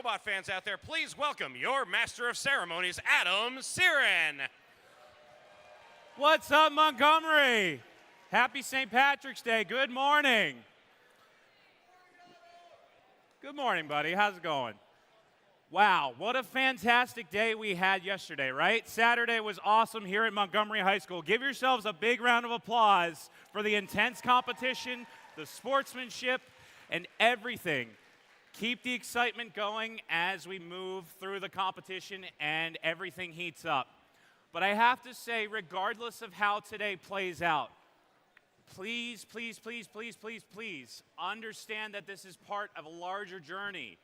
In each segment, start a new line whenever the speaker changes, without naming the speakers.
robot fans out there, please welcome your Master of Ceremonies, Adam Siren.
What's up, Montgomery? Happy St. Patrick's Day. Good morning. Good morning, buddy. How's it going? Wow, what a fantastic day we had yesterday, right? Saturday was awesome here at Montgomery High School. Give yourselves a big round of applause for the intense competition, the sportsmanship, and everything. Keep the excitement going as we move through the competition and everything heats up. But I have to say, regardless of how today plays out, please, please, please, please, please, please understand that this is part of a larger journey.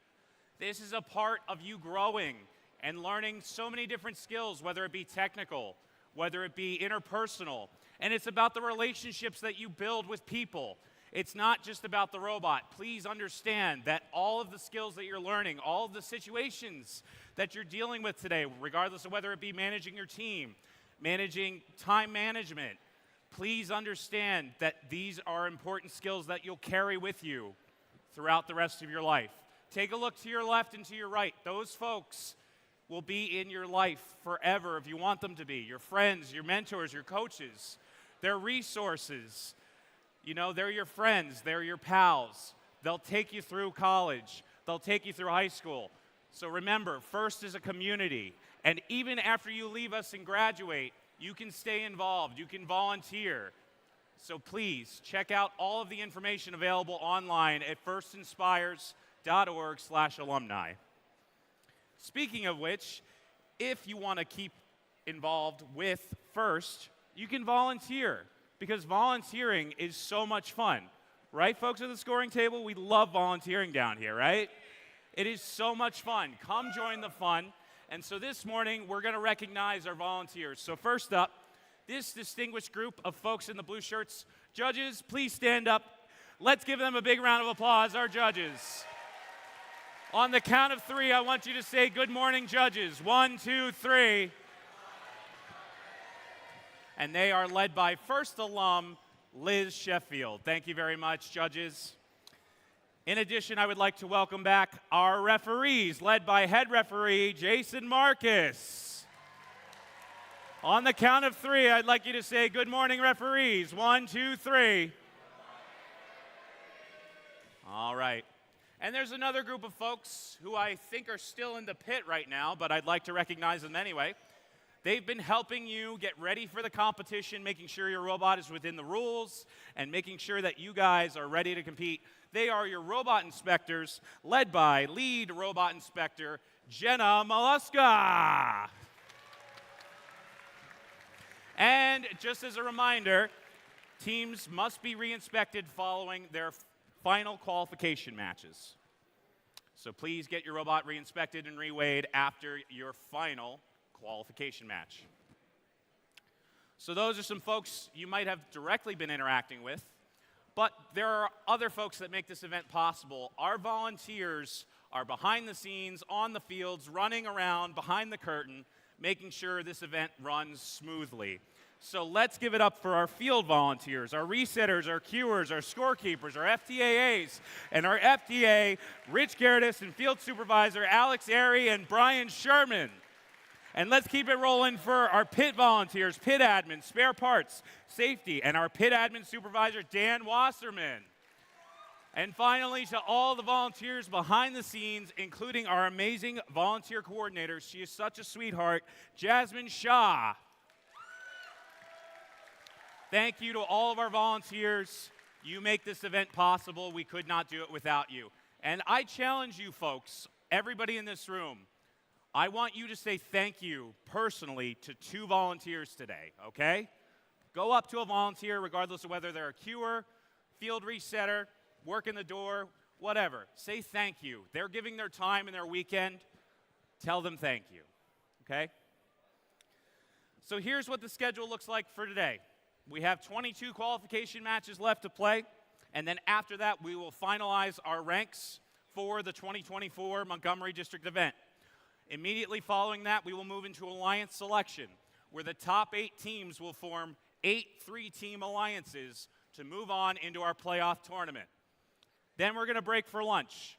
This is a part of you growing and learning so many different skills, whether it be technical, whether it be interpersonal. And it's about the relationships that you build with people. It's not just about the robot. Please understand that all of the skills that you're learning, all of the situations that you're dealing with today, regardless of whether it be managing your team, managing time management, please understand that these are important skills that you'll carry with you throughout the rest of your life. Take a look to your left and to your right. Those folks will be in your life forever if you want them to be. Your friends, your mentors, your coaches, their resources. You know, they're your friends, they're your pals. They'll take you through college. They'll take you through high school. So remember, first is a community. And even after you leave us and graduate, you can stay involved. You can volunteer. So please, check out all of the information available online at firstinspires.org/alumni. Speaking of which, if you want to keep involved with First, you can volunteer. Because volunteering is so much fun. Right, folks at the scoring table? We love volunteering down here, right? It is so much fun. Come join the fun. And so this morning, we're going to recognize our volunteers. So first up, this distinguished group of folks in the blue shirts. Judges, please stand up. Let's give them a big round of applause, our judges. On the count of three, I want you to say, good morning, judges. 1, 2, 3. And they are led by First alum, Liz Sheffield. Thank you very much, judges. In addition, I would like to welcome back our referees, led by head referee Jason Marcus. On the count of three, I'd like you to say, good morning, referees. 1, 2, 3. All right. And there's another group of folks who I think are still in the pit right now, but I'd like to recognize them anyway. They've been helping you get ready for the competition, making sure your robot is within the rules, and making sure that you guys are ready to compete. They are your robot inspectors, led by lead robot inspector, Jenna Molluska. And just as a reminder, teams must be re-inspected following their final qualification matches. So please get your robot re-inspected and reweighed after your final qualification match. So those are some folks you might have directly been interacting with, but there are other folks that make this event possible. Our volunteers are behind the scenes, on the fields, running around behind the curtain, making sure this event runs smoothly. So let's give it up for our field volunteers, our resetters, our cuers, our scorekeepers, our FTAAs, and our FDA, Rich Gerardis, and field supervisor Alex Airy and Brian Sherman. And let's keep it rolling for our pit volunteers, pit admin, spare parts, safety, and our pit admin supervisor, Dan Wasserman. And finally, to all the volunteers behind the scenes, including our amazing volunteer coordinator, she is such a sweetheart, Jasmine Shaw. Thank you to all of our volunteers. You make this event possible. We could not do it without you. And I challenge you folks, everybody in this room, I want you to say thank you personally to 2 volunteers today, okay? Go up to a volunteer, regardless of whether they're a cuer, field resetter, work in the door, whatever. Say thank you. They're giving their time and their weekend. Tell them thank you, okay? So here's what the schedule looks like for today. We have 22 qualification matches left to play, and then after that, we will finalize our ranks for the 2024 Montgomery District event. Immediately following that, we will move into alliance selection, where the top 8 teams will form 8 3-team alliances to move on into our playoff tournament. Then we're going to break for lunch.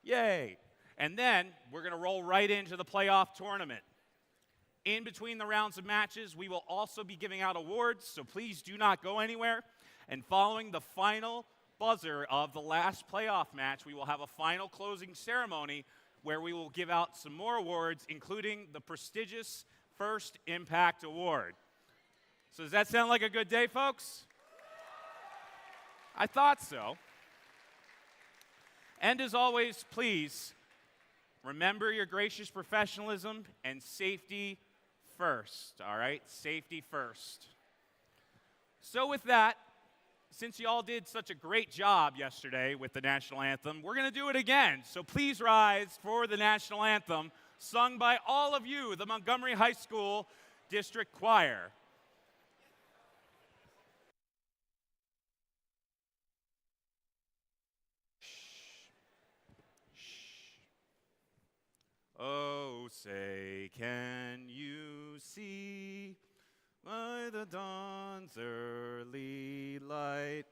Yay! And then we're going to roll right into the playoff tournament. In between the rounds of matches, we will also be giving out awards, so please do not go anywhere. And following the final buzzer of the last playoff match, we will have a final closing ceremony where we will give out some more awards, including the prestigious First Impact Award. So does that sound like a good day, folks? I thought so. And as always, please remember your gracious professionalism and safety first, all right? Safety first. So with that, since you all did such a great job yesterday with the national anthem, we're going to do it again. So please rise for the national anthem sung by all of you, the Montgomery High School District Choir. Oh, say, can you see by the dawn's early light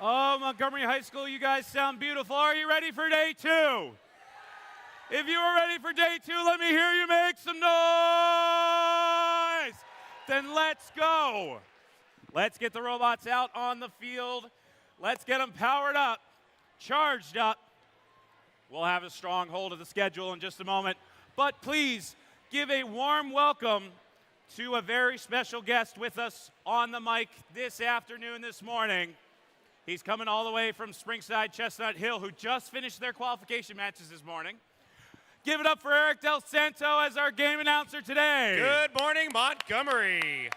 Oh, Montgomery High School, you guys sound beautiful. Are you ready for day two? If you are ready for day two, let me hear you make some noise. Then let's go. Let's get the robots out on the field. Let's get them powered up, charged up. We'll have a strong hold of the schedule in just a moment. But please give a warm welcome to a very special guest with us on the mic this afternoon, this morning. He's coming all the way from Springside, Chestnut Hill, who just finished their qualification matches this morning. Give it up for Eric Del Santo as our game announcer today.
Good morning, Montgomery.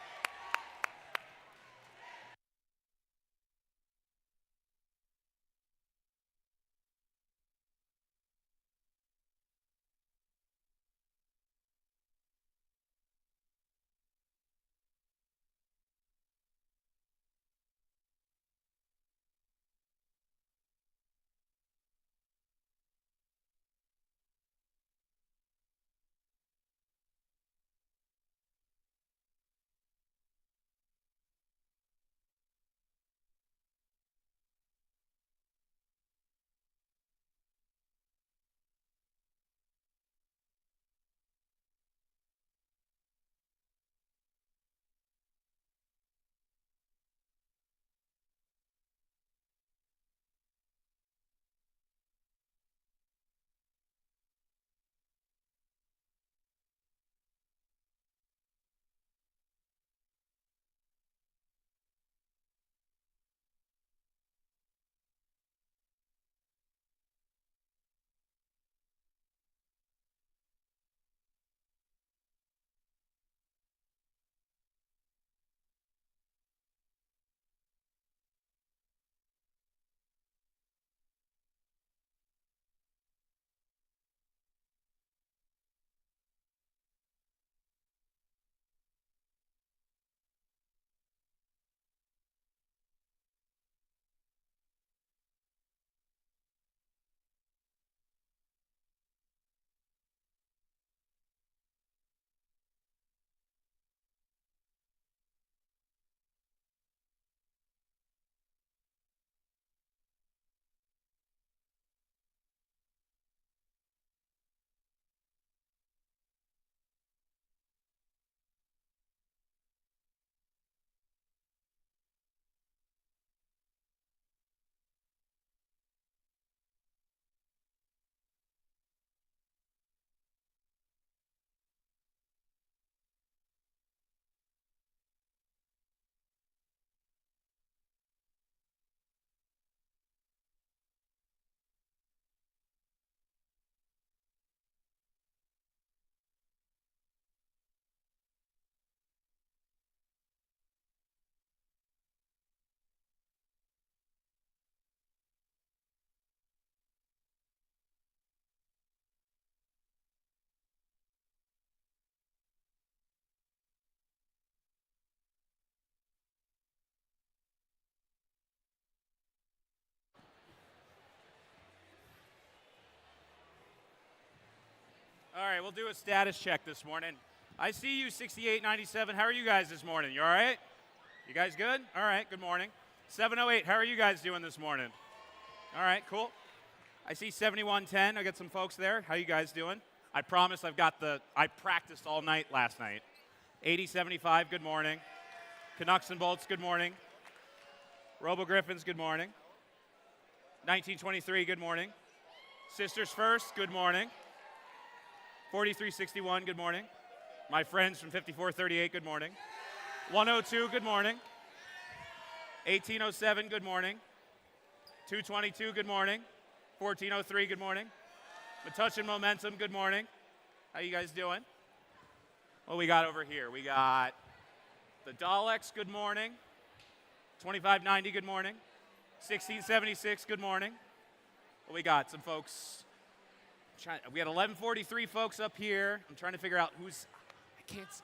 All right, we'll do a status check this morning. I see you, 6897. How are you guys this morning? You all right? You guys good? All right, good morning. 708, how are you guys doing this morning? All right, cool. I see 7110. I got some folks there. How you guys doing? I promise I practiced all night last night. 8075, good morning. Canucks and Bolts, good morning. Robo Griffins, good morning. 1923, good morning. Sisters First, good morning. 4361, good morning. My friends from 5438, good morning. 102, good morning. 1807, good morning. 222, good morning. 1403, good morning. Metuchen Momentum, good morning. How you guys doing? What we got over here? We got the Daleks, good morning. 2590, good morning. 1676, good morning. What we got? Some folks. We had 1143 folks up here. I'm trying to figure out I can't see.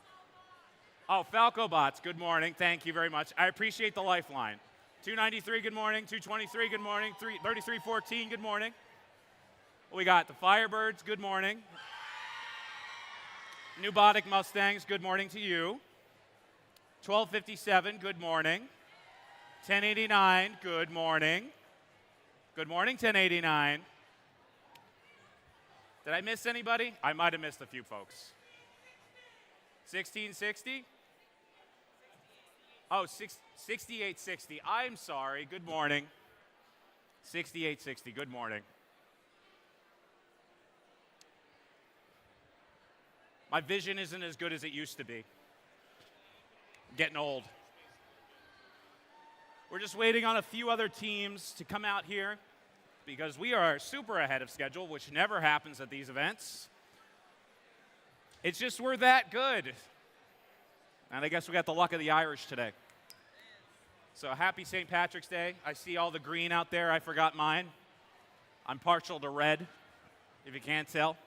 Oh, Falco Bots, good morning. Thank you very much. I appreciate the lifeline. 293, good morning. 223, good morning. 3314, good morning. What we got? The Firebirds, good morning. Nubotic Mustangs, good morning to you. 1257, good morning. 1089, good morning. Good morning, 1089. Did I miss anybody? I might have missed a few folks. 1660? Oh, 6860. I'm sorry. Good morning. 6860. Good morning. My vision isn't as good as it used to be. I'm getting old. We're just waiting on a few other teams to come out here because we are super ahead of schedule, which never happens at these events. It's just we're that good. And I guess we got the luck of the Irish today. So happy St. Patrick's Day. I see all the green out there. I forgot mine. I'm partial to red, if you can't tell.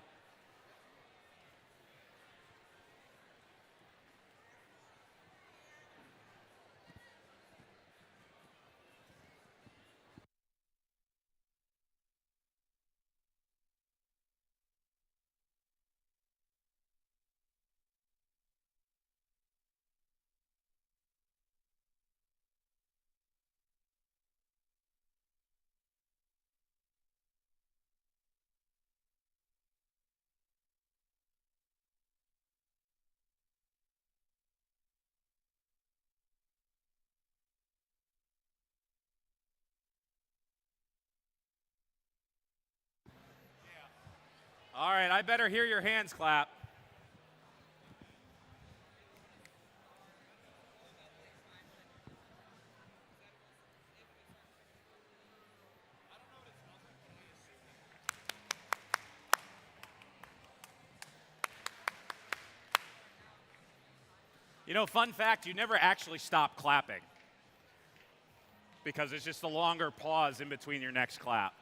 All right, I better hear your hands clap. You know, fun fact, you never actually stop clapping because it's just a longer pause in between your next clap.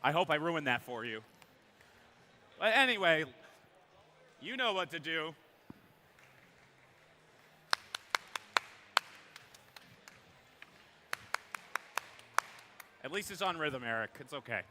I hope I ruined that for you. But anyway, you know what to do. At least it's on rhythm, Eric. It's okay.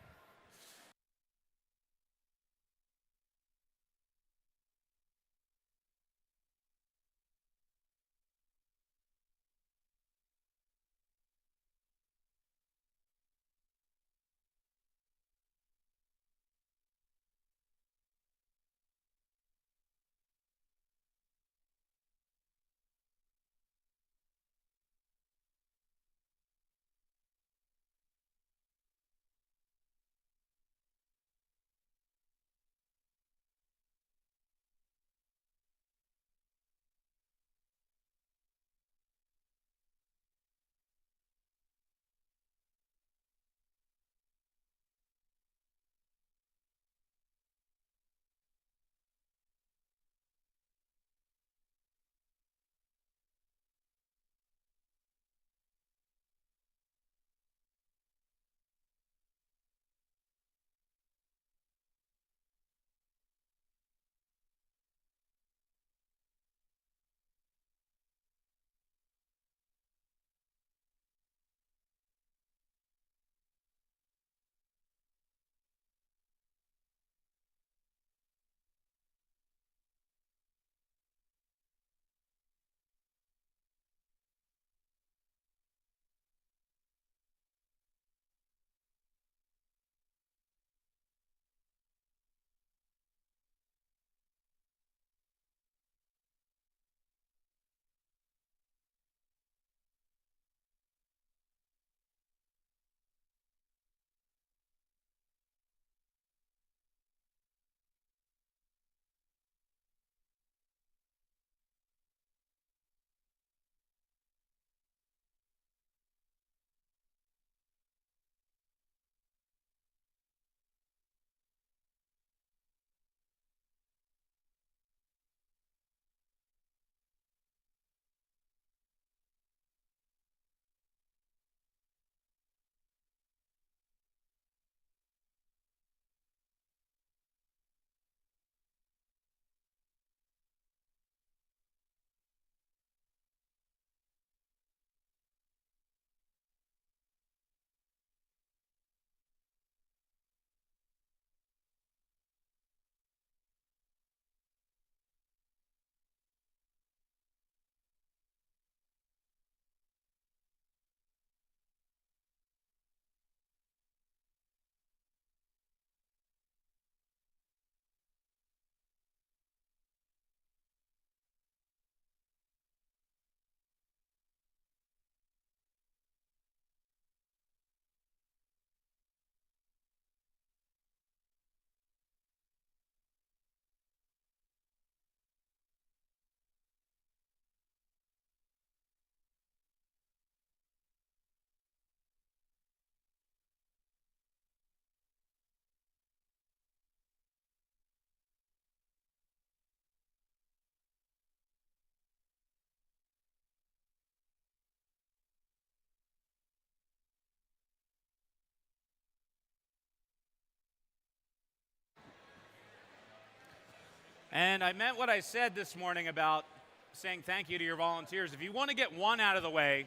And I meant what I said this morning about saying thank you to your volunteers. If you want to get one out of the way,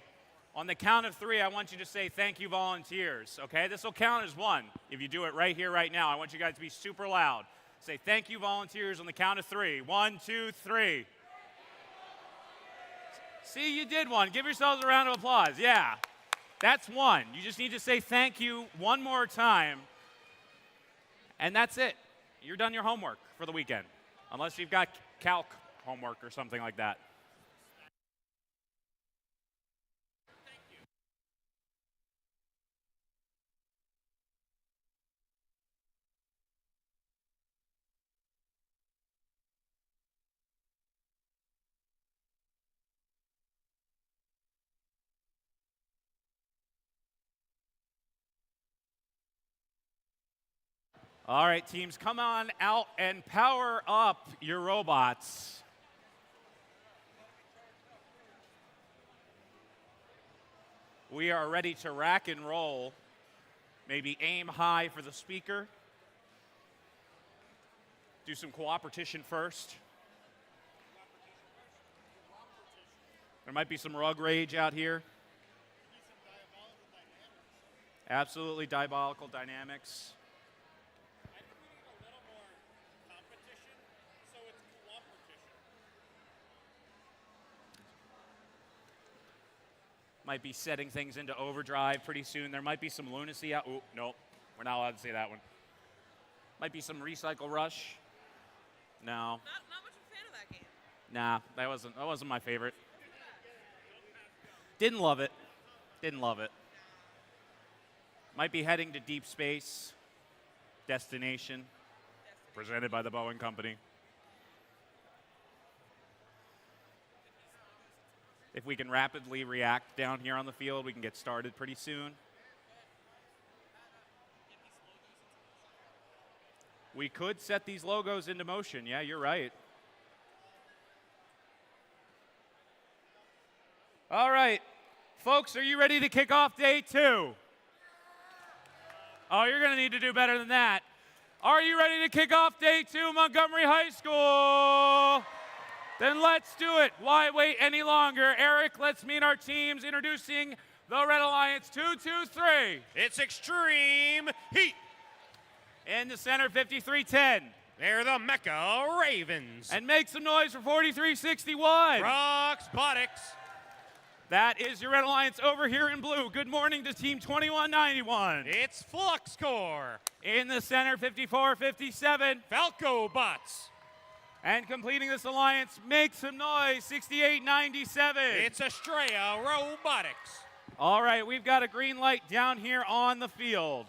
on the count of 3, I want you to say thank you, volunteers, okay? This will count as one if you do it right here, right now. I want you guys to be super loud. Say thank you, volunteers, on the count of 3. 1, 2, 3. See, you did one. Give yourselves a round of applause. Yeah, that's one. You just need to say thank you one more time, and that's it. You're done your homework for the weekend, unless you've got calc homework or something like that. All right, teams, come on out and power up your robots. We are ready to rack and roll. Maybe aim high for the speaker. Do some cooperation first. There might be some rug rage out here. Absolutely diabolical dynamics. Might be setting things into overdrive pretty soon. There might be some lunacy out. Oh, no, we're not allowed to say that one. Might be some recycle rush. No.
Not much of a fan of that game.
Nah, that wasn't my favorite. Didn't love it. Didn't love it. Might be heading to deep space. Destination. Presented by the Boeing Company. If we can rapidly react down here on the field, we can get started pretty soon. We could set these logos into motion. Yeah, you're right. All right. Folks, are you ready to kick off day 2? Oh, you're going to need to do better than that. Are you ready to kick off day 2, Montgomery High School? Then let's do it. Why wait any longer? Eric, let's meet our teams. Introducing the Red Alliance 223.
It's Extreme Heat.
In the center, 5310.
They're the Mecca Ravens.
And make some noise for 4361.
Roxbotics.
That is your Red Alliance over here in blue. Good morning to Team 2191.
It's FluxCore.
In the center, 5457.
Falco Bots.
And completing this alliance, make some noise, 6897.
It's Estrella Robotics.
All right, we've got a green light down here on the field.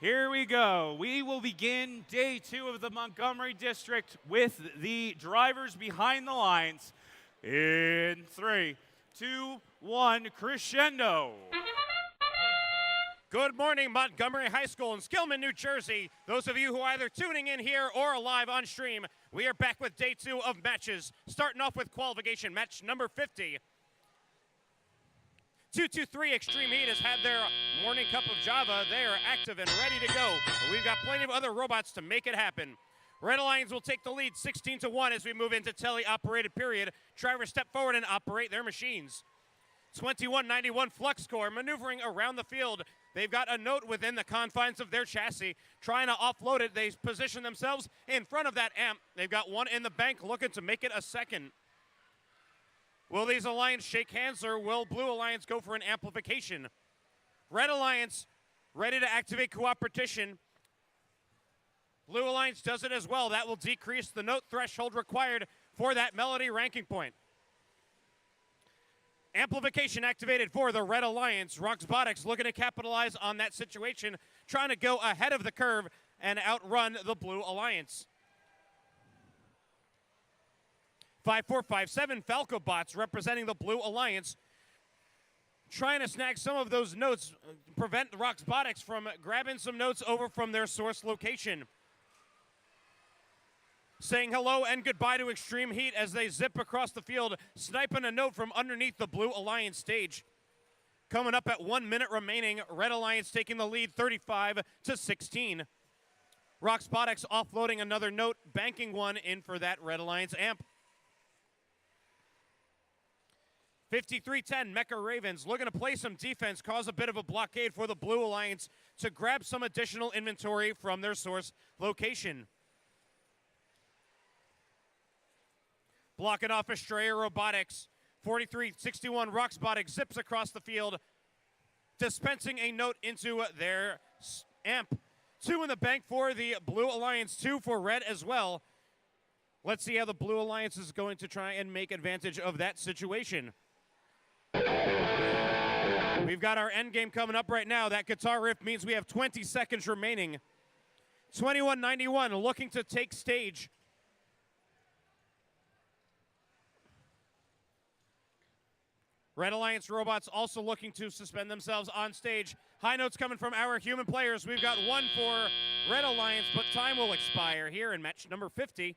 Here we go. We will begin day 2 of the Montgomery District with the drivers behind the lines in 3, 2, 1, crescendo.
Good morning, Montgomery High School in Skillman, New Jersey. Those of you who are either tuning in here or live on stream, we are back with day 2 of matches, starting off with qualification match number 50. 223 Extreme Heat has had their morning cup of Java. They are active and ready to go. But we've got plenty of other robots to make it happen. Red Alliance will take the lead 16-1 as we move into tele-operated period. Drivers step forward and operate their machines. 2191 FluxCore maneuvering around the field. They've got a note within the confines of their chassis, trying to offload it. They position themselves in front of that amp. They've got one in the bank looking to make it a second. Will these Alliance shake hands, or will Blue Alliance go for an amplification? Red Alliance ready to activate cooperation. Blue Alliance does it as well. That will decrease the note threshold required for that melody ranking point. Amplification activated for the Red Alliance. Roxbotics looking to capitalize on that situation, trying to go ahead of the curve and outrun the Blue Alliance. 5457 Falco Bots representing the Blue Alliance, trying to snag some of those notes, prevent Roxbotics from grabbing some notes over from their source location. Saying hello and goodbye to Extreme Heat as they zip across the field, sniping a note from underneath the Blue Alliance stage. Coming up at 1 minute remaining, Red Alliance taking the lead 35-16. Roxbotics offloading another note, banking one in for that Red Alliance amp. 53-10, Mecha Ravens looking to play some defense, cause a bit of a blockade for the Blue Alliance to grab some additional inventory from their source location. Blocking off Estrella Robotics. 43-61, Roxbotics zips across the field, dispensing a note into their amp. 2 in the bank for the Blue Alliance, 2 for Red as well. Let's see how the Blue Alliance is going to try and make advantage of that situation. We've got our end game coming up right now. That guitar riff means we have 20 seconds remaining. 21-91, looking to take stage. Red Alliance robots also looking to suspend themselves on stage. High notes coming from our human players. We've got 1 for Red Alliance, but time will expire here in match number 50.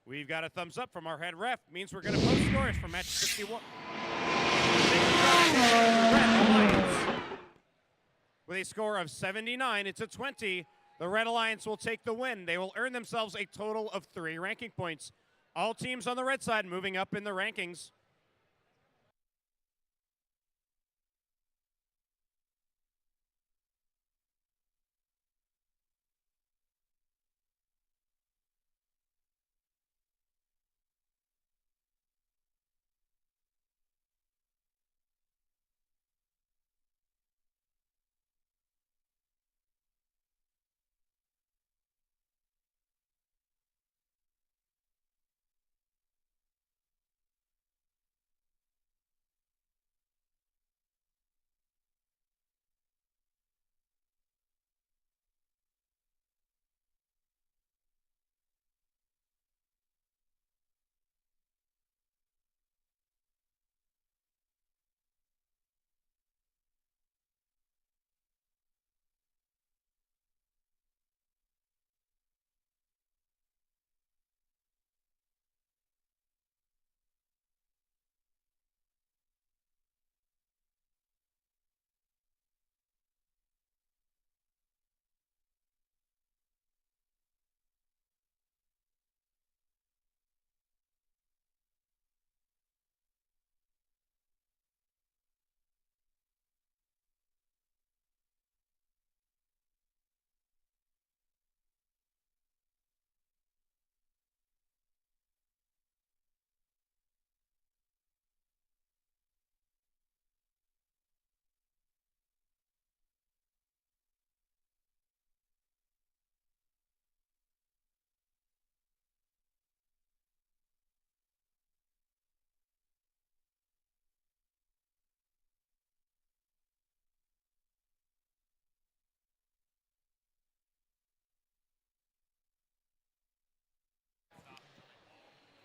We've got a thumbs up from our head ref. Means we're going to post scores for match 51. Red Alliance. With a score of 79, it's a 20. The Red Alliance will take the win. They will earn themselves a total of 3 ranking points. All teams on the red side moving up in the rankings.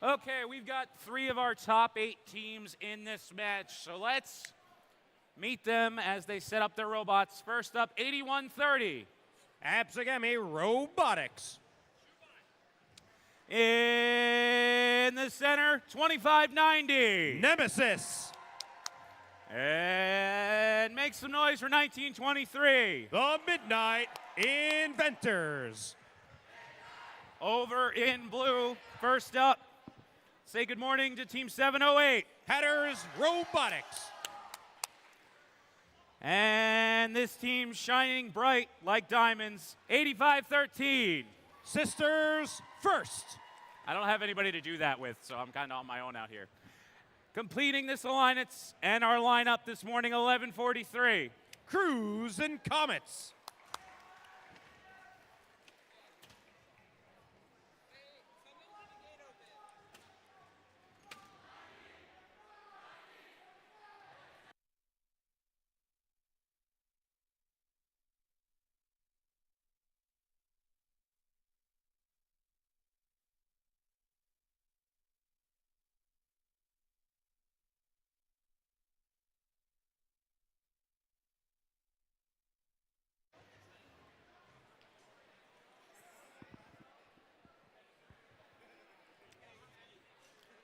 Okay, we've got 3 of our top 8 teams in this match, so let's meet them as they set up their robots. First up, 8130.
Absagami Robotics.
In the center, 2590.
Nemesis.
And make some noise for 1923.
The Midnight Inventors.
Over in blue, first up, say good morning to Team 708.
Hatters Robotics.
And this team shining bright like diamonds, 85-13.
Sisters first.
I don't have anybody to do that with, so I'm kind of on my own out here. Completing this alliance and our lineup this morning, 11:43.
Cruise and Comets.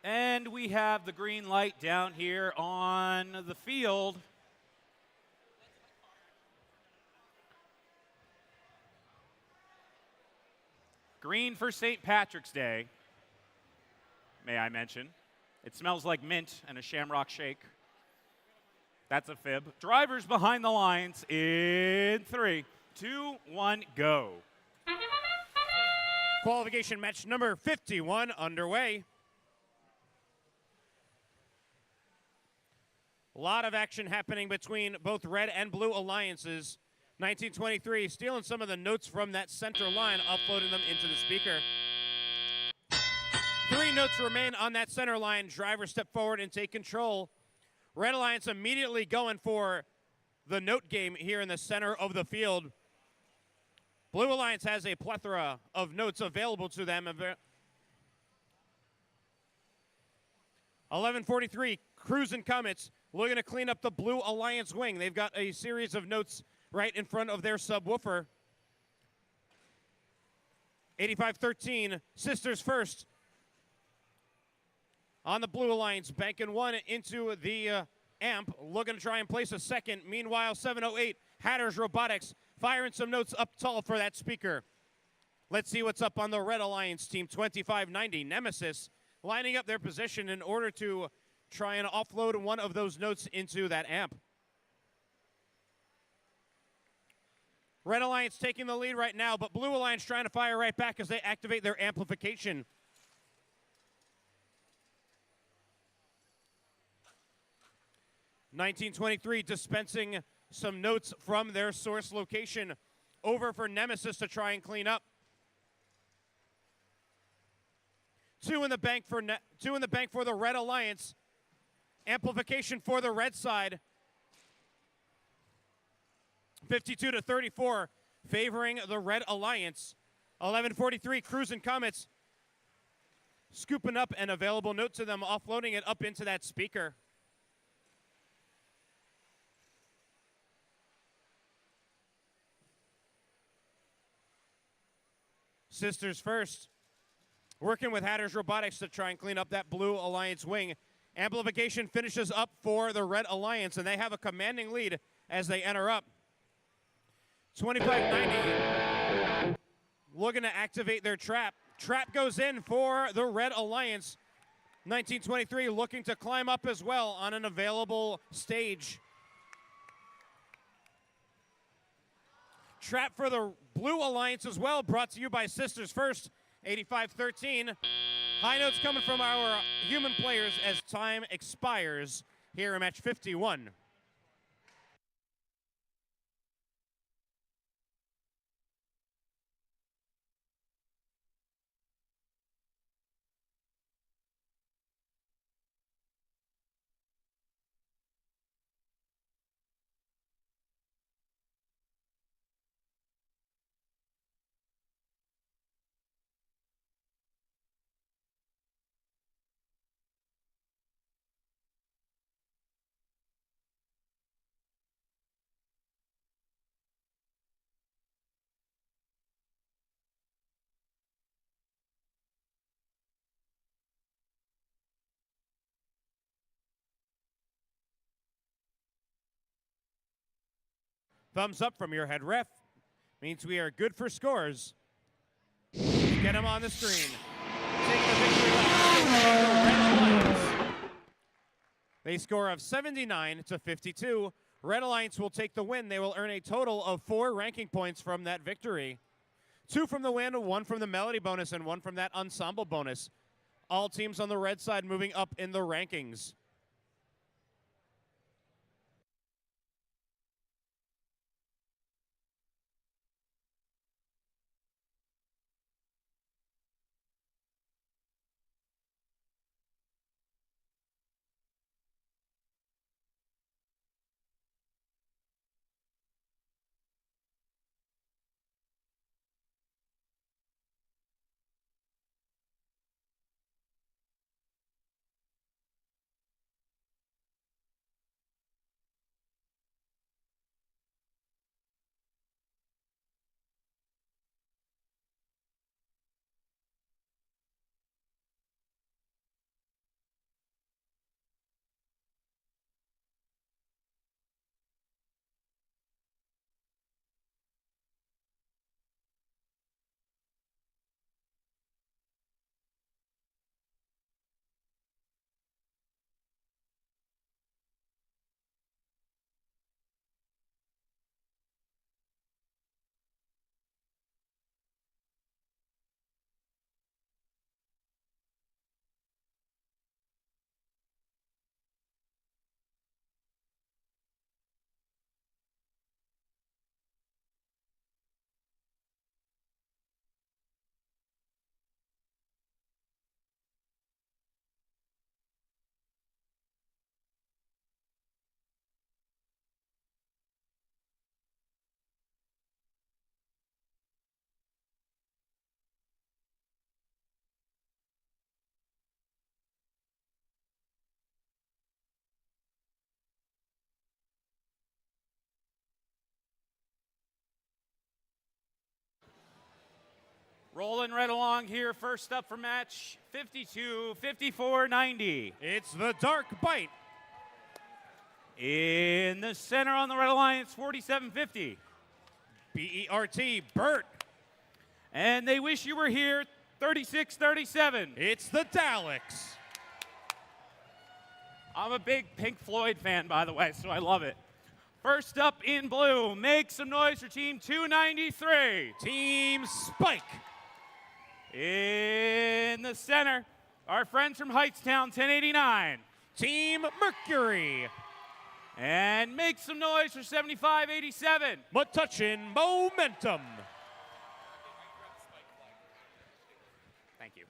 And we have the green light down here on the field. Green for St. Patrick's Day, may I mention. It smells like mint and a shamrock shake. That's a fib. Drivers behind the lines in 3, 2, 1, go.
Qualification match number 51 underway. A lot of action happening between both red and blue alliances. 1923 stealing some of the notes from that center line, uploading them into the speaker. 3 notes remain on that center line. Drivers step forward and take control. Red Alliance immediately going for the note game here in the center of the field. Blue Alliance has a plethora of notes available to them. 11:43, Cruise and Comets looking to clean up the Blue Alliance wing. They've got a series of notes right in front of their subwoofer. 85-13, Sisters first. On the Blue Alliance, banking 1 into the amp, looking to try and place a second. Meanwhile, 708, Hatters Robotics, firing some notes up tall for that speaker. Let's see what's up on the Red Alliance team. 2590, Nemesis, lining up their position in order to try and offload one of those notes into that amp. Red Alliance taking the lead right now, but Blue Alliance trying to fire right back as they activate their amplification. (1923) dispensing some notes from their source location over for Nemesis to try and clean up. 2 in the bank for the Red Alliance. Amplification for the red side. 52-34, favoring the Red Alliance. 11:43, Cruise and Comets scooping up an available note to them, offloading it up into that speaker. Sisters first, working with Hatters Robotics to try and clean up that Blue Alliance wing. Amplification finishes up for the Red Alliance, and they have a commanding lead as they enter up. 2590, looking to activate their trap. Trap goes in for the Red Alliance. 1923 looking to climb up as well on an available stage. Trap for the Blue Alliance as well, brought to you by Sisters First. 85-13. High notes coming from our human players as time expires here in match 51. Thumbs up from your head ref means we are good for scores. Get them on the screen. Taking the victory lap. They score of 79-52. Red Alliance will take the win. They will earn a total of 4 ranking points from that victory. 2 from the win, 1 from the melody bonus, and 1 from that ensemble bonus. All teams on the red side moving up in the rankings.
Rolling right along here. First up for match 52, 54, 90.
It's the Dark Bite.
In the center on the Red Alliance, 4750.
B-E-R-T, Bert.
And they wish you were here, 3637.
It's the Daleks.
I'm a big Pink Floyd fan, by the way, so I love it. First up in blue, make some noise for Team 293.
Team Spike.
In the center, our friends from Heightstown, 1089.
Team Mercury.
And make some noise for 7587.
Metuchen Momentum.
Thank you.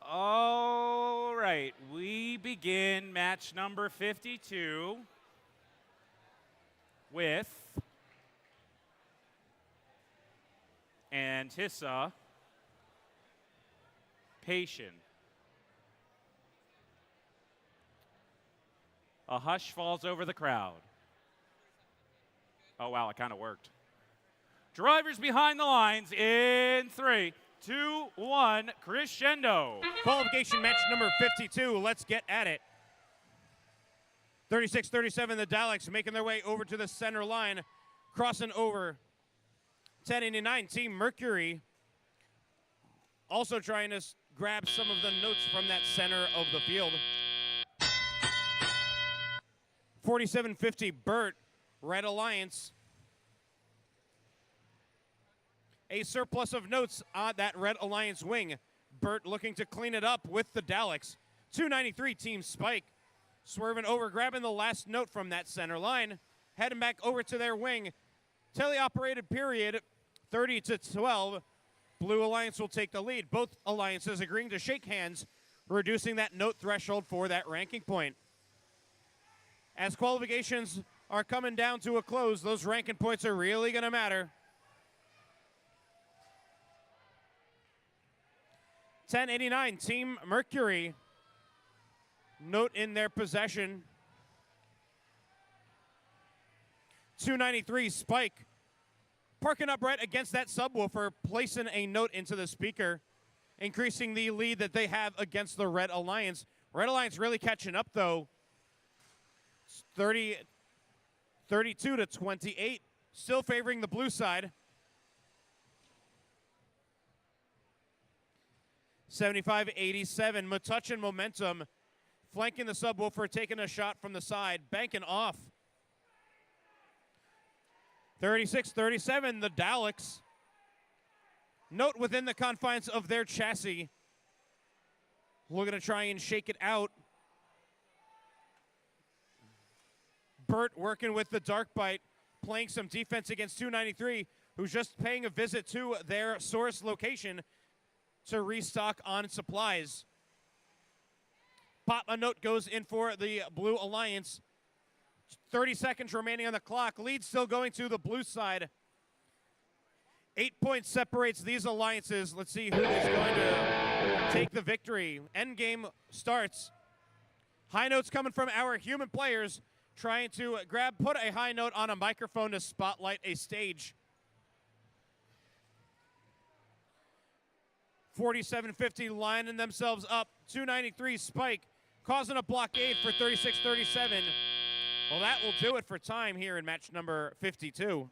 All right, we begin match number 52 with Anticipation. A hush falls over the crowd. Oh, wow, it kind of worked. Drivers behind the lines in 3, 2, 1, crescendo.
Qualification match number 52. Let's get at it. 36-37, the Daleks making their way over to the center line. crossing over 1089, Team Mercury also trying to grab some of the notes from that center of the field. 4750, Burt, Red Alliance. A surplus of notes on that Red Alliance wing. Burt looking to clean it up with the Daleks. 293, Team Spike. Swerving over, grabbing the last note from that center line. Heading back over to their wing. Teleoperated period, 30-12. Blue Alliance will take the lead. Both alliances agreeing to shake hands, reducing that note threshold for that ranking point. As qualifications are coming down to a close, those ranking points are really going to matter. 1089, Team Mercury. Note in their possession. 293, Spike. Parking up right against that subwoofer, placing a note into the speaker, increasing the lead that they have against the Red Alliance. Red Alliance really catching up, though. 32-28, still favoring the blue side. 75-87, Metuchen momentum, flanking the subwoofer, taking a shot from the side, banking off. 36-37, the Daleks. Note within the confines of their chassis. We're going to try and shake it out. Burt working with the Dark Bite, playing some defense against 293, who's just paying a visit to their source location to restock on supplies. Pop a note goes in for the Blue Alliance. 30 seconds remaining on the clock. Lead still going to the blue side. 8 points separates these alliances. Let's see who is going to take the victory. Endgame starts. High notes coming from our human players, trying to put a high note on a microphone to spotlight a stage. 4750 lining themselves up. 293 Spike causing a blockade for 36-37. Well, that will do it for time here in match number 52.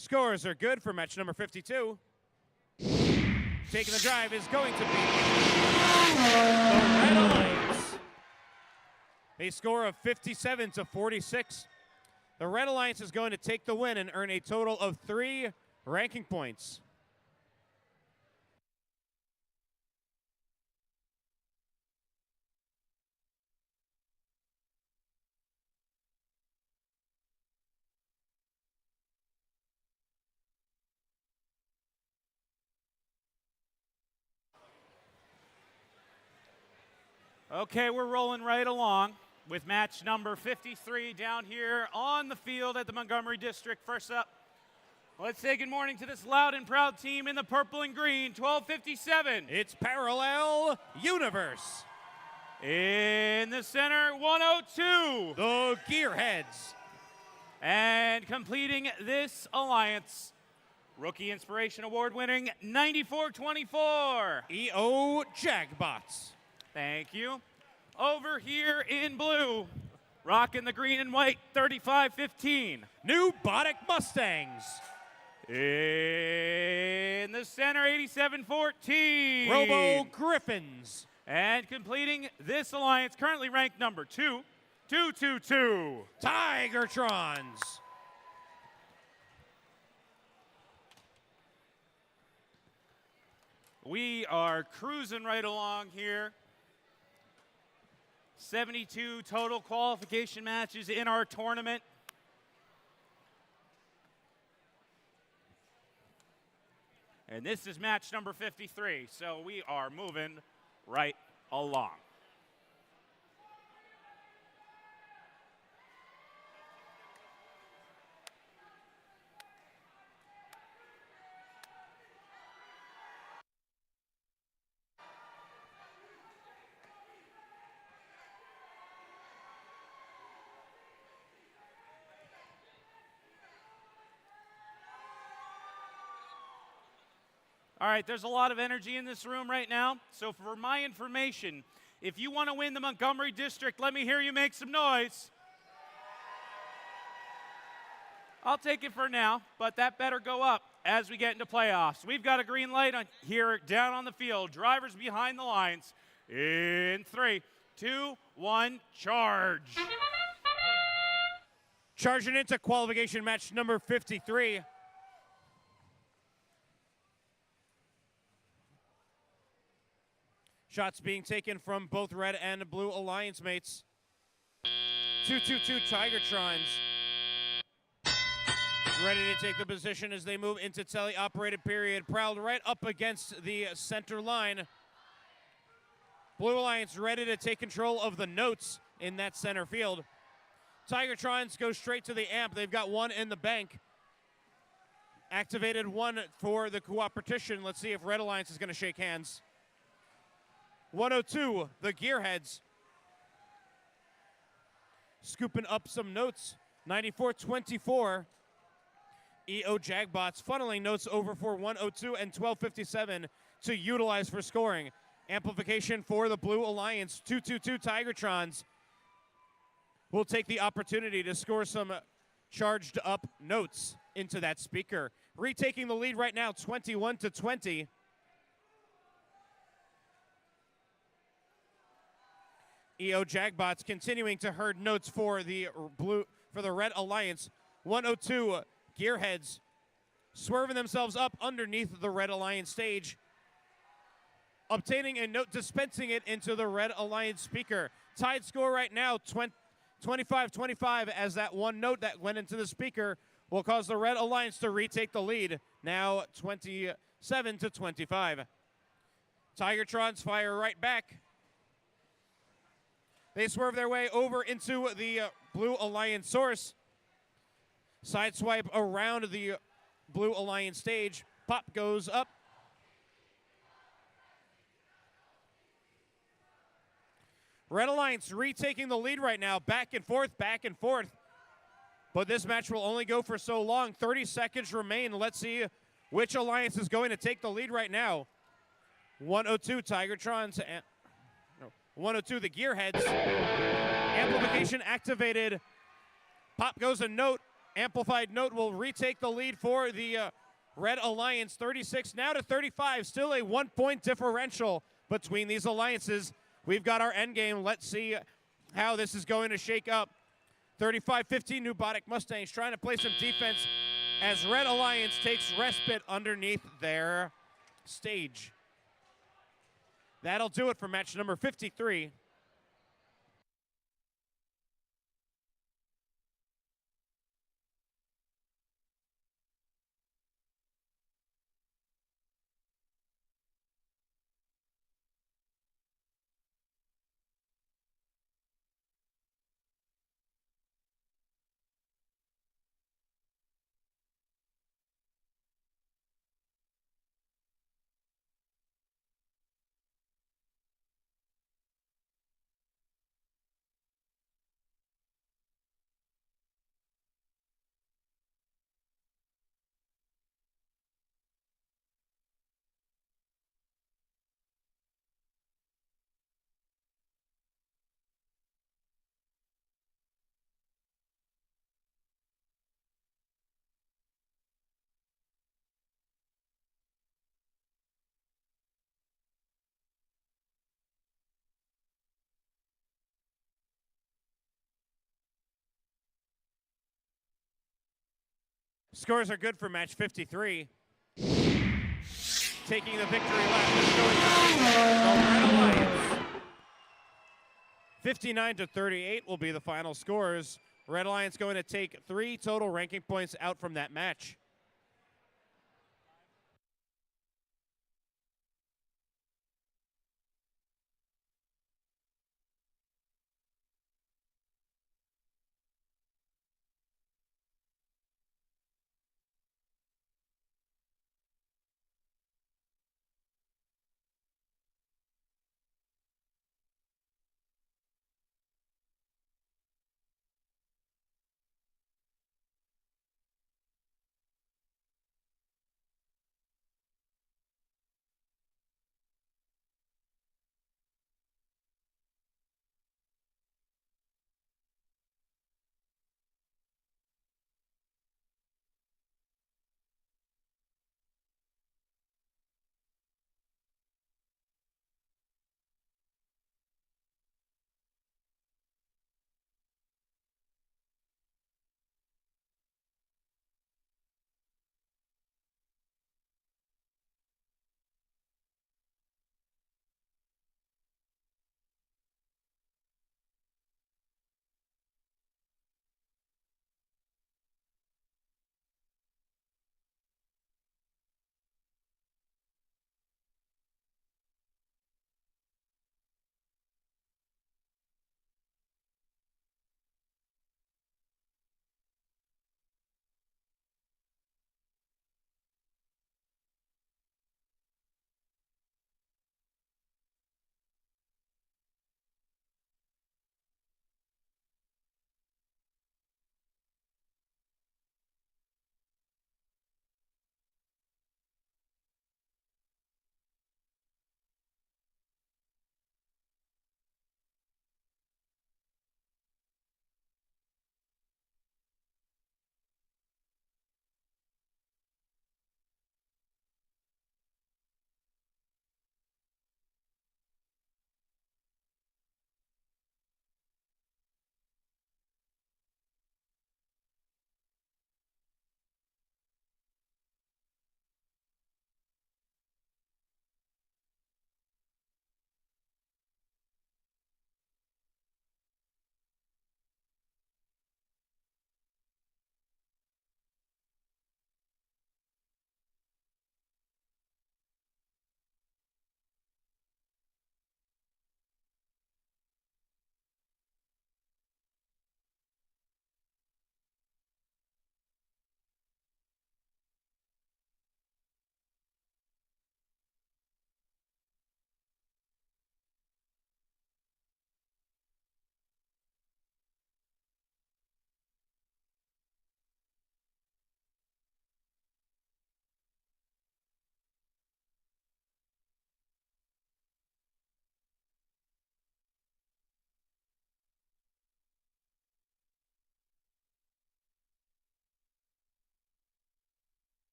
Scores are good for match number 52. Taking the drive is going to be the Red Alliance. A score of 57-46. The Red Alliance is going to take the win and earn a total of 3 ranking points.
Okay, we're rolling right along with match number 53 down here on the field at the Montgomery District. First up, let's say good morning to this loud and proud team in the purple and green, 1257.
It's Parallel Universe.
In the center, 102.
The Gearheads.
And completing this alliance, Rookie Inspiration Award winning 9424.
EO Jagbots.
Thank you. Over here in blue, rocking the green and white, 3515.
New Botic Mustangs.
In the center, 8714.
Robo Griffins.
And completing this alliance, currently ranked number 2, 222.
Tigertrons.
We are cruising right along here. 72 total qualification matches in our tournament. And this is match number 53, so we are moving right along. All right, there's a lot of energy in this room right now. So for my information, if you want to win the Montgomery District, let me hear you make some noise. I'll take it for now, but that better go up as we get into playoffs. We've got a green light on here down on the field. Drivers behind the lines. In 3, 2, 1, charge.
Charging into qualification match number 53. Shots being taken from both red and blue alliance mates. 222 Tigertrons. Ready to take the position as they move into tele-operated period. Prowled right up against the center line. Blue Alliance ready to take control of the notes in that center field. Tigertrons go straight to the amp. They've got one in the bank. Activated one for the cooperation. Let's see if Red Alliance is going to shake hands. 102, the Gearheads. Scooping up some notes. 94-24. EO Jagbots funneling notes over for 102 and 1257 to utilize for scoring. Amplification for the Blue Alliance. 222 Tigertrons will take the opportunity to score some charged up notes into that speaker. Retaking the lead right now, 21-20. EO Jagbots continuing to herd notes for the Red Alliance. 102 Gearheads swerving themselves up underneath the Red Alliance stage, obtaining a note, dispensing it into the Red Alliance speaker. Tied score right now, 25-25, as that one note that went into the speaker will cause the Red Alliance to retake the lead. Now 27-25. Tigertrons fire right back. They swerve their way over into the Blue Alliance source. Sideswipe around the Blue Alliance stage. Pop goes up. Red Alliance retaking the lead right now. Back and forth, back and forth. But this match will only go for so long. 30 seconds remain. Let's see which alliance is going to take the lead right now. 102 Tigertrons and 102 the Gearheads. Amplification activated. Pop goes a note, amplified note will retake the lead for the Red Alliance, 36 now to 35. Still a 1-point differential between these alliances. We've got our end game. Let's see how this is going to shake up. 35-15, Nubotic Mustangs trying to play some defense as Red Alliance takes respite underneath their stage. That'll do it for match number 53. Scores are good for match 53. Taking the victory lap is going to be the Red Alliance. 59-38 will be the final scores. Red Alliance going to take 3 total ranking points out from that match.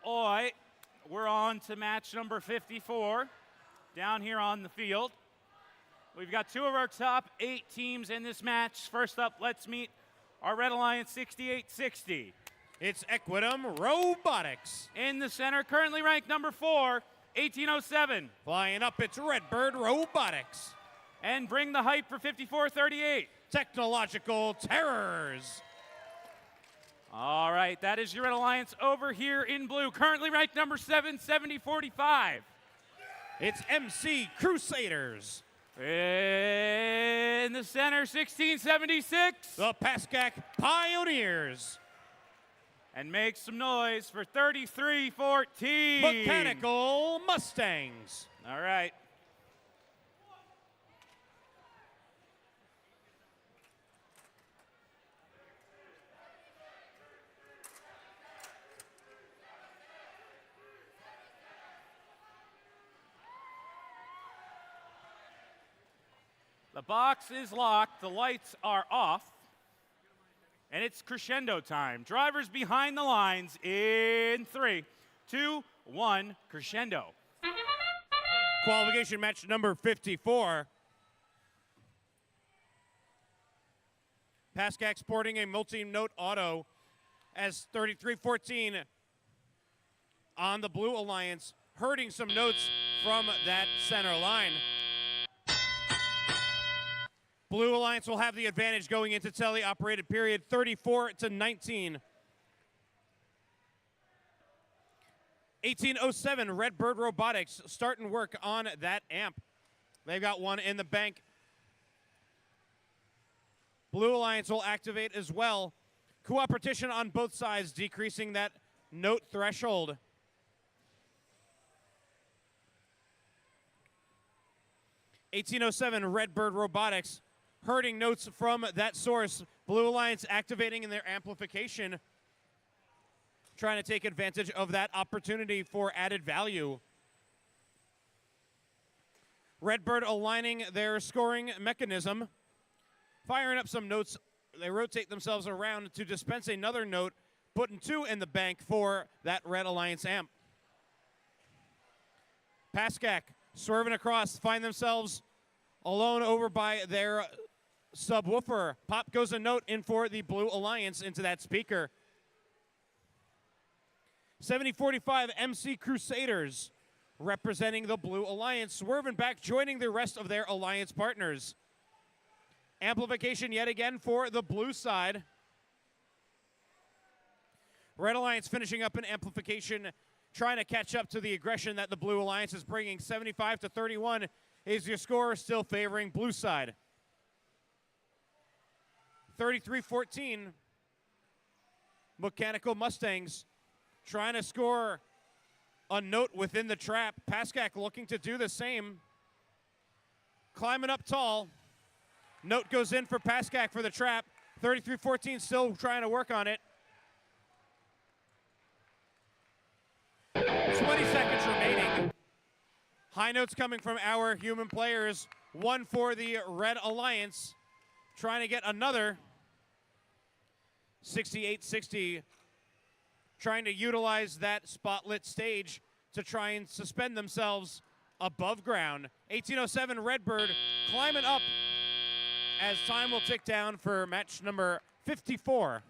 All right, we're on to match number 54 down here on the field. We've got two of our top 8 teams in this match. First up, let's meet our Red Alliance 6860.
It's Equitum Robotics.
In the center, currently ranked number 4, 1807.
Flying up, it's Redbird Robotics.
And bring the hype for 5438.
Technological Terrors.
All right, that is your Red Alliance over here in blue. Currently ranked number 7, 7045.
It's MC Crusaders.
In the center, 1676.
The Pascack Pioneers.
And make some noise for 3314.
Mechanical Mustangs.
All right. The box is locked, the lights are off, and it's crescendo time. Drivers behind the lines in 3, 2, 1, crescendo.
Qualification match number 54. Pascack sporting a multi-note auto as 3314 on the Blue Alliance, hurting some notes from that center line. Blue Alliance will have the advantage going into tele-operated period, 34-19. 1807, Redbird Robotics starting work on that amp. They've got one in the bank. Blue Alliance will activate as well. Cooperation on both sides, decreasing that note threshold. $18.07 Redbird Robotics, hurting notes from that source. Blue Alliance activating in their amplification, trying to take advantage of that opportunity for added value. Redbird aligning their scoring mechanism, firing up some notes. They rotate themselves around to dispense another note, putting 2 in the bank for that Red Alliance amp. Pascack swerving across, find themselves alone over by their subwoofer. Pop goes a note in for the Blue Alliance into that speaker. 7045 MC Crusaders representing the Blue Alliance, swerving back, joining the rest of their alliance partners. Amplification yet again for the blue side. Red Alliance finishing up an amplification, trying to catch up to the aggression that the Blue Alliance is bringing. 75-31 is your score, still favoring blue side. 33-14, Mechanical Mustangs trying to score a note within the trap. Pascack looking to do the same. Climbing up tall. Note goes in for Pascack for the trap. 33-14 still trying to work on it. 20 seconds remaining. High notes coming from our human players. One for the Red Alliance. Trying to get another. 68-60. Trying to utilize that spotlit stage to try and suspend themselves above ground. 1807 Redbird climbing up as time will tick down for match number 54.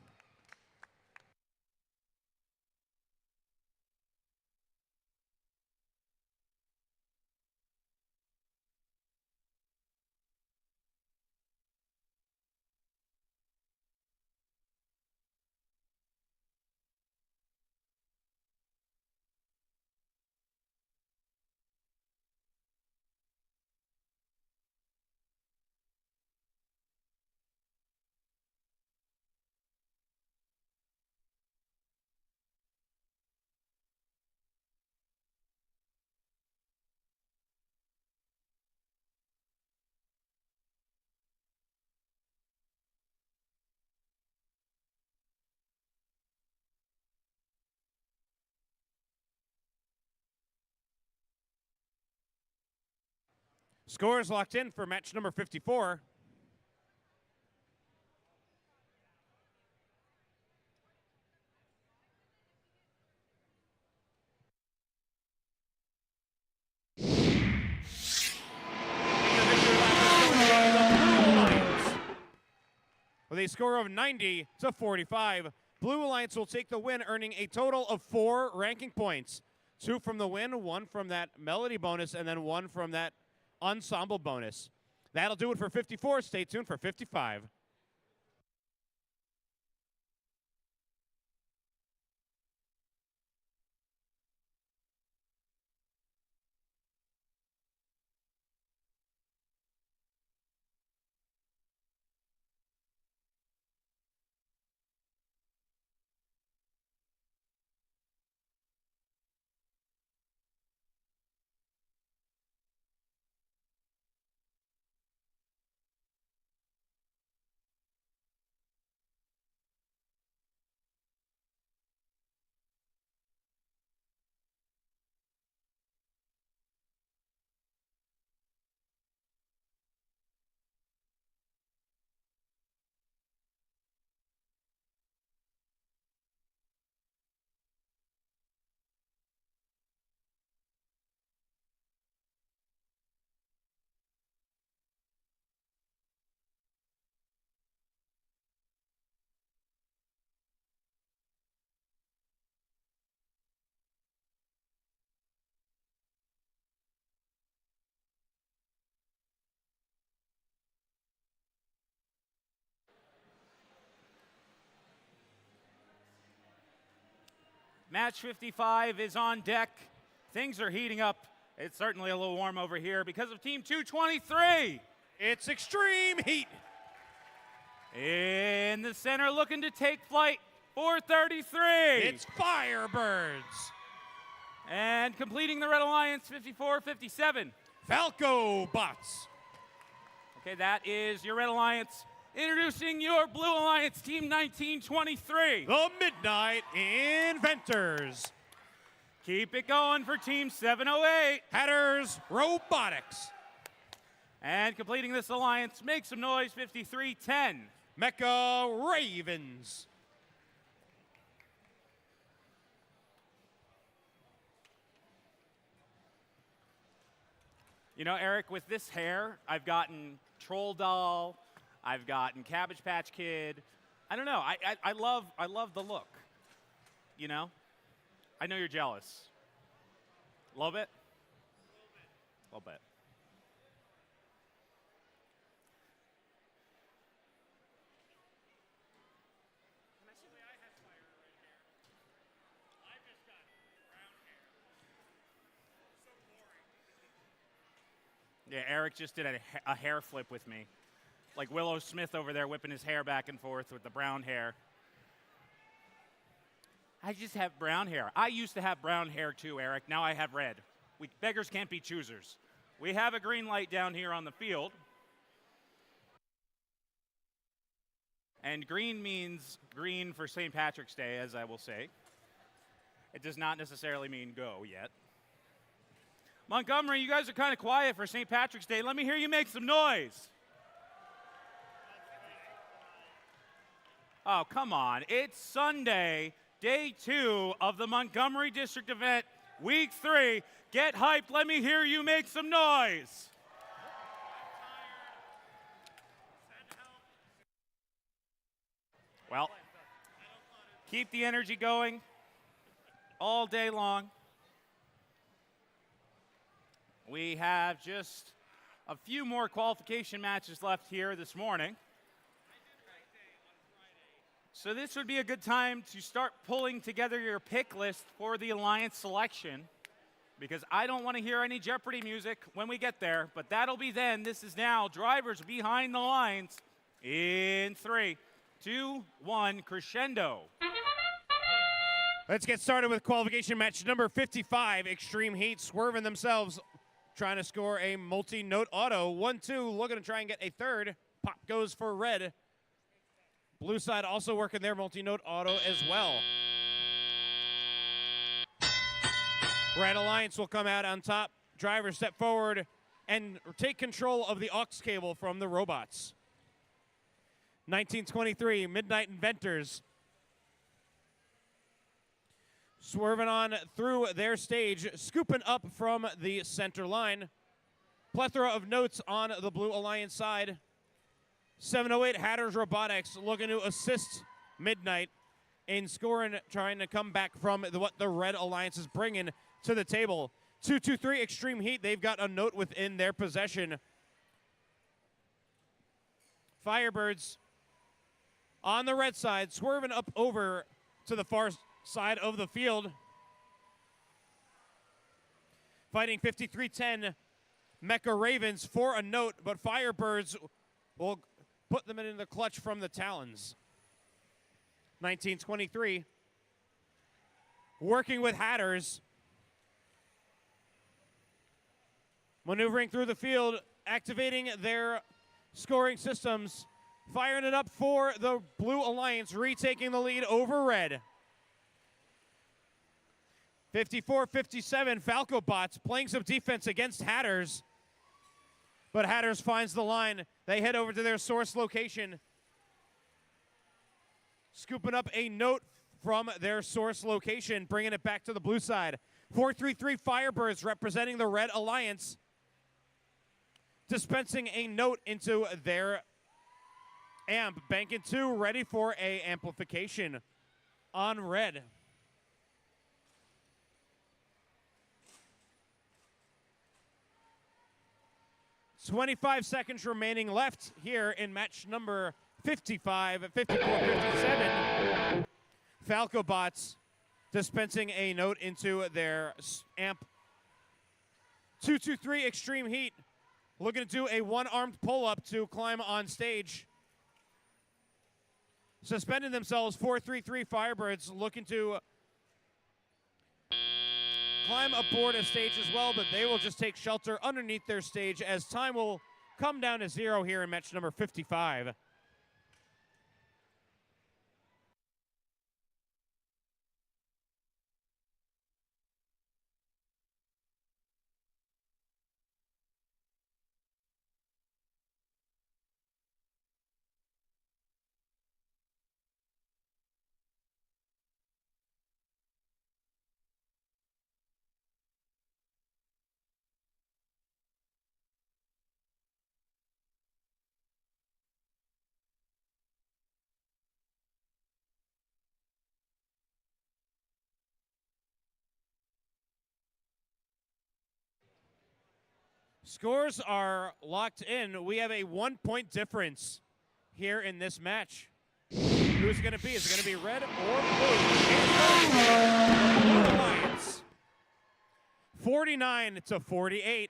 Scores locked in for match number 54. with a score of 90-45. Blue Alliance will take the win, earning a total of 4 ranking points. 2 from the win, 1 from that melody bonus, and then 1 from that ensemble bonus. That'll do it for 54. Stay tuned for 55.
Match 55 is on deck. Things are heating up. It's certainly a little warm over here because of Team 223.
It's extreme heat.
In the center, looking to take flight, 433.
It's Firebirds.
And completing the Red Alliance, 54-57.
Falco Bots.
Okay, that is your Red Alliance. Introducing your Blue Alliance, Team 1923.
The Midnight Inventors.
Keep it going for Team 708.
Hatters Robotics.
And completing this alliance, make some noise, 53-10.
Mecha Ravens.
You know, Eric, with this hair, I've gotten Troll Doll, I've gotten Cabbage Patch Kid. I don't know. I love the look. You know? I know you're jealous. A little bit? A little bit. Yeah, Eric just did a hair flip with me. Like Willow Smith over there whipping his hair back and forth with the brown hair. I just have brown hair. I used to have brown hair too, Eric. Now I have red. Beggars can't be choosers. We have a green light down here on the field. And green means green for St. Patrick's Day, as I will say. It does not necessarily mean go yet. Montgomery, you guys are kind of quiet for St. Patrick's Day. Let me hear you make some noise. Oh, come on. It's Sunday, day 2 of the Montgomery District event, week 3. Get hyped. Let me hear you make some noise. Well, keep the energy going all day long. We have just a few more qualification matches left here this morning. So this would be a good time to start pulling together your pick list for the Alliance selection, because I don't want to hear any Jeopardy music when we get there, but that'll be then. This is now drivers behind the lines in 3, 2, 1, crescendo.
Let's get started with qualification match number 55. Extreme Heat swerving themselves, trying to score a multi-note auto. 1-2, looking to try and get a third. Pop goes for red. Blue side also working their multi-note auto as well. Red Alliance will come out on top. Drivers step forward and take control of the aux cable from the robots. 1923, Midnight Inventors. Swerving on through their stage, scooping up from the center line. Plethora of notes on the Blue Alliance side. 7:08 Hatters Robotics looking to assist Midnight in scoring, trying to come back from what the Red Alliance is bringing to the table. 223 Extreme Heat, they've got a note within their possession. Firebirds on the red side, swerving up over to the far side of the field. Fighting 5310 Mecha Ravens for a note, but Firebirds will put them in the clutch from the Talons. 1923 working with Hatters. Maneuvering through the field, activating their scoring systems, firing it up for the Blue Alliance, retaking the lead over Red. 54-57, Falco Bots playing some defense against Hatters, but Hatters finds the line. They head over to their source location, scooping up a note from their source location, bringing it back to the blue side. 433 Firebirds representing the Red Alliance, dispensing a note into their amp. Banking 2, ready for a amplification on Red. "25 seconds remaining left here in match number 55 at 54-57. Falco Bots dispensing a note into their amp. 223 Extreme Heat looking to do a one-armed pull-up to climb on stage. Suspending themselves, 433 Firebirds looking to climb aboard a stage as well, but they will just take shelter underneath their stage as time will come down to 0 here in match number 55. Scores are locked in. We have a 1-point difference here in this match. Who's it going to be? Is it going to be red or blue? Blue Alliance. 49-48.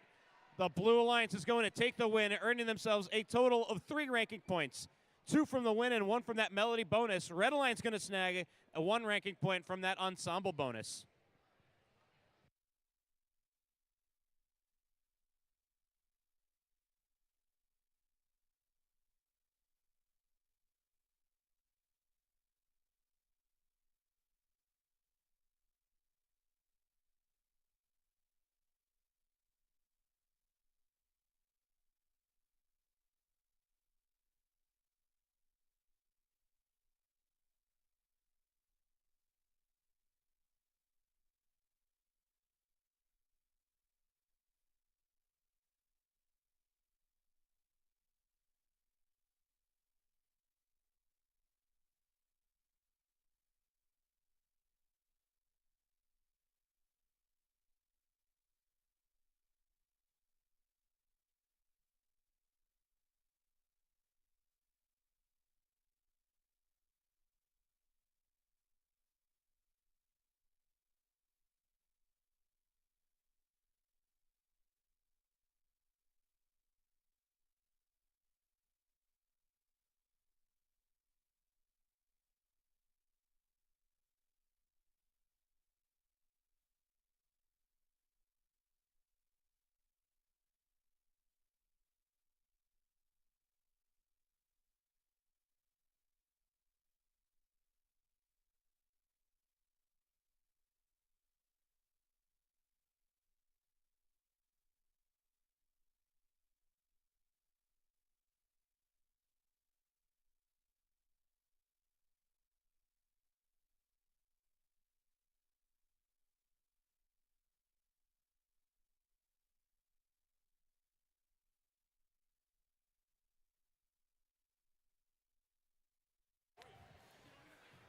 The Blue Alliance is going to take the win, earning themselves a total of 3 ranking points. 2 from the win and 1 from that Melody bonus. Red Alliance going to snag a 1 ranking point from that Ensemble bonus.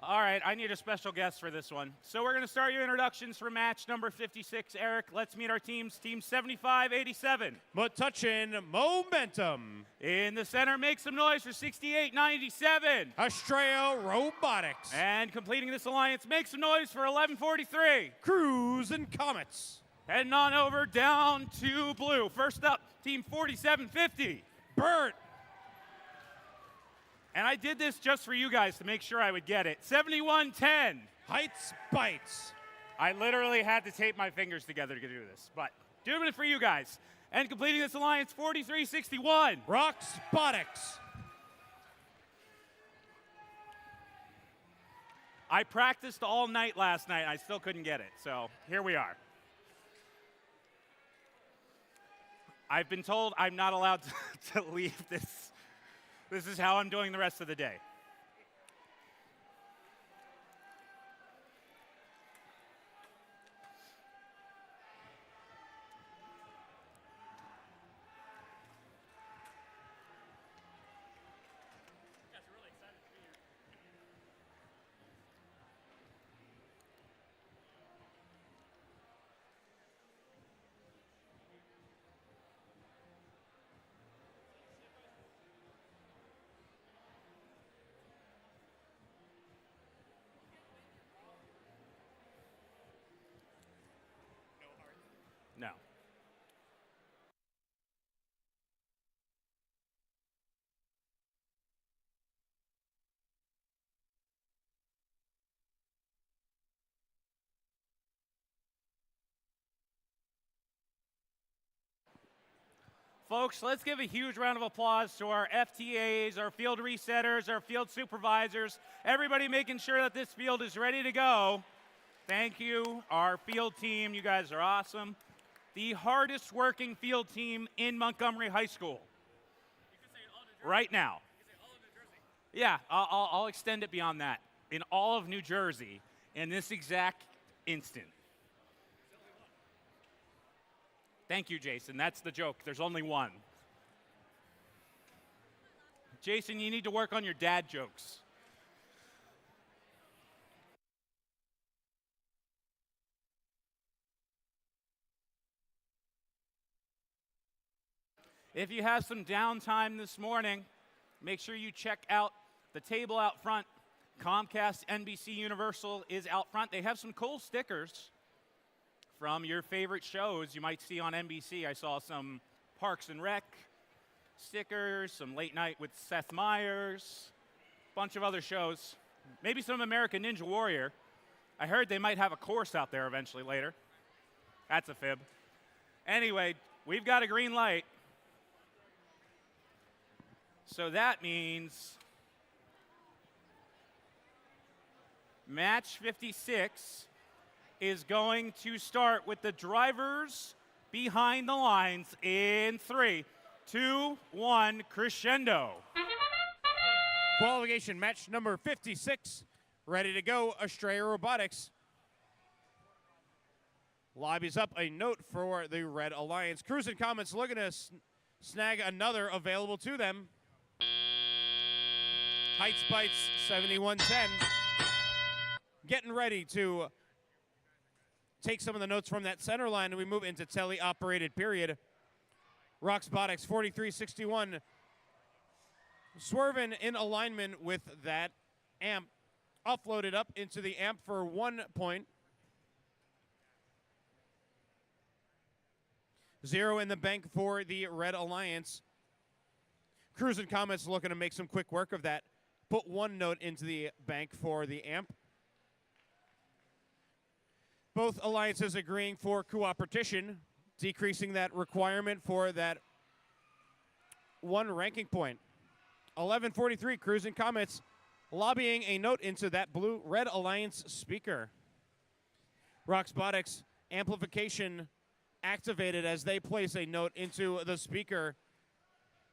All right, I need a special guest for this one. So we're going to start your introductions for match number 56. Eric, let's meet our teams. Team 75-87.
Metuchen Momentum.
In the center, make some noise for 68-97.
Astraeo Robotics.
And completing this alliance, make some noise for 1143.
Cruise and Comets.
Heading on over down to blue. First up, team 4750.
Burt.
And I did this just for you guys to make sure I would get it. 7110.
Heights Bites.
I literally had to tape my fingers together to do this, but doing it for you guys. And completing this alliance, 4361.
Roxbotics.
I practiced all night last night. I still couldn't get it, so here we are. I've been told I'm not allowed to leave this. This is how I'm doing the rest of the day. No. Folks, let's give a huge round of applause to our FTAs, our field resetters, our field supervisors, everybody making sure that this field is ready to go. Thank you, our field team. You guys are awesome. The hardest working field team in Montgomery High School. Right now. Yeah, I'll extend it beyond that. In all of New Jersey, in this exact instant. Thank you, Jason. That's the joke. There's only one. Jason, you need to work on your dad jokes. If you have some downtime this morning, make sure you check out the table out front. Comcast NBC Universal is out front. They have some cool stickers from your favorite shows you might see on NBC. I saw some Parks and Rec stickers, some Late Night with Seth Meyers, a bunch of other shows. Maybe some American Ninja Warrior. I heard they might have a course out there eventually later. That's a fib. Anyway, we've got a green light. So that means match 56 is going to start with the drivers behind the lines in 3, 2, 1, crescendo.
Qualification match number 56. Ready to go, Astraeo Robotics. Lobbies up a note for the Red Alliance. Cruise and Comets looking to snag another available to them. Heights Bites 7110. Getting ready to take some of the notes from that center line, and we move into tele-operated period. Roxbotics 4361. Swerving in alignment with that amp. Offloaded up into the amp for 1 point. 0 in the bank for the Red Alliance. Cruise and Comets looking to make some quick work of that. Put 1 note into the bank for the amp. Both alliances agreeing for cooperation, decreasing that requirement for that 1 ranking point. 1143, Cruise and Comets lobbying a note into that blue Red Alliance speaker. Roxbotics amplification activated as they place a note into the speaker.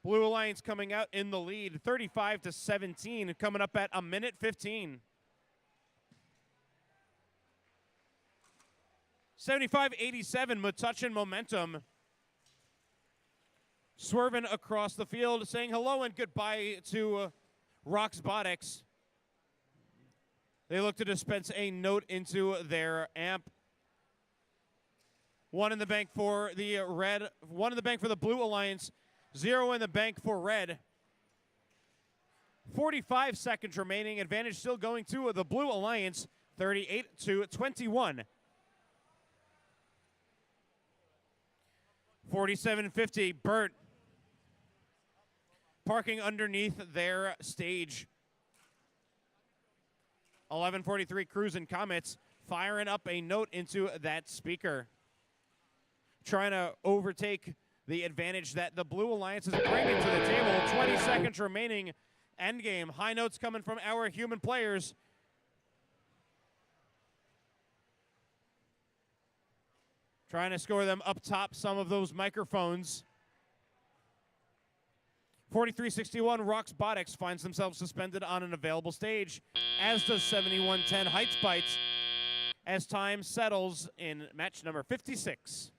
Blue Alliance coming out in the lead, 35-17, coming up at 1:15. 75-87, Metuchen Momentum. Swerving across the field, saying hello and goodbye to Roxbotics. They look to dispense a note into their amp. One in the bank for the red, one in the bank for the blue alliance, 0 in the bank for red. 45 seconds remaining. Advantage still going to the blue alliance, 38-21. 47-50, Burt parking underneath their stage. 11:43, Cruise and Comets firing up a note into that speaker. Trying to overtake the advantage that the Blue Alliance is bringing to the table. 20 seconds remaining. Endgame. High notes coming from our human players. Trying to score them up top some of those microphones. 43-61, Rocks Botics finds themselves suspended on an available stage, as does 71-10 Heights Bites, as time settles in match number 56.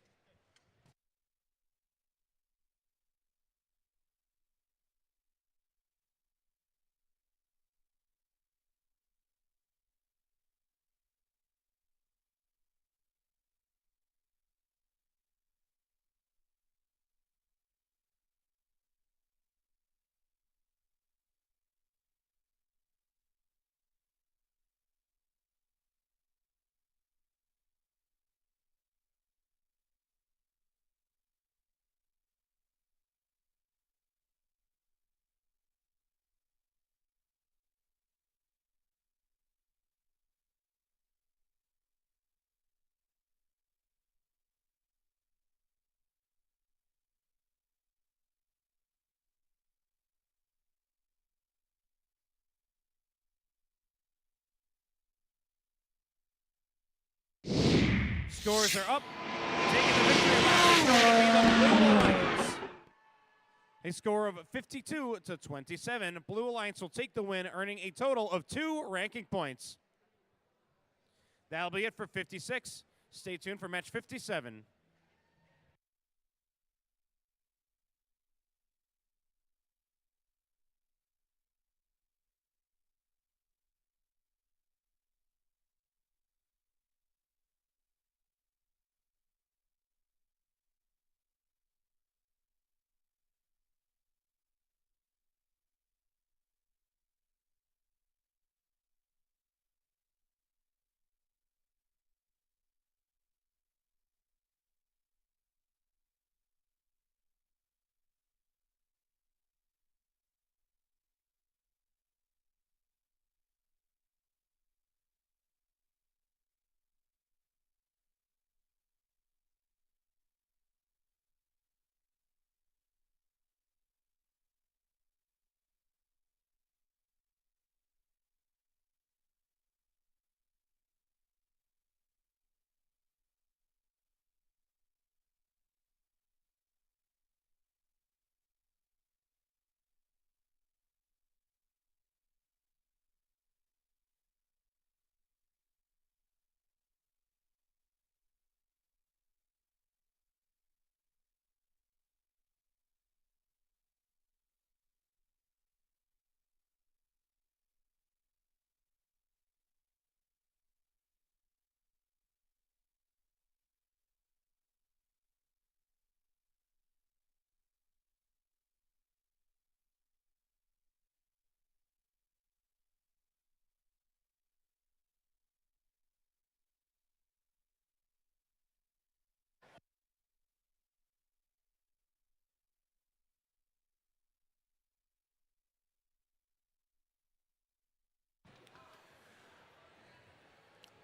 Scores are up. Taking the victory lap is going to be the Blue Alliance. A score of 52-27. Blue Alliance will take the win, earning a total of 2 ranking points. That'll be it for 56. Stay tuned for match 57.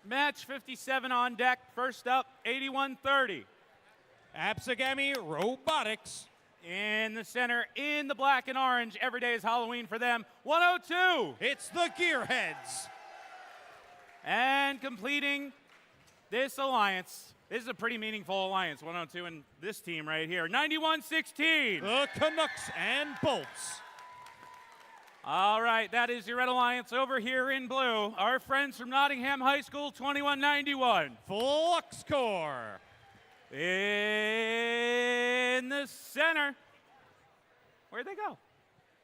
Match 57 on deck. First up, 81-30.
Absagami Robotics.
In the center, in the black and orange, every day is Halloween for them, 102.
It's the Gearheads.
And completing this alliance, this is a pretty meaningful alliance, 102 in this team right here, 91-16.
The Canucks and Bolts.
All right, that is your red alliance over here in blue. Our friends from Nottingham High School, 2191.
Flux Core.
In the center. Where'd they go?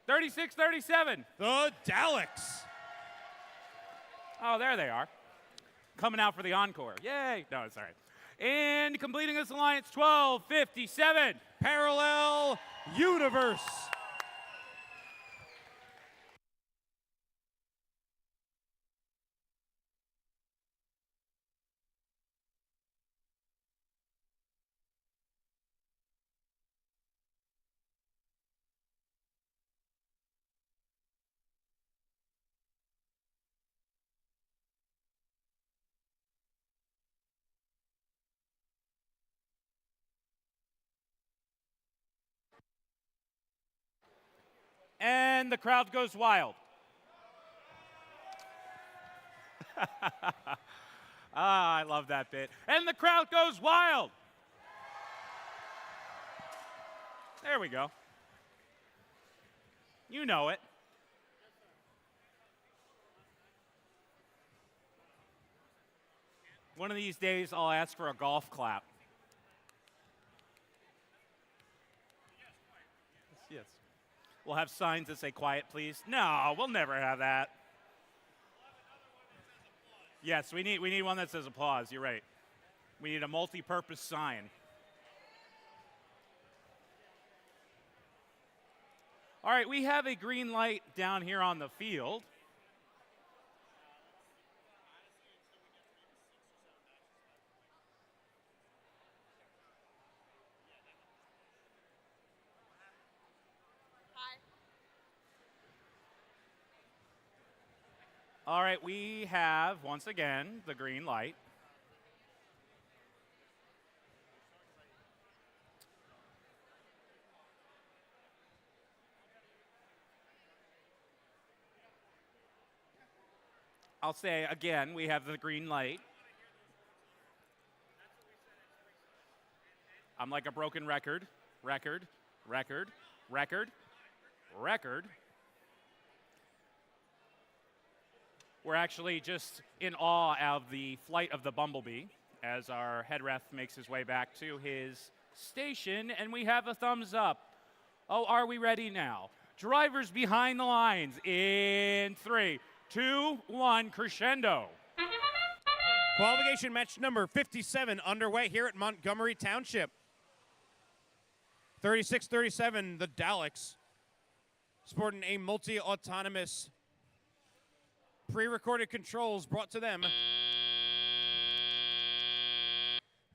36-37.
The Daleks.
Oh, there they are. Coming out for the encore. Yay. No, it's all right. And completing this alliance, 12:57.
Parallel Universe.
And the crowd goes wild. I love that bit. And the crowd goes wild. There we go. You know it. One of these days, I'll ask for a golf clap. Yes. We'll have signs that say quiet, please. No, we'll never have that. Yes, we need one that says applause. You're right. We need a multi-purpose sign. All right, we have a green light down here on the field.
Hi.
All right, we have, once again, the green light. I'll say again, we have the green light. I'm like a broken record. Record. We're actually just in awe of the flight of the bumblebee as our head ref makes his way back to his station, and we have a thumbs up. Oh, are we ready now? Drivers behind the lines in 3, 2, 1, crescendo.
Qualification match number 57 underway here at Montgomery Township. 36-37, the Daleks, sporting a multi-autonomous pre-recorded controls brought to them.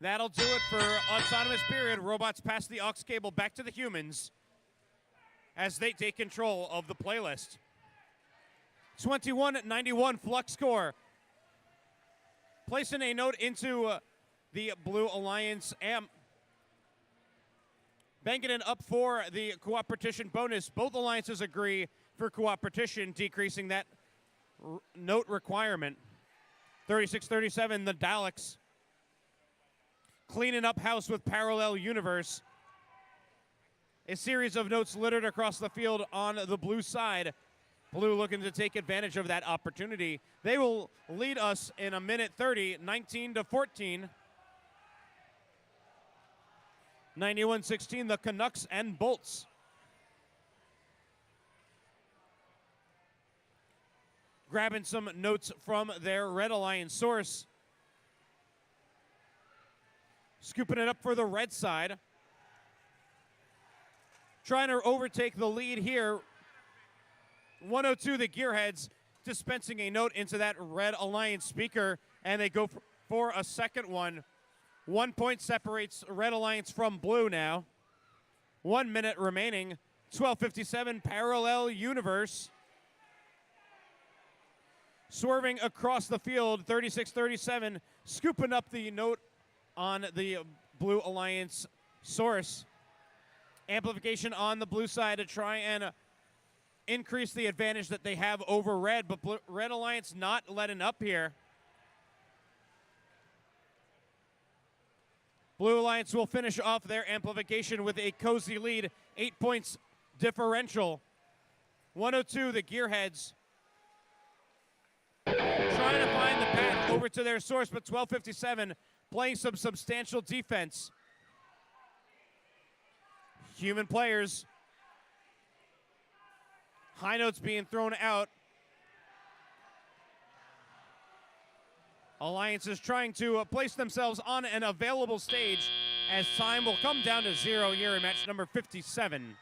That'll do it for autonomous period. Robots pass the aux cable back to the humans as they take control of the playlist. 21-91 flux score. Placing a note into the Blue Alliance amp. Banking it up for the cooperation bonus. Both alliances agree for cooperation, decreasing that note requirement. 36-37, the Daleks cleaning up house with Parallel Universe. A series of notes littered across the field on the blue side. Blue looking to take advantage of that opportunity. They will lead us in a minute 30, 19-14. 91-16, the Canucks and Bolts. Grabbing some notes from their Red Alliance source. Scooping it up for the red side. Trying to overtake the lead here. 102, the Gearheads, dispensing a note into that Red Alliance speaker, and they go for a second one. 1 point separates Red Alliance from Blue now. 1 minute remaining. 12:57, Parallel Universe. Swerving across the field, 36-37, scooping up the note on the Blue Alliance source. Amplification on the blue side to try and increase the advantage that they have over Red, but Red Alliance not letting up here. Blue Alliance will finish off their amplification with a cozy lead, 8 points differential. 102, the Gearheads trying to find the path over to their source, but 12:57 playing some substantial defense. Human players. High notes being thrown out. Alliance is trying to place themselves on an available stage as time will come down to 0 here in match number 57.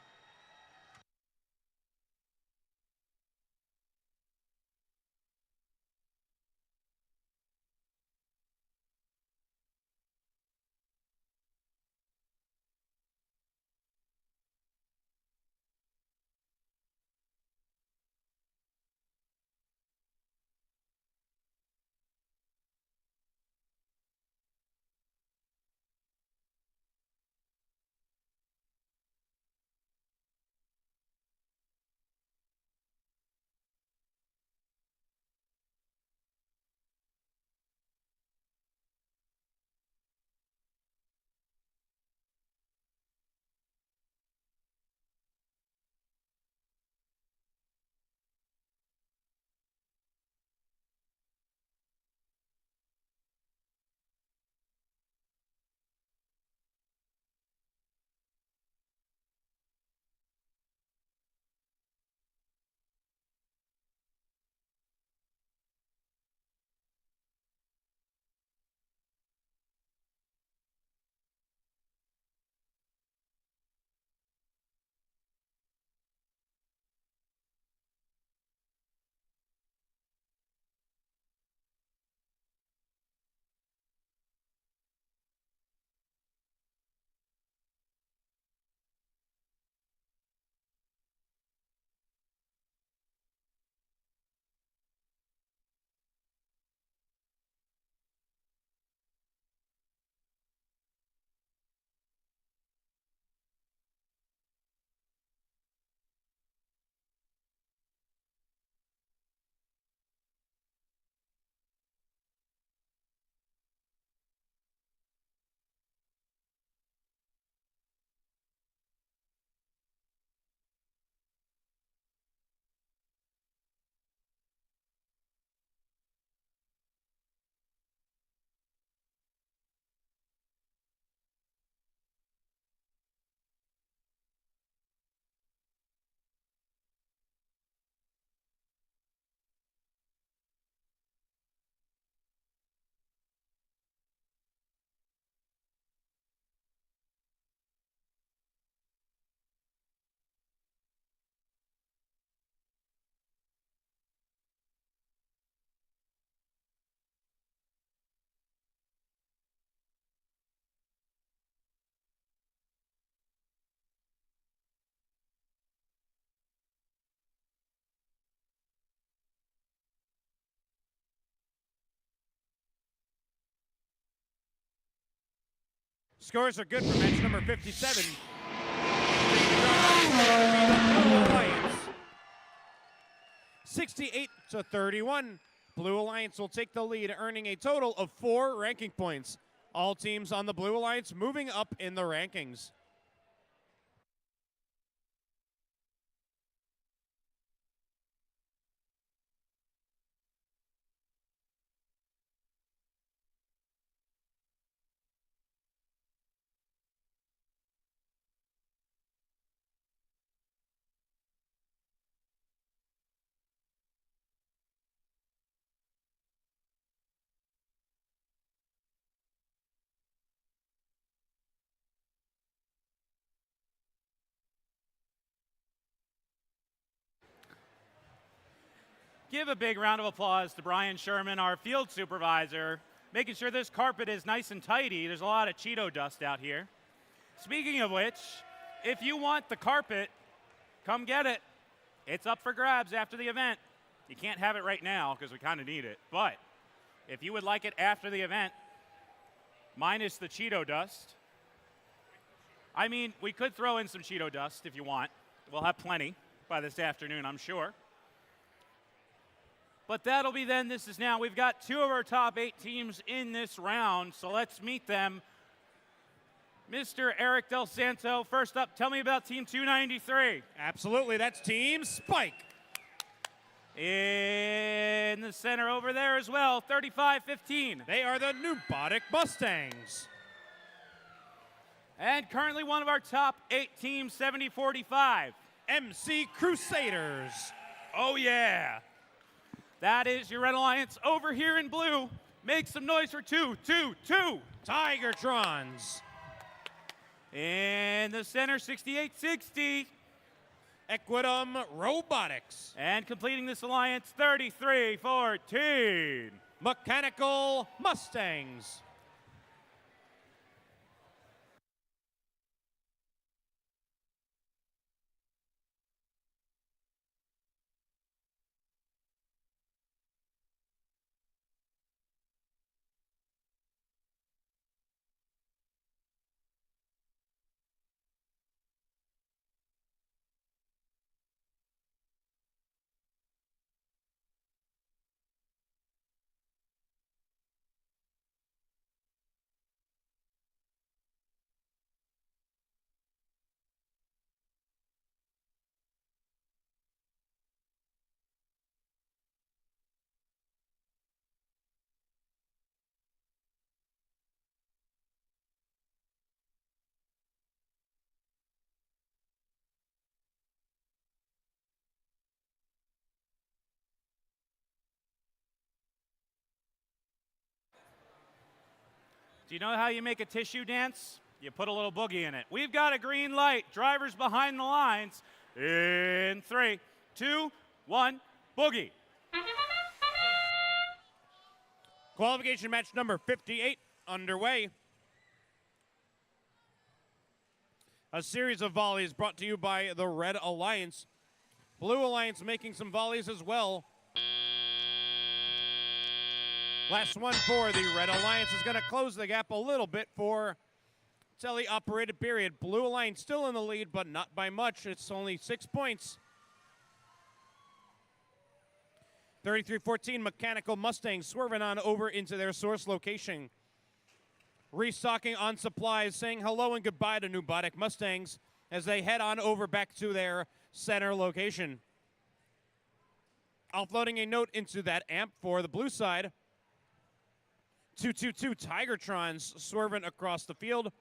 Scores are good for match number 57. Alliance. 68-31. Blue Alliance will take the lead, earning a total of 4 ranking points. All teams on the Blue Alliance moving up in the rankings.
Give a big round of applause to Brian Sherman, our field supervisor, making sure this carpet is nice and tidy. There's a lot of Cheeto dust out here. Speaking of which, if you want the carpet, come get it. It's up for grabs after the event. You can't have it right now because we kind of need it. But if you would like it after the event, minus the Cheeto dust. I mean, we could throw in some Cheeto dust if you want. We'll have plenty by this afternoon, I'm sure. But that'll be then. This is now. We've got 2 of our top 8 teams in this round, so let's meet them. Mr. Eric Del Santo, first up, tell me about Team 293.
Absolutely, that's Team Spike.
In the center over there as well, 3515.
They are the Nubotic Mustangs.
And currently one of our top 8 teams, 7045.
MC Crusaders.
Oh, yeah. That is your Red Alliance over here in blue. Make some noise for 2-2-2.
Tigertrons.
In the center, 6860.
Equitum Robotics.
And completing this alliance, 3314.
Mechanical Mustangs.
Do you know how you make a tissue dance? You put a little boogie in it. We've got a green light. Drivers behind the lines. In 3, 2, 1, boogie.
Qualification match number 58 underway. A series of volleys brought to you by the Red Alliance. Blue Alliance making some volleys as well. Last one for the Red Alliance is going to close the gap a little bit for tele-operated period. Blue Alliance still in the lead, but not by much. It's only 6 points. 33-14, Mechanical Mustangs swerving on over into their source location. Restocking on supplies, saying hello and goodbye to Nubotic Mustangs as they head on over back to their center location. Offloading a note into that amp for the blue side. 222 Tigertrons swerving across the field,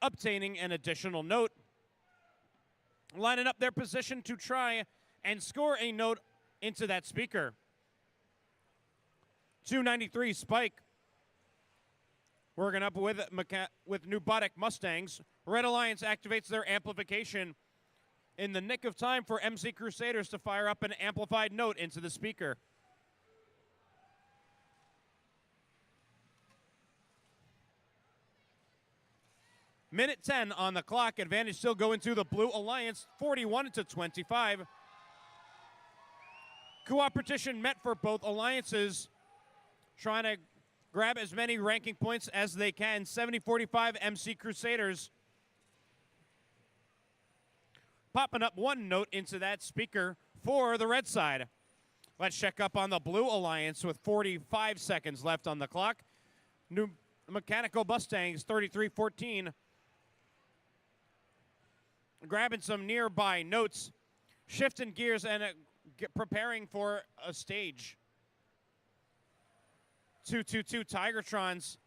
obtaining an additional note. Lining up their position to try and score a note into that speaker. 293 Spike working up with Nubotic Mustangs. Red Alliance activates their amplification in the nick of time for MC Crusaders to fire up an amplified note into the speaker. Minute 10 on the clock. Advantage still going to the Blue Alliance, 41-25. Cooperation met for both alliances, trying to grab as many ranking points as they can. 70-45 MC Crusaders. Popping up one note into that speaker for the red side. Let's check up on the Blue Alliance with 45 seconds left on the clock. New Mechanical Mustangs, 33-14. Grabbing some nearby notes, shifting gears and preparing for a stage. 222 Tigertrons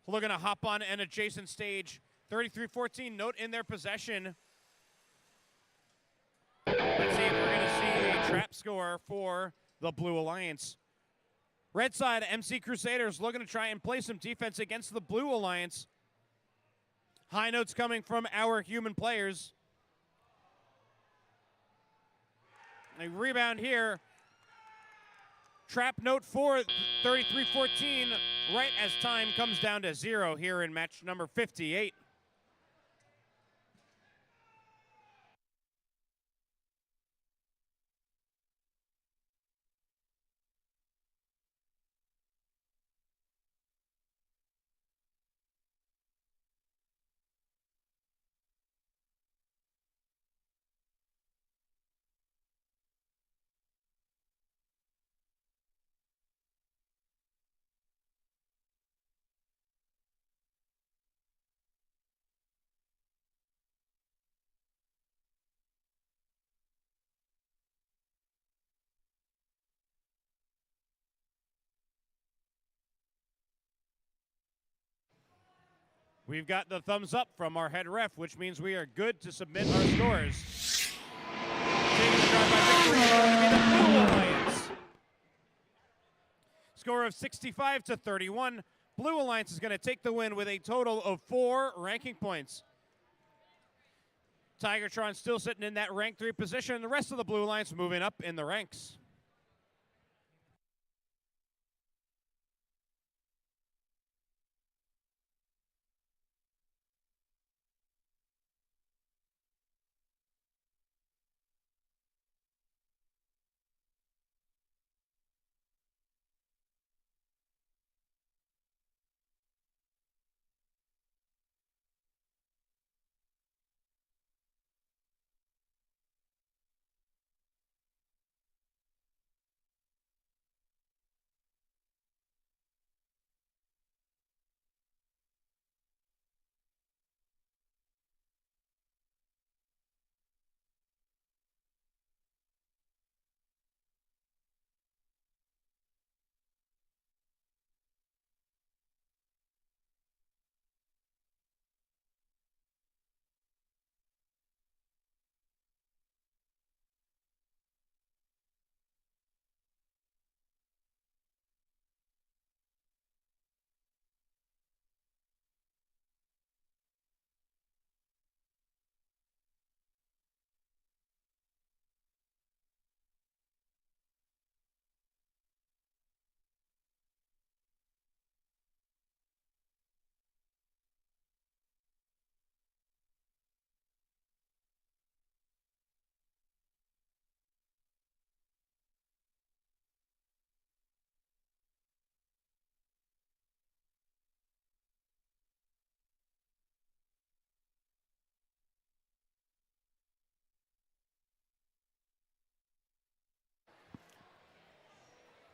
looking to hop on an adjacent stage. 33-14 note in their possession. Let's see if we're going to see a trap score for the Blue Alliance. Red side, MC Crusaders looking to try and play some defense against the Blue Alliance. High notes coming from our human players. A rebound here. Trap note for 33-14 right as time comes down to 0 here in match number 58. We've got the thumbs up from our head ref, which means we are good to submit our scores. Taking the drive by victory is going to be the Blue Alliance. Score of 65-31. Blue Alliance is going to take the win with a total of 4 ranking points. Tigertron still sitting in that rank 3 position. The rest of the Blue Alliance moving up in the ranks.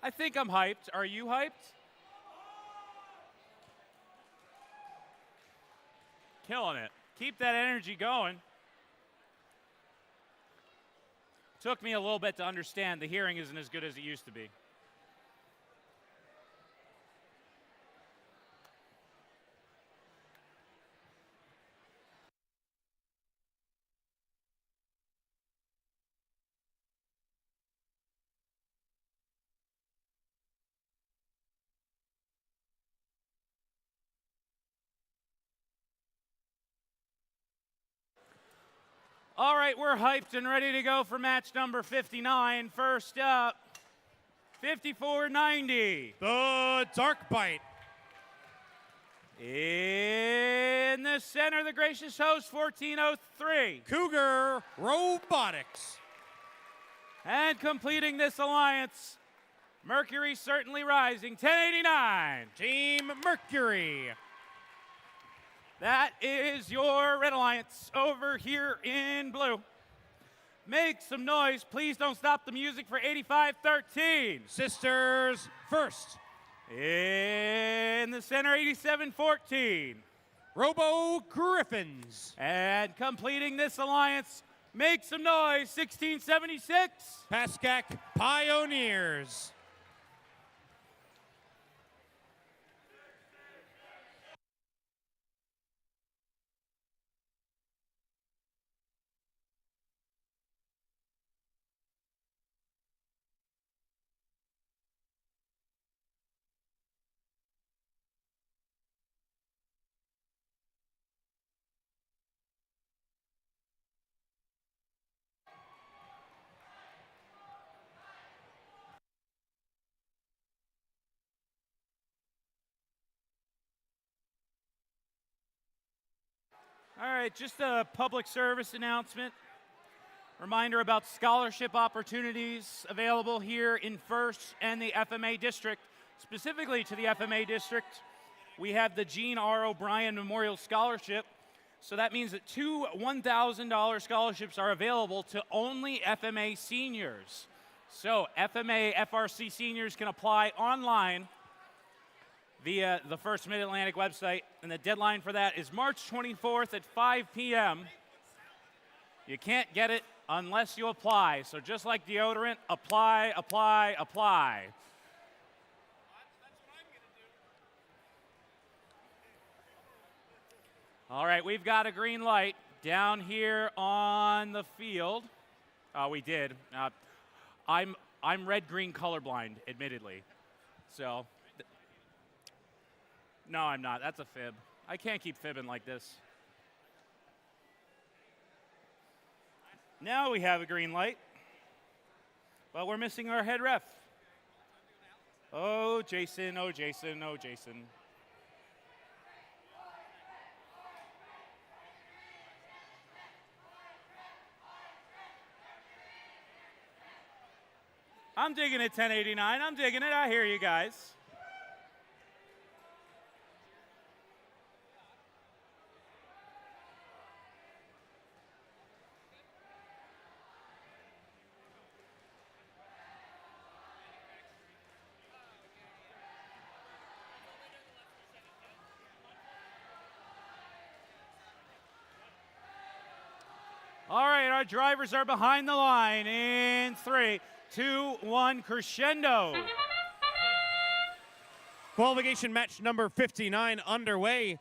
I think I'm hyped. Are you hyped? Killing it. Keep that energy going. Took me a little bit to understand the hearing isn't as good as it used to be. All right, we're hyped and ready to go for match number 59. First up, 54-90.
The Dark Bite.
In the center, the gracious host, 1403.
Cougar Robotics.
And completing this alliance, Mercury certainly rising, 1089.
Team Mercury.
That is your Red Alliance over here in blue. Make some noise. Please don't stop the music for 8513.
Sisters first.
In the center, 8714.
Robo Griffins.
And completing this alliance, make some noise, 1676.
Pascack Pioneers.
All right, just a public service announcement. Reminder about scholarship opportunities available here in First and the FMA District. Specifically to the FMA District, we have the Gene R. O'Brien Memorial Scholarship. So that means that 2 $1,000 scholarships are available to only FMA seniors. So FMA FRC seniors can apply online via the First Mid-Atlantic website, and the deadline for that is March 24th at 5 p.m. You can't get it unless you apply. So just like deodorant, apply, apply, apply. All right, we've got a green light down here on the field. We did. I'm red-green colorblind, admittedly. So, no, I'm not. That's a fib. I can't keep fibbing like this. Now we have a green light, but we're missing our head ref. Oh, Jason, oh, Jason, oh, Jason. I'm digging it, 1089. I'm digging it. I hear you guys. All right, our drivers are behind the line in 3, 2, 1, crescendo.
Qualification match number 59 underway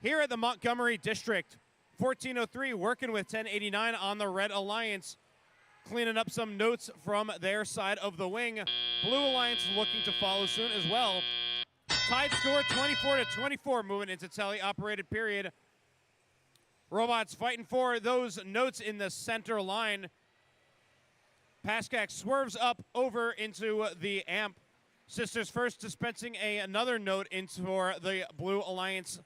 here at the Montgomery District. 1403 working with 1089 on the Red Alliance, cleaning up some notes from their side of the wing. Blue Alliance looking to follow soon as well. Tied score 24-24 moving into tele-operated period. Robots fighting for those notes in the center line. Paskak swerves up over into the amp. Sisters first dispensing another note into the Blue Alliance.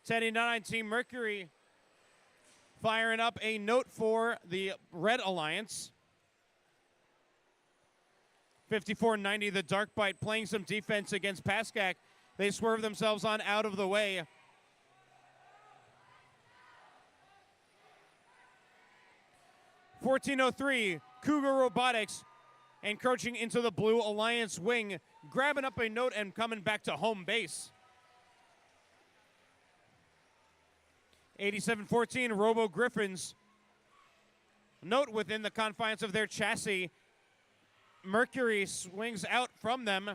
1089 Team Mercury firing up a note for the Red Alliance. 5490, the Dark Bite playing some defense against Paskak. They swerve themselves on out of the way. 1403, Cougar Robotics encroaching into the Blue Alliance wing, grabbing up a note and coming back to home base. 8714, Robo Griffins. Note within the confines of their chassis. Mercury swings out from them,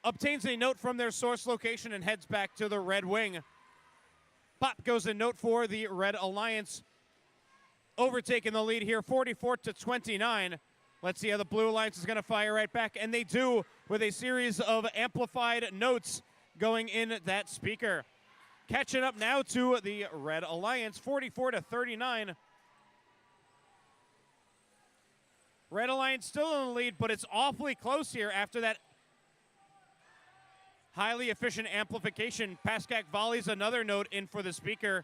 obtains a note from their source location and heads back to the Red Wing. Pop goes a note for the Red Alliance, overtaking the lead here, 44-29. Let's see how the Blue Alliance is going to fire right back, and they do with a series of amplified notes going in that speaker. Catching up now to the Red Alliance, 44-39. Red Alliance still in the lead, but it's awfully close here after that highly efficient amplification. Paskak volleys another note in for the speaker.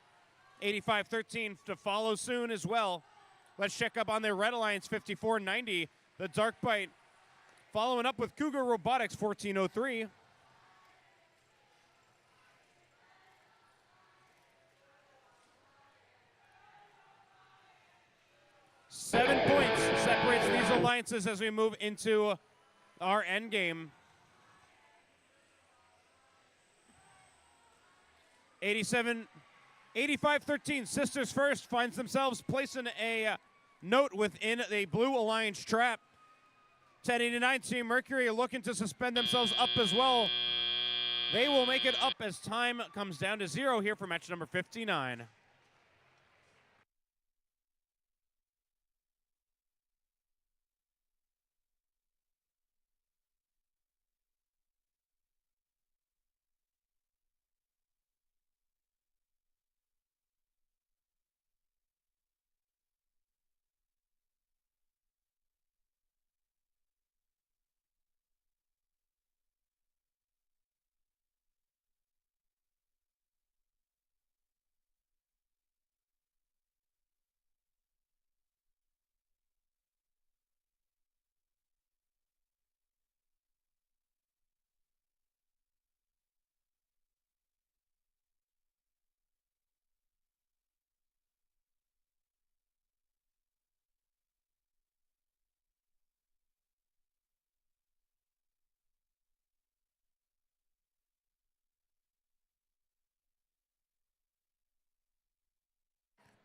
8513 to follow soon as well. Let's check up on their Red Alliance, 5490. The Dark Bite following up with Cougar Robotics, 1403. Seven points separates these alliances as we move into our end game. 8513, Sisters First finds themselves placing a note within a Blue Alliance trap. 1089 Team Mercury looking to suspend themselves up as well. They will make it up as time comes down to 0 here for match number 59.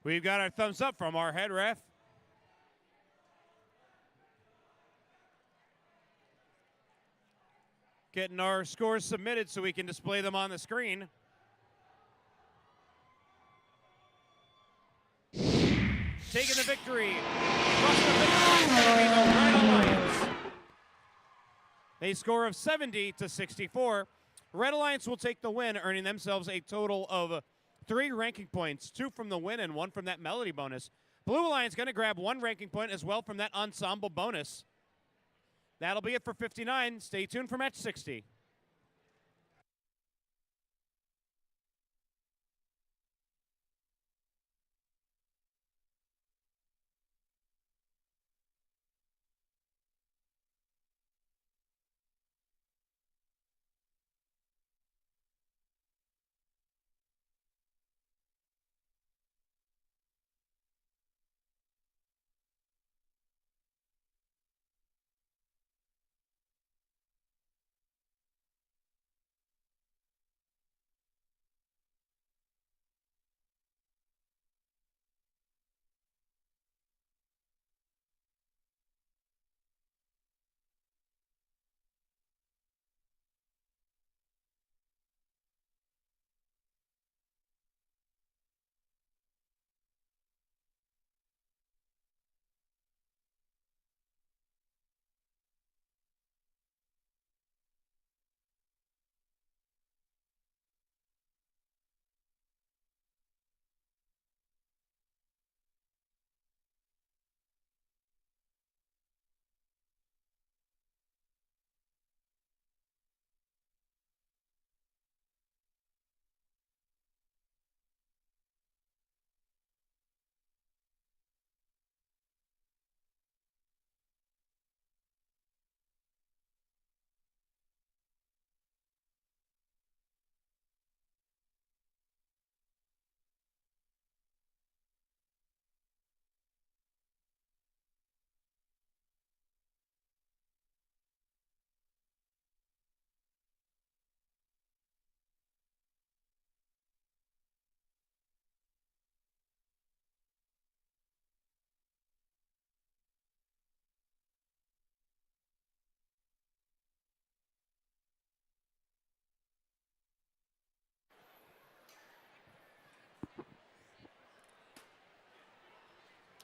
We've got our thumbs up from our head ref. Getting our scores submitted so we can display them on the screen. Taking the victory. Across the victory, the Red Alliance. a score of 70-64. Red Alliance will take the win, earning themselves a total of 3 ranking points, 2 from the win and 1 from that melody bonus. Blue Alliance going to grab 1 ranking point as well from that ensemble bonus. That'll be it for 59. Stay tuned for match 60.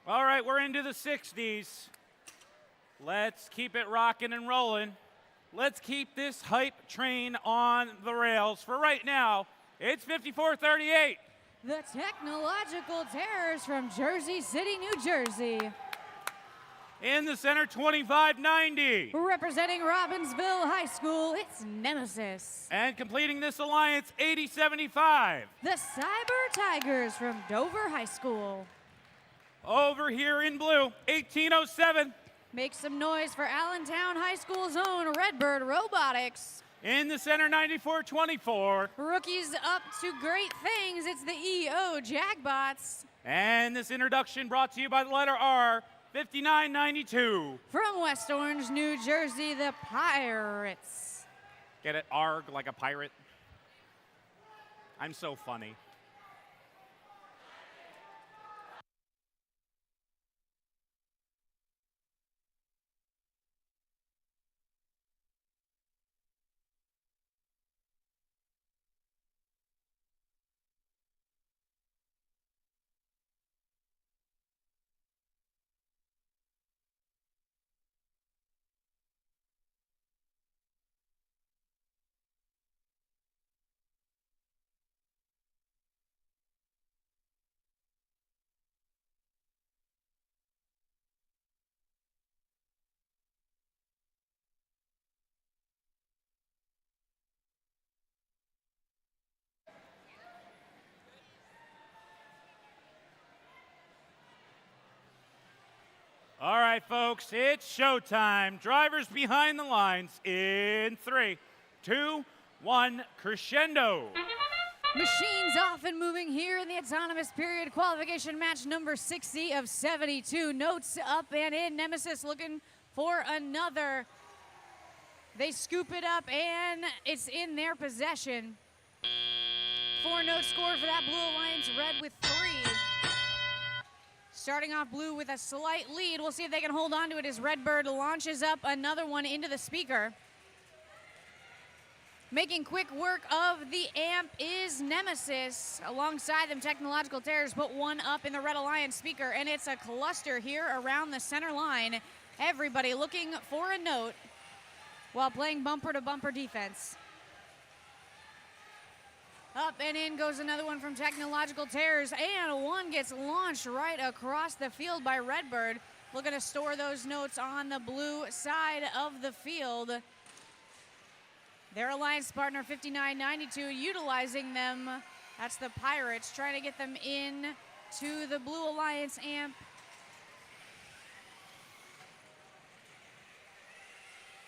All right, we're into the 60s. Let's keep it rocking and rolling. Let's keep this hype train on the rails. For right now, it's 54-38.
The Technological Terrors from Jersey City, New Jersey.
In the center, 25-90.
Representing Robbinsville High School, it's Nemesis.
And completing this alliance, 80-75.
The Cyber Tigers from Dover High School.
Over here in blue, 1807.
Make some noise for Allentown High School's own Redbird Robotics.
In the center, 94-24.
Rookies up to great things, it's the EO Jackbots.
And this introduction brought to you by the letter R, 59-92.
From West Orange, New Jersey, the Pirates.
Get it? Arg, like a pirate. I'm so funny. All right, folks, it's showtime. Drivers behind the lines in 3, 2, 1, crescendo.
Machines off and moving here in the autonomous period qualification match number 60 of 72. Notes up and in. Nemesis looking for another. They scoop it up and it's in their possession. 4-note score for that Blue Alliance. Red with 3. Starting off blue with a slight lead. We'll see if they can hold on to it as Redbird launches up another one into the speaker. Making quick work of the amp is Nemesis. Alongside them, Technological Terrors put one up in the Red Alliance speaker, and it's a cluster here around the center line. Everybody looking for a note. while playing bumper-to-bumper defense. Up and in goes another one from Technological Terrors, and one gets launched right across the field by Redbird. Looking to store those notes on the blue side of the field. Their alliance partner, 5992, utilizing them. That's the Pirates, trying to get them in to the Blue Alliance amp.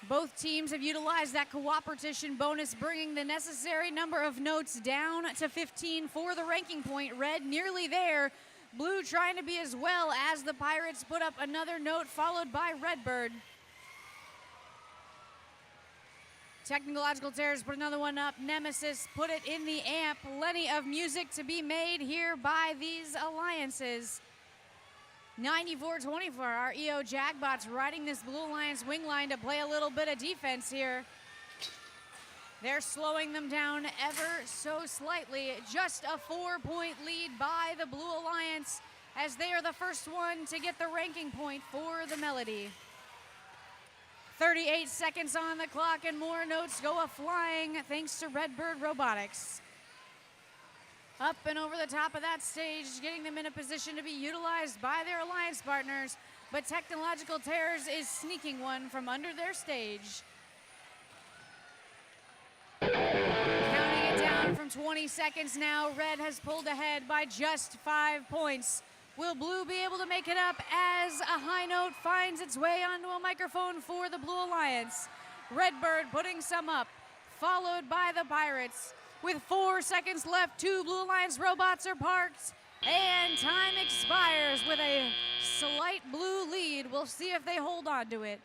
Both teams have utilized that cooperation bonus, bringing the necessary number of notes down to 15 for the ranking point. Red nearly there. Blue trying to be as well as the Pirates put up another note, followed by Redbird. Technological Terrors put another one up. Nemesis put it in the amp. Plenty of music to be made here by these alliances. 94-24, our EO Jackbots riding this Blue Alliance wing line to play a little bit of defense here. They're slowing them down ever so slightly. Just a 4-point lead by the Blue Alliance as they are the first one to get the ranking point for the Melody. 38 seconds on the clock and more notes go a-flying thanks to Redbird Robotics. Up and over the top of that stage, getting them in a position to be utilized by their alliance partners, but Technological Terrors is sneaking one from under their stage. Counting it down from 20 seconds now, Red has pulled ahead by just 5 points. Will Blue be able to make it up as a high note finds its way onto a microphone for the Blue Alliance? Redbird putting some up, followed by the Pirates. With 4 seconds left, 2 Blue Alliance robots are parked, and time expires with a slight blue lead. We'll see if they hold on to it.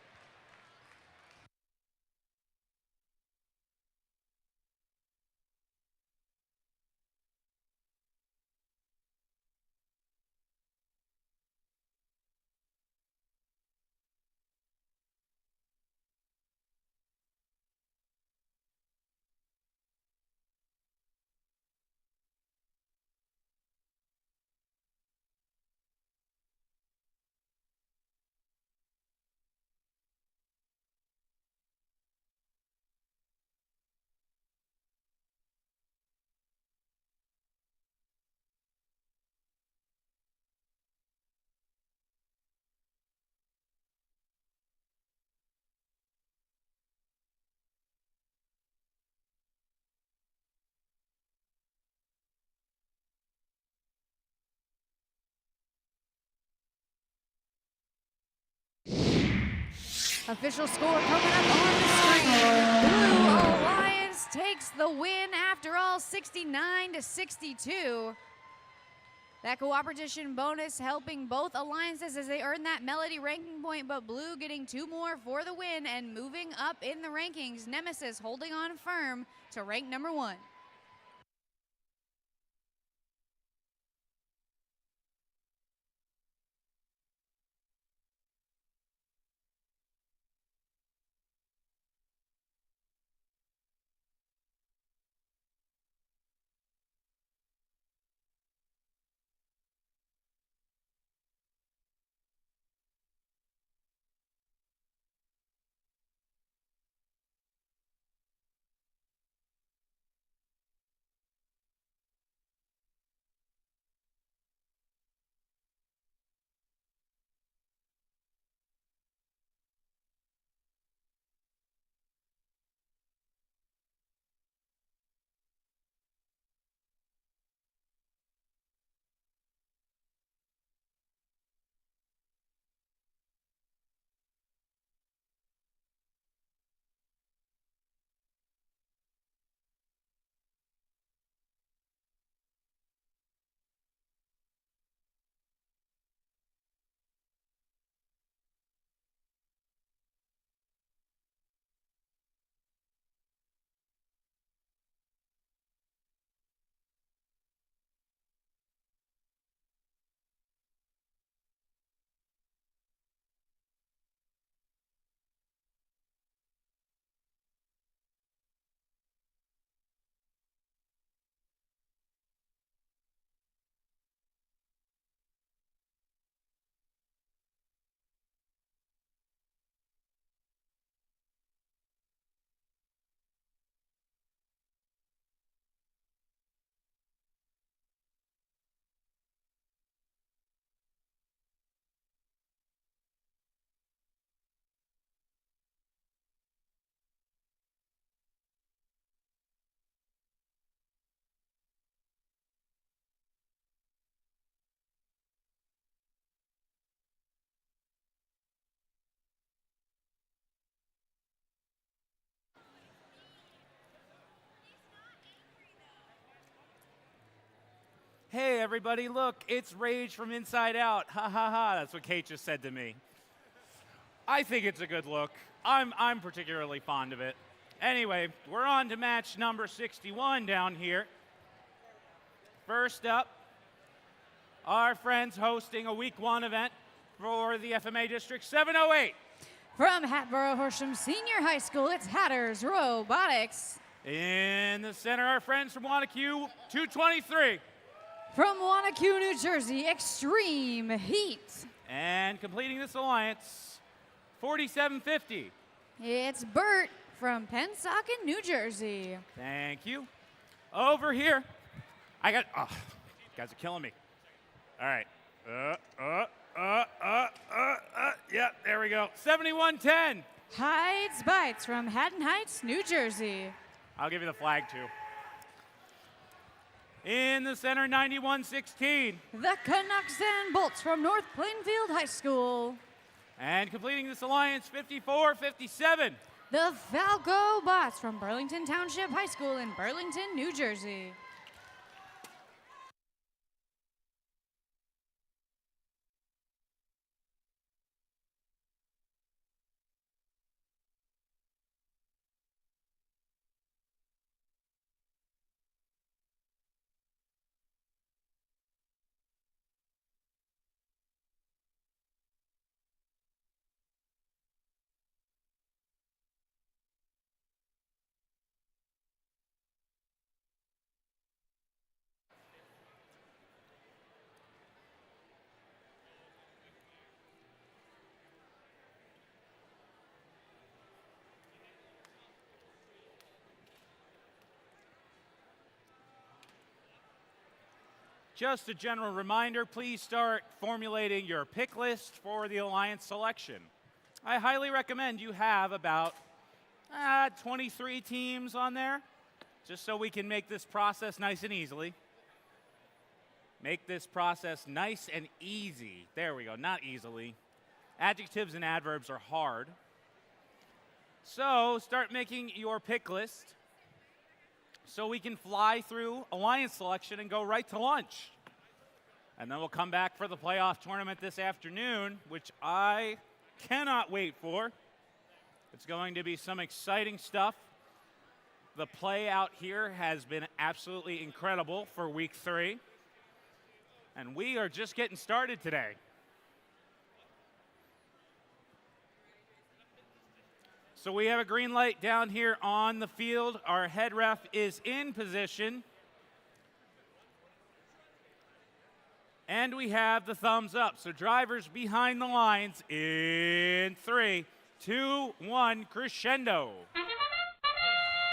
Official score coming up on the screen. Blue Alliance takes the win after all, 69-62. That cooperation bonus helping both alliances as they earn that Melody ranking point, but Blue getting 2 more for the win and moving up in the rankings. Nemesis holding on firm to rank number 1.
Hey, everybody, look, it's Rage from Inside Out. Ha ha ha. That's what Kate just said to me. I think it's a good look. I'm particularly fond of it. Anyway, we're on to match number 61 down here. First up, our friends hosting a Week 1 event for the FMA District 708.
From Hatboro Horsham Senior High School, it's Hatters Robotics.
In the center, our friends from Wanacue 223.
From Wanacue, New Jersey, Extreme Heat.
And completing this alliance, 4750.
It's Bert from Pennsauken, New Jersey.
Thank you. Over here, you guys are killing me. All right. Yeah, there we go. 7110.
Heights Bites from Haddon Heights, New Jersey.
I'll give you the flag, too. In the center, 9116.
The Canucks and Bolts from North Plainfield High School.
And completing this alliance, 5457.
The Falco Bots from Burlington Township High School in Burlington, New Jersey.
Just a general reminder, please start formulating your pick list for the alliance selection. I highly recommend you have about 23 teams on there, just so we can make this process nice and easily. Make this process nice and easy. There we go, not easily. Adjectives and adverbs are hard. So start making your pick list so we can fly through alliance selection and go right to lunch. And then we'll come back for the playoff tournament this afternoon, which I cannot wait for. It's going to be some exciting stuff. The play out here has been absolutely incredible for week 3. And we are just getting started today. So we have a green light down here on the field. Our head ref is in position. And we have the thumbs up. So drivers behind the lines in 3, 2, 1, crescendo.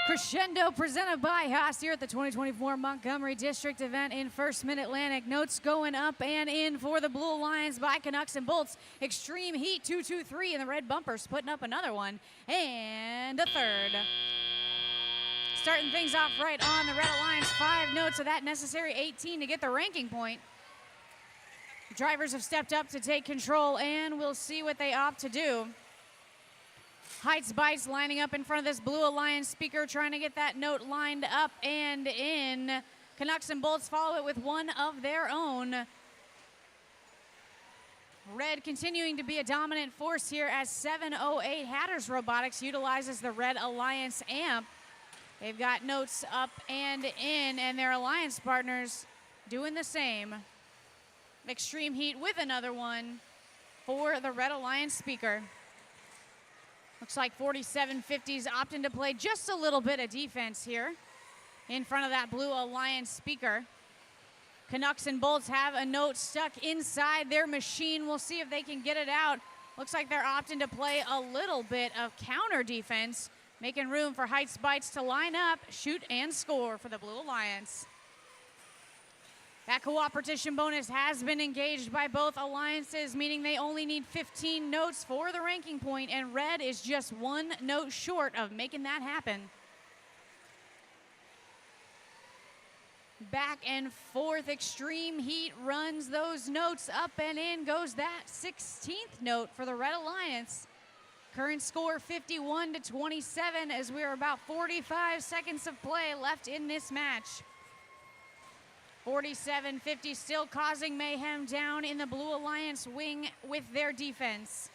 Crescendo presented by Haas here at the 2024 Montgomery District event in First Mid-Atlantic. Notes going up and in for the Blue Alliance by Canucks and Bolts. Extreme Heat 223 and the Red Bumpers putting up another one and a third. Starting things off right on the Red Alliance, 5 notes of that necessary 18 to get the ranking point. Drivers have stepped up to take control and we'll see what they opt to do. Heights Bites lining up in front of this Blue Alliance speaker, trying to get that note lined up and in. Canucks and Bolts follow it with one of their own. Red continuing to be a dominant force here as 708 Hatters Robotics utilizes the Red Alliance amp. They've got notes up and in, and their alliance partners doing the same. Extreme Heat with another one for the Red Alliance speaker. Looks like 4750's opting to play just a little bit of defense here in front of that Blue Alliance speaker. Canucks and Bolts have a note stuck inside their machine. We'll see if they can get it out. Looks like they're opting to play a little bit of counter defense, making room for Heights Bites to line up, shoot, and score for the Blue Alliance. That cooperation bonus has been engaged by both alliances, meaning they only need 15 notes for the ranking point, and Red is just 1 note short of making that happen. Back and forth, Extreme Heat runs those notes up and in goes that 16th note for the Red Alliance. Current score 51-27 as we're about 45 seconds of play left in this match. 47-50, still causing mayhem down in the Blue Alliance wing with their defense.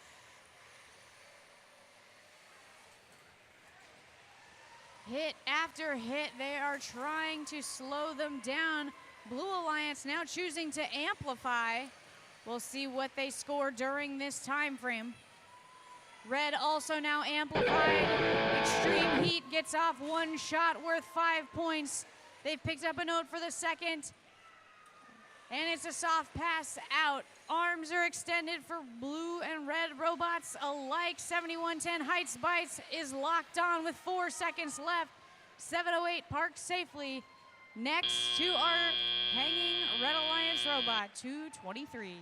Hit after hit, they are trying to slow them down. Blue Alliance now choosing to amplify. We'll see what they score during this time frame. Red also now amplified. Extreme Heat gets off one shot worth 5 points. They've picked up a note for the second. And it's a soft pass out. Arms are extended for blue and red robots alike. 7110 Heights Bites is locked on with 4 seconds left. 708 parked safely. Next to our hanging Red Alliance robot, 223.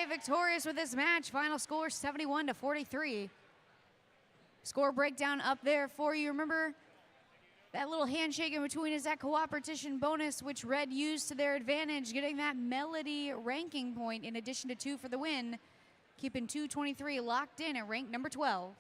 Victorious with this match. Final score 71-43. Score breakdown up there for you. Remember that little handshake in between is that cooperation bonus, which Red used to their advantage, getting that Melody ranking point in addition to 2 for the win, keeping 223 locked in at rank number 12.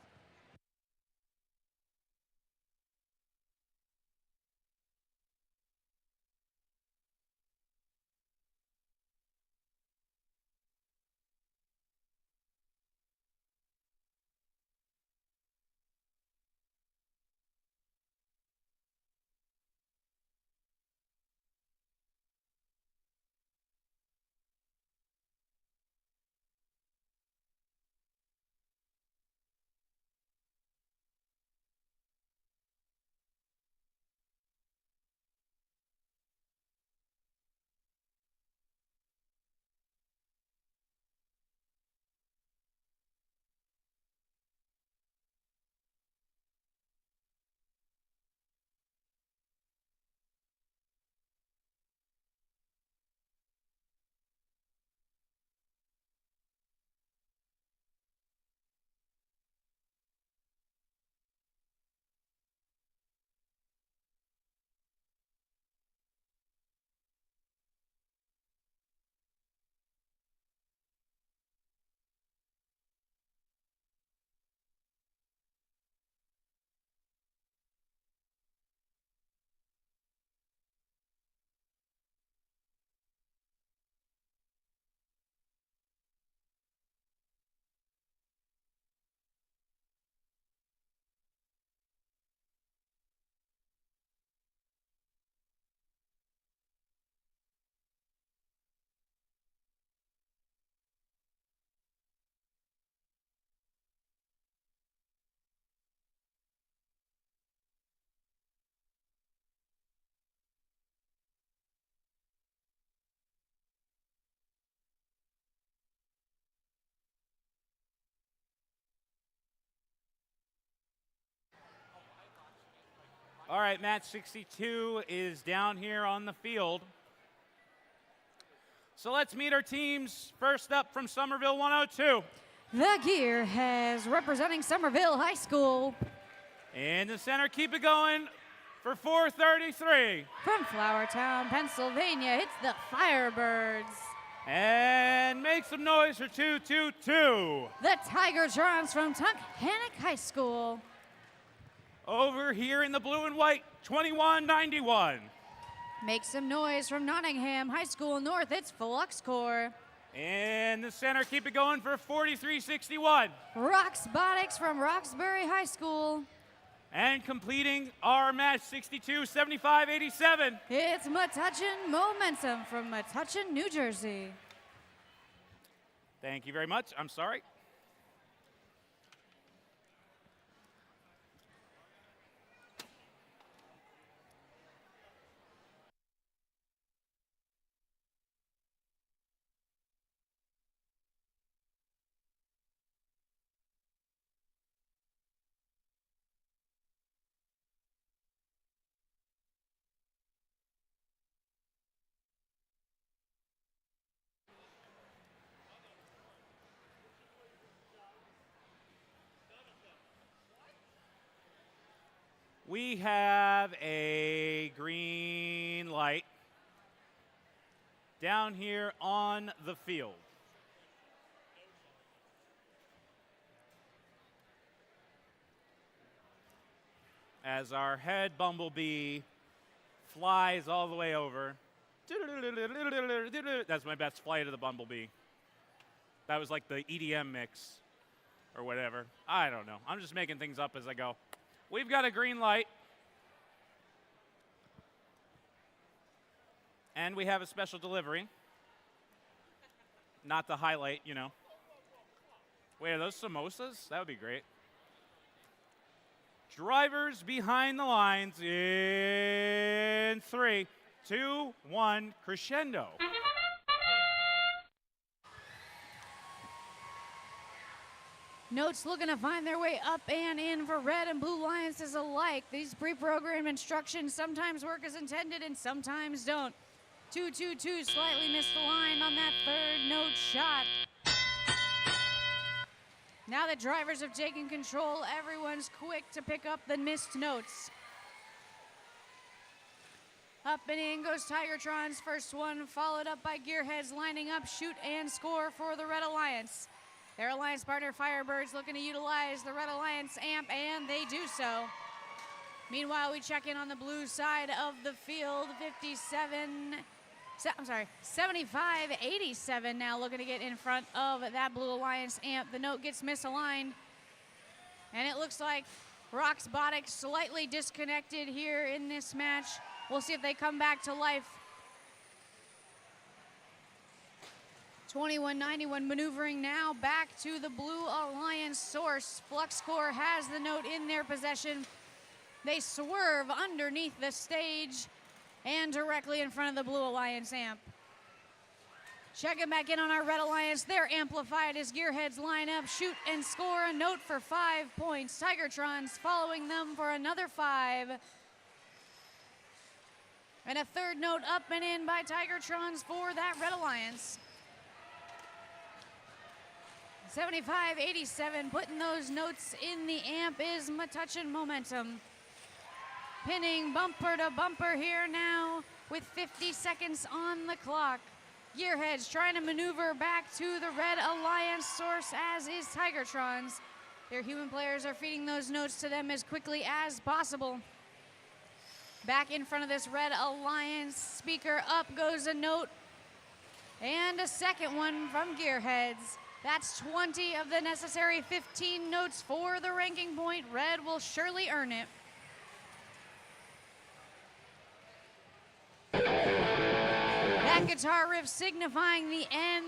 All right, match 62 is down here on the field. So let's meet our teams. First up from Somerville 102.
The Gear has representing Somerville High School.
In the center, keep it going for 433.
From Flowertown, Pennsylvania, it's the Firebirds.
And make some noise for 222.
The Tigertrons from Tunkhannock High School.
Over here in the blue and white, 2191.
Make some noise from Nottingham High School North, it's Fluxcore.
In the center, keep it going for 4361.
Roxbotics from Roxbury High School.
And completing our match, 62, 75, 87.
It's Metuchen Momentum from Metuchen, New Jersey.
Thank you very much. I'm sorry. We have a green light down here on the field. As our head bumblebee flies all the way over. That's my best flight of the bumblebee. That was like the EDM mix or whatever. I don't know. I'm just making things up as I go. We've got a green light. And we have a special delivery. Not the highlight, you know. Wait, are those samosas? That would be great. Drivers behind the lines in 3, 2, 1, crescendo.
Notes looking to find their way up and in for red and blue alliances alike. These pre-programmed instructions sometimes work as intended and sometimes don't. 2-2-2 slightly missed the line on that third note shot. Now that drivers have taken control, everyone's quick to pick up the missed notes. Up and in goes Tigertron's first one, followed up by Gearheads lining up, shoot and score for the Red Alliance. Their alliance partner Firebirds looking to utilize the Red Alliance amp, and they do so. Meanwhile, we check in on the blue side of the field. 75-87 now looking to get in front of that Blue Alliance amp. The note gets misaligned, and it looks like Roxbotic slightly disconnected here in this match. We'll see if they come back to life. 2191 maneuvering now back to the Blue Alliance source. FluxCore has the note in their possession. They swerve underneath the stage and directly in front of the Blue Alliance amp. Checking back in on our Red Alliance. They're amplified as Gearheads line up, shoot and score a note for 5 points. Tigertron's following them for another 5. And a third note up and in by Tigertron's for that Red Alliance. 75-87, putting those notes in the amp is Metuchen Momentum. Pinning bumper to bumper here now with 50 seconds on the clock. Gearheads trying to maneuver back to the Red Alliance source, as is Tigertron's. Their human players are feeding those notes to them as quickly as possible. Back in front of this Red Alliance speaker, up goes a note and a second one from Gearheads. That's 20 of the necessary 15 notes for the ranking point. Red will surely earn it. That guitar riff signifying the end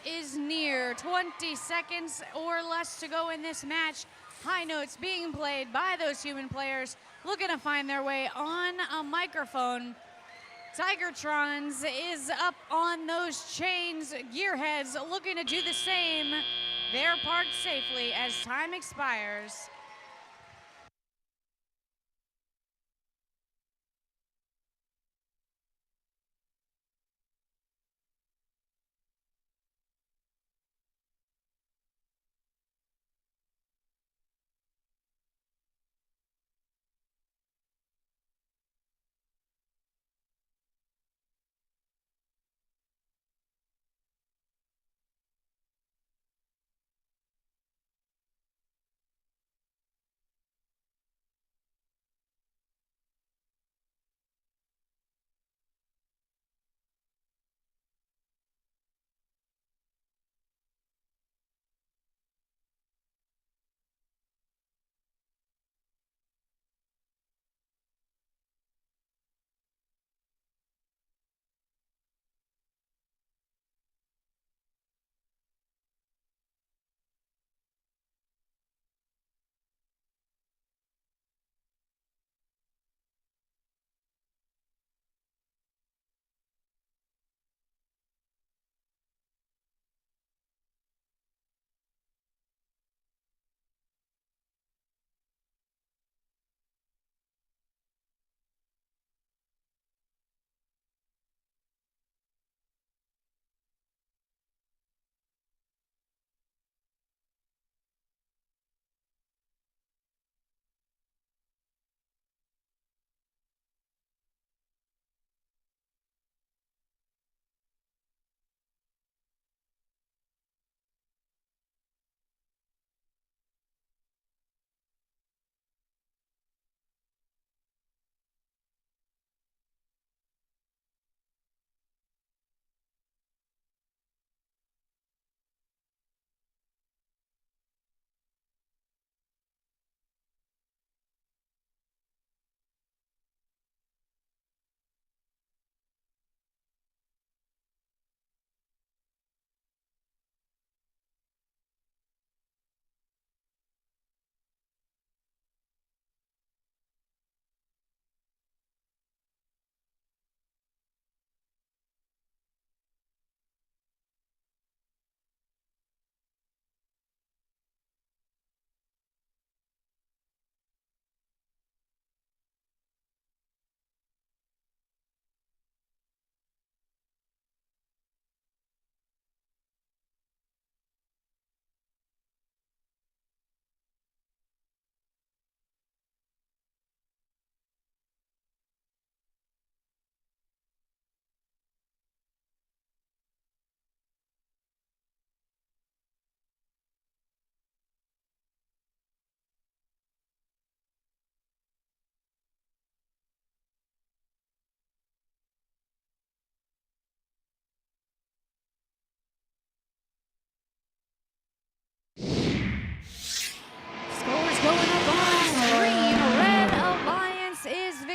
is near. 20 seconds or less to go in this match. High notes being played by those human players looking to find their way on a microphone. Tigertron's is up on those chains. Gearheads looking to do the same. They're parked safely as time expires.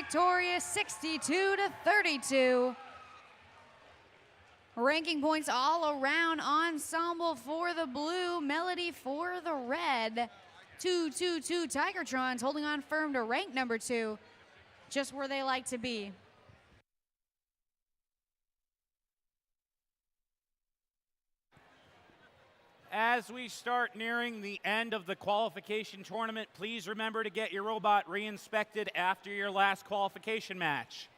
victorious 62-32. Ranking points all around ensemble for the blue, Melody for the red. 2-2-2 Tigertrons holding on firm to rank number 2, just where they like to be.
As we start nearing the end of the qualification tournament, please remember to get your robot re-inspected after your last qualification match.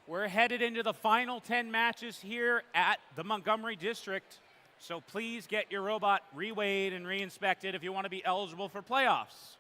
We're headed into the final 10 matches here at the Montgomery District, so please get your robot reweighed and re-inspected if you want to be eligible for playoffs.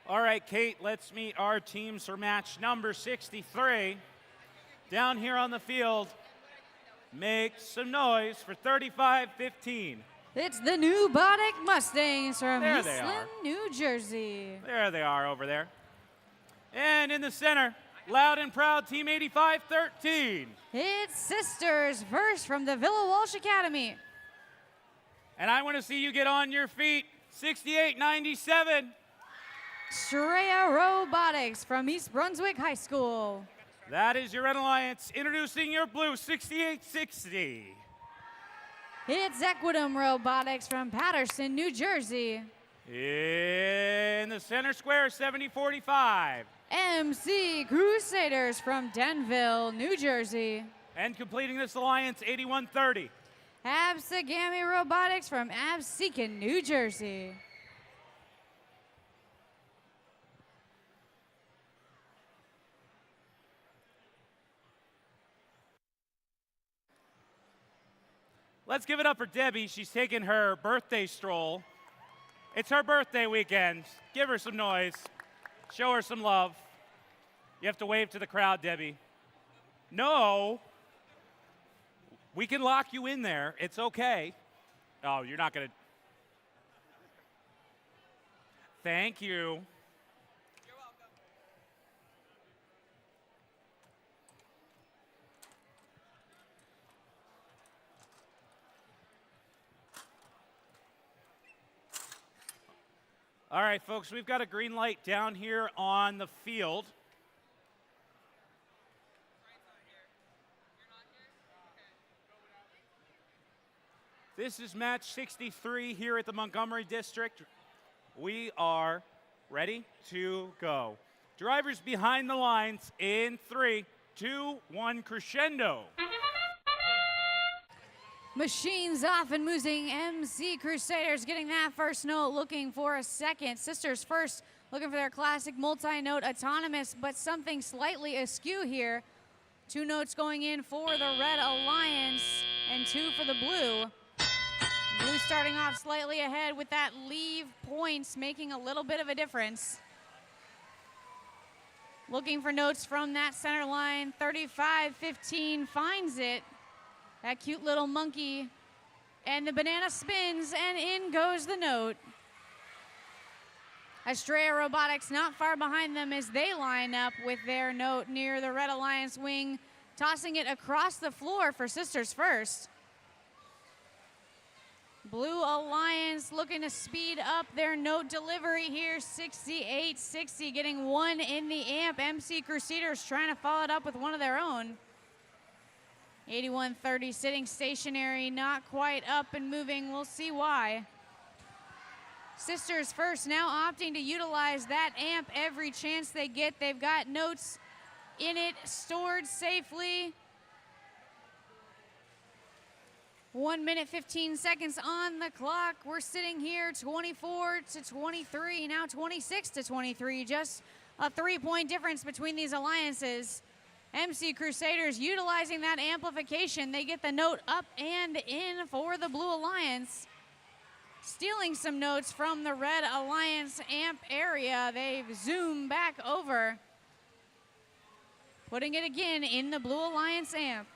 All right, Kate, let's meet our teams for match number 63. Down here on the field, make some noise for 35-15.
It's the new Boddick Mustangs from
There they
Eastland,
are.
New Jersey.
There they are over there. And in the center, loud and proud, Team 85-13.
It's Sisters first from the Villa Walsh Academy.
And I want to see you get on your feet, 68-97.
Shreya Robotics from East Brunswick High School.
That is your Red Alliance. Introducing your blue, 68-60.
It's Equidum Robotics from Patterson, New Jersey.
In the center square, 70-45.
MC Crusaders from Denville, New Jersey.
And completing this alliance, 81-30.
Absegami Robotics from Absecon, New Jersey.
Let's give it up for Debbie. She's taking her birthday stroll. It's her birthday weekend. Give her some noise. Show her some love. You have to wave to the crowd, Debbie. No. We can lock you in there. It's okay. Oh, you're not going to. Thank you.
You're welcome.
All right, folks, we've got a green light down here on the field. This is match 63 here at the Montgomery District. We are ready to go. Drivers behind the lines in 3, 2, 1, crescendo.
Machines off and moving. MC Crusaders getting that first note, looking for a second. Sisters first, looking for their classic multi-note autonomous, but something slightly askew here. 2 notes going in for the Red Alliance and 2 for the Blue. Blue starting off slightly ahead with that leave points, making a little bit of a difference. Looking for notes from that center line. 35-15 finds it. That cute little monkey. And the banana spins, and in goes the note. Estrella Robotics not far behind them as they line up with their note near the Red Alliance wing, tossing it across the floor for Sisters first. Blue Alliance looking to speed up their note delivery here. 68-60, getting 1 in the amp. MC Crusaders trying to follow it up with one of their own. 81-30 sitting stationary, not quite up and moving. We'll see why. Sisters first now opting to utilize that amp every chance they get. They've got notes in it stored safely. 1 minute, 15 seconds on the clock. We're sitting here 24-23, now 26-23. Just a 3-point difference between these alliances. MC Crusaders utilizing that amplification. They get the note up and in for the Blue Alliance. stealing some notes from the Red Alliance amp area. They've zoomed back over, putting it again in the Blue Alliance amp.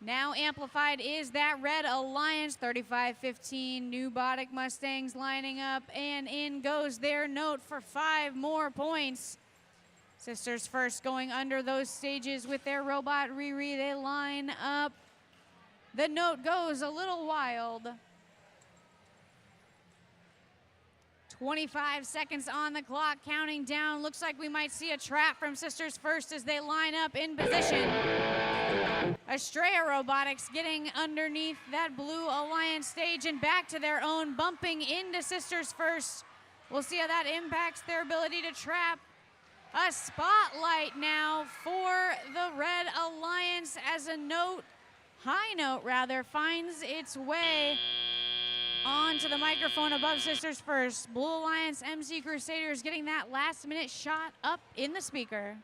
Now amplified is that Red Alliance 3515 New Bodic Mustangs lining up, and in goes their note for 5 more points. Sisters First going under those stages with their robot Riri. They line up. The note goes a little wild. 25 seconds on the clock, counting down. Looks like we might see a trap from Sisters First as they line up in position. Estrella Robotics getting underneath that Blue Alliance stage and back to their own, bumping into Sisters First. We'll see how that impacts their ability to trap. A spotlight now for the Red Alliance as a note, high note rather, finds its way onto the microphone above Sisters First. Blue Alliance MC Crusaders getting that last minute shot up in the speaker.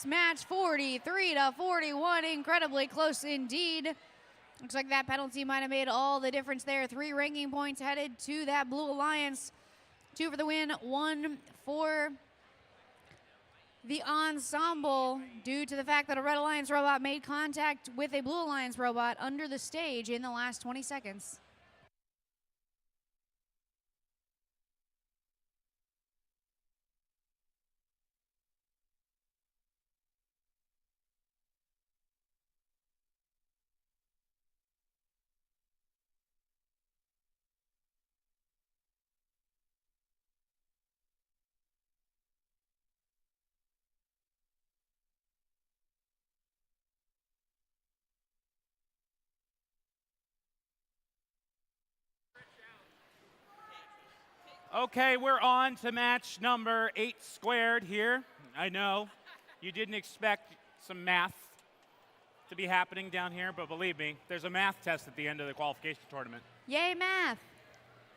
Match 43-41, incredibly close indeed. Looks like that penalty might have made all the difference there. 3 ranking points headed to that Blue Alliance. 2 for the win, 1 for the ensemble, due to the fact that a Red Alliance robot made contact with a Blue Alliance robot under the stage in the last 20 seconds.
Okay, we're on to match number 8 squared here. I know you didn't expect some math to be happening down here, but believe me, there's a math test at the end of the qualification tournament.
Yay, math.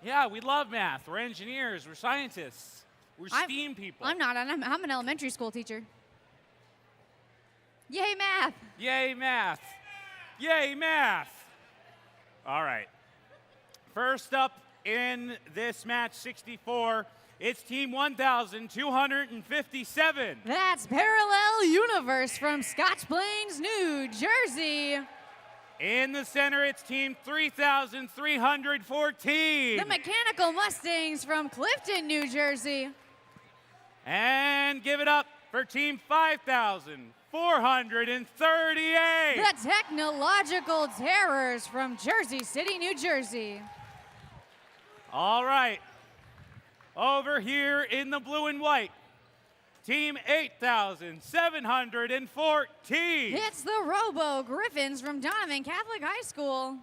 Yeah, we love math. We're engineers, we're scientists, we're STEAM people.
I'm not, I'm an elementary school teacher. Yay, math.
Yay, math. Yay, math. All right. First up in this match 64, it's Team 1257.
That's Parallel Universe from Scotch Plains, New Jersey.
In the center, it's Team 3314.
The Mechanical Mustangs from Clifton, New Jersey.
And give it up for Team 5438.
The Technological Terrors from Jersey City, New Jersey.
All right. Over here in the blue and white, Team 8714.
It's the Robo Griffins from Donovan Catholic High School.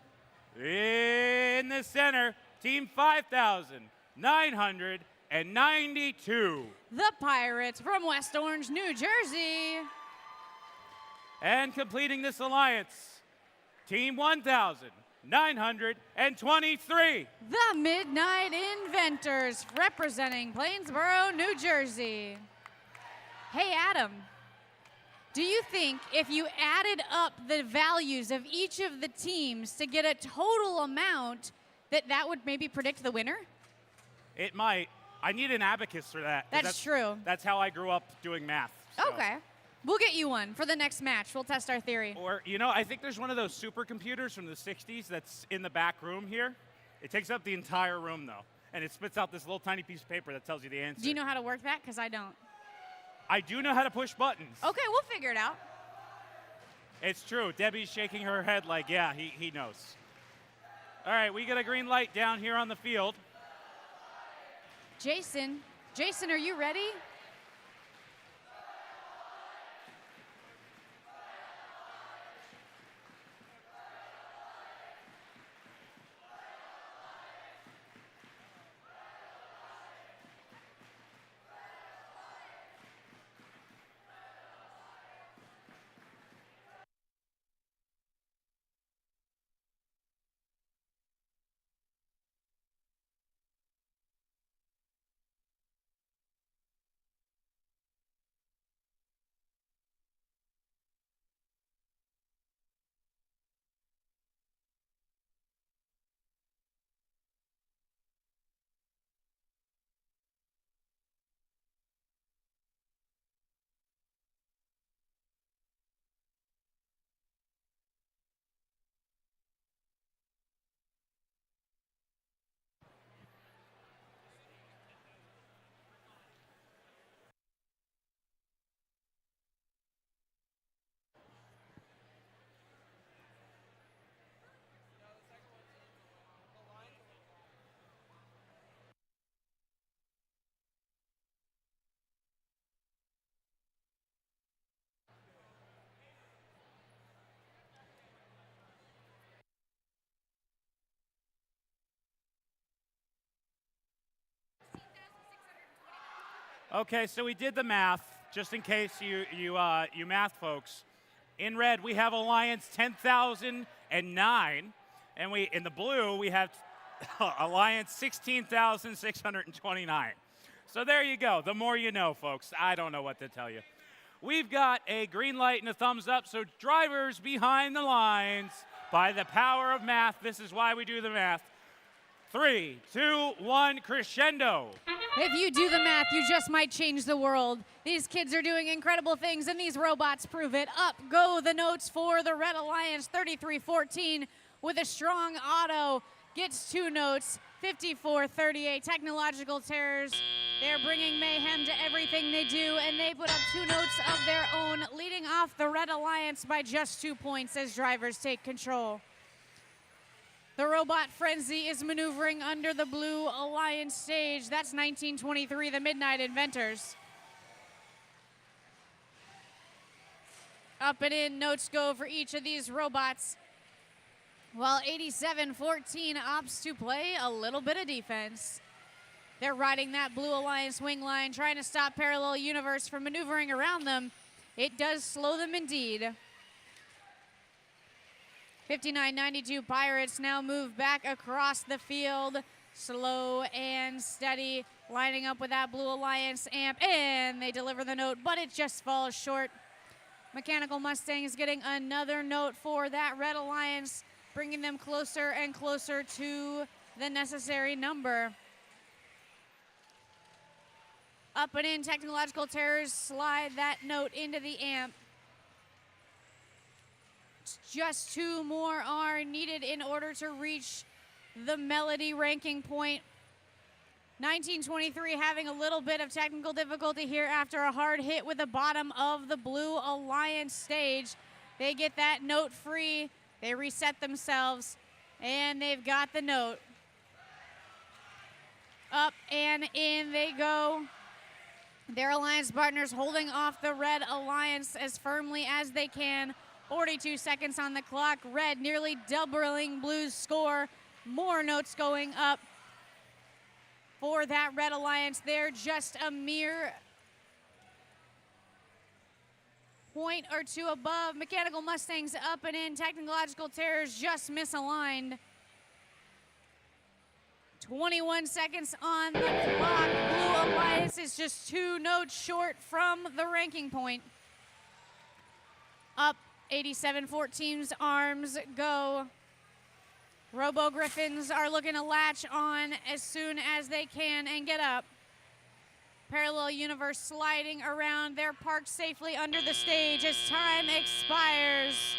In the center, Team 5992.
The Pirates from West Orange, New Jersey.
And completing this alliance, Team 1923.
The Midnight Inventors representing Plainsboro, New Jersey. Hey, Adam, do you think if you added up the values of each of the teams to get a total amount that would maybe predict the winner?
It might. I need an abacus for that. 'Cause
That's true.
That's how I grew up doing math. so.
Okay. We'll get you one for the next match. We'll test our theory.
Or, you know, I think there's one of those supercomputers from the 60s that's in the back room here. It takes up the entire room, though, and it spits out this little tiny piece of paper that tells you the answer.
Do you know how to work that? Because I don't.
I do know how to push buttons.
Okay, we'll figure it out.
It's true. Debbie's shaking her head like, yeah, he knows. All right, we got a green light down here on the field.
Jason, are you ready?
Okay, so we did the math, just in case you math folks. In red, we have Alliance 10,009, and in the blue, we have Alliance 16,629. So there you go. The more you know, folks. I don't know what to tell you. We've got a green light and a thumbs up, so drivers behind the lines, by the power of math, this is why we do the math. 3, 2, 1, crescendo.
If you do the math, you just might change the world. These kids are doing incredible things, and these robots prove it. Up go the notes for the Red Alliance, 3314 with a strong auto. Gets 2 notes, 5438. Technological Terrors, they're bringing mayhem to everything they do, and they put up 2 notes of their own, leading off the Red Alliance by just 2 points as drivers take control. The Robot Frenzy is maneuvering under the Blue Alliance stage. That's 1923, the Midnight Inventors. Up and in, notes go for each of these robots, while 8714 opts to play a little bit of defense. They're riding that Blue Alliance wing line, trying to stop Parallel Universe from maneuvering around them. It does slow them indeed. 5992 Pirates now move back across the field, slow and steady, lining up with that Blue Alliance amp, and they deliver the note, but it just falls short. Mechanical Mustangs getting another note for that Red Alliance, bringing them closer and closer to the necessary number. Up and in, technological terrors slide that note into the amp. Just 2 more are needed in order to reach the melody ranking point. 1923 having a little bit of technical difficulty here after a hard hit with the bottom of the Blue Alliance stage. They get that note free, they reset themselves, and they've got the note. Up and in they go. Their alliance partners holding off the Red Alliance as firmly as they can. 42 seconds on the clock. Red nearly doubling Blue's score. More notes going up for that Red Alliance. They're just a mere point or 2 above. Mechanical Mustangs up and in. Technological Terrors just misaligned. 21 seconds on the clock. Blue Alliance is just 2 notes short from the ranking point. Up 87-14's arms go. Robo Griffins are looking to latch on as soon as they can and get up. Parallel Universe sliding around. They're parked safely under the stage as time expires.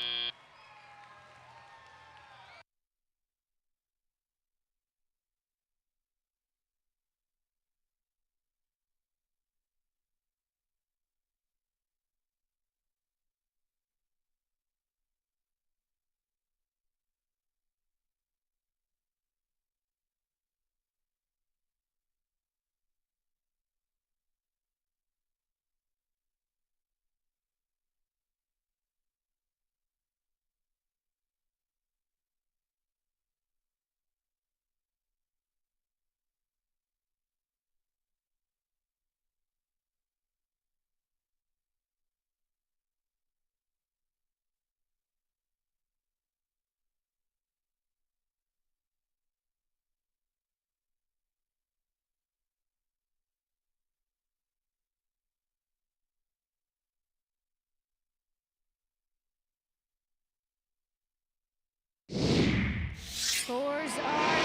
Scores are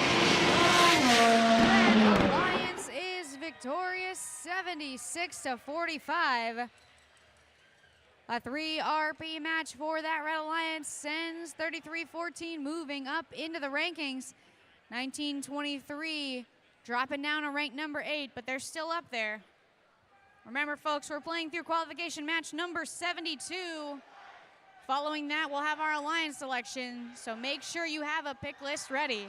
Red Alliance is victorious 76-45. A 3 RP match for that Red Alliance sends 33-14 moving up into the rankings. 1923 dropping down to rank number 8, but they're still up there. Remember, folks, we're playing through qualification match number 72. Following that, we'll have our alliance selection, so make sure you have a pick list ready.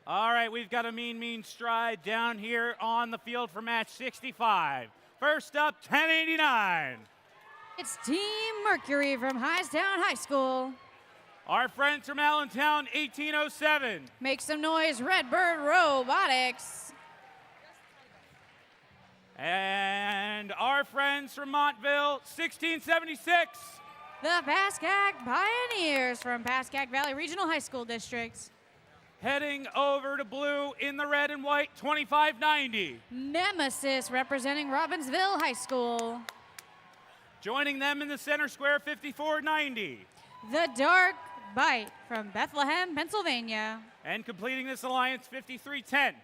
All right, we've got a mean stride down here on the field for match 65. First up, 1089.
It's Team Mercury from Highstown High School.
Our friends from Allentown, 1807.
Make some noise, Redbird Robotics.
And our friends from Montville, 1676.
The Pascack Pioneers from Pascack Valley Regional High School District.
Heading over to blue in the red and white, 2590.
Nemesis representing Robbinsville High School.
Joining them in the center square, 5490.
The Dark Bite from Bethlehem, Pennsylvania.
And completing this alliance, 5310.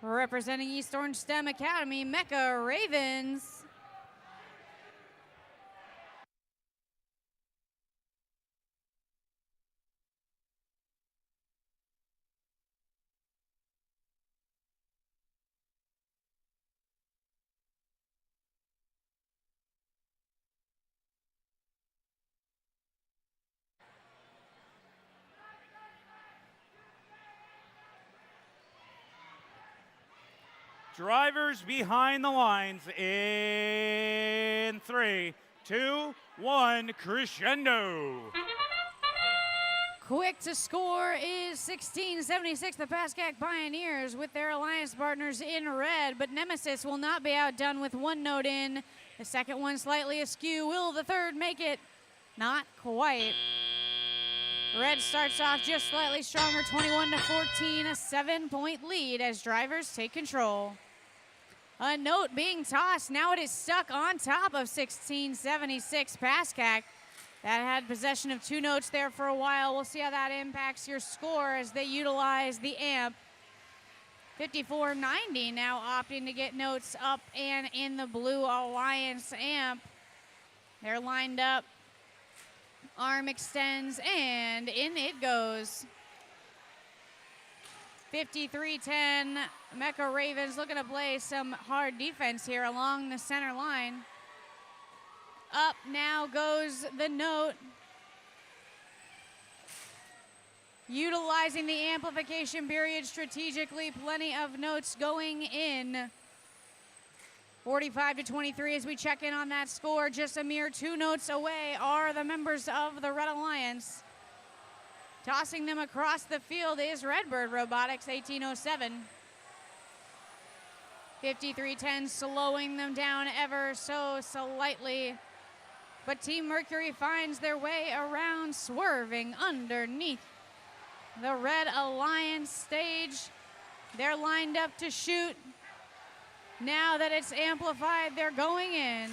Representing East Orange STEM Academy, Mecca Ravens.
Drivers behind the lines in 3, 2, 1, crescendo.
Quick to score is 1676, the Pascack Pioneers with their alliance partners in red, but Nemesis will not be outdone with one note in. The second one slightly askew. Will the third make it? Not quite. Red starts off just slightly stronger, 21-14, a 7-point lead as drivers take control. A note being tossed. Now it is stuck on top of 1676 Pascack. That had possession of two notes there for a while. We'll see how that impacts your score as they utilize the amp. 5490 now opting to get notes up and in the Blue Alliance amp. They're lined up. Arm extends, and in it goes. 53-10, Mecca Ravens looking to play some hard defense here along the center line. Up now goes the note. Utilizing the amplification period strategically, plenty of notes going in. 45-23 as we check in on that score. Just a mere two notes away are the members of the Red Alliance. Tossing them across the field is Redbird Robotics, 1807. 53-10, slowing them down ever so slightly. But Team Mercury finds their way around, swerving underneath the Red Alliance stage. They're lined up to shoot. Now that it's amplified, they're going in.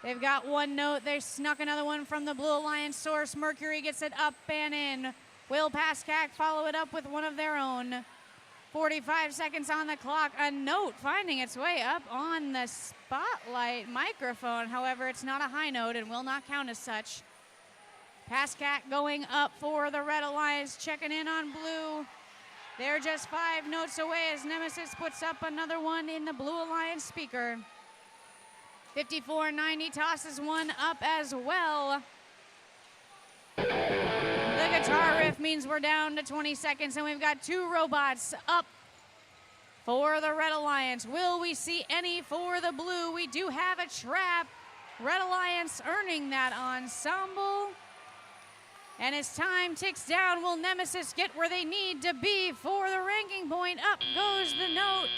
They've got one note. They snuck another one from the Blue Alliance source. Mercury gets it up and in. Will Pascack follow it up with one of their own? 45 seconds on the clock. A note finding its way up on the spotlight microphone. However, it's not a high note and will not count as such. Pascack going up for the Red Alliance, checking in on blue. They're just 5 notes away as Nemesis puts up another one in the Blue Alliance speaker. 54-90 tosses one up as well. The guitar riff means we're down to 20 seconds and we've got 2 robots up for the Red Alliance. Will we see any for the blue? We do have a trap. Red Alliance earning that ensemble. And as time ticks down, will Nemesis get where they need to be for the ranking point? Up goes the note.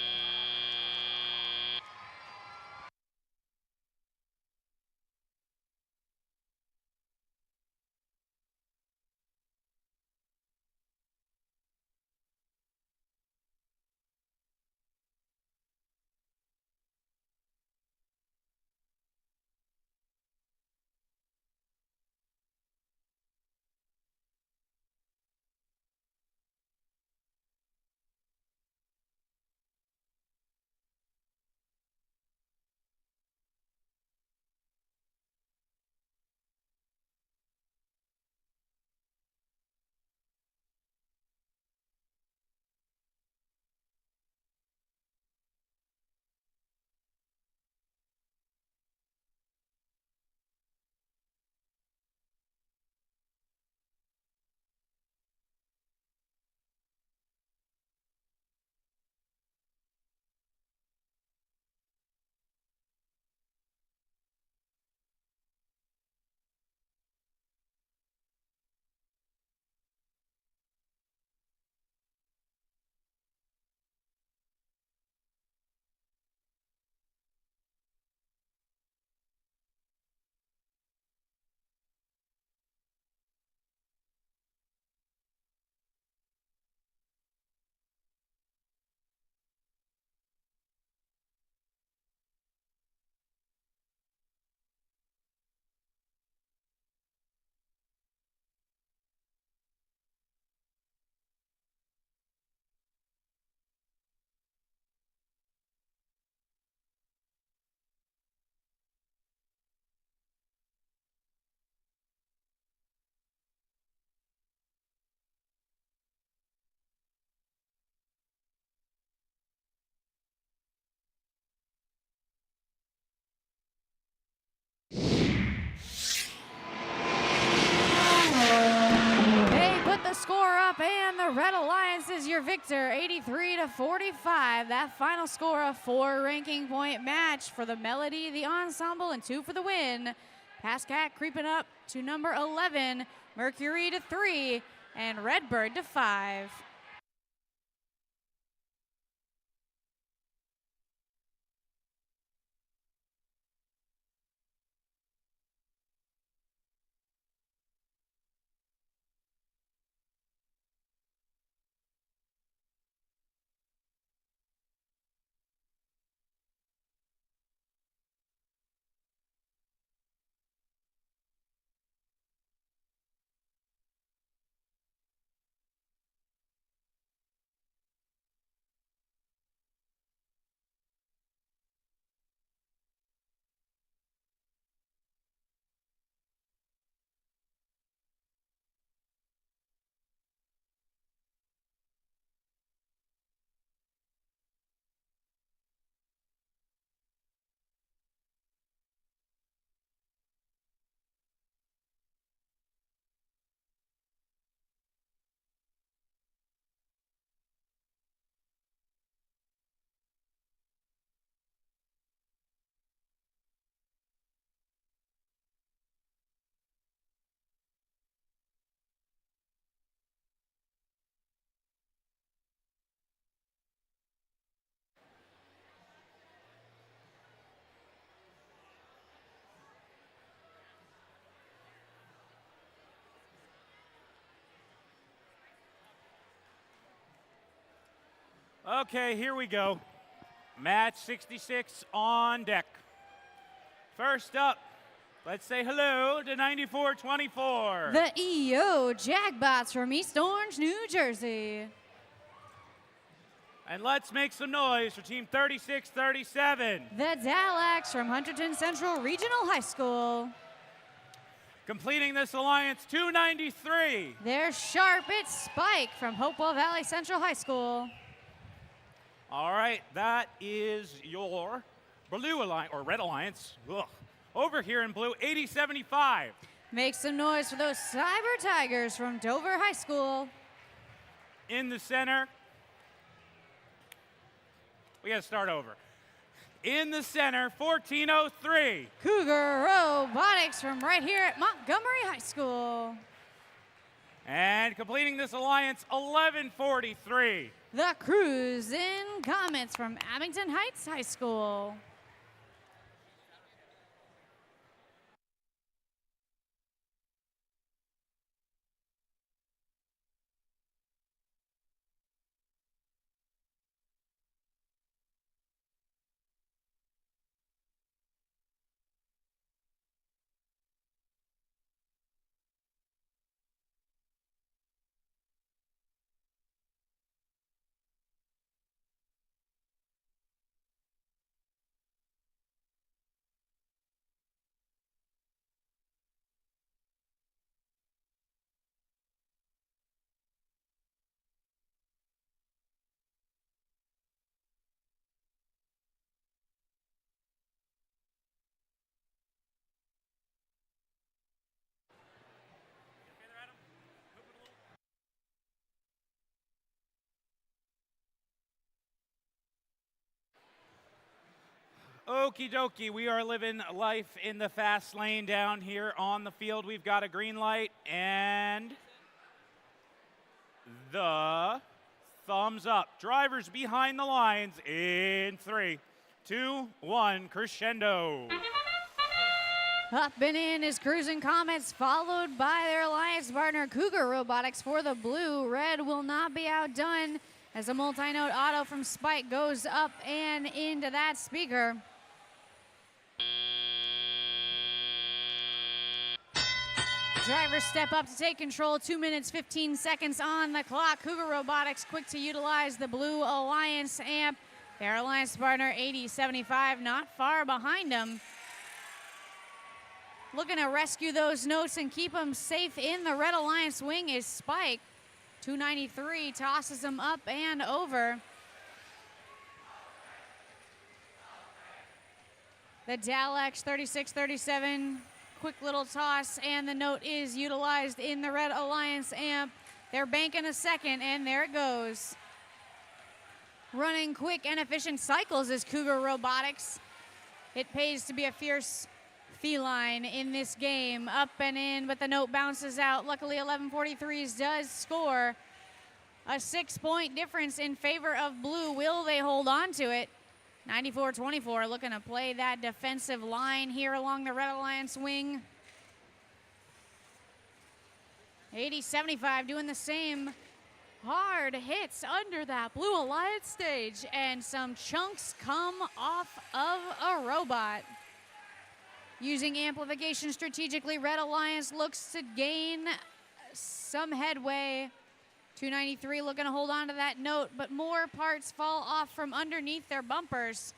the Red Alliance is your victor, 83-45. That final score, a 4 ranking point match for the Melody, the Ensemble, and 2 for the win. Pascat creeping up to number 11, Mercury to 3, and Redbird to 5.
Okay, here we go. Match 66 on deck. First up, let's say hello to 94-24.
The EO Jagbots from East Orange, New Jersey.
And let's make some noise for Team 36-37.
The Dalax from Hunterton Central Regional High School.
Completing this alliance, 293.
Their Sharp-It Spike from Hopewell Valley Central High School.
All right, that is your Blue Alliance, or Red Alliance. Ugh. Over here in blue, 80-75.
Make some noise for those Cyber Tigers from Dover High School.
In the center, we gotta start over. In the center, 1403.
Cougar Robotics from right here at Montgomery High School.
And completing this alliance, 1143.
The Cruisin' Comets from Abington Heights High School.
Okie dokie, we are living life in the fast lane down here on the field. We've got a green light and the thumbs up. Drivers behind the lines in 3, 2, 1, crescendo.
Up and in is Cruisin' Comets, followed by their alliance partner Cougar Robotics for the blue. Red will not be outdone as a multi-note auto from Spike goes up and into that speaker. Drivers step up to take control. 2 minutes, 15 seconds on the clock. Cougar Robotics quick to utilize the Blue Alliance amp. Their alliance partner, 8075, not far behind them. Looking to rescue those notes and keep them safe in the Red Alliance wing is Spike. 293 tosses them up and over. The Dalax 3637, quick little toss, and the note is utilized in the Red Alliance amp. They're banking a second, and there it goes. Running quick and efficient cycles is Cougar Robotics. It pays to be a fierce feline in this game. Up and in, but the note bounces out. Luckily, 1143s does score. A 6-point difference in favor of blue. Will they hold on to it? 94-24 looking to play that defensive line here along the Red Alliance wing. 80-75 doing the same. Hard hits under that Blue Alliance stage, and some chunks come off of a robot. Using amplification strategically, Red Alliance looks to gain some headway. 293 looking to hold on to that note, but more parts fall off from underneath their bumpers.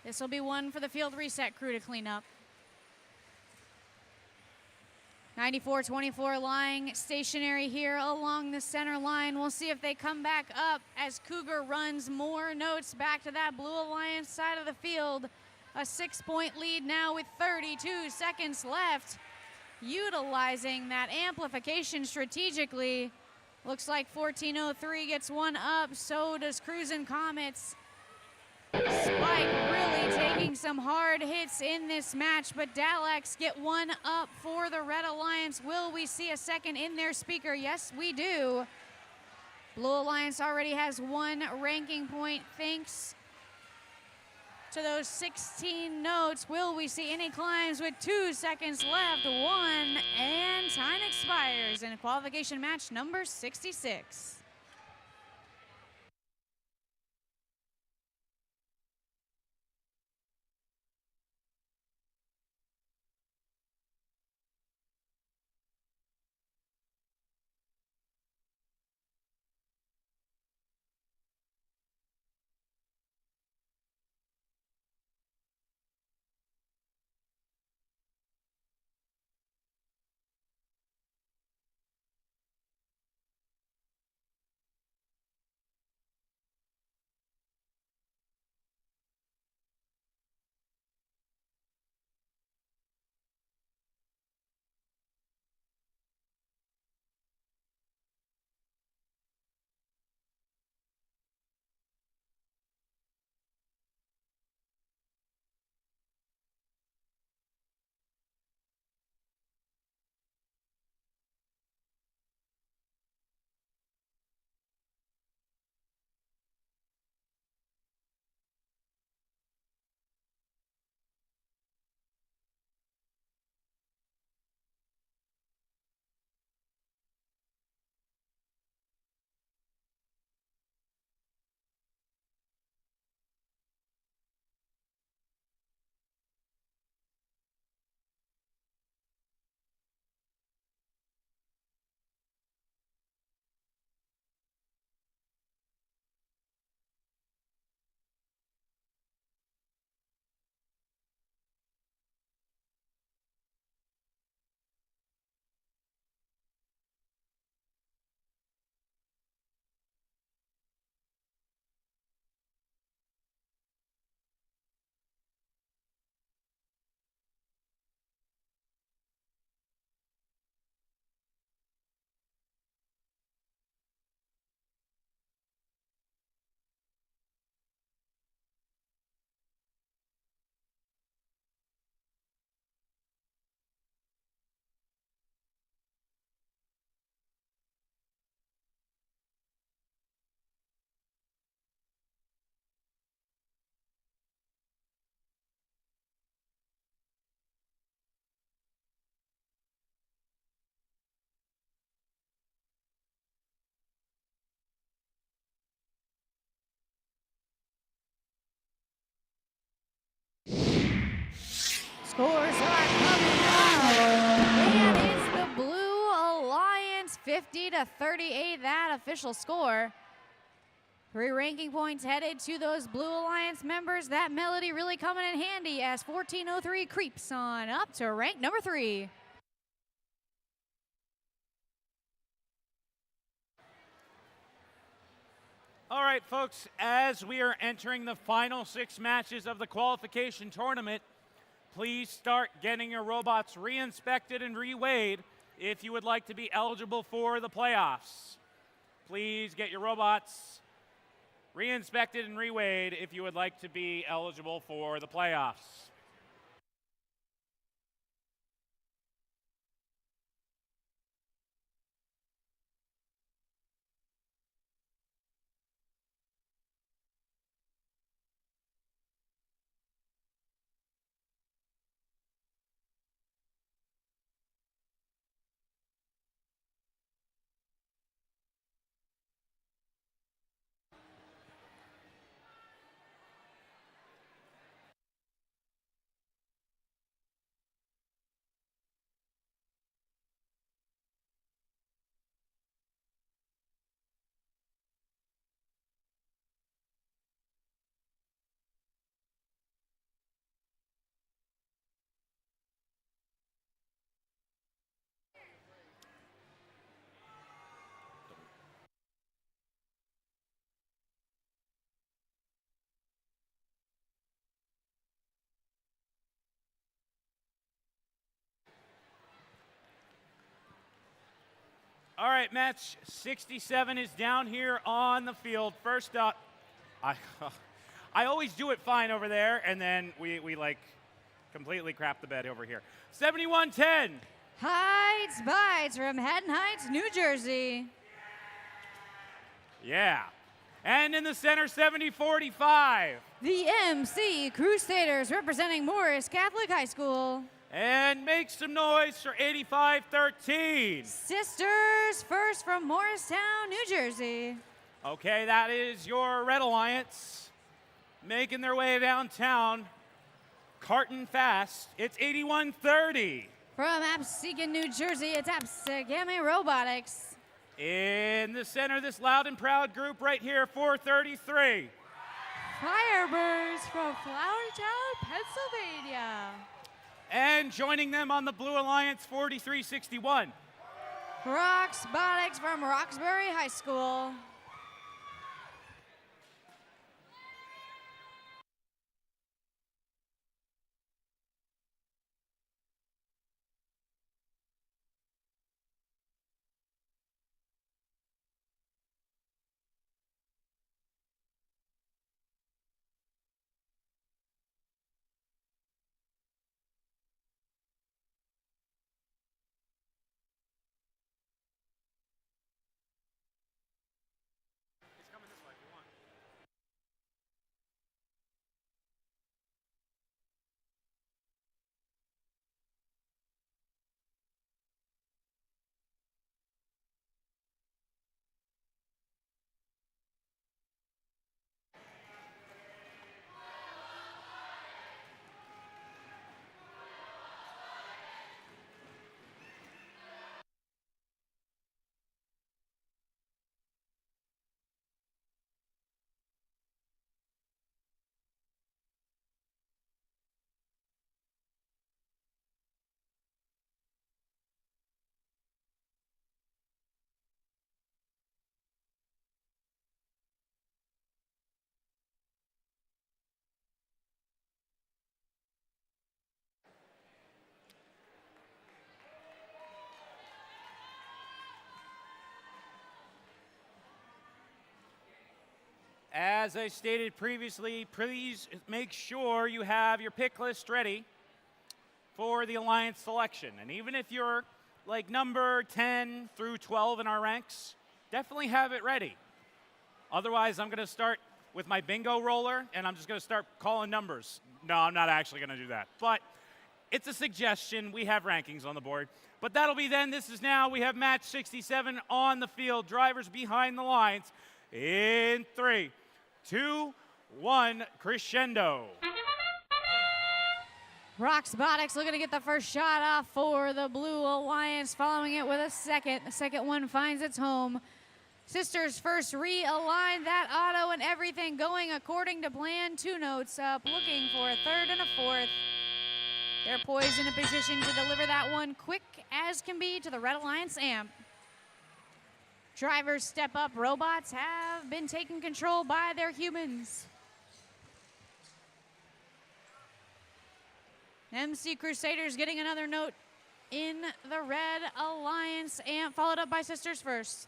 This will be one for the field reset crew to clean up. 94-24 lying stationary here along the center line. We'll see if they come back up as Cougar runs more notes back to that Blue Alliance side of the field. A 6-point lead now with 32 seconds left. Utilizing that amplification strategically. Looks like 1403 gets one up, so does Cruisin' Comets. Spike really taking some hard hits in this match, but Dalex get one up for the Red Alliance. Will we see a second in their speaker? Yes, we do. Blue Alliance already has one ranking point thanks to those 16 notes. Will we see any climbs with 2 seconds left? One, and time expires in qualification match number 66. Scores are coming up, and it's the Blue Alliance 50-38, that official score. 3 ranking points headed to those Blue Alliance members. That melody really coming in handy as 1403 creeps on up to rank number 3.
All right, folks, as we are entering the final 6 matches of the qualification tournament, please start getting your robots re-inspected and reweighed. if you would like to be eligible for the playoffs. Please get your robots re-inspected and reweighed if you would like to be eligible for the playoffs. All right, match 67 is down here on the field. First up, I always do it fine over there, and then we like completely crap the bed over here. 71-10.
Heights Bites from Haddon Heights, New Jersey.
Yeah. And in the center, 70-45.
The MC Crusaders representing Morris Catholic High School.
And make some noise for 85-13.
Sisters first from Morristown, New Jersey.
Okay, that is your Red Alliance making their way downtown. Carton fast. It's 81-30.
From Absecon, New Jersey, it's Absecon Robotics.
In the center, this loud and proud group right here, 433.
Firebirds from Flowertown, Pennsylvania.
And joining them on the Blue Alliance, 4361.
Roxbotics from Roxbury High School.
As I stated previously, please make sure you have your pick list ready for the Alliance selection. And even if you're like number 10 through 12 in our ranks, definitely have it ready. Otherwise, I'm going to start with my bingo roller, and I'm just going to start calling numbers. No, I'm not actually going to do that. But it's a suggestion. We have rankings on the board. But that'll be then. This is now. We have match 67 on the field. Drivers behind the lines in 3, 2, 1, crescendo.
Roxbotics looking to get the first shot off for the Blue Alliance, following it with a second. The second one finds its home. Sisters first realign that auto and everything going according to plan. 2 notes up, looking for a third and a fourth. They're poised in a position to deliver that one quick as can be to the Red Alliance amp. Drivers step up. Robots have been taken control by their humans. MC Crusaders getting another note in the Red Alliance amp, followed up by Sisters First.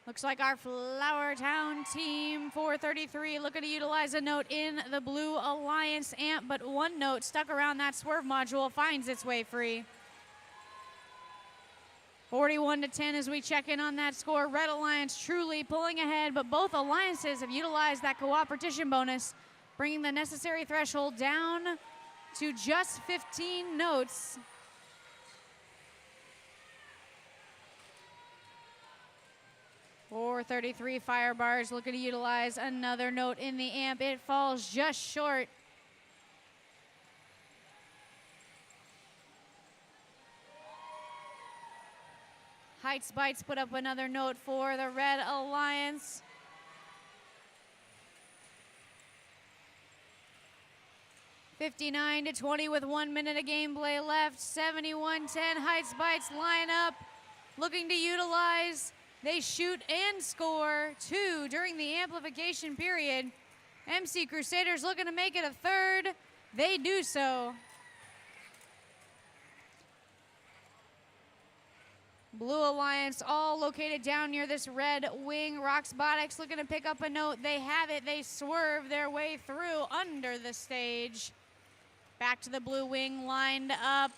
Looks like our Flower Town team, 433, looking to utilize a note in the Blue Alliance amp, but one note stuck around that swerve module finds its way free. 41-10 as we check in on that score. Red Alliance truly pulling ahead, but both alliances have utilized that cooperation bonus, bringing the necessary threshold down to just 15 notes. Or 33 Fire Bars looking to utilize another note in the amp. It falls just short. Heights Bites put up another note for the Red Alliance. (59-20) with 1 minute of gameplay left. 71-10, Heights Bites line up, looking to utilize. They shoot and score 2 during the amplification period. MC Crusaders looking to make it a third. They do so. Blue Alliance all located down near this red wing. Roxbotics looking to pick up a note. They have it. They swerve their way through under the stage. Back to the blue wing, lined up.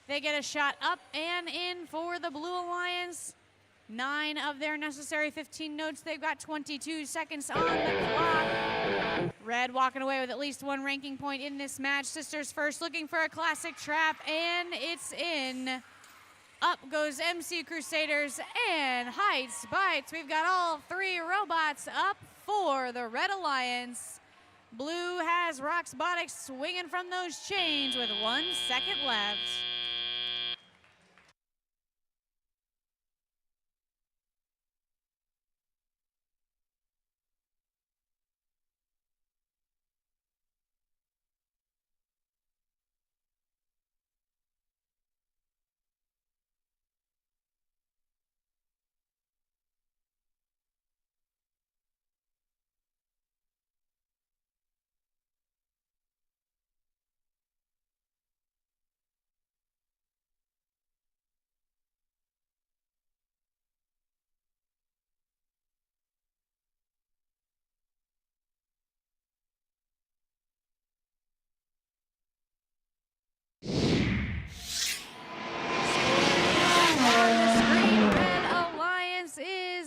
They get a shot up and in for the Blue Alliance. 9 of their necessary 15 notes. They've got 22 seconds on the clock. Red walking away with at least 1 ranking point in this match. Sisters First looking for a classic trap, and it's in. Up goes MC Crusaders and Heights Bites. We've got all 3 robots up for the Red Alliance. Blue has Roxbotics swinging from those chains with 1 second left.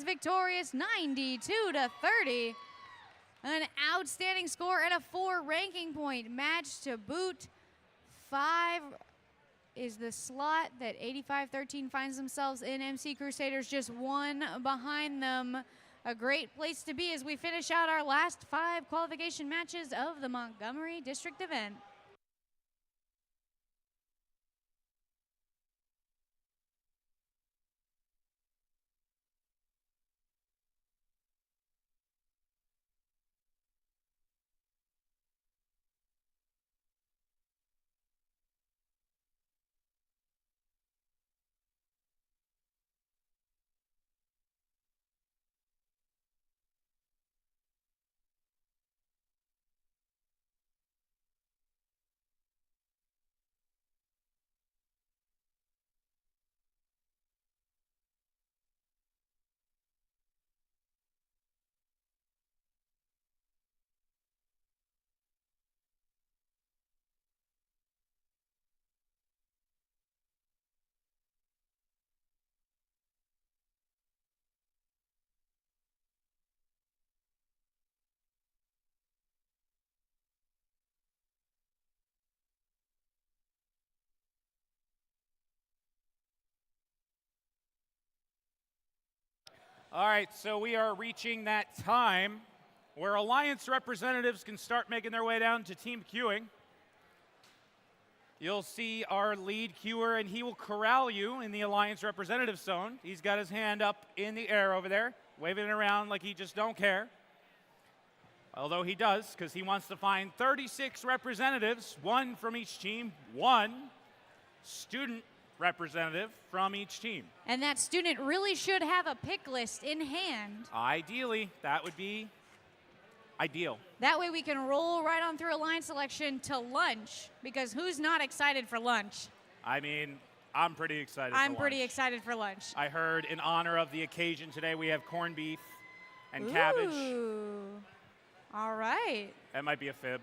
Victorious 92-30. An outstanding score and a 4 ranking point match to boot. 5 is the slot that 85-13 finds themselves in. MC Crusaders just 1 behind them. A great place to be as we finish out our last 5 qualification matches of the Montgomery District event.
All right, so we are reaching that time where Alliance representatives can start making their way down to team queuing. You'll see our lead queuer, and he will corral you in the Alliance representative zone. He's got his hand up in the air over there, waving it around like he just don't care. Although he does, because he wants to find 36 representatives, 1 from each team, 1 student representative from each team.
And that student really should have a pick list in hand.
Ideally, that would be ideal.
That way we can roll right on through Alliance selection to lunch, because who's not excited for lunch?
I mean, I'm pretty excited
I'm
for
pretty
lunch.
excited for lunch.
I heard in honor of the occasion today, we have corned beef and cabbage.
Ooh. All right.
That might be a fib.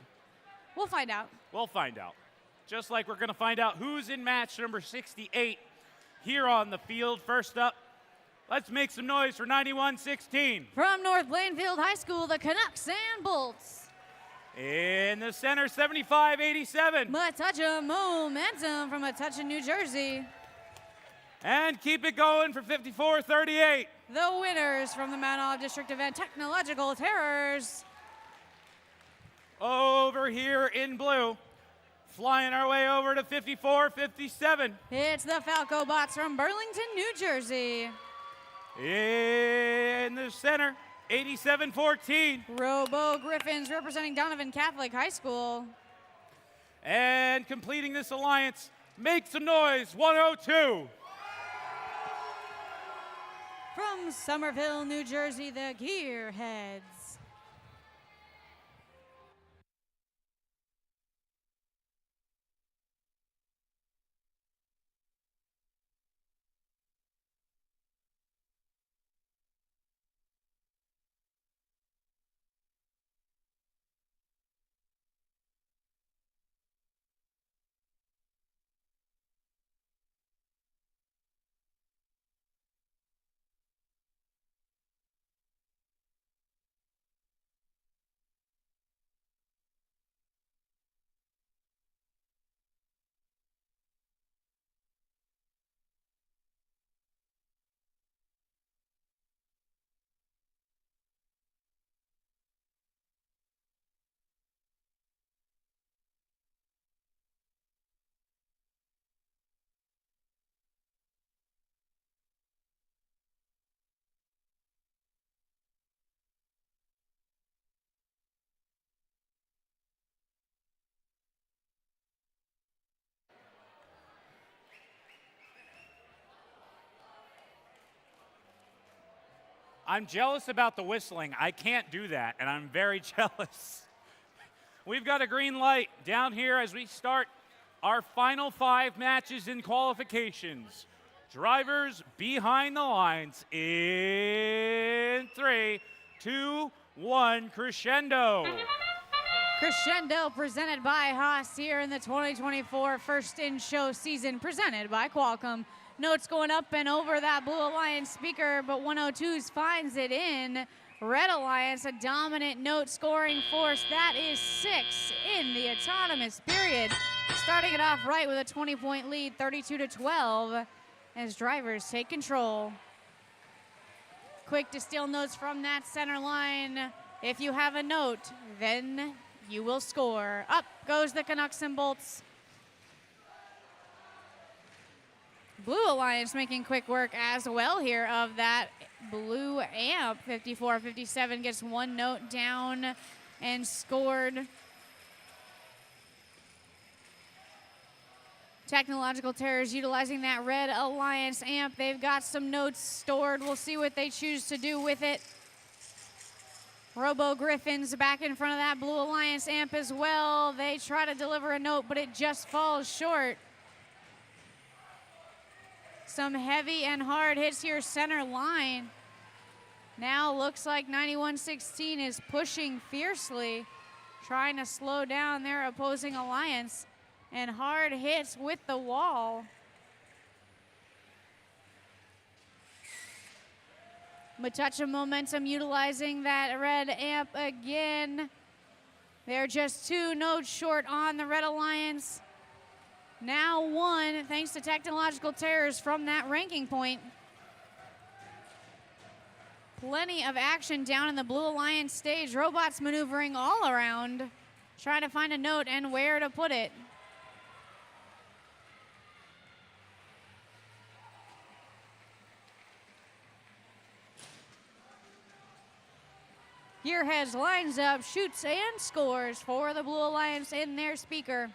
We'll find out.
We'll find out. Just like we're going to find out who's in match number 68 here on the field. First up, let's make some noise for 91-16.
From North Plainfield High School, the Canucks and Bolts.
In the center, 75-87.
Metuchen momentum from Metuchen, New Jersey.
And keep it going for 54-38.
The winners from the Mount Olive District event, Technological Terrors.
Over here in blue, flying our way over to 54-57.
It's the Falco Bots from Burlington, New Jersey.
In the center, 87-14.
Robo Griffins representing Donovan Catholic High School.
And completing this alliance, make some noise, 102.
From Somerville, New Jersey, the Gearheads.
I'm jealous about the whistling. I can't do that, and I'm very jealous. We've got a green light down here as we start our final 5 matches in qualifications. Drivers behind the lines in 3, 2, 1, crescendo.
Crescendo presented by Haas here in the 2024 First in Show season, presented by Qualcomm. Notes going up and over that Blue Alliance speaker, but 102s finds it in. Red Alliance, a dominant note scoring force. That is 6 in the autonomous period. Starting it off right with a 20-point lead, 32-12, as drivers take control. Quick to steal notes from that center line. If you have a note, then you will score. Up goes the Canucks and Bolts. Blue Alliance making quick work as well here of that blue amp. 54-57 gets 1 note down and scored. Technological Terrors utilizing that Red Alliance amp. They've got some notes stored. We'll see what they choose to do with it. Robo Griffins back in front of that Blue Alliance amp as well. They try to deliver a note, but it just falls short. Some heavy and hard hits here center line. Now looks like 91-16 is pushing fiercely, trying to slow down their opposing alliance, and hard hits with the wall. Metuchen momentum utilizing that red amp again. They're just 2 notes short on the Red Alliance. Now 1, thanks to Technological Terrors from that ranking point. Plenty of action down in the Blue Alliance stage. Robots maneuvering all around, trying to find a note and where to put it. Gearheads lines up, shoots and scores for the Blue Alliance in their speaker.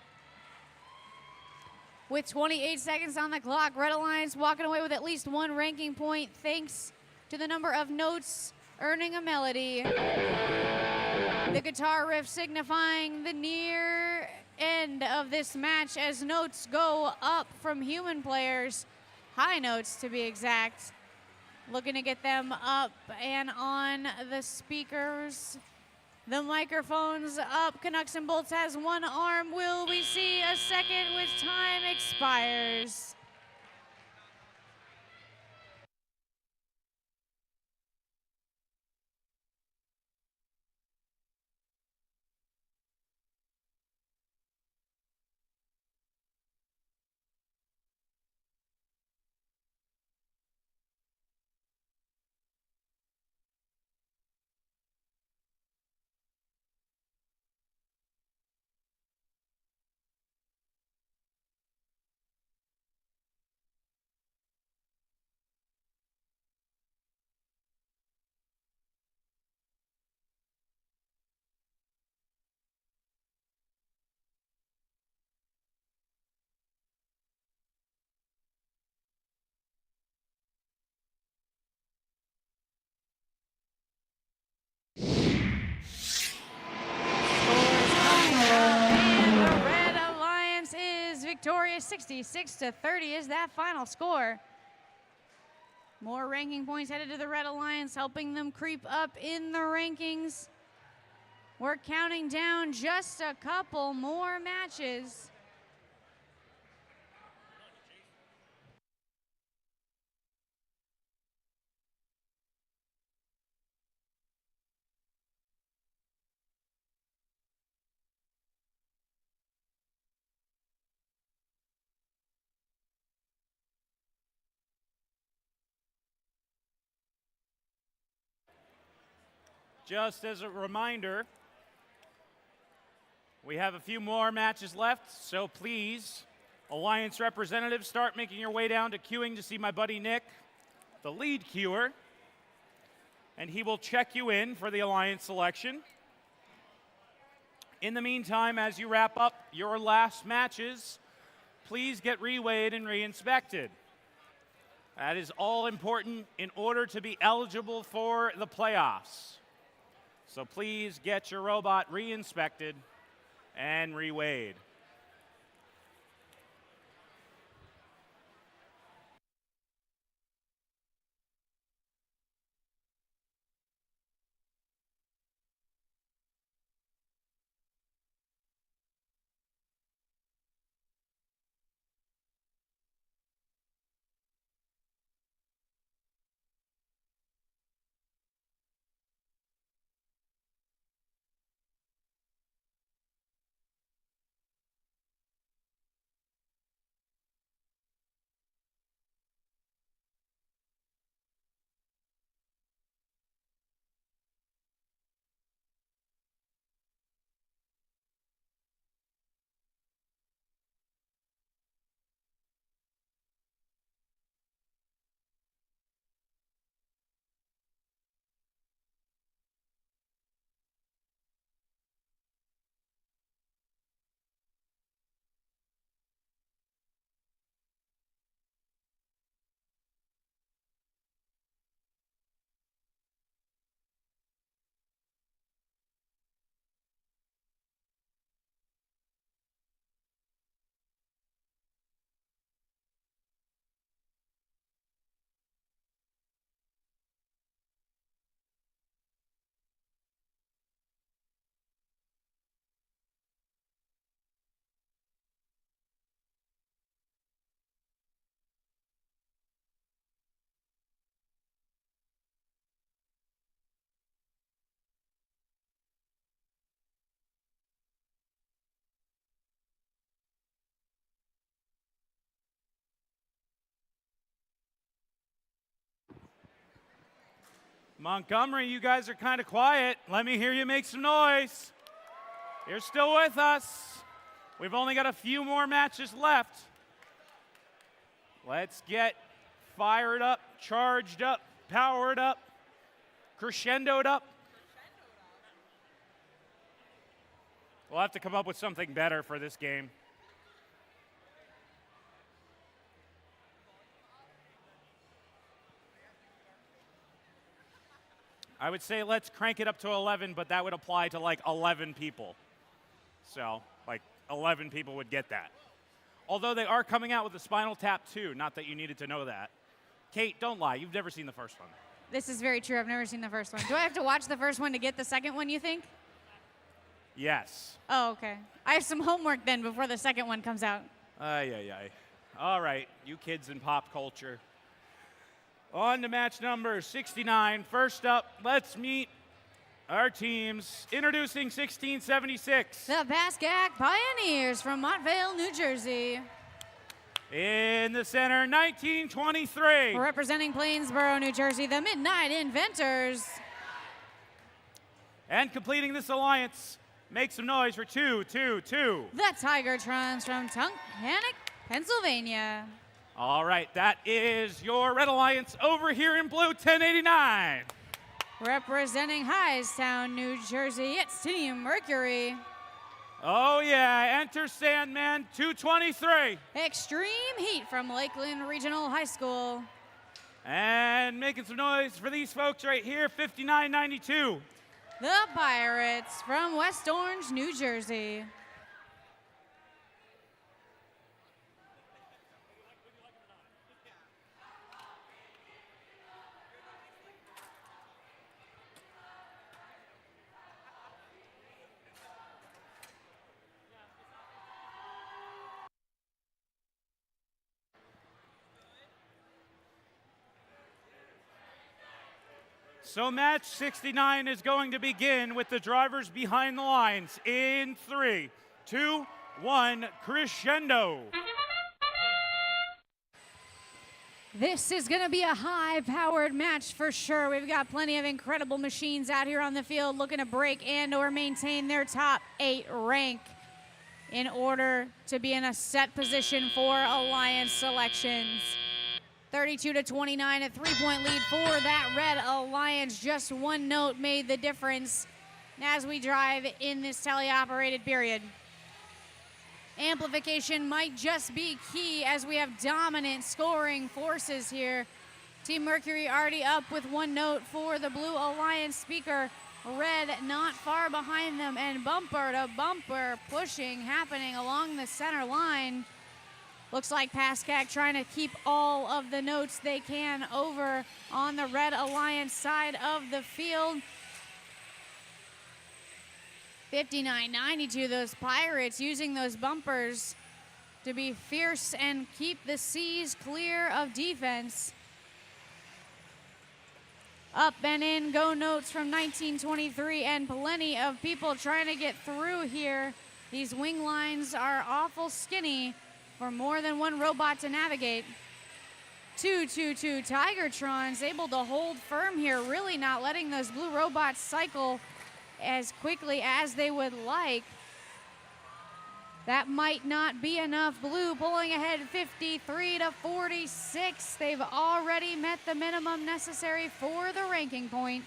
With 28 seconds on the clock, Red Alliance walking away with at least 1 ranking point thanks to the number of notes earning a melody. The guitar riff signifying the near end of this match as notes go up from human players, high notes to be exact. Looking to get them up and on the speakers. The microphone's up. Canucks and Bolts has one arm. Will we see a second with time expires? Victorious 66-30 is that final score. More ranking points headed to the Red Alliance, helping them creep up in the rankings. We're counting down just a couple more matches.
Just as a reminder, we have a few more matches left, so please, Alliance representatives, start making your way down to queuing to see my buddy Nick, the lead queuer, and he will check you in for the Alliance selection. In the meantime, as you wrap up your last matches, please get reweighed and re-inspected. That is all important in order to be eligible for the playoffs. So please get your robot re-inspected and reweighed. Montgomery, you guys are kind of quiet. Let me hear you make some noise. You're still with us. We've only got a few more matches left. Let's get fired up, charged up, powered up, crescendoed up. We'll have to come up with something better for this game. I would say let's crank it up to 11, but that would apply to like 11 people. So, like 11 people would get that. Although they are coming out with a Spinal Tap 2, not that you needed to know that. Kate, don't lie. You've never seen the first one.
This is very true. I've never seen the first one. Do I have to watch the first one to get the second one, you think?
Yes.
Oh, okay. I have some homework then before the second one comes out.
Ay, ay, ay. All right, you kids in pop culture. On to match number 69. First up, let's meet our teams. Introducing 1676.
The Pascack Pioneers from Montvale, New Jersey.
In the center, 1923.
Representing Plainsboro, New Jersey, the Midnight Inventors.
And completing this alliance, make some noise for 222.
The Tigertrons from Tunkhannock, Pennsylvania.
All right, that is your Red Alliance over here in blue, 1089.
Representing Hightstown, New Jersey, it's Team Mercury.
Oh yeah, enter Sandman, 223.
Extreme Heat from Lakeland Regional High School.
And making some noise for these folks right here, 5992.
The Pirates from West Orange, New Jersey.
So match 69 is going to begin with the drivers behind the lines in 3, 2, 1, crescendo.
This is going to be a high-powered match for sure. We've got plenty of incredible machines out here on the field looking to break and or maintain their top 8 rank in order to be in a set position for alliance selections. 32-29, a 3-point lead for that Red Alliance. Just one note made the difference as we drive in this teleoperated period. Amplification might just be key as we have dominant scoring forces here. Team Mercury already up with one note for the Blue Alliance speaker. Red not far behind them, and bumper to bumper pushing happening along the center line. Looks like Pascack trying to keep all of the notes they can over on the Red Alliance side of the field. 59-92, those Pirates using those bumpers to be fierce and keep the C's clear of defense. Up and in go notes from 1923, and plenty of people trying to get through here. These wing lines are awful skinny for more than one robot to navigate. 222 Tigertrons able to hold firm here, really not letting those blue robots cycle as quickly as they would like. That might not be enough. Blue pulling ahead 53-46. They've already met the minimum necessary for the ranking point.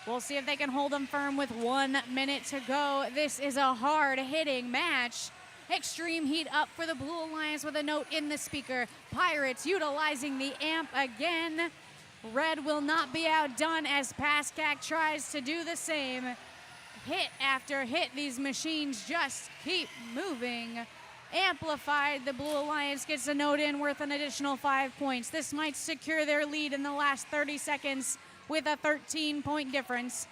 We'll see if they can hold them firm with 1 minute to go. This is a hard-hitting match. Extreme Heat up for the Blue Alliance with a note in the speaker. Pirates utilizing the amp again. Red will not be outdone as Pascack tries to do the same. Hit after hit, these machines just keep moving. Amplified, the Blue Alliance gets a note in worth an additional 5 points. This might secure their lead in the last 30 seconds with a 13-point difference.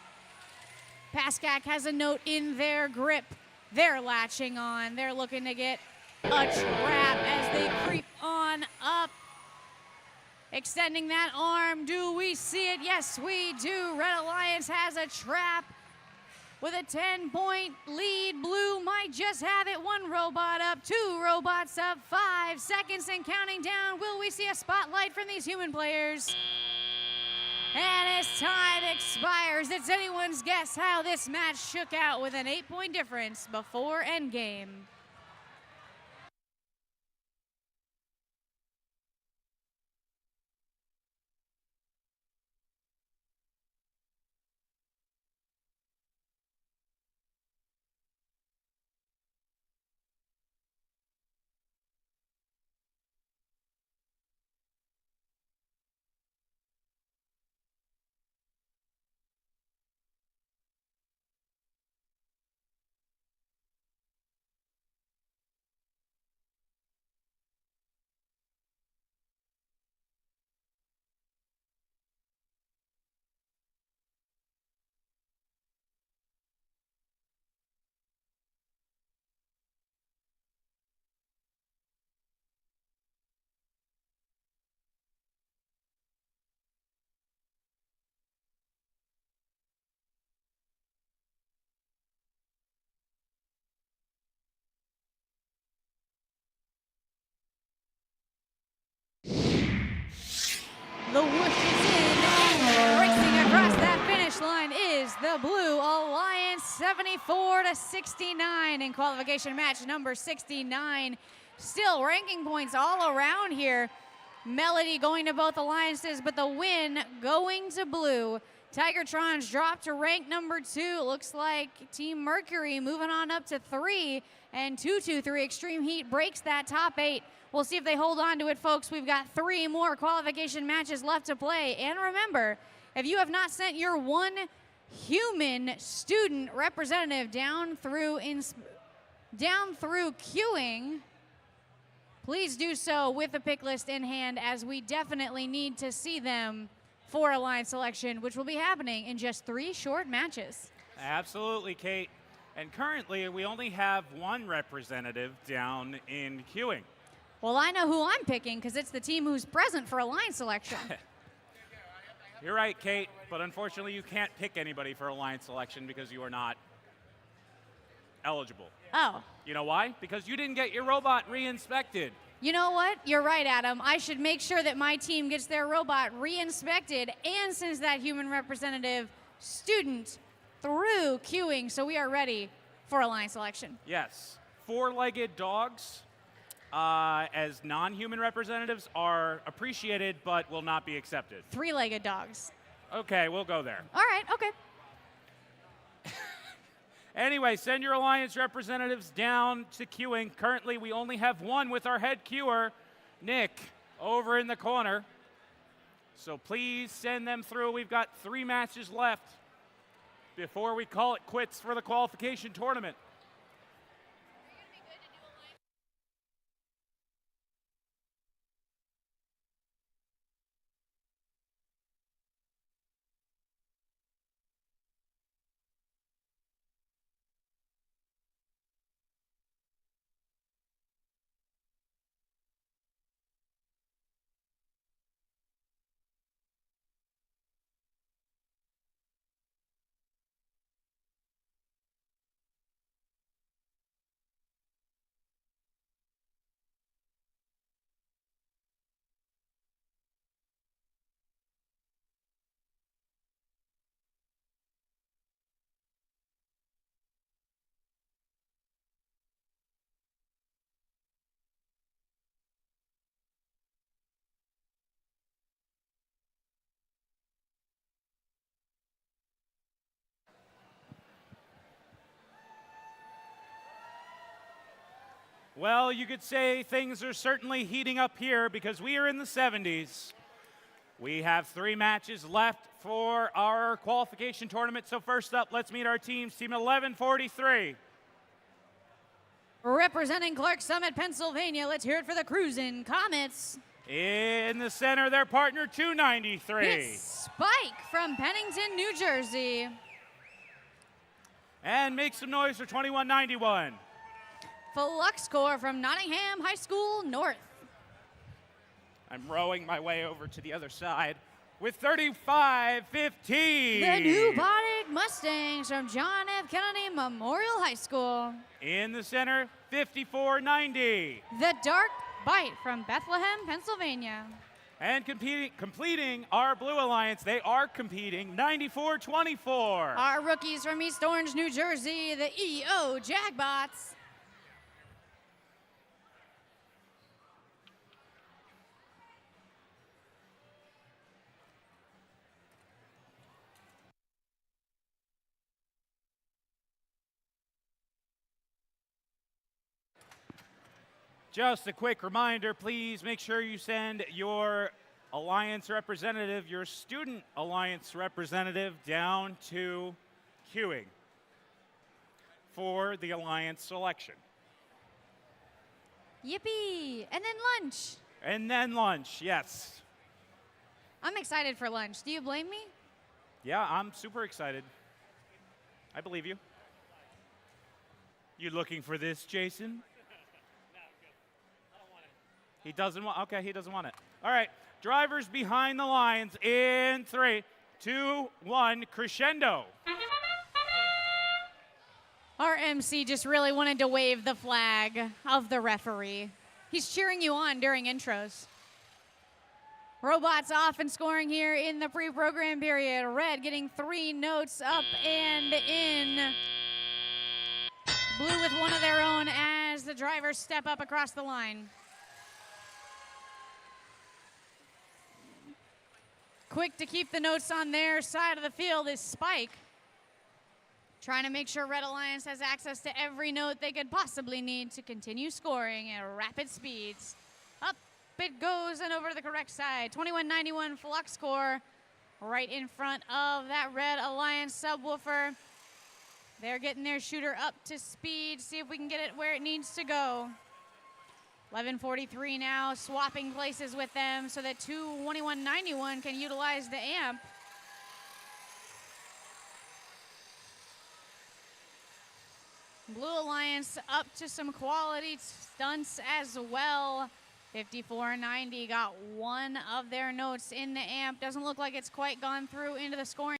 Pascack has a note in their grip. They're latching on. They're looking to get a trap as they creep on up. Extending that arm. Do we see it? Yes, we do. Red Alliance has a trap with a 10-point lead. Blue might just have it. One robot up, 2 robots up, 5 seconds and counting down. Will we see a spotlight from these human players? And as time expires, it's anyone's guess how this match shook out with an 8-point difference before endgame. line is the Blue Alliance, 74-69 in qualification match number 69. Still ranking points all around here. Melody going to both alliances, but the win going to Blue. Tigertrons dropped to rank number 2. Looks like Team Mercury moving on up to 3. And 223 Extreme Heat breaks that top 8. We'll see if they hold on to it, folks. We've got 3 more qualification matches left to play. And remember, if you have not sent your one human student representative down through queuing, please do so with the pick list in hand, as we definitely need to see them for Alliance selection, which will be happening in just 3 short matches.
Absolutely, Kate. And currently, we only have 1 representative down in queuing.
Well, I know who I'm picking because it's the team who's present for Alliance selection.
You're right, Kate, but unfortunately, you can't pick anybody for Alliance selection because you are not eligible.
Oh.
You know why? Because you didn't get your robot re-inspected.
You know what? You're right, Adam. I should make sure that my team gets their robot re-inspected and sends that human representative student through queuing so we are ready for Alliance selection.
Yes. 4-legged dogs as non-human representatives are appreciated but will not be accepted.
3-legged dogs.
Okay, we'll go there.
All right, okay.
Anyway, send your Alliance representatives down to queuing. Currently, we only have 1 with our head queuer, Nick, over in the corner. So please send them through. We've got 3 matches left before we call it quits for the qualification tournament. Well, you could say things are certainly heating up here because we are in the 70s. We have 3 matches left for our qualification tournament. So first up, let's meet our teams. Team 1143.
Representing Clark Summit, Pennsylvania, let's hear it for the Cruisin' Comets.
In the center, their partner 293.
It's Spike from Pennington, New Jersey.
And make some noise for 2191.
Fluxcore from Nottingham High School North.
I'm rowing my way over to the other side with 3515.
The New Bonic Mustangs from John F. Kennedy Memorial High School.
In the center, 5490.
The Dark Bite from Bethlehem, Pennsylvania.
And completing our Blue Alliance, they are competing 9424.
Our rookies from East Orange, New Jersey, the EO Jagbots.
Just a quick reminder, please make sure you send your Alliance representative, your student Alliance representative down to queuing for the Alliance selection.
Yippee! And then lunch.
And then lunch, yes.
I'm excited for lunch. Do you blame me?
Yeah, I'm super excited. I believe you. You looking for this, Jason? He doesn't want, okay, he doesn't want it. All right, drivers behind the lines in 3, 2, 1, crescendo.
Our MC just really wanted to wave the flag of the referee. He's cheering you on during intros. Robots off and scoring here in the pre-program period. Red getting 3 notes up and in. Blue with one of their own as the drivers step up across the line. Quick to keep the notes on their side of the field is Spike. Trying to make sure Red Alliance has access to every note they could possibly need to continue scoring at rapid speeds. Up it goes and over to the correct side. 2191 Flux Core right in front of that Red Alliance subwoofer. They're getting their shooter up to speed. See if we can get it where it needs to go. 1143 now, swapping places with them so that 2191 can utilize the amp. Blue Alliance up to some quality stunts as well. 5490 got one of their notes in the amp. Doesn't look like it's quite gone through into the scoring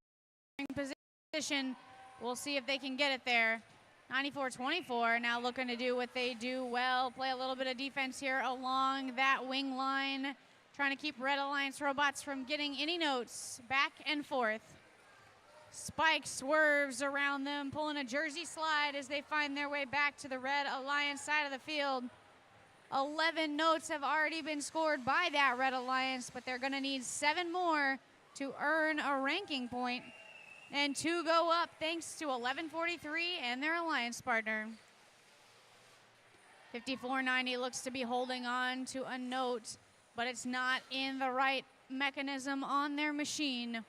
position. We'll see if they can get it there. 9424 now looking to do what they do well. Play a little bit of defense here along that wing line. Trying to keep Red Alliance robots from getting any notes back and forth. Spike swerves around them, pulling a jersey slide as they find their way back to the Red Alliance side of the field. 11 notes have already been scored by that Red Alliance, but they're going to need 7 more to earn a ranking point. And 2 go up thanks to 1143 and their alliance partner. 5490 looks to be holding on to a note, but it's not in the right mechanism on their machine.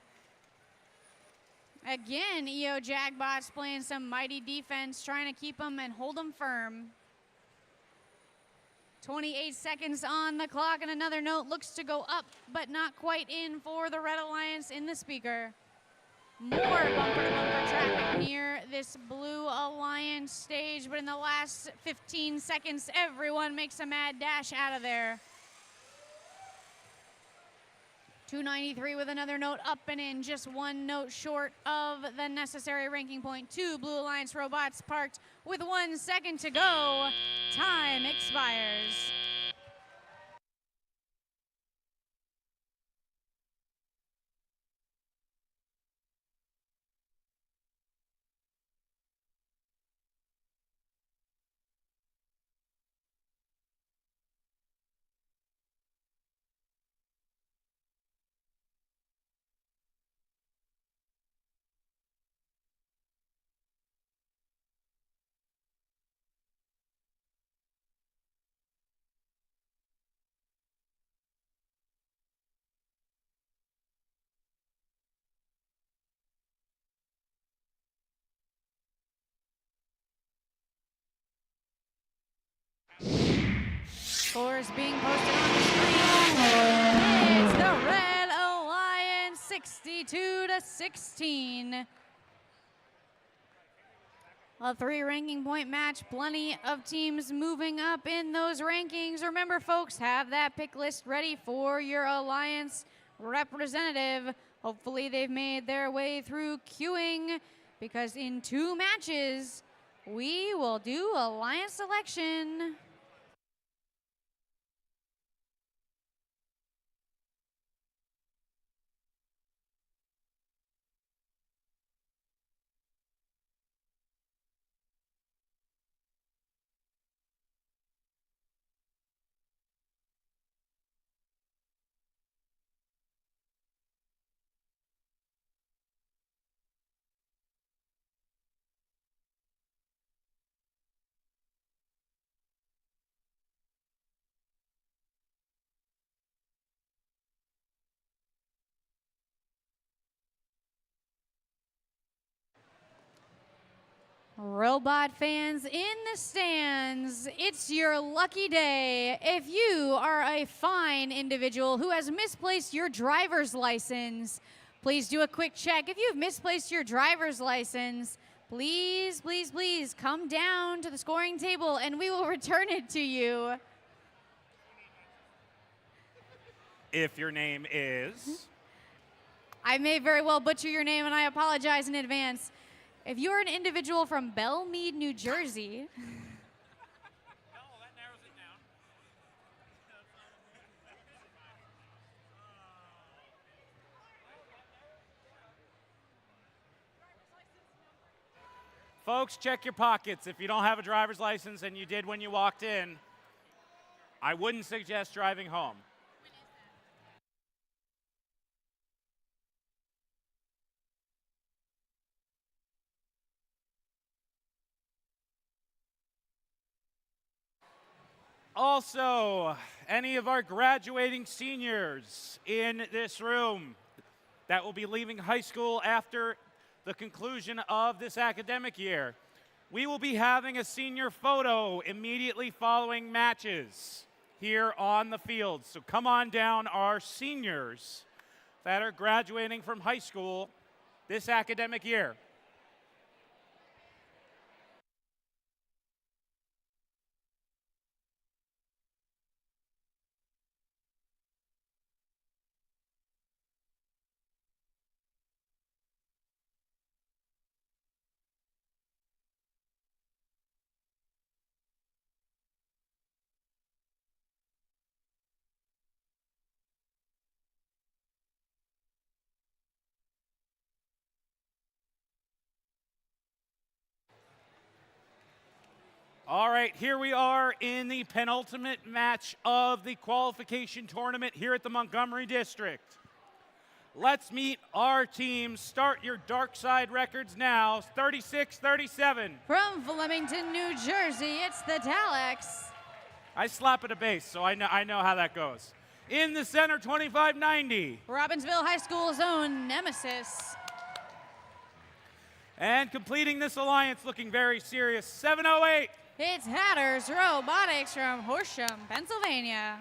Again, EO Jagbots playing some mighty defense, trying to keep them and hold them firm. 28 seconds on the clock, and another note looks to go up, but not quite in for the Red Alliance in the speaker. More bumper-to-bumper traffic near this Blue Alliance stage, but in the last 15 seconds, everyone makes a mad dash out of there. 293 with another note up and in, just 1 note short of the necessary ranking point. 2 Blue Alliance robots parked with 1 second to go. Time expires. Scores being posted on the screen. It's the Red Alliance 62-16. A 3 ranking point match. Plenty of teams moving up in those rankings. Remember, folks, have that pick list ready for your Alliance representative. Hopefully they've made their way through queuing, because in 2 matches, we will do Alliance selection. Robot fans in the stands, it's your lucky day. If you are a fine individual who has misplaced your driver's license, please do a quick check. If you've misplaced your driver's license, please, please, please come down to the scoring table and we will return it to you.
If your name is?
I may very well butcher your name, and I apologize in advance. If you're an individual from Belmead, New Jersey,
Folks, check your pockets. If you don't have a driver's license and you did when you walked in, I wouldn't suggest driving home. Also, any of our graduating seniors in this room that will be leaving high school after the conclusion of this academic year, we will be having a senior photo immediately following matches here on the field. So come on down, our seniors that are graduating from high school this academic year. All right, here we are in the penultimate match of the qualification tournament here at the Montgomery District. Let's meet our teams. Start your dark side records now. 36-37.
From Flemington, New Jersey, it's the Talex.
I slap at a base, so I know how that goes. In the center, 25-90.
Robbinsville High School's own Nemesis.
And completing this alliance, looking very serious, 708.
It's Hatters Robotics from Horsham, Pennsylvania.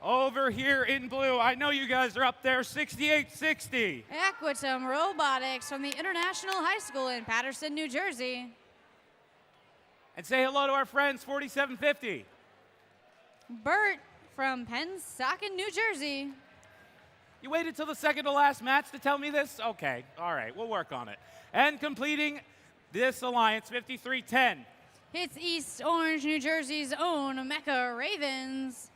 Over here in blue, I know you guys are up there, 68-60.
Equitum Robotics from the International High School in Paterson, New Jersey.
And say hello to our friends, 4750.
Bert from Pennsauken, New Jersey.
You waited till the second to last match to tell me this? Okay, all right, we'll work on it. And completing this alliance, 5310.
It's East Orange, New Jersey's own Mecca Ravens.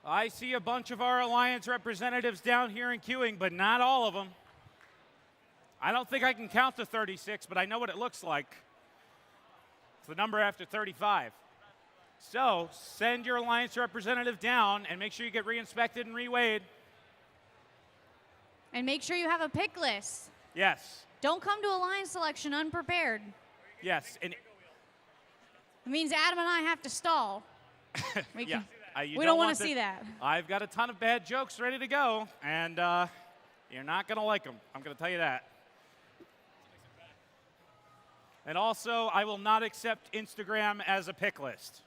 I see a bunch of our alliance representatives down here in queuing, but not all of them. I don't think I can count to 36, but I know what it looks like. It's the number after 35. So send your alliance representative down and make sure you get re-inspected and reweighed.
And make sure you have a pick list.
Yes.
Don't come to alliance selection unprepared.
Yes. And
it means Adam and I have to stall. We don't want to see that.
I've got a ton of bad jokes ready to go, and you're not going to like them. I'm going to tell you that. And also, I will not accept Instagram as a pick list.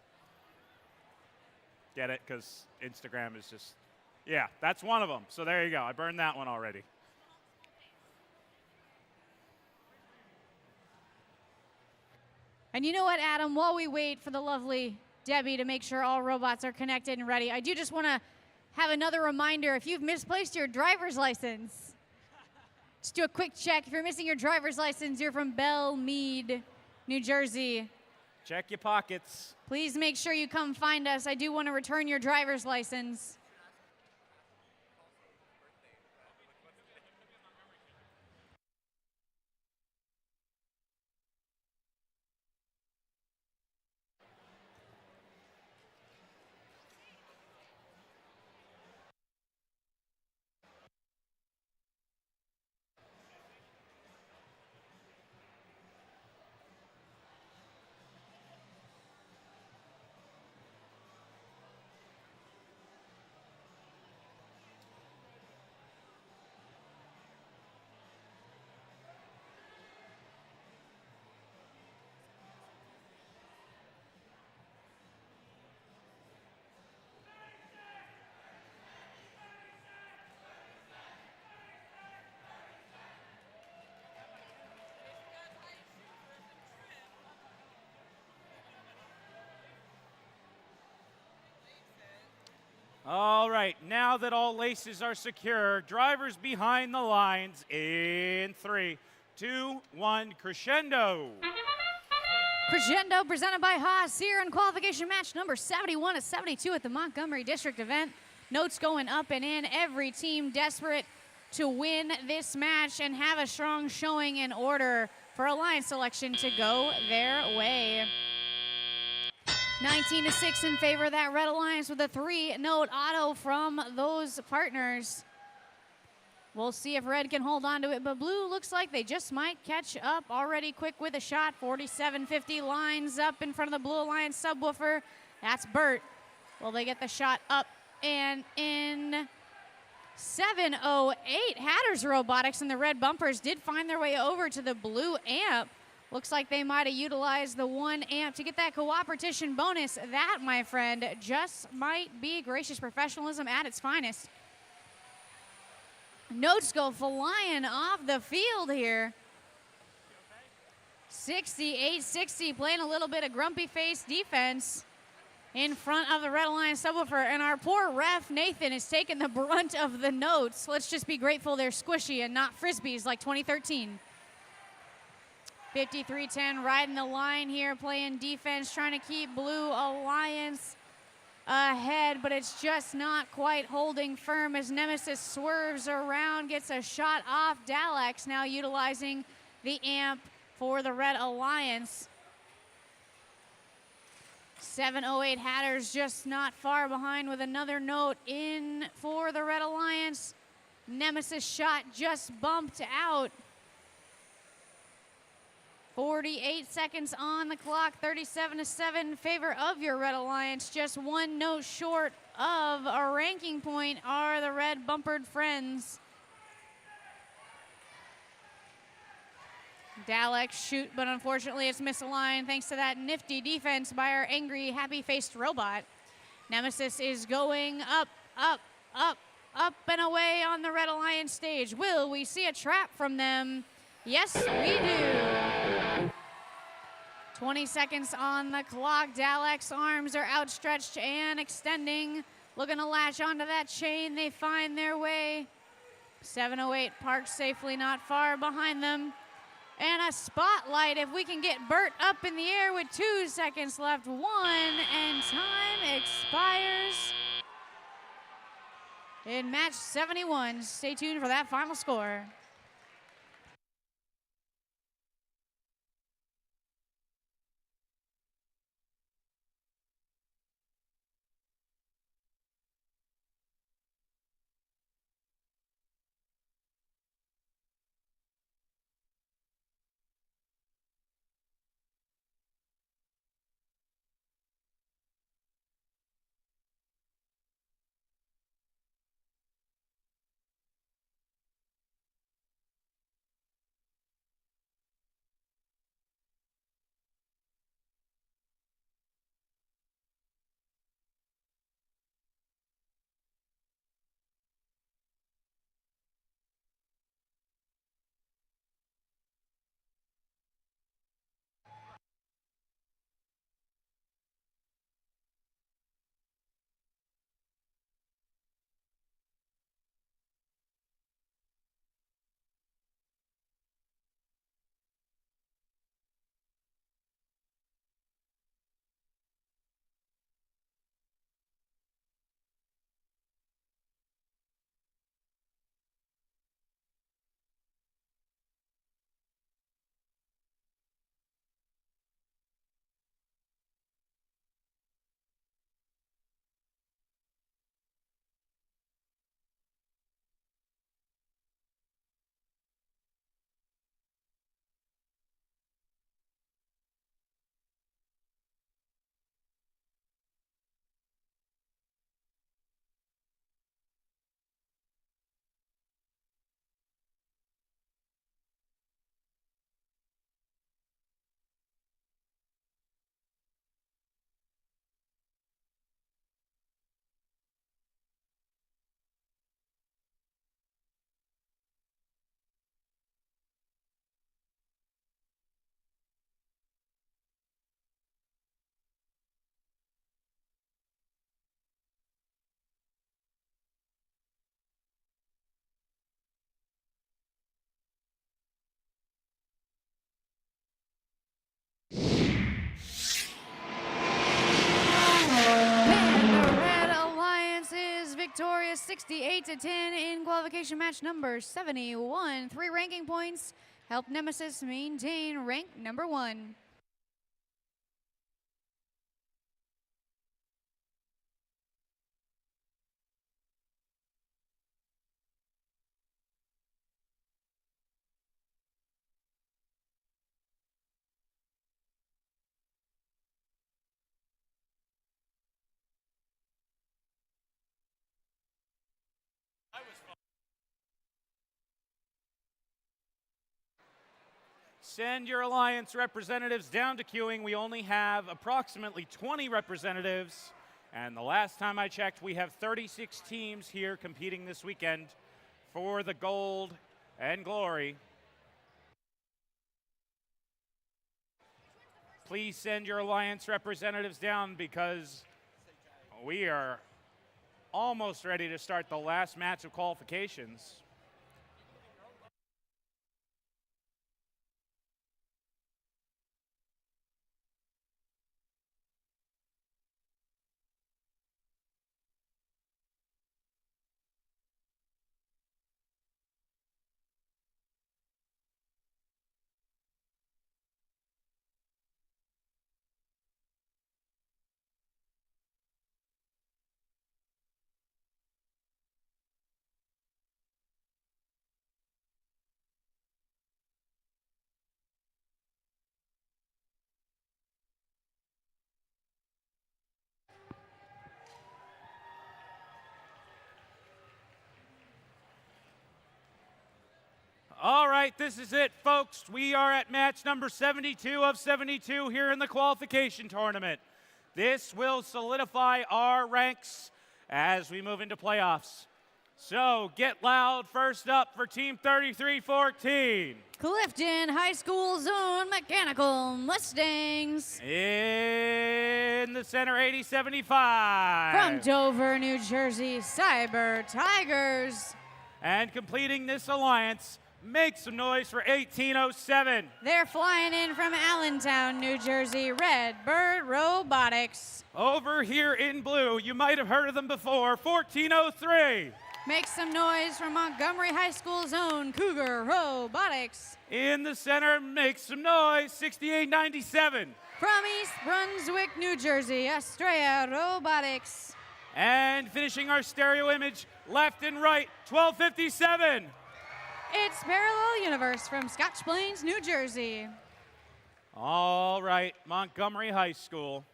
Get it? Because Instagram is just, yeah, that's one of them. So there you go. I burned that one already.
And you know what, Adam? While we wait for the lovely Debbie to make sure all robots are connected and ready, I do just want to have another reminder. If you've misplaced your driver's license, just do a quick check. If you're missing your driver's license, you're from Belle Meade, New Jersey.
Check your pockets.
Please make sure you come find us. I do want to return your driver's license.
All right, now that all laces are secure, drivers behind the lines in 3, 2, 1, crescendo.
Crescendo presented by Haas here in qualification match number 71 of 72 at the Montgomery District event. Notes going up and in. Every team desperate to win this match and have a strong showing in order for alliance selection to go their way. 19-6 in favor of that Red Alliance with a 3-note auto from those partners. We'll see if Red can hold on to it, but Blue looks like they just might catch up already quick with a shot. 47-50 lines up in front of the Blue Alliance subwoofer. That's Burt. Will they get the shot up and in? 7:08. Hatters Robotics and the Red Bumpers did find their way over to the Blue amp. Looks like they might have utilized the 1 amp to get that cooperation bonus. That, my friend, just might be gracious professionalism at its finest. Notes go flying off the field here. 68-60, playing a little bit of grumpy face defense in front of the Red Alliance subwoofer. And our poor ref, Nathan, is taking the brunt of the notes. Let's just be grateful they're squishy and not Frisbees like 2013. 53-10 riding the line here, playing defense, trying to keep Blue Alliance ahead, but it's just not quite holding firm as Nemesis swerves around, gets a shot off. Dalex now utilizing the amp for the Red Alliance. 7:08 Hatters just not far behind with another note in for the Red Alliance. Nemesis shot just bumped out. 48 seconds on the clock, 37-7 in favor of your Red Alliance. Just 1 note short of a ranking point are the Red Bumpered Friends. Dalek shoot, but unfortunately it's misaligned thanks to that nifty defense by our angry, happy-faced robot. Nemesis is going up, up, up, up and away on the Red Alliance stage. Will we see a trap from them? Yes, we do. 20 seconds on the clock. Dalek's arms are outstretched and extending, looking to latch onto that chain. They find their way. 7:08 parked safely not far behind them. And a spotlight if we can get Burt up in the air with 2 seconds left. 1, and time expires in match 71. Stay tuned for that final score. victorious 68-10 in qualification match number 71. 3 ranking points helped Nemesis maintain rank number 1.
Send your alliance representatives down to queuing. We only have approximately 20 representatives. And the last time I checked, we have 36 teams here competing this weekend for the gold and glory. Please send your alliance representatives down because we are almost ready to start the last match of qualifications. All right, this is it, folks. We are at match number 72 of 72 here in the qualification tournament. This will solidify our ranks as we move into playoffs. So get loud first up for Team 3314.
Clifton High School Zone Mechanical Mustangs.
In the center, 8075.
From Dover, New Jersey, Cyber Tigers.
And completing this alliance, make some noise for 1807.
They're flying in from Allentown, New Jersey, Redbird Robotics.
Over here in blue, you might have heard of them before, 1403.
Make some noise from Montgomery High School's own Cougar Robotics.
In the center, make some noise, 6897.
From East Brunswick, New Jersey, Estrella Robotics.
And finishing our stereo image, left and right, 1257.
It's Parallel Universe from Scotch Plains, New Jersey.
All right, Montgomery High School.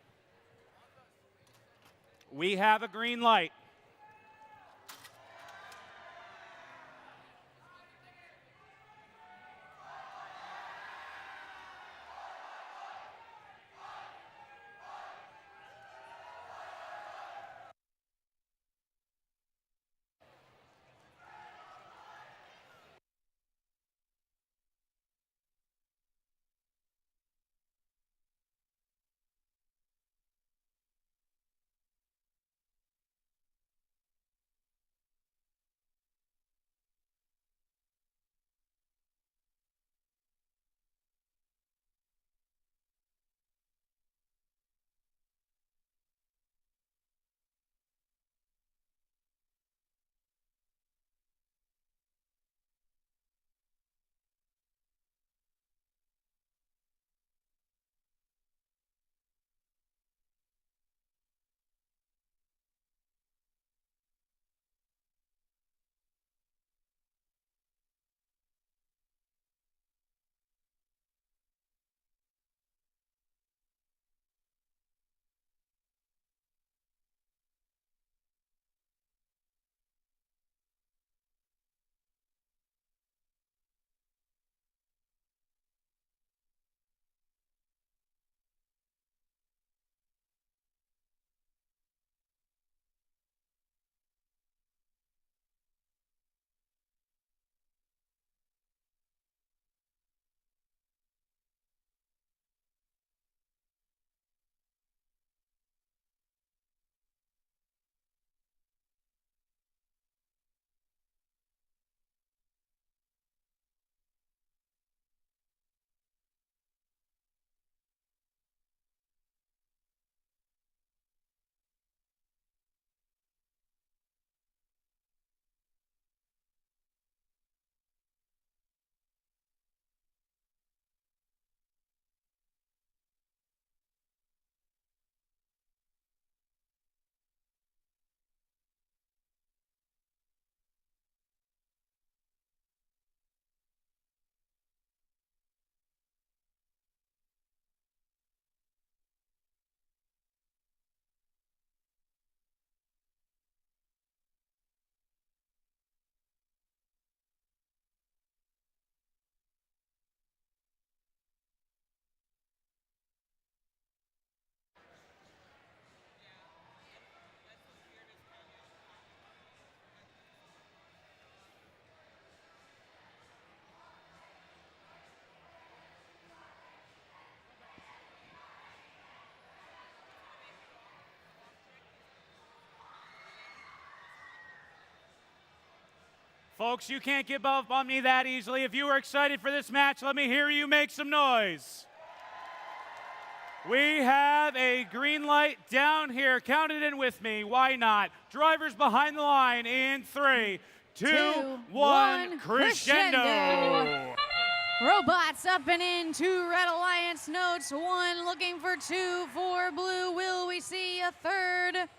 We have a green light. Folks, you can't give up on me that easily. If you are excited for this match, let me hear you make some noise. We have a green light down here. Count it in with me. Why not? Drivers behind the line in 3, 2, 1, crescendo.
Robots up and in, 2 Red Alliance notes, 1 looking for 2 for blue. Will we see a third?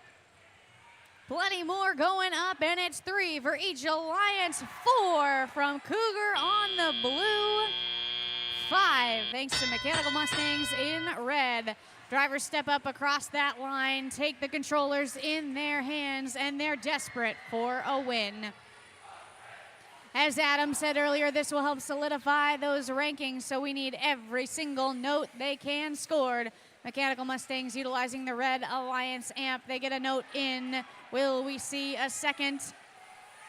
Plenty more going up, and it's 3 for each alliance, 4 from Cougar on the blue, 5 thanks to Mechanical Mustangs in red. Drivers step up across that line, take the controllers in their hands, and they're desperate for a win. As Adam said earlier, this will help solidify those rankings, so we need every single note they can scored. Mechanical Mustangs utilizing the Red Alliance amp. They get a note in. Will we see a second?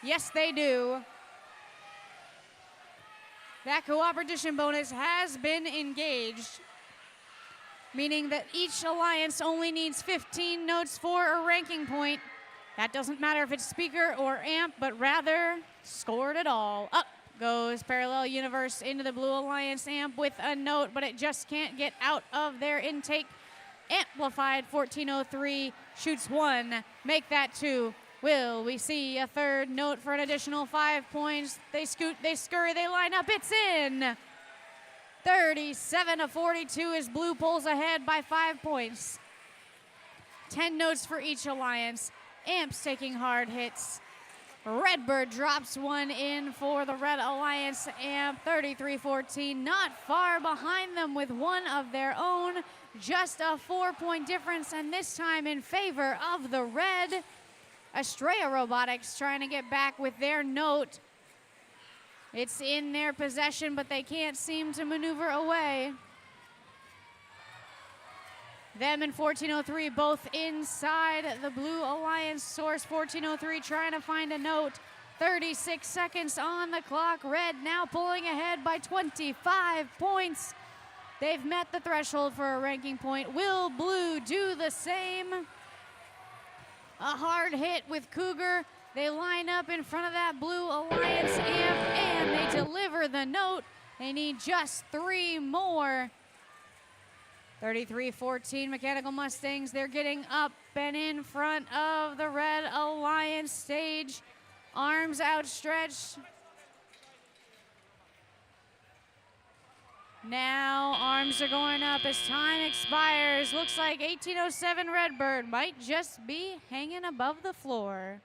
Yes, they do. That cooperation bonus has been engaged, meaning that each alliance only needs 15 notes for a ranking point. That doesn't matter if it's speaker or amp, but rather scored it all. Up goes Parallel Universe into the Blue Alliance amp with a note, but it just can't get out of their intake. Amplified 1403 shoots 1, make that 2. Will we see a third note for an additional 5 points? They scoot, they scurry, they line up, it's in. 37-42 as Blue pulls ahead by 5 points. 10 notes for each alliance. Amps taking hard hits. Redbird drops 1 in for the Red Alliance amp, 33-14, not far behind them with 1 of their own, just a 4-point difference, and this time in favor of the red. Estrella Robotics trying to get back with their note. It's in their possession, but they can't seem to maneuver away. Them and 1403 both inside the Blue Alliance source. 1403 trying to find a note. 36 seconds on the clock. Red now pulling ahead by 25 points. They've met the threshold for a ranking point. Will Blue do the same? A hard hit with Cougar. They line up in front of that Blue Alliance amp and they deliver the note. They need just 3 more. 33-14 Mechanical Mustangs. They're getting up and in front of the Red Alliance stage. Arms outstretched. Now arms are going up as time expires. Looks like 1807 Redbird might just be hanging above the floor.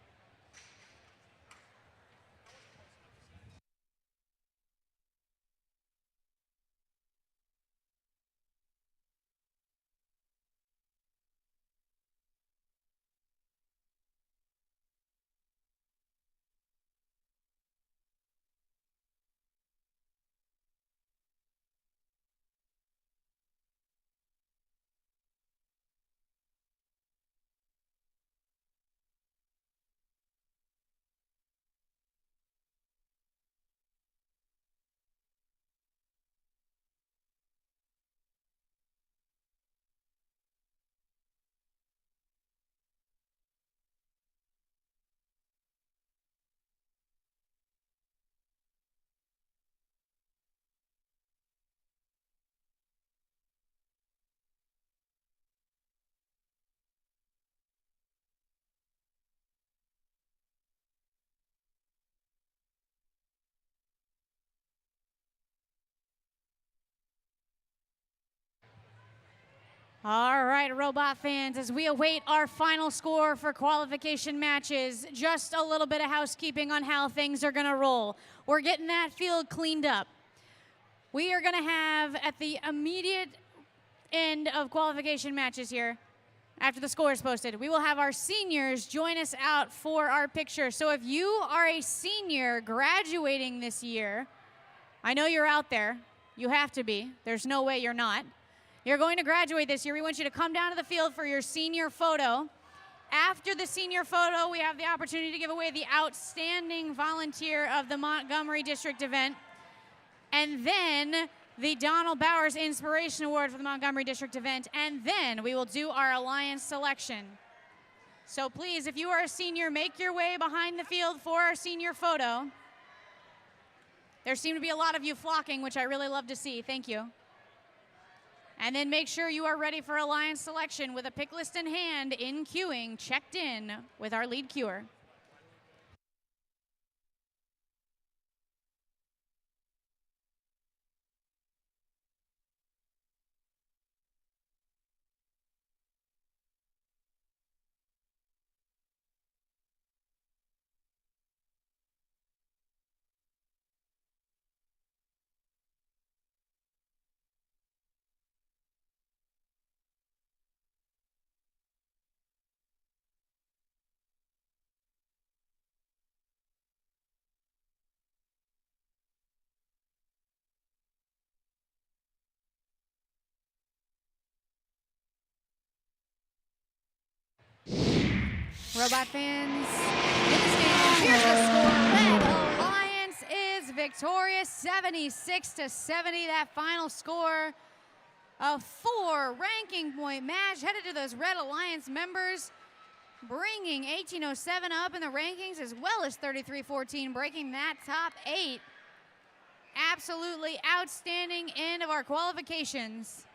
All right, Robot fans, as we await our final score for qualification matches, just a little bit of housekeeping on how things are gonna roll. We're getting that field cleaned up. We are gonna have, at the immediate end of qualification matches here, after the score is posted, we will have our seniors join us out for our picture. So if you are a senior graduating this year, I know you're out there, you have to be, there's no way you're not. You're going to graduate this year. We want you to come down to the field for your senior photo. After the senior photo, we have the opportunity to give away the Outstanding Volunteer of the Montgomery District event. And then the Donald Bowers Inspiration Award for the Montgomery District event. And then we will do our Alliance selection. So please, if you are a senior, make your way behind the field for our senior photo. There seem to be a lot of you flocking, which I really love to see. Thank you. And then make sure you are ready for alliance selection with a pick list in hand, in queuing, checked in with our lead queuer. Robot fans in the stands, here's the score. Red Alliance is victorious, 76-70. That final score, a 4 ranking point match headed to those Red Alliance members, bringing 1807 up in the rankings as well as 3314, breaking that top 8. Absolutely outstanding end of our qualifications.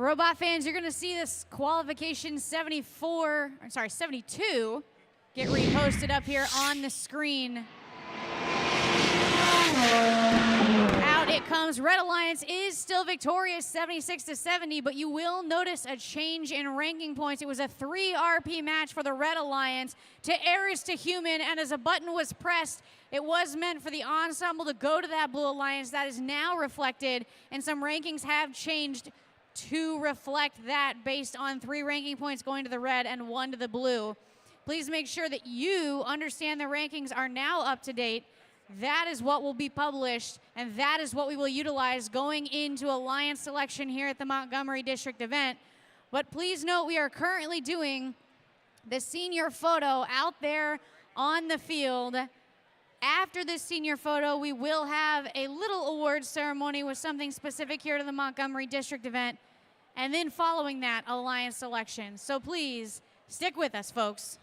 Robot fans, you're going to see this qualification 72 get reposted up here on the screen. Out it comes. Red Alliance is still victorious, 76-70, but you will notice a change in ranking points. It was a 3 RP match for the Red Alliance to Ares to Human, and as a button was pressed, it was meant for the ensemble to go to that Blue Alliance. That is now reflected, and some rankings have changed to reflect that based on 3 ranking points going to the red and 1 to the blue. Please make sure that you understand the rankings are now up to date. That is what will be published, and that is what we will utilize going into alliance selection here at the Montgomery District event. But please note, we are currently doing the senior photo out there on the field. After this senior photo, we will have a little awards ceremony with something specific here to the Montgomery District event. And then following that, alliance selection. So please, stick with us, folks.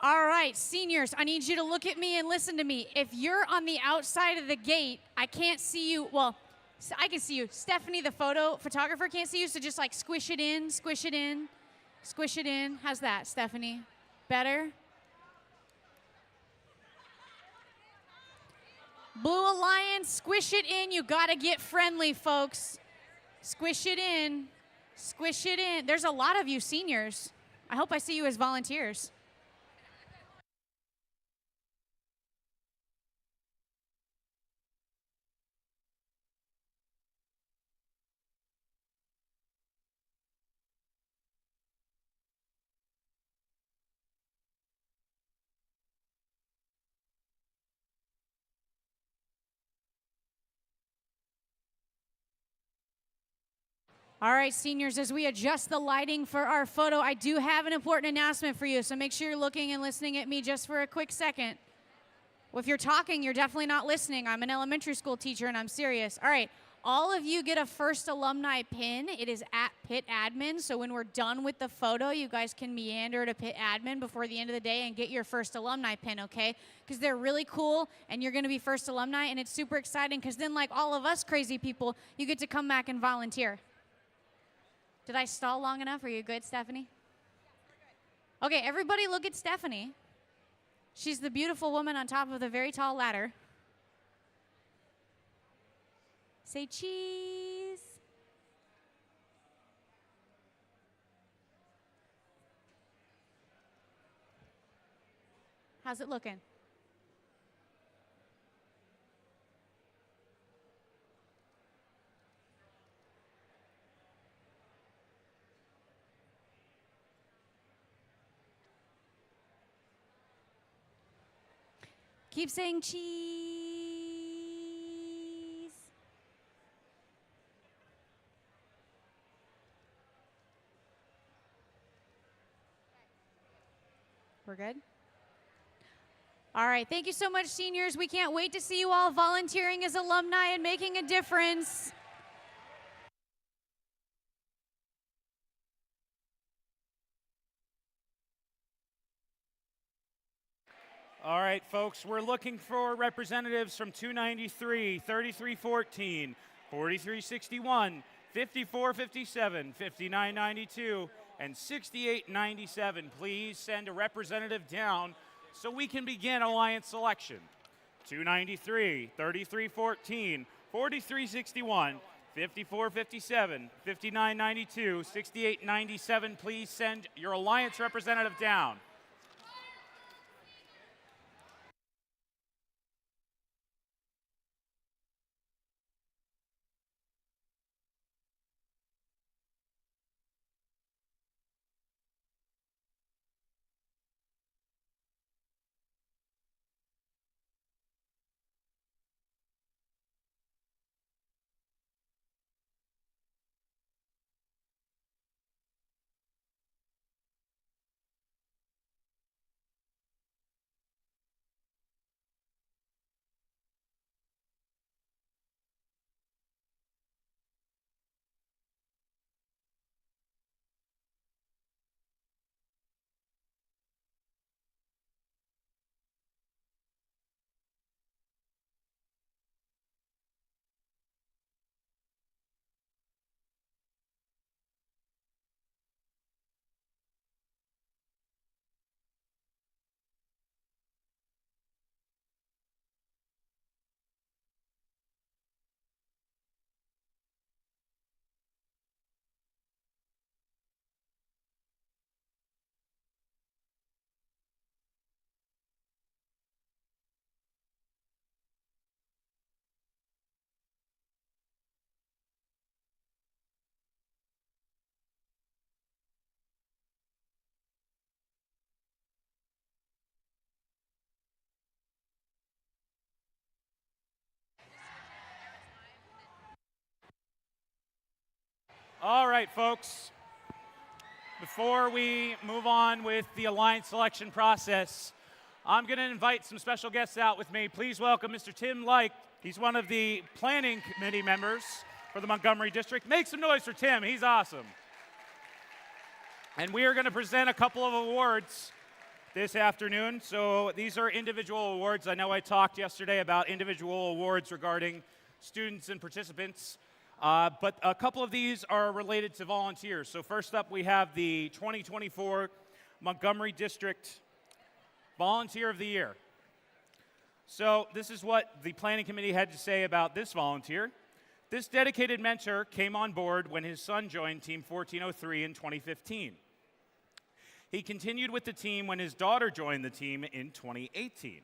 All right, seniors, I need you to look at me and listen to me. If you're on the outside of the gate, I can't see you. Well, I can see you. Stephanie, the photographer, can't see you, so just like squish it in, squish it in, squish it in. How's that, Stephanie? Better? Blue Alliance, squish it in. You got to get friendly, folks. Squish it in. Squish it in. There's a lot of you seniors. I hope I see you as volunteers. All right, seniors, as we adjust the lighting for our photo, I do have an important announcement for you, so make sure you're looking and listening at me just for a quick second. Well, if you're talking, you're definitely not listening. I'm an elementary school teacher, and I'm serious. All right, all of you get a first alumni pin. It is at Pit Admin, so when we're done with the photo, you guys can meander to Pit Admin before the end of the day and get your first alumni pin, okay? Because they're really cool, and you're going to be first alumni, and it's super exciting because then, like all of us crazy people, you get to come back and volunteer. Did I stall long enough? Are you good, Stephanie? Okay, everybody look at Stephanie. She's the beautiful woman on top of the very tall ladder. Say cheese. How's it looking? Keep saying cheese. We're good? All right, thank you so much, seniors. We can't wait to see you all volunteering as alumni and making a difference.
All right, folks, we're looking for representatives from 293, 3314, 4361, 5457, 5992, and 6897. Please send a representative down so we can begin alliance selection. 293, 3314, 4361, 5457, 5992, 6897. Please send your alliance representative down. All right, folks. Before we move on with the alliance selection process, I'm going to invite some special guests out with me. Please welcome Mr. Tim Like. He's one of the planning committee members for the Montgomery District. Make some noise for Tim. He's awesome. And we are going to present a couple of awards this afternoon. So these are individual awards. I know I talked yesterday about individual awards regarding students and participants. But a couple of these are related to volunteers. So first up, we have the 2024 Montgomery District Volunteer of the Year. So this is what the planning committee had to say about this volunteer. This dedicated mentor came on board when his son joined Team 1403 in 2015. He continued with the team when his daughter joined the team in 2018.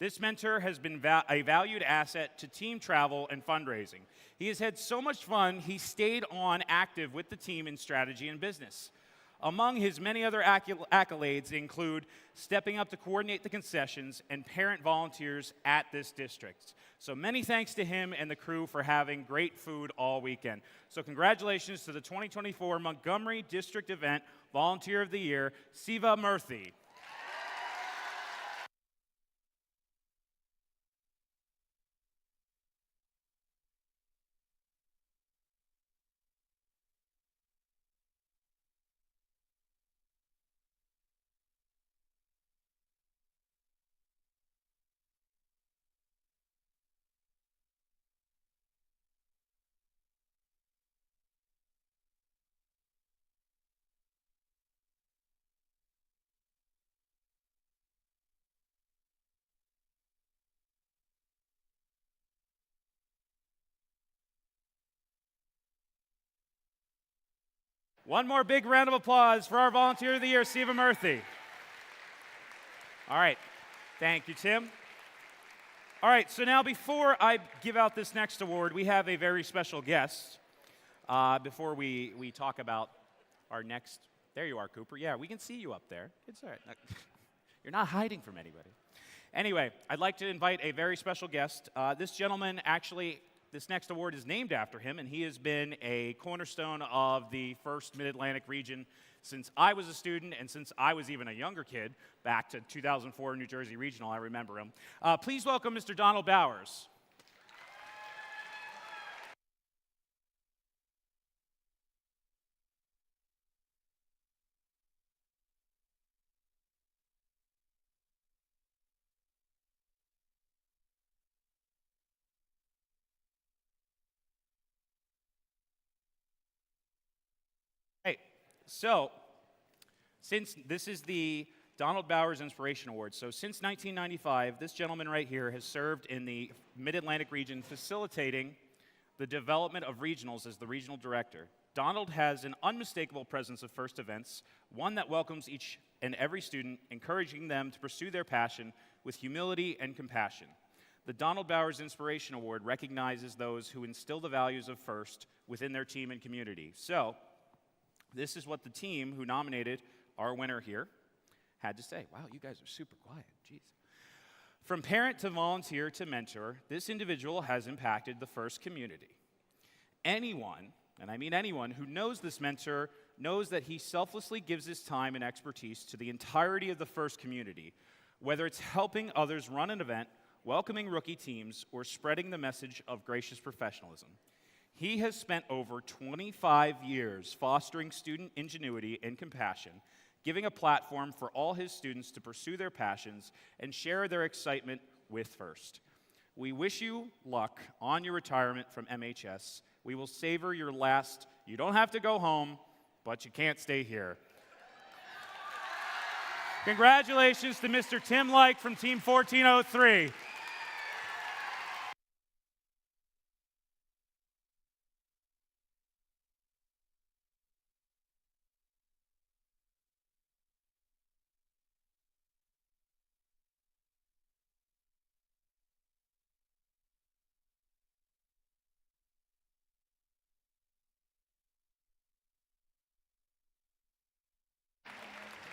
This mentor has been a valued asset to team travel and fundraising. He has had so much fun, he stayed on active with the team in strategy and business. Among his many other accolades include stepping up to coordinate the concessions and parent volunteers at this district. So many thanks to him and the crew for having great food all weekend. So congratulations to the 2024 Montgomery District Event Volunteer of the Year, Siva Murthy. One more big round of applause for our Volunteer of the Year, Siva Murthy. All right, thank you, Tim. All right, so now before I give out this next award, we have a very special guest. Before we talk about our next, there you are, Cooper. Yeah, we can see you up there. It's all right. You're not hiding from anybody. Anyway, I'd like to invite a very special guest. This gentleman actually, this next award is named after him, and he has been a cornerstone of the first Mid-Atlantic region since I was a student and since I was even a younger kid, back to 2004 New Jersey Regional. I remember him. Please welcome Mr. Donald Bowers. So, since this is the Donald Bowers Inspiration Award, so since 1995, this gentleman right here has served in the Mid-Atlantic region facilitating the development of regionals as the regional director. Donald has an unmistakable presence of first events, one that welcomes each and every student, encouraging them to pursue their passion with humility and compassion. The Donald Bowers Inspiration Award recognizes those who instill the values of first within their team and community. So, this is what the team who nominated our winner here had to say. Wow, you guys are super quiet. Jeez. From parent to volunteer to mentor, this individual has impacted the first community. Anyone, and I mean anyone, who knows this mentor knows that he selflessly gives his time and expertise to the entirety of the first community, whether it's helping others run an event, welcoming rookie teams, or spreading the message of gracious professionalism. He has spent over 25 years fostering student ingenuity and compassion, giving a platform for all his students to pursue their passions and share their excitement with First. We wish you luck on your retirement from MHS. We will savor your last, you don't have to go home, but you can't stay here. Congratulations to Mr. Tim Like from Team 1403.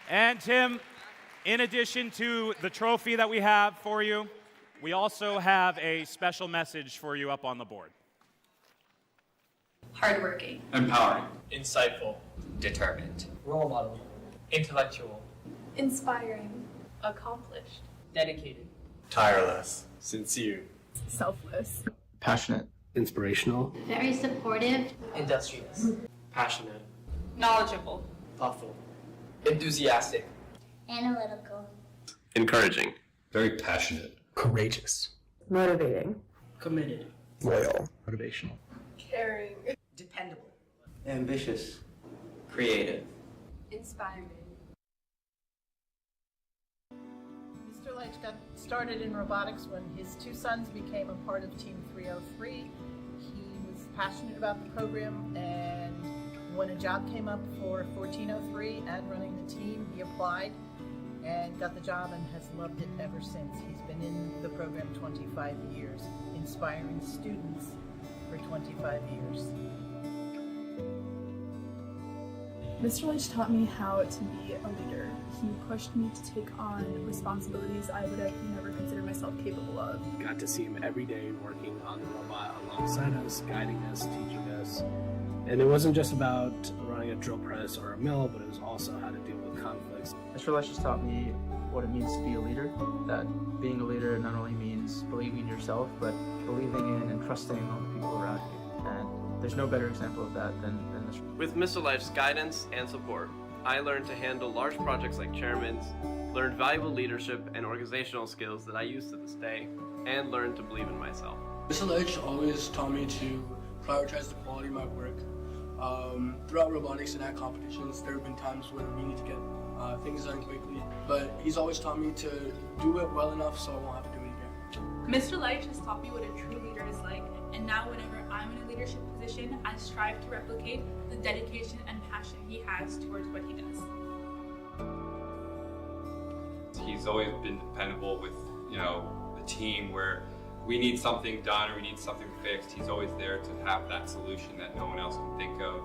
And Tim, in addition to the trophy that we have for you, we also have a special message for you up on the board.
Hardworking.
Empowering.
Insightful.
Determined.
Role model.
Intellectual.
Inspiring. Accomplished.
Dedicated.
Tireless. Sincere.
Selfless.
Passionate.
Inspirational.
Very supportive.
Industrious.
Passionate.
Knowledgeable.
Thoughtful.
Enthusiastic.
Analytical.
Encouraging. Very passionate.
Courageous.
Motivating.
Committed.
Loyal. Motivational.
Caring.
Dependable.
Ambitious.
Creative.
Inspiring.
Mr. Leitch got started in robotics when his two sons became a part of Team 303. He was passionate about the program, and when a job came up for 1403 and running the team, he applied and got the job and has loved it ever since. He's been in the program 25 years, inspiring students for 25 years.
Mr. Leach taught me how to be a leader. He pushed me to take on responsibilities I would have never considered myself capable of.
Got to see him every day working on the robot alongside us, guiding us, teaching us. And it wasn't just about running a drill press or a mill, but it was also how to deal with conflicts.
Mr. Leach has taught me what it means to be a leader, that being a leader not only means believing in yourself, but believing in and trusting all the people around you. And there's no better example of that than this.
With Mr. Life's guidance and support, I learned to handle large projects like chairman's, learned valuable leadership and organizational skills that I use to this day, and learned to believe in myself.
Mr. Leach always taught me to prioritize the quality of my work. Throughout robotics and at competitions, there have been times where we need to get things done quickly, but he's always taught me to do it well enough so I won't have to do it again.
Mr. Leach has taught me what a true leader is like, and now whenever I'm in a leadership position, I strive to replicate the dedication and passion he has towards what he does.
He's always been dependable with, the team where we need something done or we need something fixed. He's always there to have that solution that no one else can think of.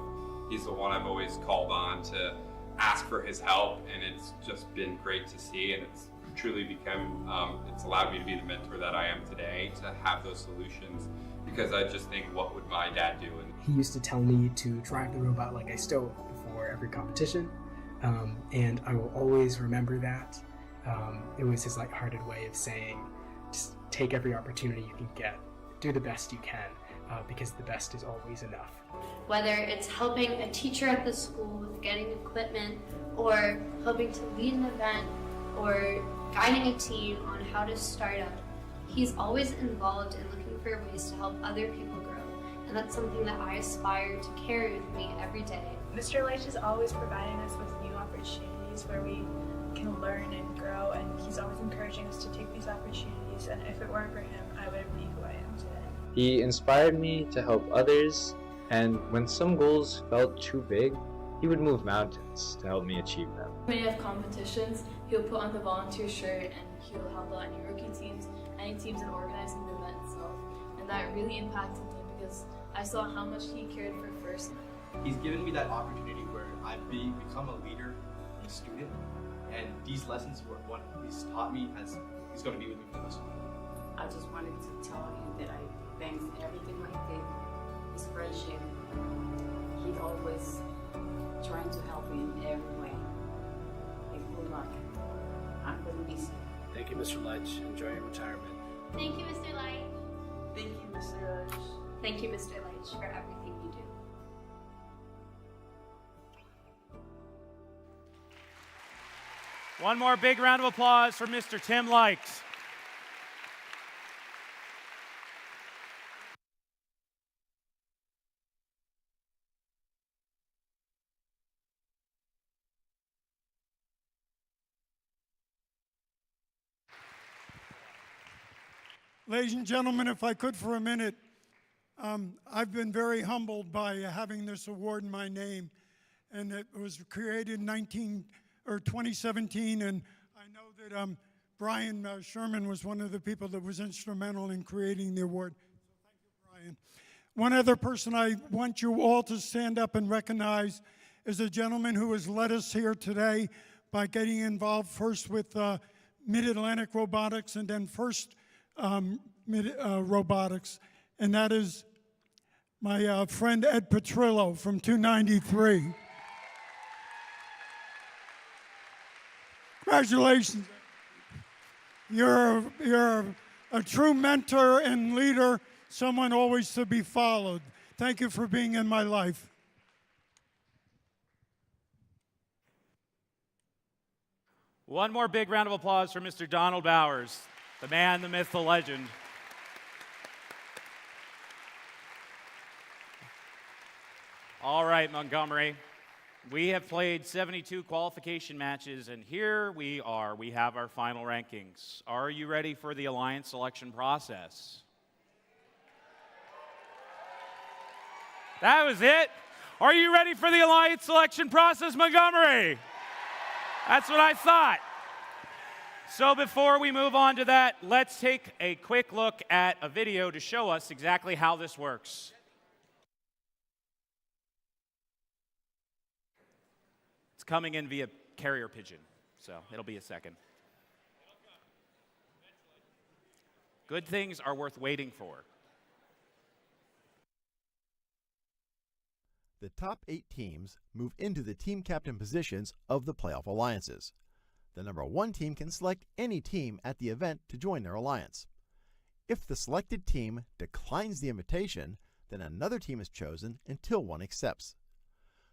He's the one I've always called on to ask for his help, and it's just been great to see, and it's truly become, it's allowed me to be the mentor that I am today, to have those solutions, because I just think, what would my dad do? And
He used to tell me to drive the robot like I stove before every competition, and I will always remember that. It was his lighthearted way of saying, just take every opportunity you can get, do the best you can, because the best is always enough.
Whether it's helping a teacher at the school with getting equipment, or helping to lead an event, or guiding a team on how to start up, he's always involved in looking for ways to help other people grow, and that's something that I aspire to carry with me every day.
Mr. Leach is always providing us with new opportunities where we can learn and grow, and he's always encouraging us to take these opportunities, and if it weren't for him, I wouldn't be who I am today.
He inspired me to help others, and when some goals felt too big, he would move mountains to help me achieve them.
When you have competitions, he'll put on the volunteer shirt and he'll help out any rookie teams, any teams in organizing the event itself. And that really impacted me because I saw how much he cared for first.
He's given me that opportunity where I've become a leader and a student, and these lessons were what he's taught me as he's going to be with me for the rest of my life.
I just wanted to tell him that I thank everything I did, his friendship. He's always trying to help me in every way. And good luck. I'm going to miss you.
Thank you, Mr. Leach. Enjoy your retirement.
Thank you, Mr. Leach.
Thank you, Mr. Leach.
Thank you, Mr. Leach, for everything you do.
One more big round of applause for Mr. Tim Likes.
Ladies and gentlemen, if I could for a minute, I've been very humbled by having this award in my name, and it was created in 2017, and I know that Brian Sherman was one of the people that was instrumental in creating the award. So thank you, Brian. One other person I want you all to stand up and recognize is a gentleman who has led us here today by getting involved first with Mid-Atlantic Robotics and then First Robotics, and that is my friend Ed Petrillo from 293. Congratulations. You're a true mentor and leader, someone always to be followed. Thank you for being in my life.
One more big round of applause for Mr. Donald Bowers, the man, the myth, the legend. All right, Montgomery. We have played 72 qualification matches, and here we are. We have our final rankings. Are you ready for the alliance selection process? That was it. Are you ready for the alliance selection process, Montgomery? That's what I thought. So before we move on to that, let's take a quick look at a video to show us exactly how this works. coming in via carrier pigeon, so it'll be a second. Good things are worth waiting for.
The top 8 teams move into the team captain positions of the playoff alliances. The number 1 team can select any team at the event to join their alliance. If the selected team declines the invitation, then another team is chosen until one accepts.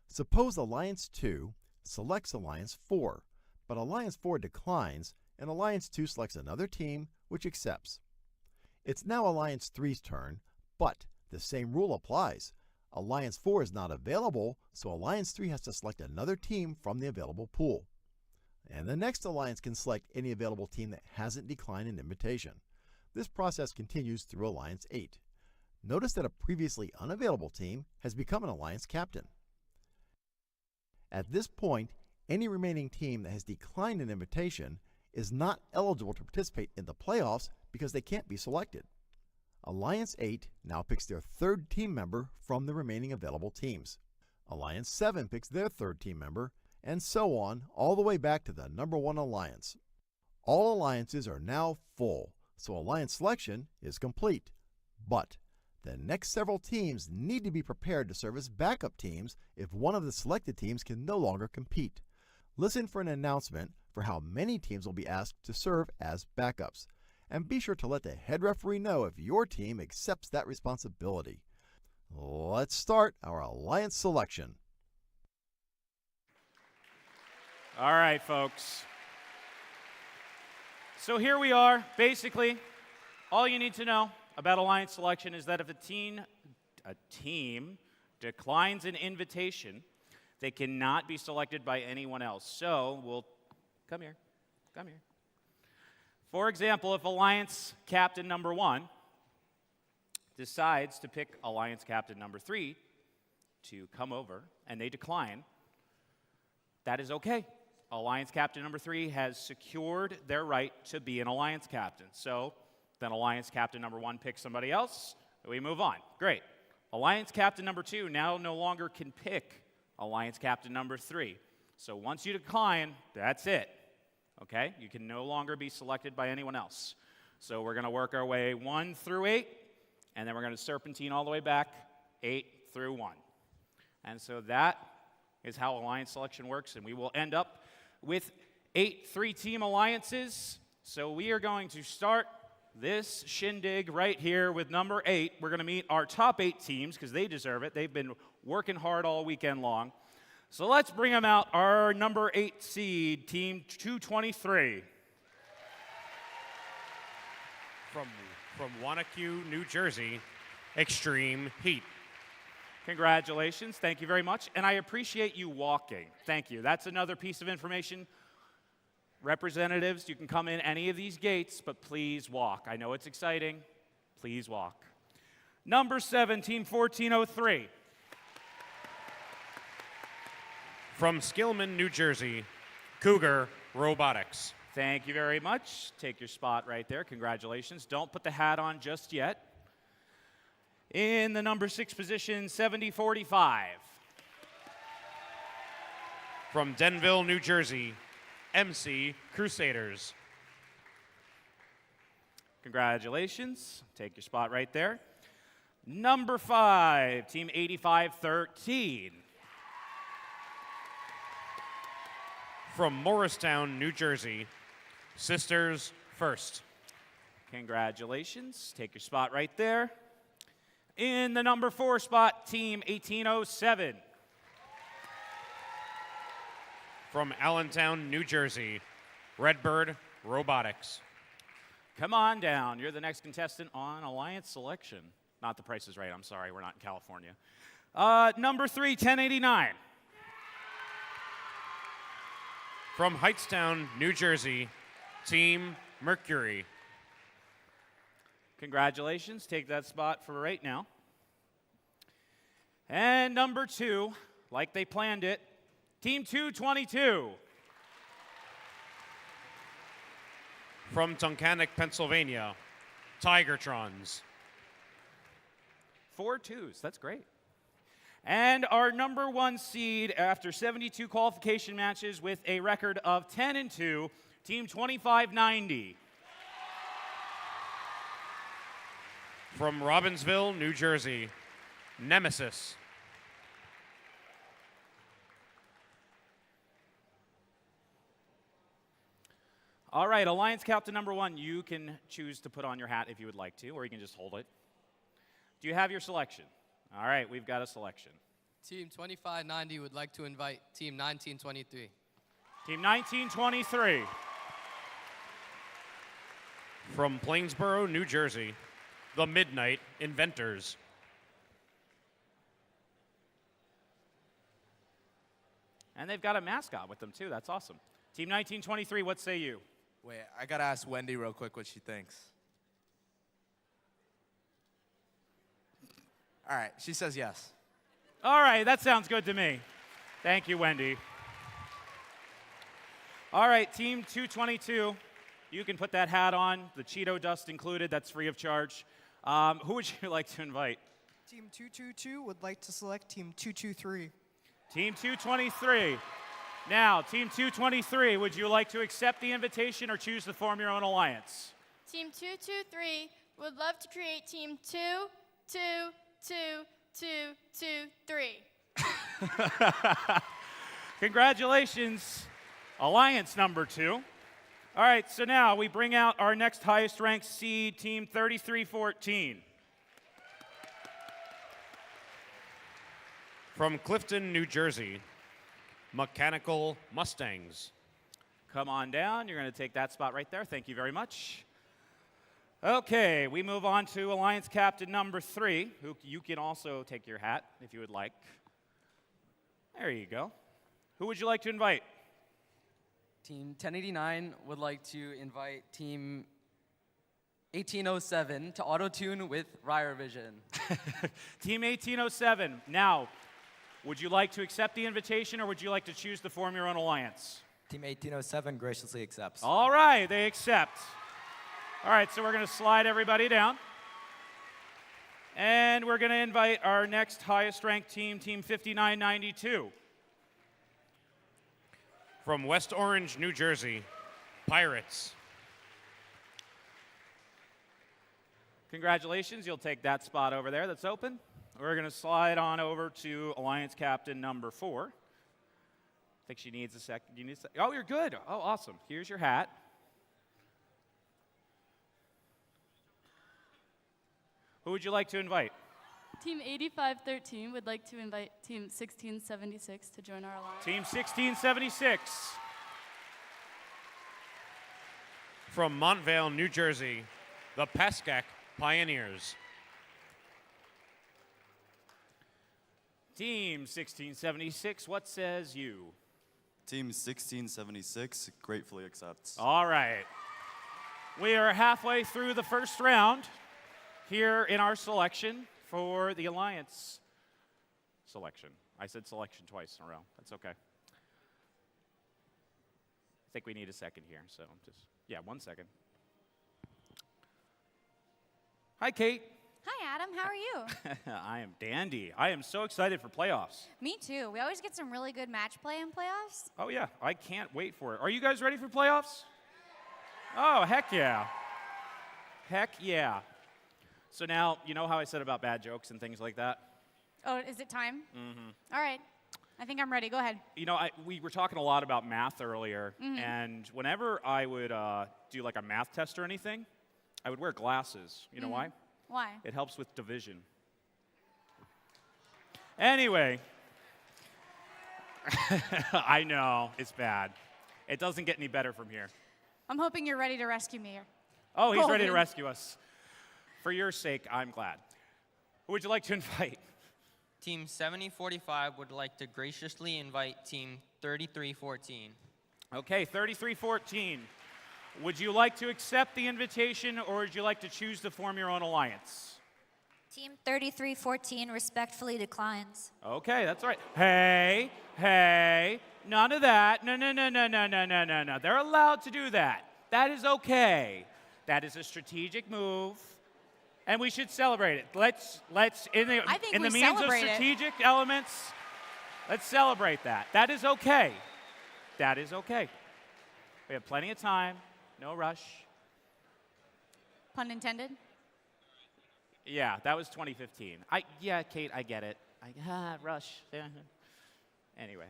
Suppose Alliance 2 selects Alliance 4, but Alliance 4 declines and Alliance 2 selects another team which accepts. It's now Alliance 3's turn, but the same rule applies. Alliance 4 is not available, so Alliance 3 has to select another team from the available pool. And the next alliance can select any available team that hasn't declined an invitation. This process continues through Alliance 8. Notice that a previously unavailable team has become an alliance captain. At this point, any remaining team that has declined an invitation is not eligible to participate in the playoffs because they can't be selected. Alliance 8 now picks their 3rd team member from the remaining available teams. Alliance 7 picks their 3rd team member, and so on, all the way back to the number 1 alliance. All alliances are now full, so alliance selection is complete. But the next several teams need to be prepared to serve as backup teams if one of the selected teams can no longer compete. Listen for an announcement for how many teams will be asked to serve as backups. And be sure to let the head referee know if your team accepts that responsibility. Let's start our alliance selection.
All right, folks. So here we are. Basically, all you need to know about alliance selection is that if a team declines an invitation, they cannot be selected by anyone else. So we'll come here. For example, if alliance captain number 1 decides to pick alliance captain number 3 to come over and they decline, that is okay. Alliance captain number 3 has secured their right to be an alliance captain. So then alliance captain number 1 picks somebody else, and we move on. Great. Alliance captain number 2 now no longer can pick alliance captain number 3. So once you decline, that's it. Okay? You can no longer be selected by anyone else. So we're going to work our way 1 through 8, and then we're going to serpentine all the way back 8 through 1. And so that is how alliance selection works, and we will end up with 8 3-team alliances. So we are going to start this shindig right here with number 8. We're going to meet our top 8 teams because they deserve it. They've been working hard all weekend long. So let's bring them out. Our number 8 seed, team 223.
From Wanacue, New Jersey, Extreme Heat.
Congratulations. Thank you very much. And I appreciate you walking. Thank you. That's another piece of information. Representatives, you can come in any of these gates, but please walk. I know it's exciting. Please walk. Number 7, team 1403.
From Skillman, New Jersey, Cougar Robotics.
Thank you very much. Take your spot right there. Congratulations. Don't put the hat on just yet. In the number 6 position, 7045.
From Denville, New Jersey, MC Crusaders.
Congratulations. Take your spot right there. Number 5, team 8513.
From Morristown, New Jersey, Sisters First.
Congratulations. Take your spot right there. In the number 4 spot, team 1807.
From Allentown, New Jersey, Redbird Robotics.
Come on down. You're the next contestant on Alliance Selection. Not The Price is Right. I'm sorry. We're not in California. Number 3, 1089.
From Hightstown, New Jersey, Team Mercury.
Congratulations. Take that spot for right now. And number 2, like they planned it, Team 222.
From Tunkhannock, Pennsylvania, Tigertrons.
4 2s. That's great. And our number 1 seed after 72 qualification matches with a record of 10-2, Team 2590.
From Robbinsville, New Jersey, Nemesis.
All right, Alliance Captain number 1, you can choose to put on your hat if you would like to, or you can just hold it. Do you have your selection? All right, we've got a selection.
Team 2590 would like to invite Team 1923.
Team 1923.
From Plainsboro, New Jersey, the Midnight Inventors.
And they've got a mascot with them, too. That's awesome. Team 1923, what say you?
Wait, I gotta ask Wendy real quick what she thinks. All right, she says yes.
All right, that sounds good to me. Thank you, Wendy. All right, Team 222, you can put that hat on, the Cheeto dust included, that's free of charge. Who would you like to invite?
Team 222 would like to select Team 223.
Team 223. Now, Team 223, would you like to accept the invitation or choose to form your own alliance?
Team 223 would love to create Team 2, 2, 2, 2, 2, 3.
Congratulations, Alliance number 2. All right, so now we bring out our next highest ranked seed, Team 3314.
From Clifton, New Jersey, Mechanical Mustangs.
Come on down. You're going to take that spot right there. Thank you very much. Okay, we move on to Alliance Captain number 3, who you can also take your hat if you would like. There you go. Who would you like to invite?
Team 1089 would like to invite Team 1807 to auto-tune with Ryer Vision.
Team 1807. Now, would you like to accept the invitation or would you like to choose to form your own alliance?
Team 1807 graciously accepts.
All right, they accept. All right, so we're going to slide everybody down. And we're going to invite our next highest ranked team, Team 5992.
From West Orange, New Jersey, Pirates.
Congratulations, you'll take that spot over there that's open. We're going to slide on over to Alliance Captain number 4. I think she needs a second. You need a second. Oh, you're good. Oh, awesome. Here's your hat. Who would you like to invite?
Team 8513 would like to invite Team 1676 to join our alliance.
Team 1676.
From Montvale, New Jersey, the Pascack Pioneers.
Team 1676, what says you?
Team 1676 gratefully accepts.
All right. We are halfway through the first round here in our selection for the Alliance selection. I said selection twice in a row. That's okay. I think we need a second here, so just, 1 second. Hi, Kate.
Hi, Adam. How are you?
I am dandy. I am so excited for playoffs.
Me too. We always get some really good match play in playoffs.
Oh, yeah. I can't wait for it. Are you guys ready for playoffs? Oh, heck yeah. Heck yeah. So now, you know how I said about bad jokes and things like that?
Oh, is it time?
Mm-hmm.
All right. I think I'm ready. Go ahead.
You know, we were talking a lot about math earlier,
Mhm.
and whenever I would do like a math test or anything, I would wear glasses. You know why?
Why?
It helps with division. Anyway, I know, it's bad. It doesn't get any better from here.
I'm hoping you're ready to rescue me.
Oh, he's ready to
Colton.
rescue us. For your sake, I'm glad. Who would you like to invite?
Team 7045 would like to graciously invite Team 3314.
Okay, 3314. Would you like to accept the invitation or would you like to choose to form your own alliance?
Team 3314 respectfully declines.
Okay, that's all right. Hey, none of that. No. They're allowed to do that. That is okay. That is a strategic move. And we should celebrate it. Let's in the
I think
in the
we
means of
celebrate it.
strategic elements, let's celebrate that. That is okay. That is okay. We have plenty of time. No rush.
Pun intended.
Yeah, that was 2015. Yeah, Kate, I get it. Rush. Anyway.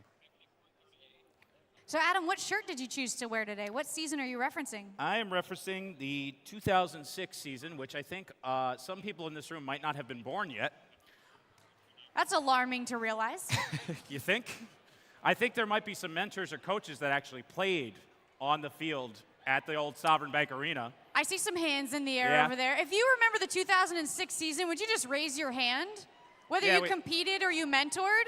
So, Adam, what shirt did you choose to wear today? What season are you referencing?
I am referencing the 2006 season, which I think some people in this room might not have been born yet.
That's alarming to realize.
You think? I think there might be some mentors or coaches that actually played on the field at the old Sovereign Bank Arena.
I see some hands in the air
Yeah.
over there. If you remember the 2006 season, would you just raise your hand? Whether
Yeah,
you competed or you mentored?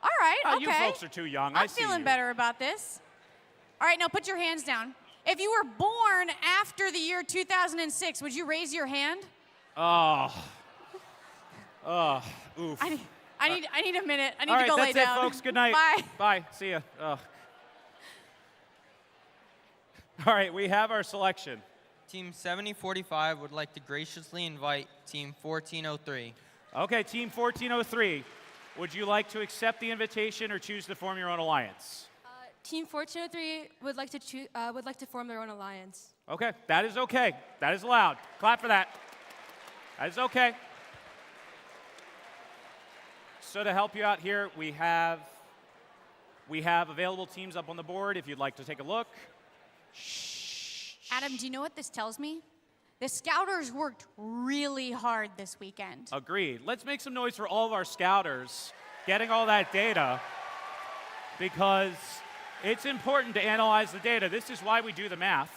All right,
Oh,
okay.
you folks are too young. I
I'm
see
feeling
you.
better about this. All right, now put your hands down. If you were born after the year 2006, would you raise your hand?
Oh, oof.
I need a minute. I need
All
to
right,
go lay
that's
down.
it, folks. Good night.
Bye.
Bye. See ya. Ugh. All right, we have our selection.
Team 7045 would like to graciously invite Team 1403.
Okay, Team 1403. Would you like to accept the invitation or choose to form your own alliance?
Team 1403 would like to form their own alliance.
Okay, that is okay. That is allowed. Clap for that. That is okay. So to help you out here, we have available teams up on the board if you'd like to take a look.
Adam, do you know what this tells me? The Scouters worked really hard this weekend.
Agreed. Let's make some noise for all of our scouters getting all that data, because it's important to analyze the data. This is why we do the math.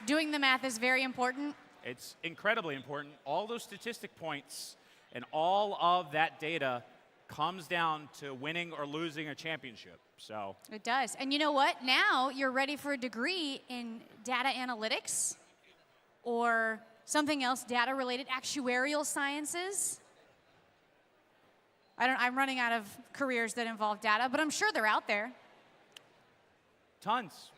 Doing the math is very important.
It's incredibly important. All those statistic points and all of that data comes down to winning or losing a championship. So
It does. And you know what? Now you're ready for a degree in data analytics or something else data related, actuarial sciences. I'm running out of careers that involve data, but I'm sure they're out there.
Tons.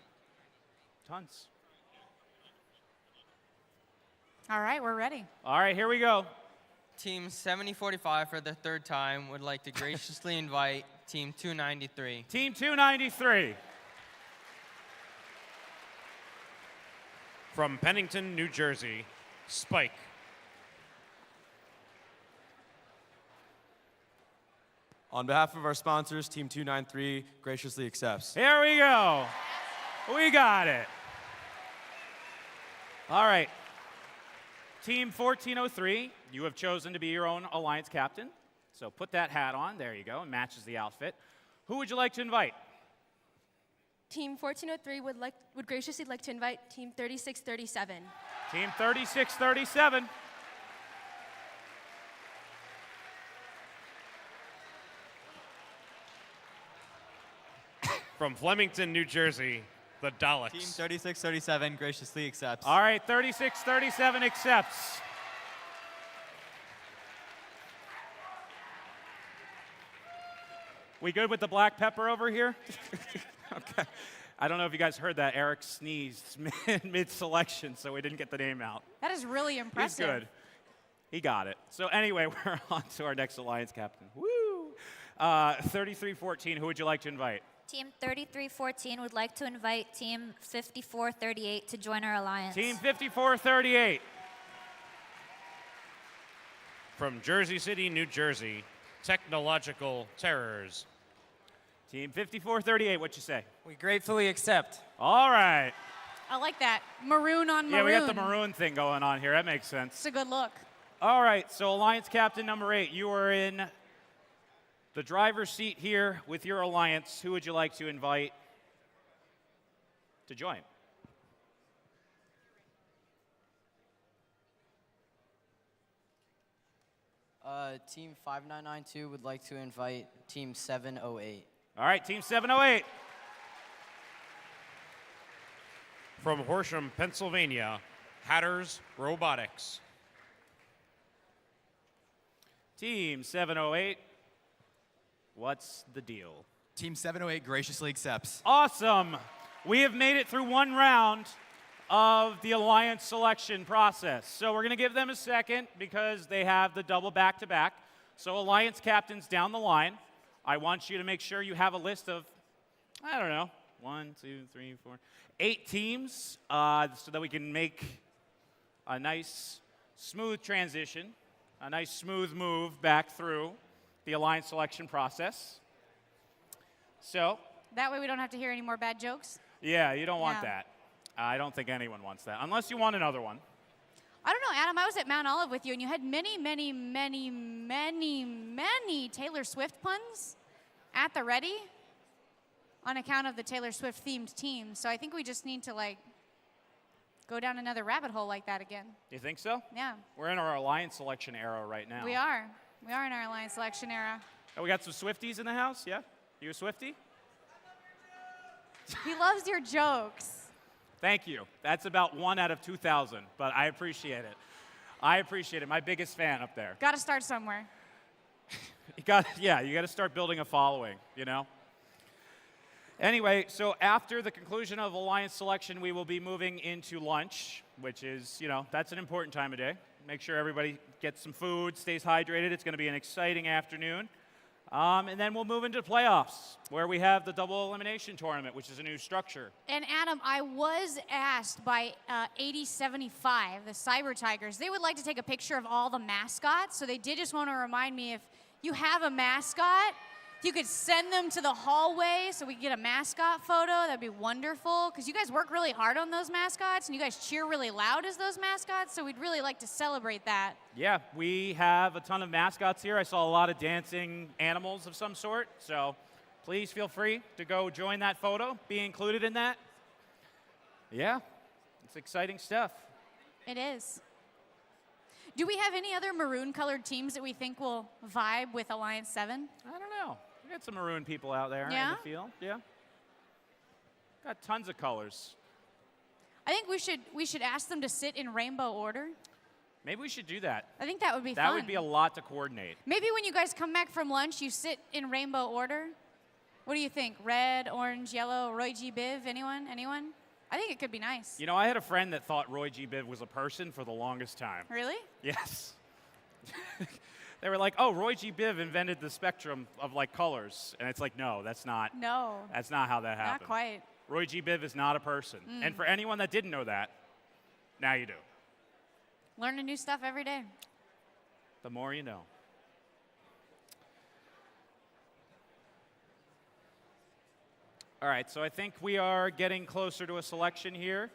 All right, we're ready.
All right, here we go.
Team 7045 for the third time would like to graciously invite Team 293.
Team 293.
From Pennington, New Jersey, Spike.
On behalf of our sponsors, Team 293 graciously accepts.
Here we go. We got it. All right. Team 1403, you have chosen to be your own alliance captain. So put that hat on. There you go. It matches the outfit. Who would you like to invite?
Team 1403 would graciously like to invite Team 3637.
Team 3637.
From Flemington, New Jersey, the Daleks.
Team 3637 graciously accepts.
All right, 3637 accepts. We good with the black pepper over here? Okay. I don't know if you guys heard that. Eric sneezed mid-selection, so we didn't get the name out.
That is really impressive.
He's good. He got it. So anyway, we're on to our next alliance captain. Woo! 3314, who would you like to invite?
Team 3314 would like to invite Team 5438 to join our alliance.
Team 5438.
From Jersey City, New Jersey, Technological Terrors.
Team 5438, what you say?
We gratefully accept.
All right.
I like that. Maroon on maroon.
Yeah, we got the maroon thing going on here. That makes sense.
It's a good look.
All right, so alliance captain number 8, you are in the driver's seat here with your alliance. Who would you like to invite to join?
Team 5992 would like to invite Team 708.
All right, Team 708.
From Horsham, Pennsylvania, Hatters Robotics.
Team 708, what's the deal?
Team 708 graciously accepts.
Awesome. We have made it through one round of the alliance selection process. So we're going to give them a second because they have the double back-to-back. So alliance captains down the line, I want you to make sure you have a list of, I don't know, 1, 2, 3, 4, 8 teams so that we can make a nice smooth transition, a nice smooth move back through the alliance selection process. So
That way we don't have to hear any more bad jokes.
yeah, you don't want
Yeah.
that. I don't think anyone wants that, unless you want another one.
I don't know, Adam, I was at Mount Olive with you, and you had many, many, many, many, many Taylor Swift puns at the ready on account of the Taylor Swift-themed team. So I think we just need to, like, go down another rabbit hole like that again.
You think so?
Yeah.
We're in our alliance selection era right now.
We are. We are in our alliance selection era.
Oh, we got some Swifties in the house, yeah? You a Swiftie?
He loves your jokes.
Thank you. That's about 1 out of 2,000, but I appreciate it. I appreciate it. My biggest fan up there.
Got to start somewhere.
You got to start building a following, you know? Anyway, so after the conclusion of alliance selection, we will be moving into lunch, which is, that's an important time of day. Make sure everybody gets some food, stays hydrated. It's going to be an exciting afternoon. And then we'll move into playoffs, where we have the double elimination tournament, which is a new structure.
And Adam, I was asked by 8075, the Cyber Tigers, they would like to take a picture of all the mascots. So they did just want to remind me, if you have a mascot, if you could send them to the hallway so we could get a mascot photo, that'd be wonderful. Because you guys work really hard on those mascots, and you guys cheer really loud as those mascots, so we'd really like to celebrate that.
Yeah, we have a ton of mascots here. I saw a lot of dancing animals of some sort, so please feel free to go join that photo, be included in that. Yeah, it's exciting stuff.
It is. Do we have any other maroon-colored teams that we think will vibe with Alliance 7?
I don't know. We got some maroon people out there in
Yeah?
the field. Yeah. Got tons of colors.
I think we should ask them to sit in rainbow order.
Maybe we should do that.
I think that would be fun.
That would be a lot to coordinate.
Maybe when you guys come back from lunch, you sit in rainbow order. What do you think? Red, orange, yellow, Roy G. Biv? Anyone? Anyone? I think it could be nice.
I had a friend that thought Roy G. Biv was a person for the longest time.
Really?
Yes. They were like, oh, Roy G. Biv invented the spectrum of, colors. And it's like, no, that's not.
No.
That's not how that happened.
Not quite.
Roy G. Biv is not a person. And for anyone that didn't know that, now you do.
Learning new stuff every day.
The more you know. All right, so I think we are getting closer to a selection here.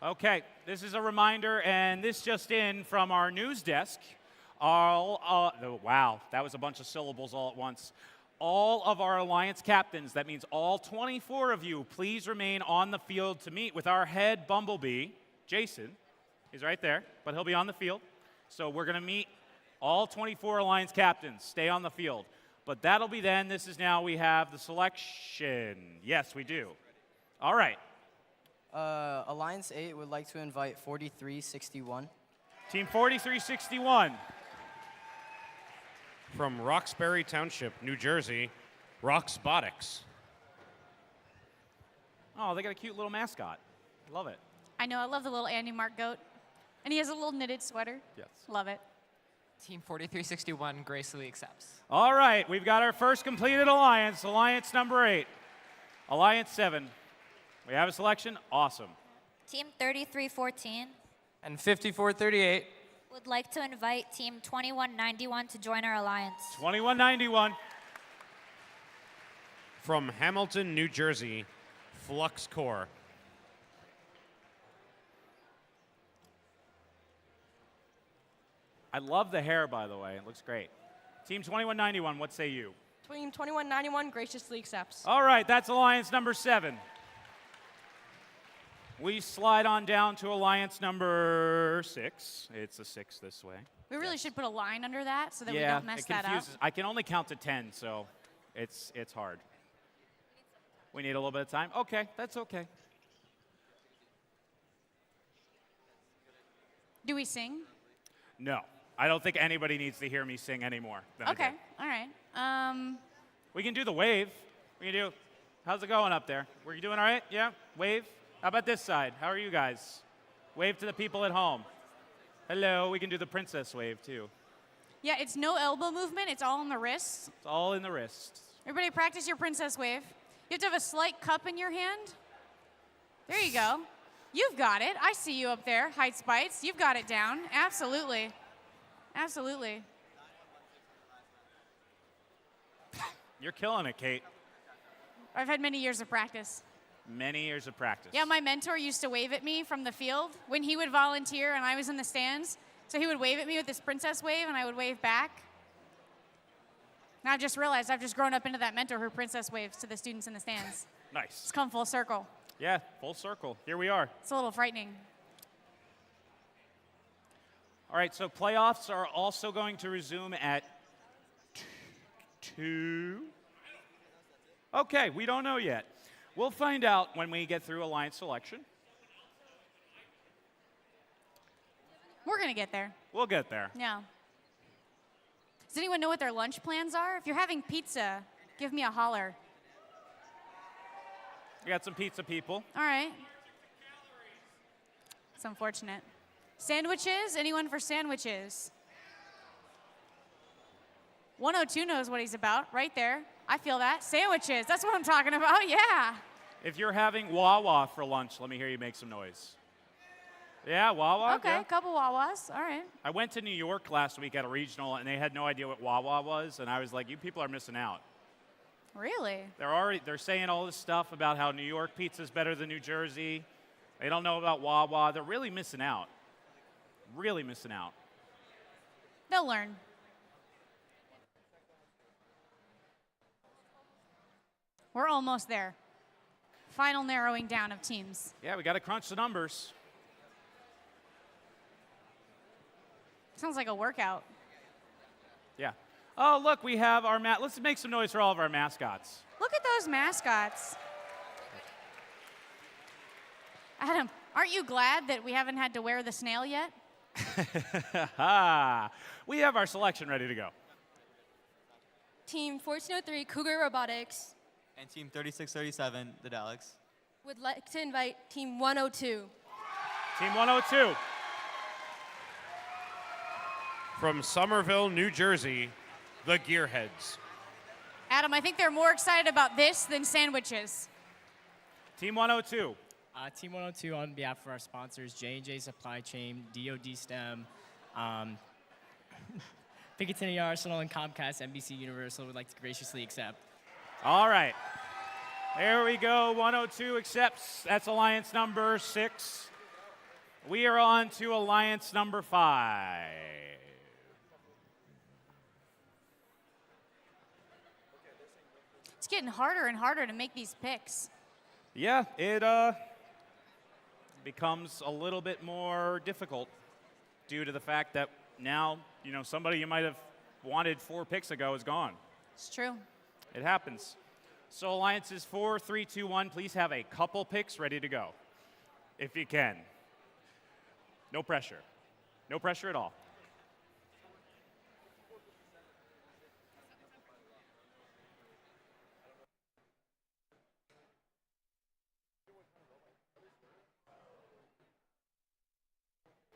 Okay, this is a reminder, and this just in from our news desk. Wow, that was a bunch of syllables all at once. All of our alliance captains, that means all 24 of you, please remain on the field to meet with our head bumblebee, Jason. He's right there, but he'll be on the field. So we're going to meet all 24 alliance captains. Stay on the field. But that'll be then. This is now we have the selection. Yes, we do. All right.
Alliance 8 would like to invite 4361.
Team 4361.
From Roxbury Township, New Jersey, Roxbotics.
Oh, they got a cute little mascot. Love it.
I know, I love the little Andy Mark goat. And he has a little knitted sweater.
Yes.
Love it.
Team 4361 gracefully accepts.
All right, we've got our first completed alliance, alliance number 8. Alliance 7. We have a selection? Awesome.
Team 3314
And 5438.
would like to invite Team 2191 to join our alliance.
2191.
From Hamilton, New Jersey, Flux Core.
I love the hair, by the way. It looks great. Team 2191, what say you?
Team 2191 graciously accepts.
All right, that's alliance number 7. We slide on down to alliance number 6. It's a 6 this way.
We really should put a line under that so that we don't mess
it
that up.
confuses. I can only count to 10, so it's hard. We need a little bit of time? Okay, that's okay.
Do we sing?
No, I don't think anybody needs to hear me sing anymore. Than I
Okay,
did.
all right.
We can do the wave. We can do, how's it going up there? Were you doing all right? Yeah? Wave? How about this side? How are you guys? Wave to the people at home. Hello. We can do the princess wave, too.
Yeah, it's no elbow movement. It's all in the wrists.
It's all in the wrists.
Everybody practice your princess wave. You have to have a slight cup in your hand. There you go. You've got it. I see you up there, Heights Bites. You've got it down. Absolutely. Absolutely.
You're killing it, Kate.
I've had many years of practice.
Many years of practice.
Yeah, my mentor used to wave at me from the field when he would volunteer and I was in the stands. So he would wave at me with this princess wave and I would wave back. Now I've just realized I've just grown up into that mentor who princess waves to the students in the stands.
Nice.
It's come full circle.
Yeah, full circle. Here we are.
It's a little frightening.
All right, so playoffs are also going to resume at 2. Okay, we don't know yet. We'll find out when we get through Alliance selection.
We're going to get there.
We'll get there.
Yeah. Does anyone know what their lunch plans are? If you're having pizza, give me a holler.
We got some pizza people.
All right. It's unfortunate. Sandwiches? Anyone for sandwiches? 102 knows what he's about, right there. I feel that. Sandwiches, that's what I'm talking about, yeah.
If you're having Wawa for lunch, let me hear you make some noise. Yeah, Wawa?
Okay,
yeah.
a couple Wawas, all right.
I went to New York last week at a regional, and they had no idea what Wawa was, and I was like, you people are missing out.
Really?
They're saying all this stuff about how New York pizza is better than New Jersey. They don't know about Wawa. They're really missing out. Really missing out.
They'll learn. We're almost there. Final narrowing down of teams.
Yeah, we got to crunch the numbers.
Sounds like a workout.
Yeah. Oh, look, we have our let's make some noise for all of our mascots.
Look at those mascots. Adam, aren't you glad that we haven't had to wear the snail yet?
We have our selection ready to go.
Team 1403 Cougar Robotics
And Team 3637, the Daleks.
would like to invite Team 102.
Team 102.
From Somerville, New Jersey, the Gearheads.
Adam, I think they're more excited about this than sandwiches.
Team 102.
Team 102, on behalf of our sponsors, J&J Supply Chain, DoD STEM, Picatinny Arsenal, and Comcast NBC Universal would like to graciously accept.
All right. There we go. 102 accepts. That's alliance number 6. We are on to alliance number 5.
It's getting harder and harder to make these picks.
Yeah, it becomes a little bit more difficult due to the fact that now, somebody you might have wanted 4 picks ago is gone.
It's true.
It happens. So alliances 4, 3, 2, 1, please have a couple picks ready to go, if you can. No pressure. No pressure at all.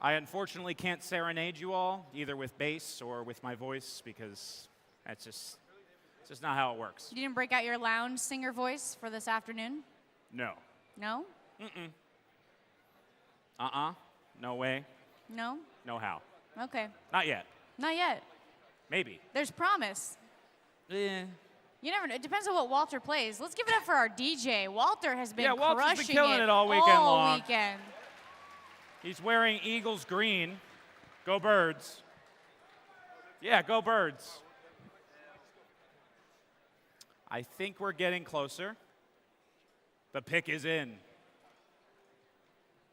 I unfortunately can't serenade you all, either with bass or with my voice, because it's just not how it works.
You didn't break out your lounge singer voice for this afternoon?
No.
No?
Mm-mm. No way.
No?
No how.
Okay.
Not yet.
Not yet.
Maybe.
There's promise.
Yeah.
You never know. It depends on what Walter plays. Let's give it up for our DJ. Walter has been
Walter's
crushing
been killing it all weekend long.
Weekend.
He's wearing Eagles green. Go Birds. Yeah, go Birds. I think we're getting closer. The pick is in.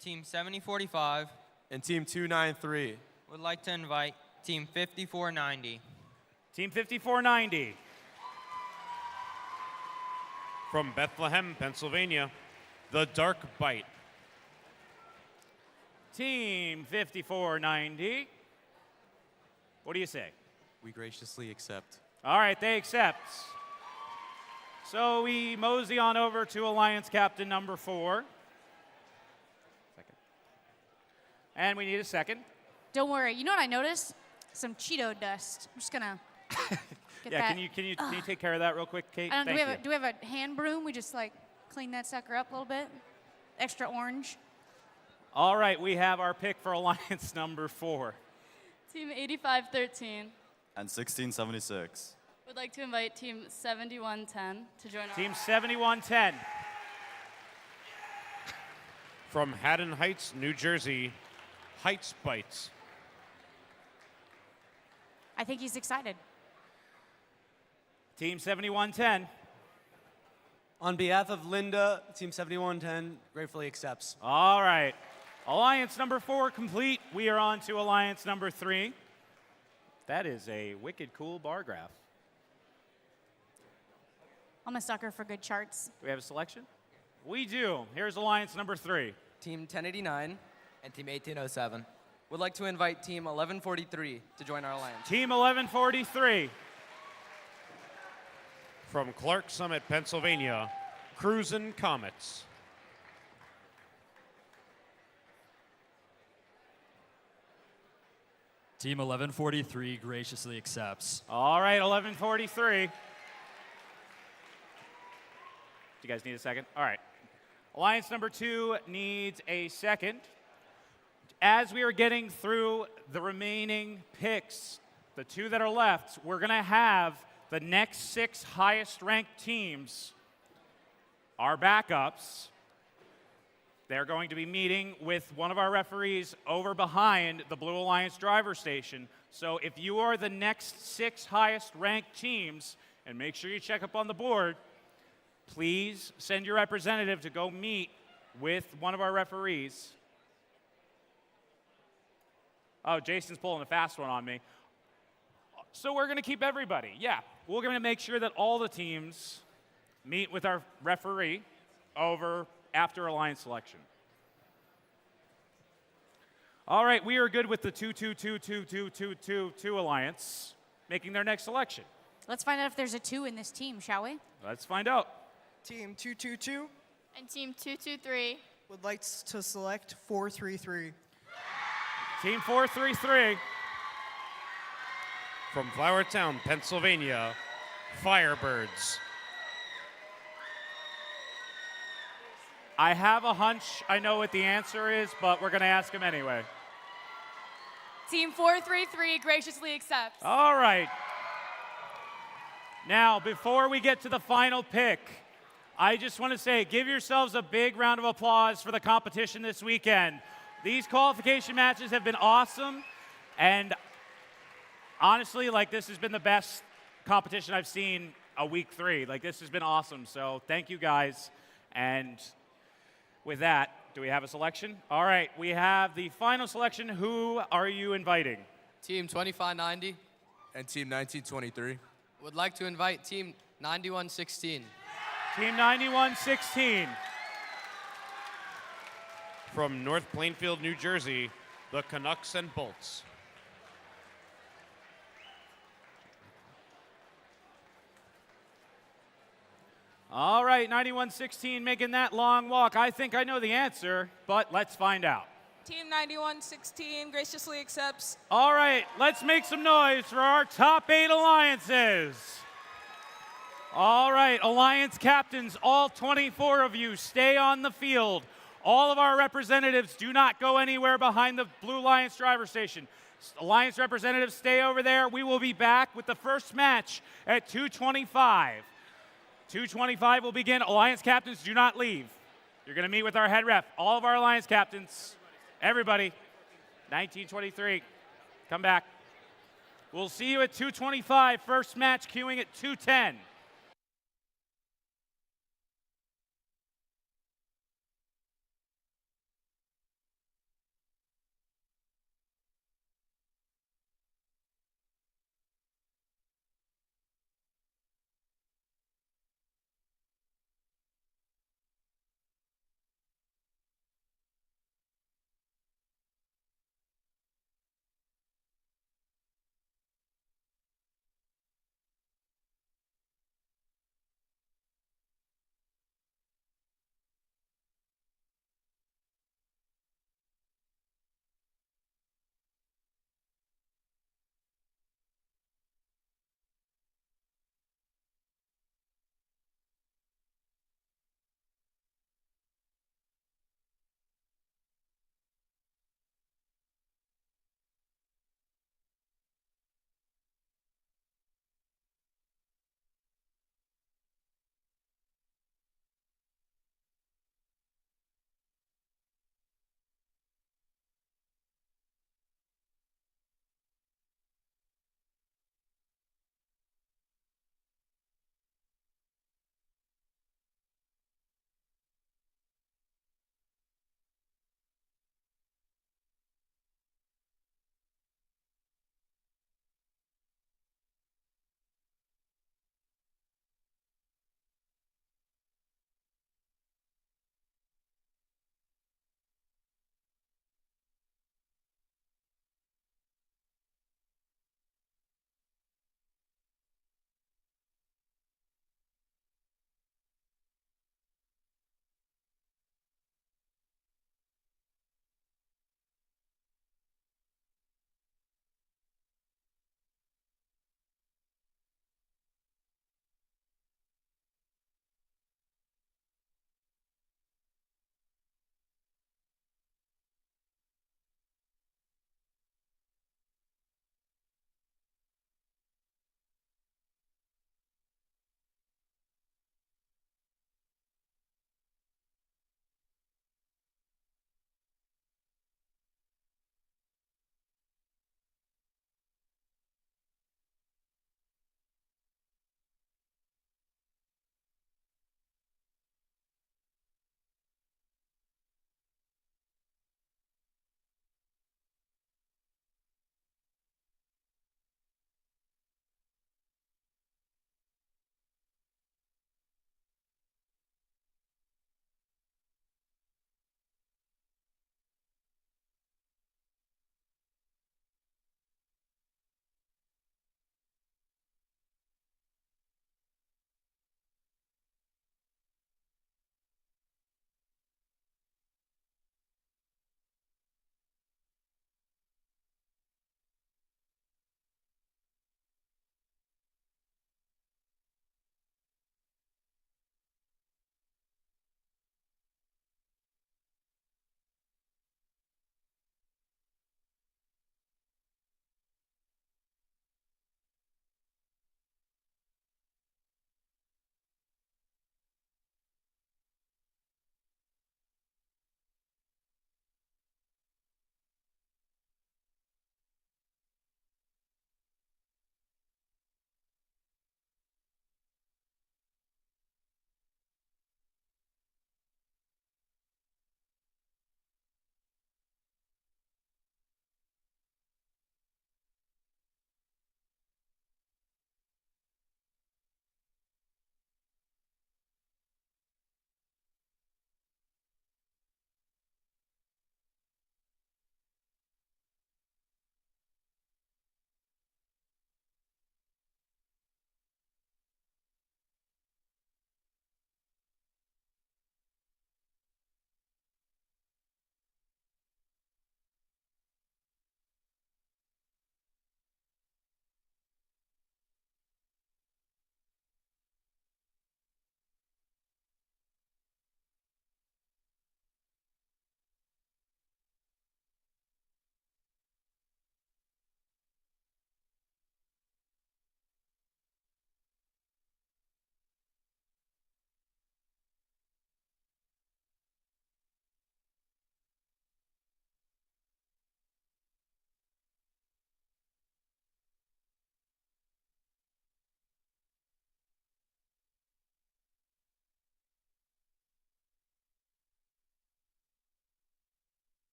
Team 7045
and Team 293
would like to invite Team 5490.
Team 5490.
From Bethlehem, Pennsylvania, the Dark Bite.
Team 5490. What do you say?
We graciously accept.
All right, they accept. So we mosey on over to Alliance Captain number 4. And we need a second.
Don't worry. You know what I noticed? Some Cheeto dust. I'm just gonna get
Yeah,
that.
can you take care of that real quick, Kate?
I don't,
Thank you.
do we have a hand broom? We just like clean that sucker up a little bit. Extra orange.
All right, we have our pick for Alliance number 4.
Team 8513
And 1676.
would like to invite Team 7110 to join our
Team 7110.
From Haddon Heights, New Jersey, Heights Bites.
I think he's excited.
Team 7110.
On behalf of Linda, Team 7110 gratefully accepts.
All right. Alliance number 4 complete. We are on to Alliance number 3. That is a wicked cool bar graph.
I'm a sucker for good charts.
Do we have a selection? We do. Here's Alliance number 3.
Team 1089
and Team 1807
would like to invite Team 1143 to join our alliance.
Team 1143.
From Clark Summit, Pennsylvania, Cruisin' Comets.
Team 1143 graciously accepts.
All right, 1143. Do you guys need a second? All right. Alliance number 2 needs a second. As we are getting through the remaining picks, the 2 that are left, we're going to have the next 6 highest ranked teams, our backups. They're going to be meeting with one of our referees over behind the Blue Alliance driver station. So if you are the next 6 highest ranked teams, and make sure you check up on the board, please send your representative to go meet with one of our referees. Oh, Jason's pulling a fast one on me. So we're going to keep everybody. Yeah, we're going to make sure that all the teams meet with our referee over after Alliance selection. All right, we are good with the 2-2-2-2-2-2-2 Alliance making their next selection.
Let's find out if there's a 2 in this team, shall we?
Let's find out.
Team 222
and Team 223
would like to select 433.
Team 433.
From Flowertown, Pennsylvania, Firebirds.
I have a hunch I know what the answer is, but we're going to ask him anyway.
Team 433 graciously accepts.
All right. Now, before we get to the final pick, I just want to say, give yourselves a big round of applause for the competition this weekend. These qualification matches have been awesome, and honestly, like, this has been the best competition I've seen a week 3. Like, this has been awesome, so thank you guys. And with that, do we have a selection? All right, we have the final selection. Who are you inviting?
Team 2590
and Team 1923
would like to invite Team 9116.
Team 9116.
From North Plainfield, New Jersey, the Canucks and Bolts.
All right, 9116 making that long walk. I think I know the answer, but let's find out.
Team 9116 graciously accepts.
All right, let's make some noise for our top 8 alliances. All right, alliance captains, all 24 of you, stay on the field. All of our representatives do not go anywhere behind the Blue Alliance driver station. Alliance representatives, stay over there. We will be back with the first match at 2:25. 2:25 will begin. Alliance captains, do not leave. You're going to meet with our head ref. All of our alliance captains, everybody, 1923, come back. We'll see you at 2:25. First match queuing at 2:10.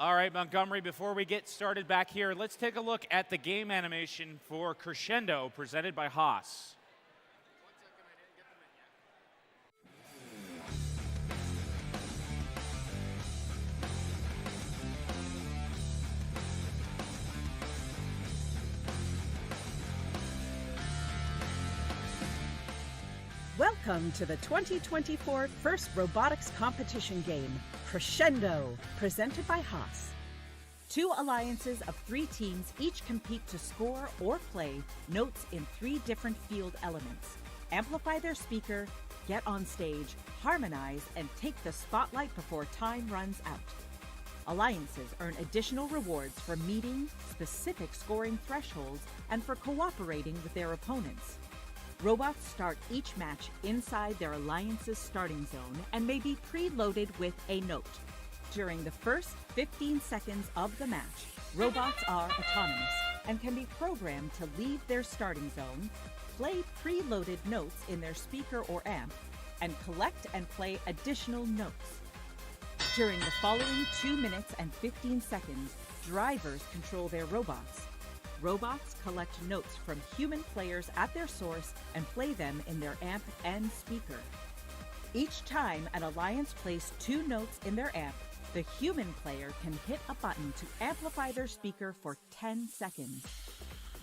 All right, Montgomery, before we get started back here, let's take a look at the game animation for Crescendo presented by Haas.
Welcome to the 2024 First Robotics Competition game, Crescendo, presented by Haas. 2 alliances of 3 teams each compete to score or play notes in 3 different field elements, amplify their speaker, get on stage, harmonize, and take the spotlight before time runs out. Alliances earn additional rewards for meeting specific scoring thresholds and for cooperating with their opponents. Robots start each match inside their alliance's starting zone and may be preloaded with a note. During the first 15 seconds of the match, robots are autonomous and can be programmed to leave their starting zone, play preloaded notes in their speaker or amp, and collect and play additional notes. During the following 2 minutes and 15 seconds, drivers control their robots. Robots collect notes from human players at their source and play them in their amp and speaker. Each time an alliance plays 2 notes in their amp, the human player can hit a button to amplify their speaker for 10 seconds.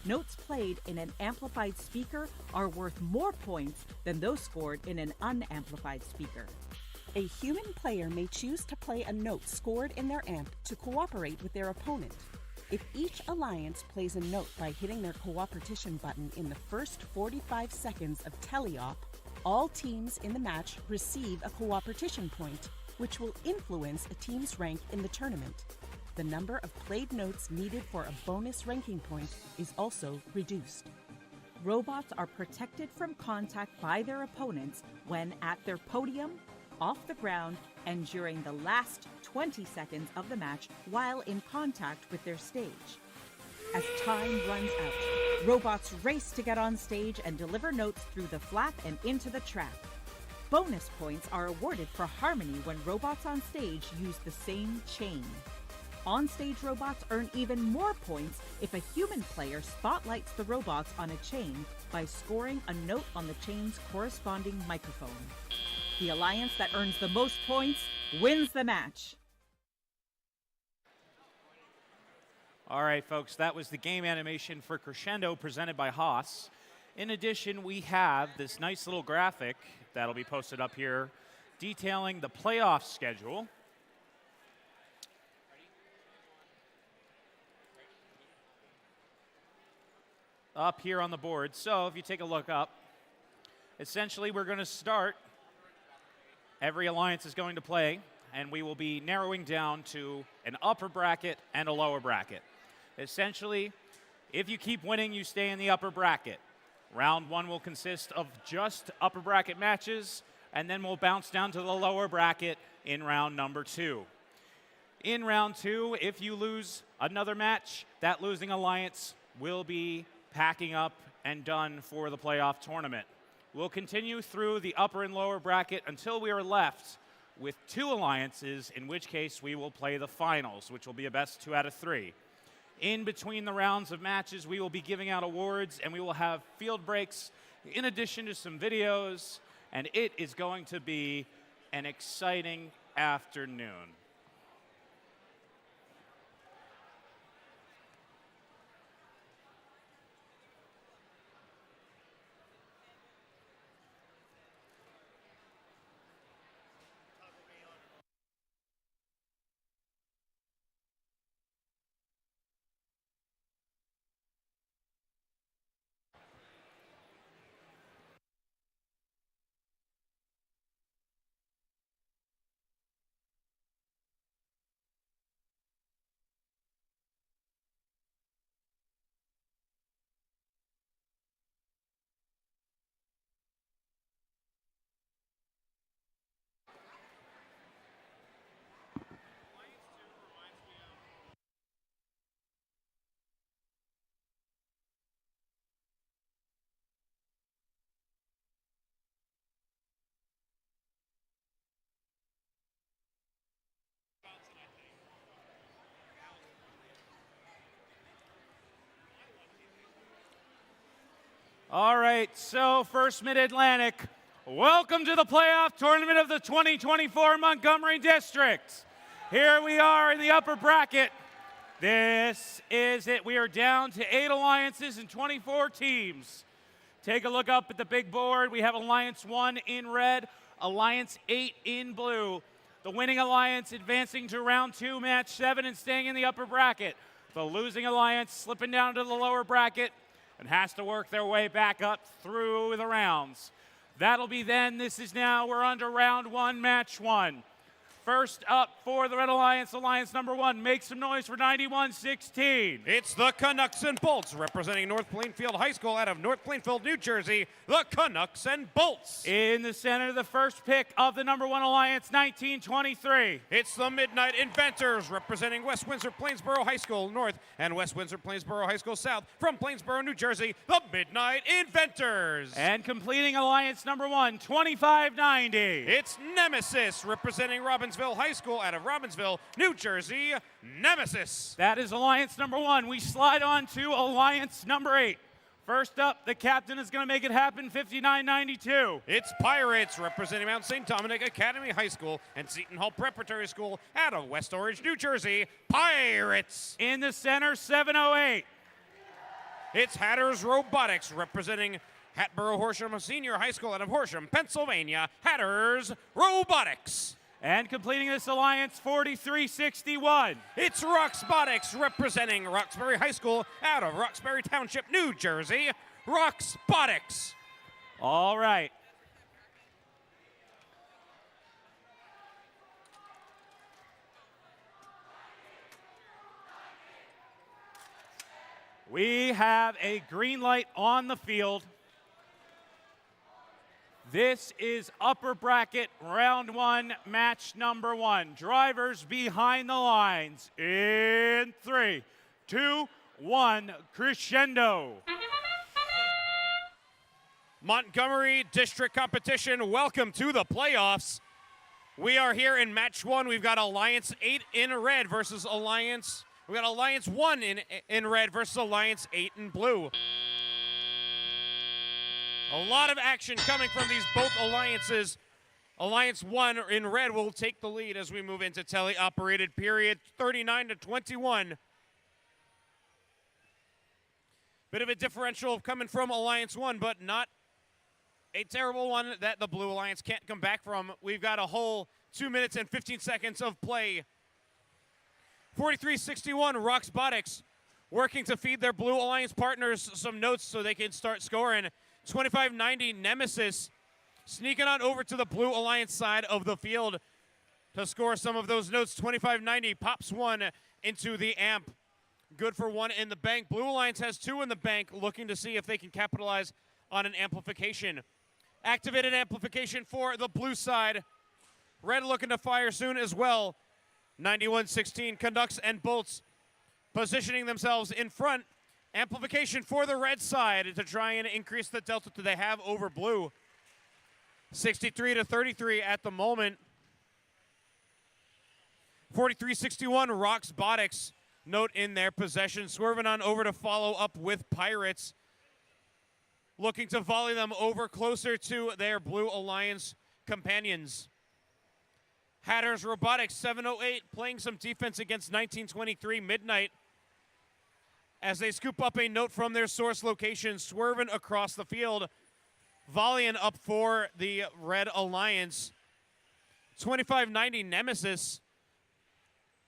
Notes played in an amplified speaker are worth more points than those scored in an unamplified speaker.
A human player may choose to play a note scored in their amp to cooperate with their opponent. If each alliance plays a note by hitting their cooperation button in the first 45 seconds of teleop, all teams in the match receive a cooperation point, which will influence a team's rank in the tournament. The number of played notes needed for a bonus ranking point is also reduced. Robots are protected from contact by their opponents when at their podium, off the ground, and during the last 20 seconds of the match while in contact with their stage. As time runs out, robots race to get on stage and deliver notes through the flap and into the trap. Bonus points are awarded for harmony when robots on stage use the same chain. On-stage robots earn even more points if a human player spotlights the robots on a chain by scoring a note on the chain's corresponding microphone. The alliance that earns the most points wins the match.
All right, folks, that was the game animation for Crescendo presented by Haas. In addition, we have this nice little graphic that'll be posted up here detailing the playoff schedule. Up here on the board. So if you take a look up, essentially we're going to start. Every alliance is going to play, and we will be narrowing down to an upper bracket and a lower bracket. Essentially, if you keep winning, you stay in the upper bracket. Round 1 will consist of just upper bracket matches, and then we'll bounce down to the lower bracket in round number 2. In round 2, if you lose another match, that losing alliance will be packing up and done for the playoff tournament. We'll continue through the upper and lower bracket until we are left with 2 alliances, in which case we will play the finals, which will be a best 2 out of 3. In between the rounds of matches, we will be giving out awards, and we will have field breaks in addition to some videos, and it is going to be an exciting afternoon. All right, so First Mid-Atlantic, welcome to the playoff tournament of the 2024 Montgomery District. Here we are in the upper bracket. This is it. We are down to 8 alliances and 24 teams. Take a look up at the big board. We have Alliance 1 in red, Alliance 8 in blue. The winning alliance advancing to round 2, match 7, and staying in the upper bracket. The losing alliance slipping down to the lower bracket and has to work their way back up through the rounds. That'll be then. This is now. We're on to round 1, match 1. First up for the Red Alliance, Alliance number 1. Make some noise for 91-16.
It's the Canucks and Bolts, representing North Plainfield High School out of North Plainfield, New Jersey, the Canucks and Bolts.
In the center, the first pick of the number 1 Alliance, 1923.
It's the Midnight Inventors, representing West Windsor Plainsboro High School North and West Windsor Plainsboro High School South, from Plainsboro, New Jersey, the Midnight Inventors.
And completing Alliance number 1, 2590.
It's Nemesis, representing Robbinsville High School out of Robbinsville, New Jersey, Nemesis.
That is Alliance number 1. We slide on to Alliance number 8. First up, the captain is going to make it happen, 5992.
It's Pirates, representing Mount St. Dominic Academy High School and Seton Hall Preparatory School out of West Orange, New Jersey, Pirates.
In the center, 708.
It's Hatters Robotics, representing Hatboro Horsham Senior High School out of Horsham, Pennsylvania, Hatters Robotics.
And completing this alliance, 4361.
It's Roxbotics, representing Roxbury High School out of Roxbury Township, New Jersey, Roxbotics.
All right. We have a green light on the field. This is upper bracket, round 1, match number 1. Drivers behind the lines in 3, 2, 1, crescendo.
Montgomery District Competition, welcome to the playoffs. We are here in match 1. We've got Alliance 8 in red versus Alliance. We got Alliance 1 in red versus Alliance 8 in blue. A lot of action coming from these both alliances. Alliance 1 in red will take the lead as we move into tele-operated period, 39-21. Bit of a differential coming from Alliance 1, but not a terrible one that the Blue Alliance can't come back from. We've got a whole 2 minutes and 15 seconds of play. 43-61, Roxbotics working to feed their Blue Alliance partners some notes so they can start scoring. 2590 Nemesis sneaking on over to the Blue Alliance side of the field to score some of those notes. 2590 pops one into the amp. Good for 1 in the bank. Blue Alliance has 2 in the bank, looking to see if they can capitalize on an amplification. Activated amplification for the blue side. Red looking to fire soon as well. 91-16 Canucks and Bolts positioning themselves in front. Amplification for the red side to try and increase the delta that they have over blue. 63-33 at the moment. 43-61 Roxbotics note in their possession. Swerving on over to follow up with Pirates. Looking to volley them over closer to their Blue Alliance companions. Hatters Robotics 708 playing some defense against 1923 Midnight as they scoop up a note from their source location, swerving across the field, volleying up for the Red Alliance. 2590 Nemesis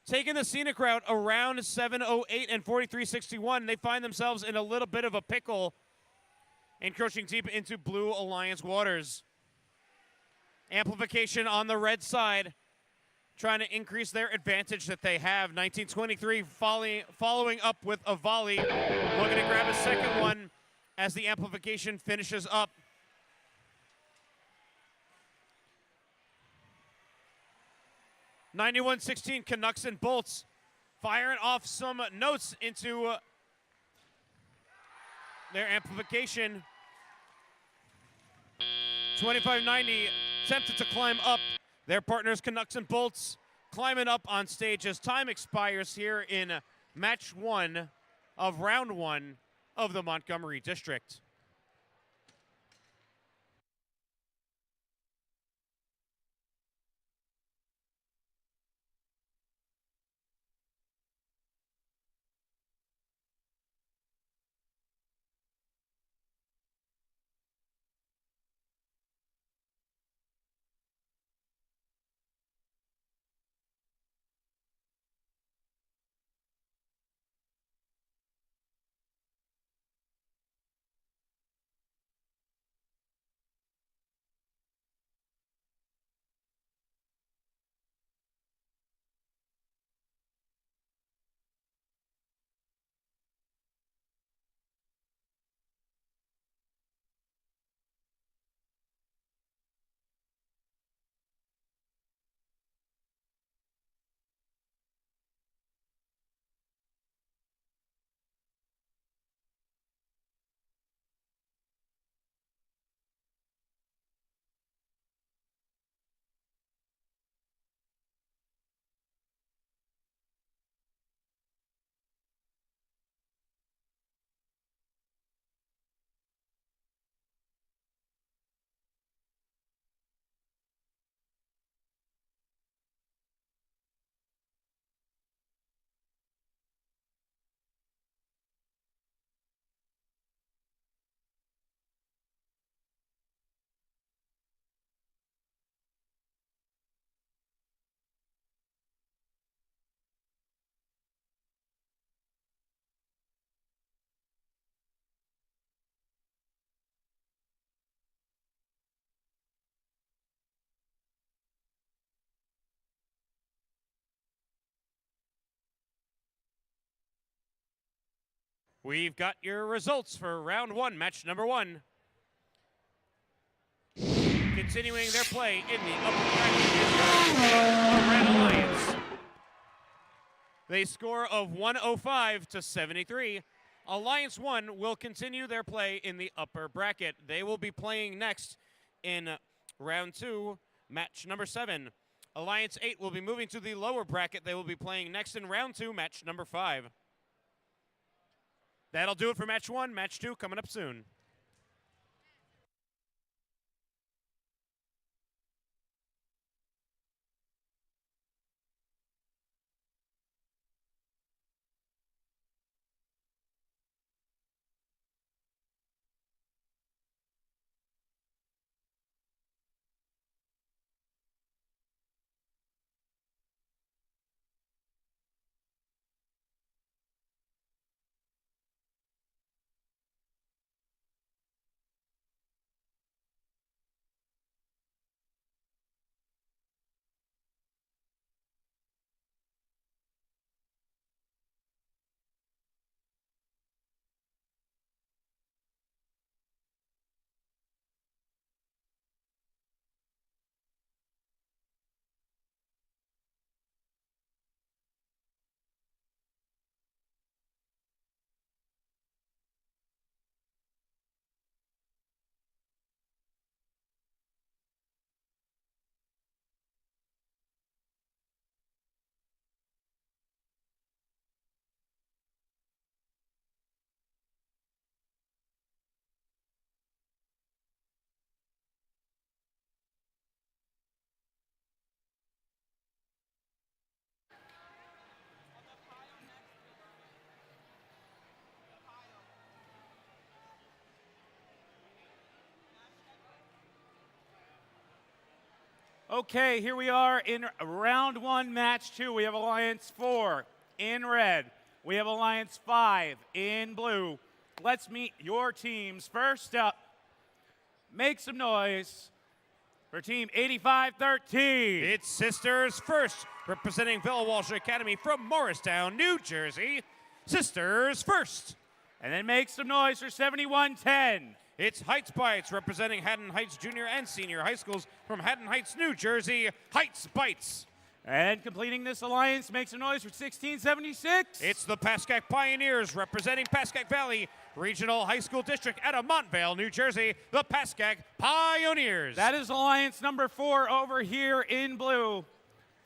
taking the scenic route around 708 and 4361. They find themselves in a little bit of a pickle, encroaching deep into Blue Alliance waters. Amplification on the red side, trying to increase their advantage that they have. 1923 following up with a volley. Looking to grab a second one as the amplification finishes up. (91-16) Canucks and Bolts firing off some notes into their amplification. 2590 attempted to climb up. Their partners, Canucks and Bolts, climbing up on stage as time expires here in match 1 of round 1 of the Montgomery District. We've got your results for round one, match number one. Continuing their play in the upper bracket is the Red Alliance. They score of 105 to 73. Alliance 1 will continue their play in the upper bracket. They will be playing next in round 2, match number 7. Alliance 8 will be moving to the lower bracket. They will be playing next in round 2, match number 5. That'll do it for match 1. Match 2 coming up soon.
Okay, here we are in round 1, match 2. We have Alliance 4 in red. We have Alliance 5 in blue. Let's meet your teams. First up, make some noise for Team 8513.
It's Sisters First, representing Bella Walsh Academy from Morristown, New Jersey. Sisters First.
And then make some noise for 7110.
It's Heights Bites, representing Haddon Heights Junior and Senior High Schools from Haddon Heights, New Jersey. Heights Bites.
And completing this alliance, make some noise for 1676.
It's the Pascack Pioneers, representing Pascack Valley Regional High School District out of Montvale, New Jersey. The Pascack Pioneers.
That is alliance number 4 over here in blue.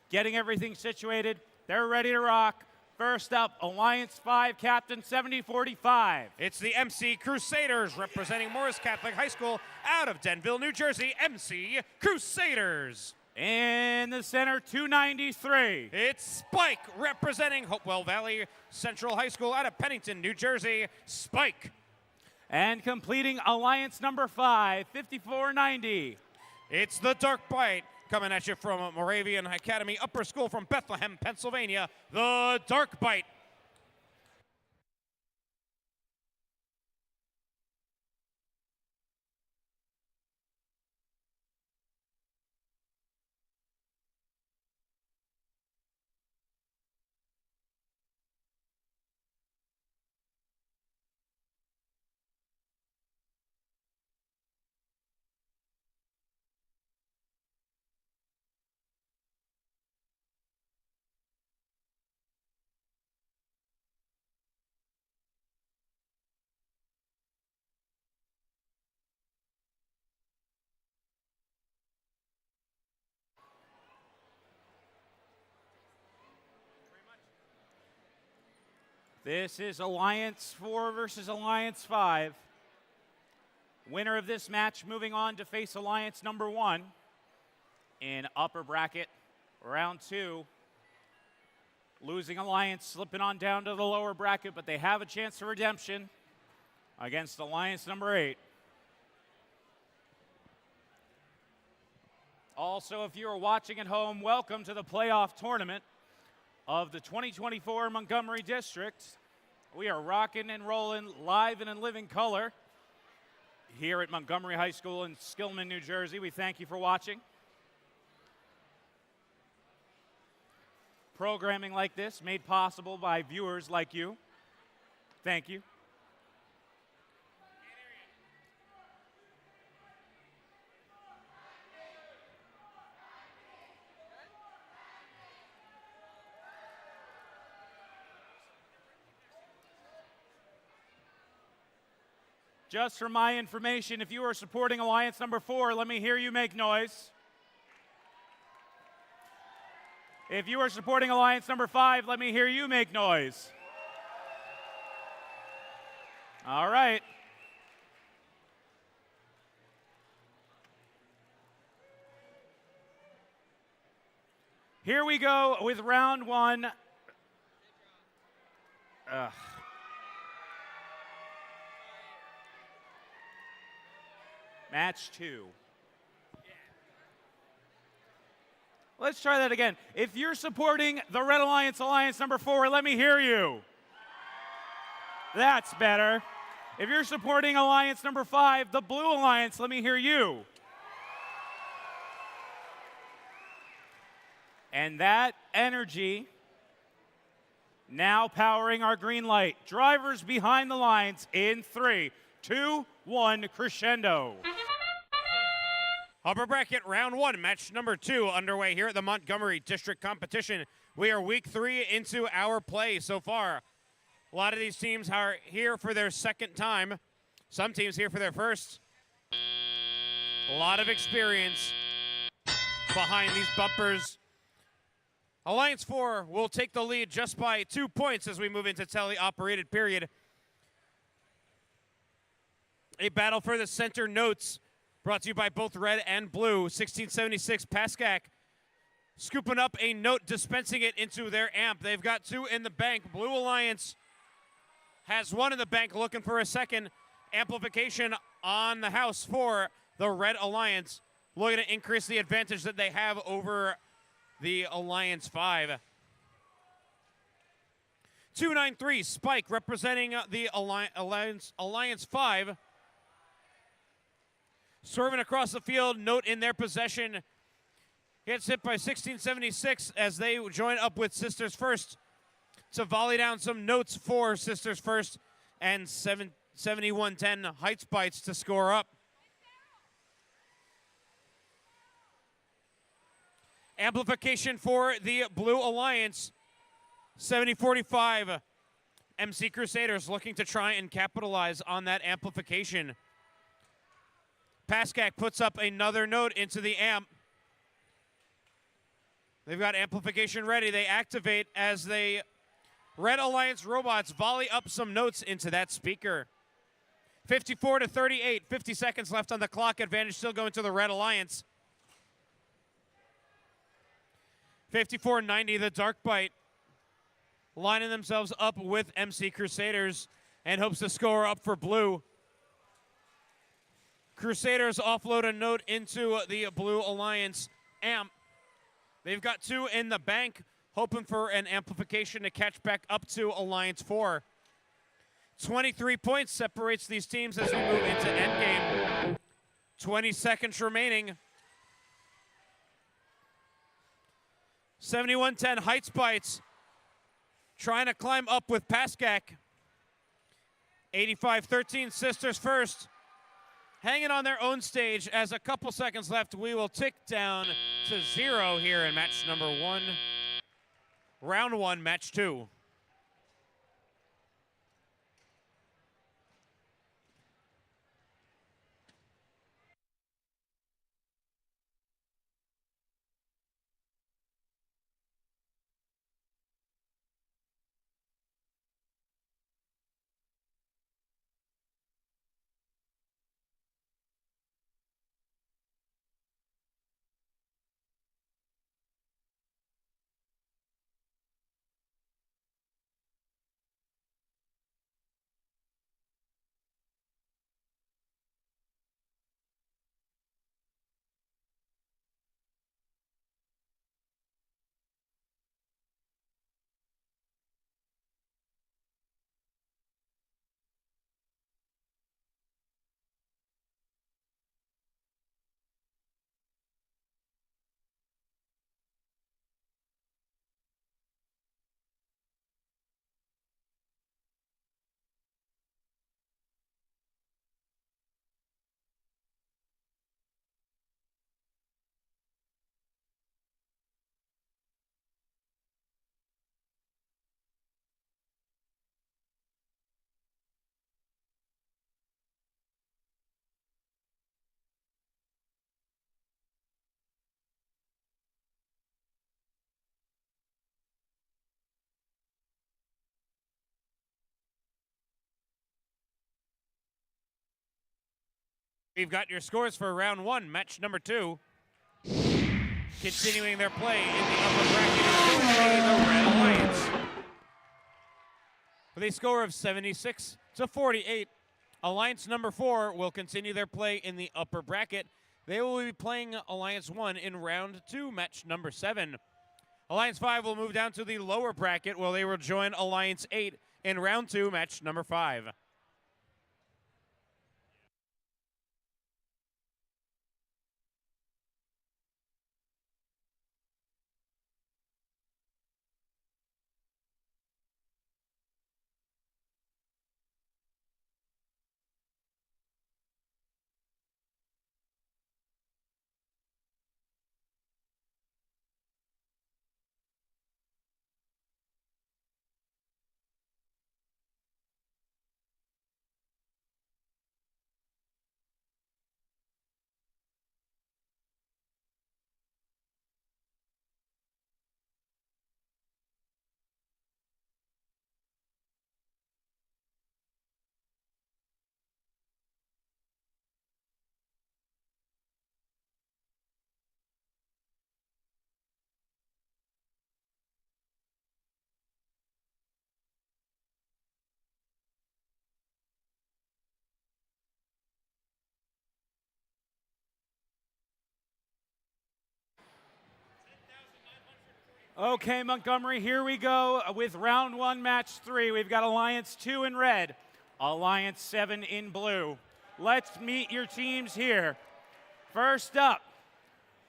Getting everything situated. They're ready to rock. First up, Alliance 5, Captain 7045.
It's the MC Crusaders, representing Morris Catholic High School out of Denville, New Jersey. MC Crusaders.
In the center, 293.
It's Spike, representing Hopewell Valley Central High School out of Pennington, New Jersey. Spike.
And completing alliance number 5, 5490.
It's the Dark Bite, coming at you from Moravian Academy Upper School from Bethlehem, Pennsylvania. The Dark Bite.
This is Alliance 4 versus Alliance 5. Winner of this match moving on to face Alliance number 1 in upper bracket, round 2. Losing Alliance, slipping on down to the lower bracket, but they have a chance for redemption against Alliance number 8. Also, if you are watching at home, welcome to the playoff tournament of the 2024 Montgomery District. We are rocking and rolling live and in living color here at Montgomery High School in Skillman, New Jersey. We thank you for watching. Programming like this made possible by viewers like you. Thank you. Just for my information, if you are supporting Alliance number 4, let me hear you make noise. If you are supporting Alliance number 5, let me hear you make noise. All right. Here we go with round 1. Match 2. Let's try that again. If you're supporting the Red Alliance, Alliance number 4, let me hear you. That's better. If you're supporting Alliance number 5, the Blue Alliance, let me hear you. And that energy now powering our green light. Drivers behind the lines in 3, 2, 1, crescendo.
Upper bracket round 1, match number 2 underway here at the Montgomery District Competition. We are week 3 into our play so far. A lot of these teams are here for their second time. Some teams here for their first. A lot of experience behind these bumpers. Alliance 4 will take the lead just by 2 points as we move into tele-operated period. A battle for the center notes brought to you by both red and blue. 1676 Paskak scooping up a note, dispensing it into their amp. They've got 2 in the bank. Blue Alliance has 1 in the bank, looking for a second. Amplification on the house for the Red Alliance, looking to increase the advantage that they have over the Alliance 5. 293 Spike representing the Alliance 5. Swerving across the field, note in their possession. Gets hit by 1676 as they join up with Sisters First to volley down some notes for Sisters First, and 7110 Heights Bites to score up. Amplification for the Blue Alliance. 7045 MC Crusaders looking to try and capitalize on that amplification. Paskak puts up another note into the amp. They've got amplification ready. They activate as they Red Alliance robots volley up some notes into that speaker. 54-38, 50 seconds left on the clock. Advantage still going to the Red Alliance. 54-90, the Dark Bite lining themselves up with MC Crusaders and hopes to score up for Blue. Crusaders offload a note into the Blue Alliance amp. They've got 2 in the bank, hoping for an amplification to catch back up to Alliance 4. 23 points separates these teams as we move into endgame. 20 seconds remaining. 7110 Heights Bites trying to climb up with Paskak. 8513 Sisters First hanging on their own stage. As a couple seconds left, we will tick down to 0 here in match number 1. Round 1, match 2. We've got your scores for round one, match number 2. Continuing their play in the upper bracket is going to be the Red Alliance. With a score of 76-48, Alliance number 4 will continue their play in the upper bracket. They will be playing Alliance 1 in round 2, match number 7. Alliance 5 will move down to the lower bracket where they will join Alliance 8 in round 2, match number 5.
Okay, Montgomery, here we go with round 1, match 3. We've got Alliance 2 in red, Alliance 7 in blue. Let's meet your teams here. First up,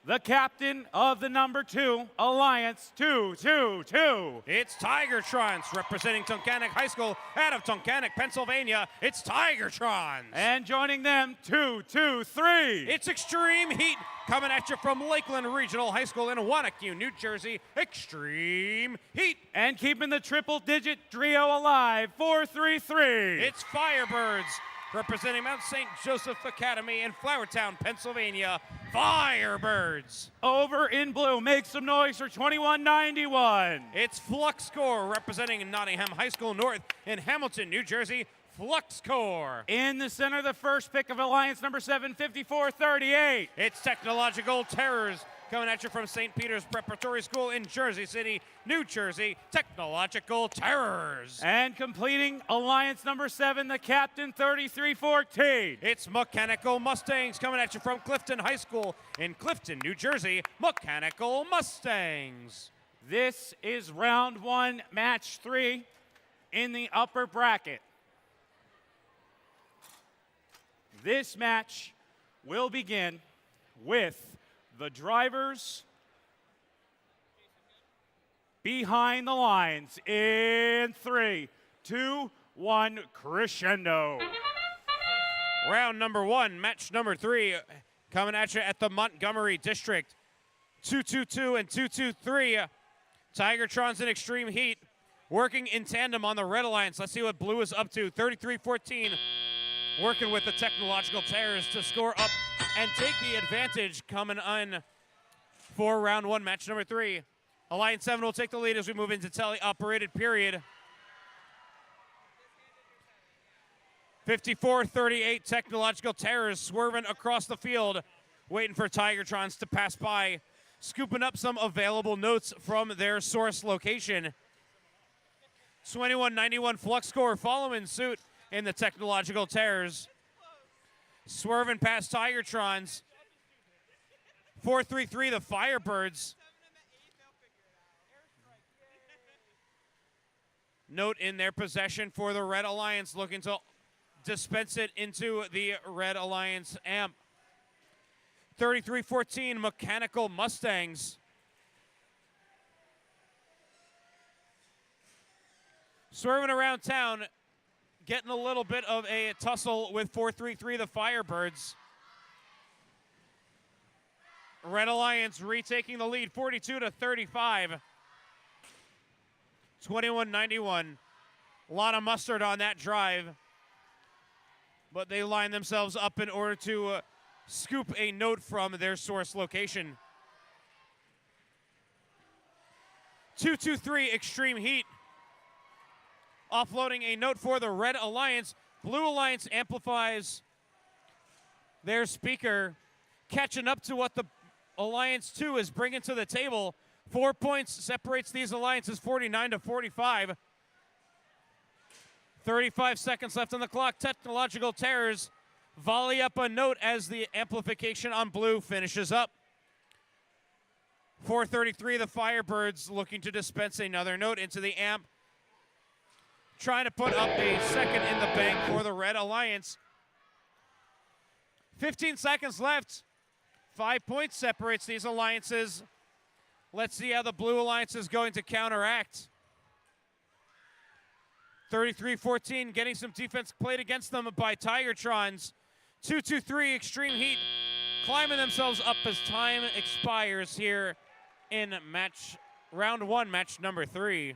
the captain of the number 2, Alliance 222.
It's Tigertrons representing Tunkhannock High School out of Tunkhannock, Pennsylvania. It's Tigertrons.
And joining them, 223.
It's Extreme Heat coming at you from Lakeland Regional High School in Wanacue, New Jersey. Extreme Heat.
And keeping the triple-digit trio alive, 433.
It's Firebirds representing Mount St. Joseph Academy in Flourtown, Pennsylvania. Firebirds.
Over in blue, make some noise for 2191.
It's Flux Core representing Nottingham High School North in Hamilton, New Jersey. Flux Core.
In the center, the first pick of Alliance number 7, 5438.
It's Technological Terrors coming at you from St. Peter's Preparatory School in Jersey City, New Jersey. Technological Terrors.
And completing Alliance number 7, the captain, 3314.
It's Mechanical Mustangs coming at you from Clifton High School in Clifton, New Jersey. Mechanical Mustangs.
This is round 1, match 3 in the upper bracket. This match will begin with the drivers behind the lines in 3, 2, 1, crescendo.
Round number 1, match number 3, coming at you at the Montgomery District. 222 and 223. Tigertrons in Extreme Heat working in tandem on the Red Alliance. Let's see what blue is up to. 33-14. Working with the Technological Terrors to score up and take the advantage coming on for round 1, match number 3. Alliance 7 will take the lead as we move into tele-operated period. 54-38, Technological Terrors swerving across the field, waiting for Tigertrons to pass by, scooping up some available notes from their source location. 2191 Flux Core following suit in the Technological Terrors. Swerving past Tigertrons. 433 the Firebirds. Note in their possession for the Red Alliance, looking to dispense it into the Red Alliance amp. 33-14 Mechanical Mustangs. Swerving around town, getting a little bit of a tussle with 433 the Firebirds. Red Alliance retaking the lead 42-35. 2191. A lot of mustard on that drive, but they line themselves up in order to scoop a note from their source location. 223 Extreme Heat. Offloading a note for the Red Alliance. Blue Alliance amplifies their speaker, catching up to what the Alliance 2 is bringing to the table. 4 points separates these alliances, 49-45. 35 seconds left on the clock. Technological Terrors volley up a note as the amplification on blue finishes up. 4:33, the Firebirds looking to dispense another note into the amp, trying to put up a second in the bank for the Red Alliance. 15 seconds left. 5 points separates these alliances. Let's see how the Blue Alliance is going to counteract. 33-14, getting some defense played against them by Tigertrons. 2-2-3, Extreme Heat climbing themselves up as time expires here in round 1, match number 3.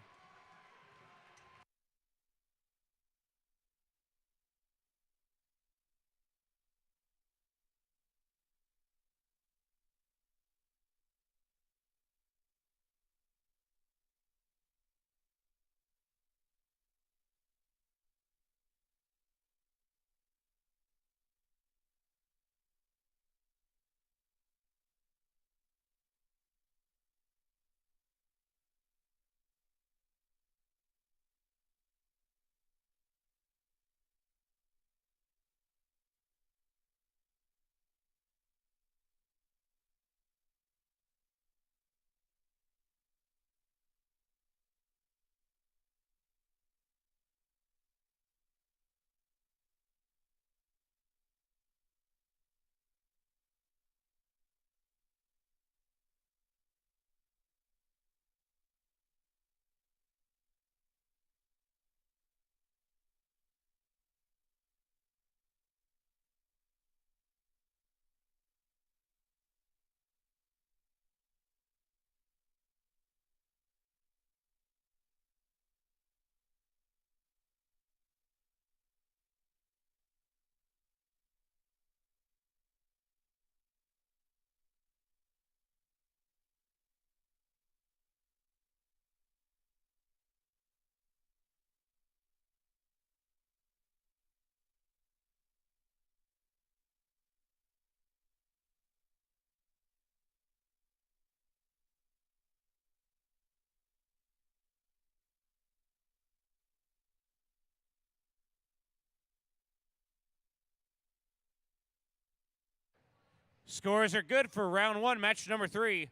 Scores are good for round 1, match number 3.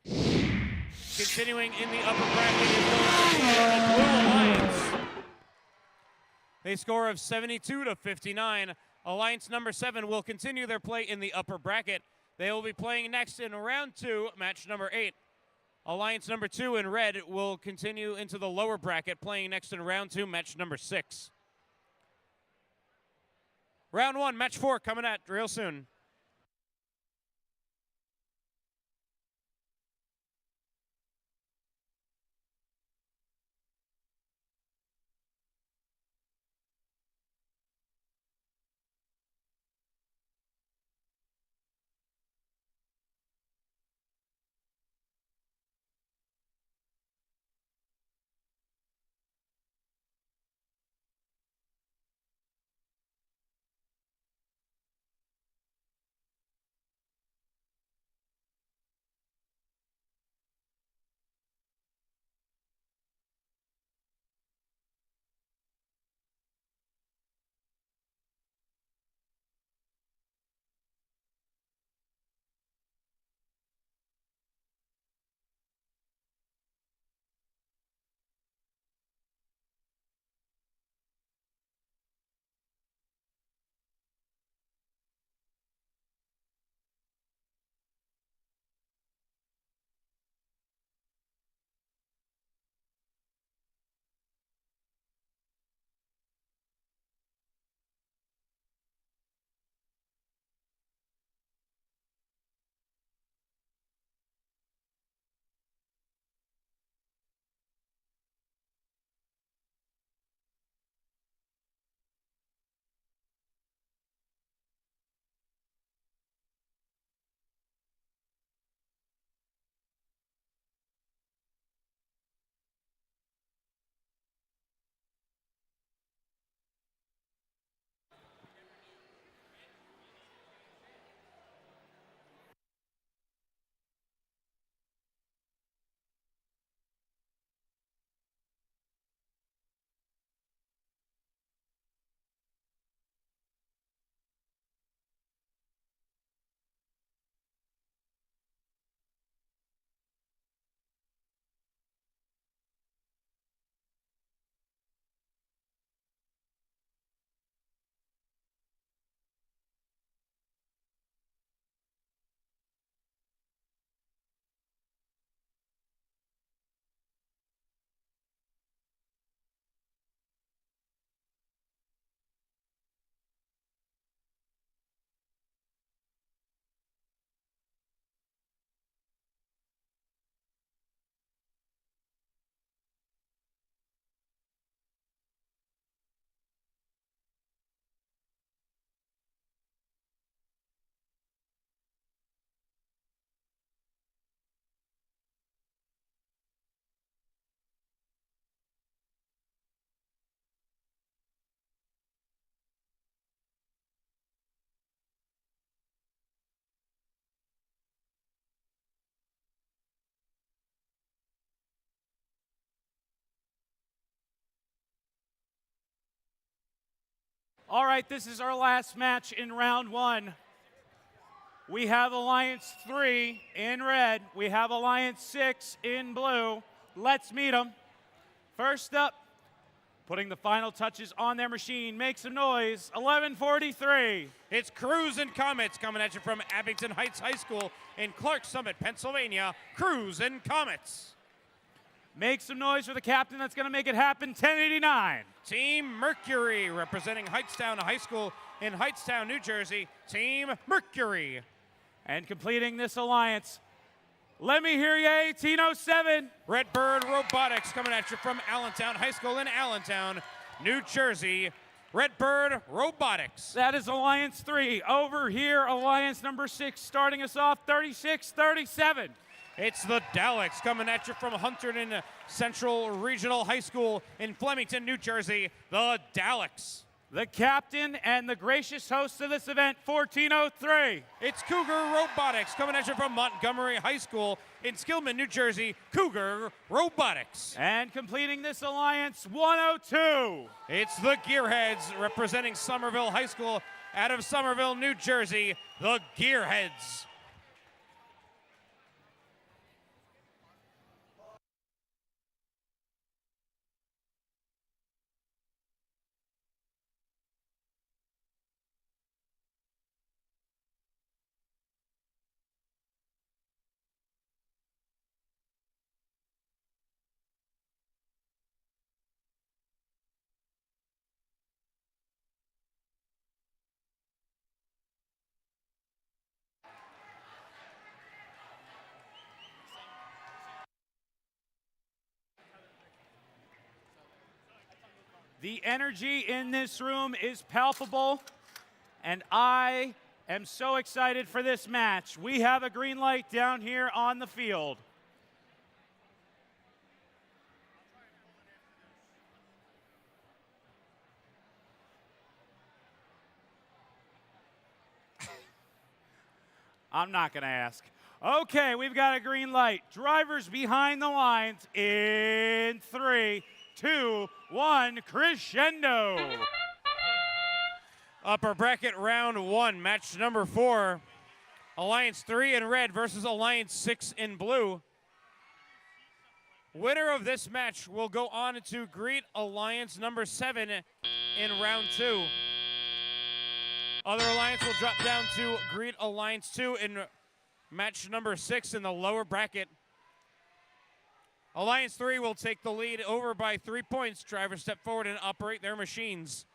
Continuing in the upper bracket is the Blue Alliance. They score of 72-59. Alliance number 7 will continue their play in the upper bracket. They will be playing next in round 2, match number 8. Alliance number 2 in red will continue into the lower bracket, playing next in round 2, match number 6. Round 1, match 4 coming at real soon.
All right, this is our last match in round one. We have Alliance 3 in red. We have Alliance 6 in blue. Let's meet them. First up, putting the final touches on their machine. Make some noise. 11:43.
It's Cruise and Comets coming at you from Abington Heights High School in Clark Summit, Pennsylvania. Cruise and Comets.
Make some noise for the captain that's going to make it happen. 1089.
Team Mercury representing Hightstown High School in Hightstown, New Jersey. Team Mercury.
And completing this alliance, let me hear you, 1807.
Redbird Robotics coming at you from Allentown High School in Allentown, New Jersey. Redbird Robotics.
That is Alliance 3. Over here, Alliance number 6 starting us off, 36-37.
It's the Daleks coming at you from Hunterdon Central Regional High School in Flemington, New Jersey. The Daleks.
The captain and the gracious host of this event, 1403.
It's Cougar Robotics coming at you from Montgomery High School in Skillman, New Jersey. Cougar Robotics.
And completing this alliance, 102.
It's the Gearheads representing Somerville High School out of Somerville, New Jersey. The Gearheads.
The energy in this room is palpable, and I am so excited for this match. We have a green light down here on the field. I'm not going to ask. Okay, we've got a green light. Drivers behind the lines in 3, 2, 1, crescendo.
Upper bracket round 1, match number 4. Alliance 3 in red versus Alliance 6 in blue. Winner of this match will go on to greet Alliance number 7 in round 2. Other Alliance will drop down to greet Alliance 2 in match number 6 in the lower bracket. Alliance 3 will take the lead over by 3 points. Drivers step forward and operate their machines.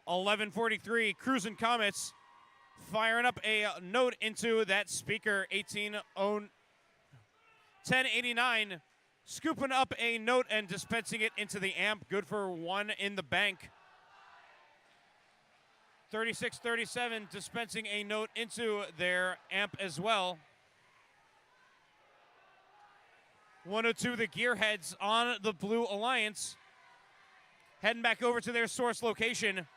11:43, Cruise and Comets firing up a note into that speaker. 1089, scooping up a note and dispensing it into the amp. Good for 1 in the bank. 3637 dispensing a note into their amp as well. 102, the Gearheads on the Blue Alliance. Heading back over to their source location.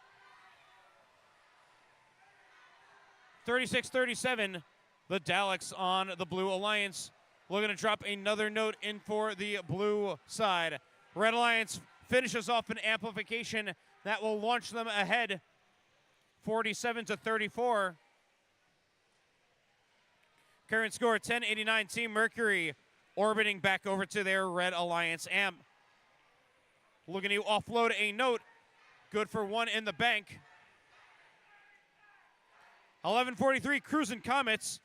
3637, the Daleks on the Blue Alliance. Looking to drop another note in for the blue side. Red Alliance finishes off an amplification that will launch them ahead 47-34. Current score 1089, Team Mercury orbiting back over to their Red Alliance amp. Looking to offload a note. Good for 1 in the bank. 11:43, Cruise and Comets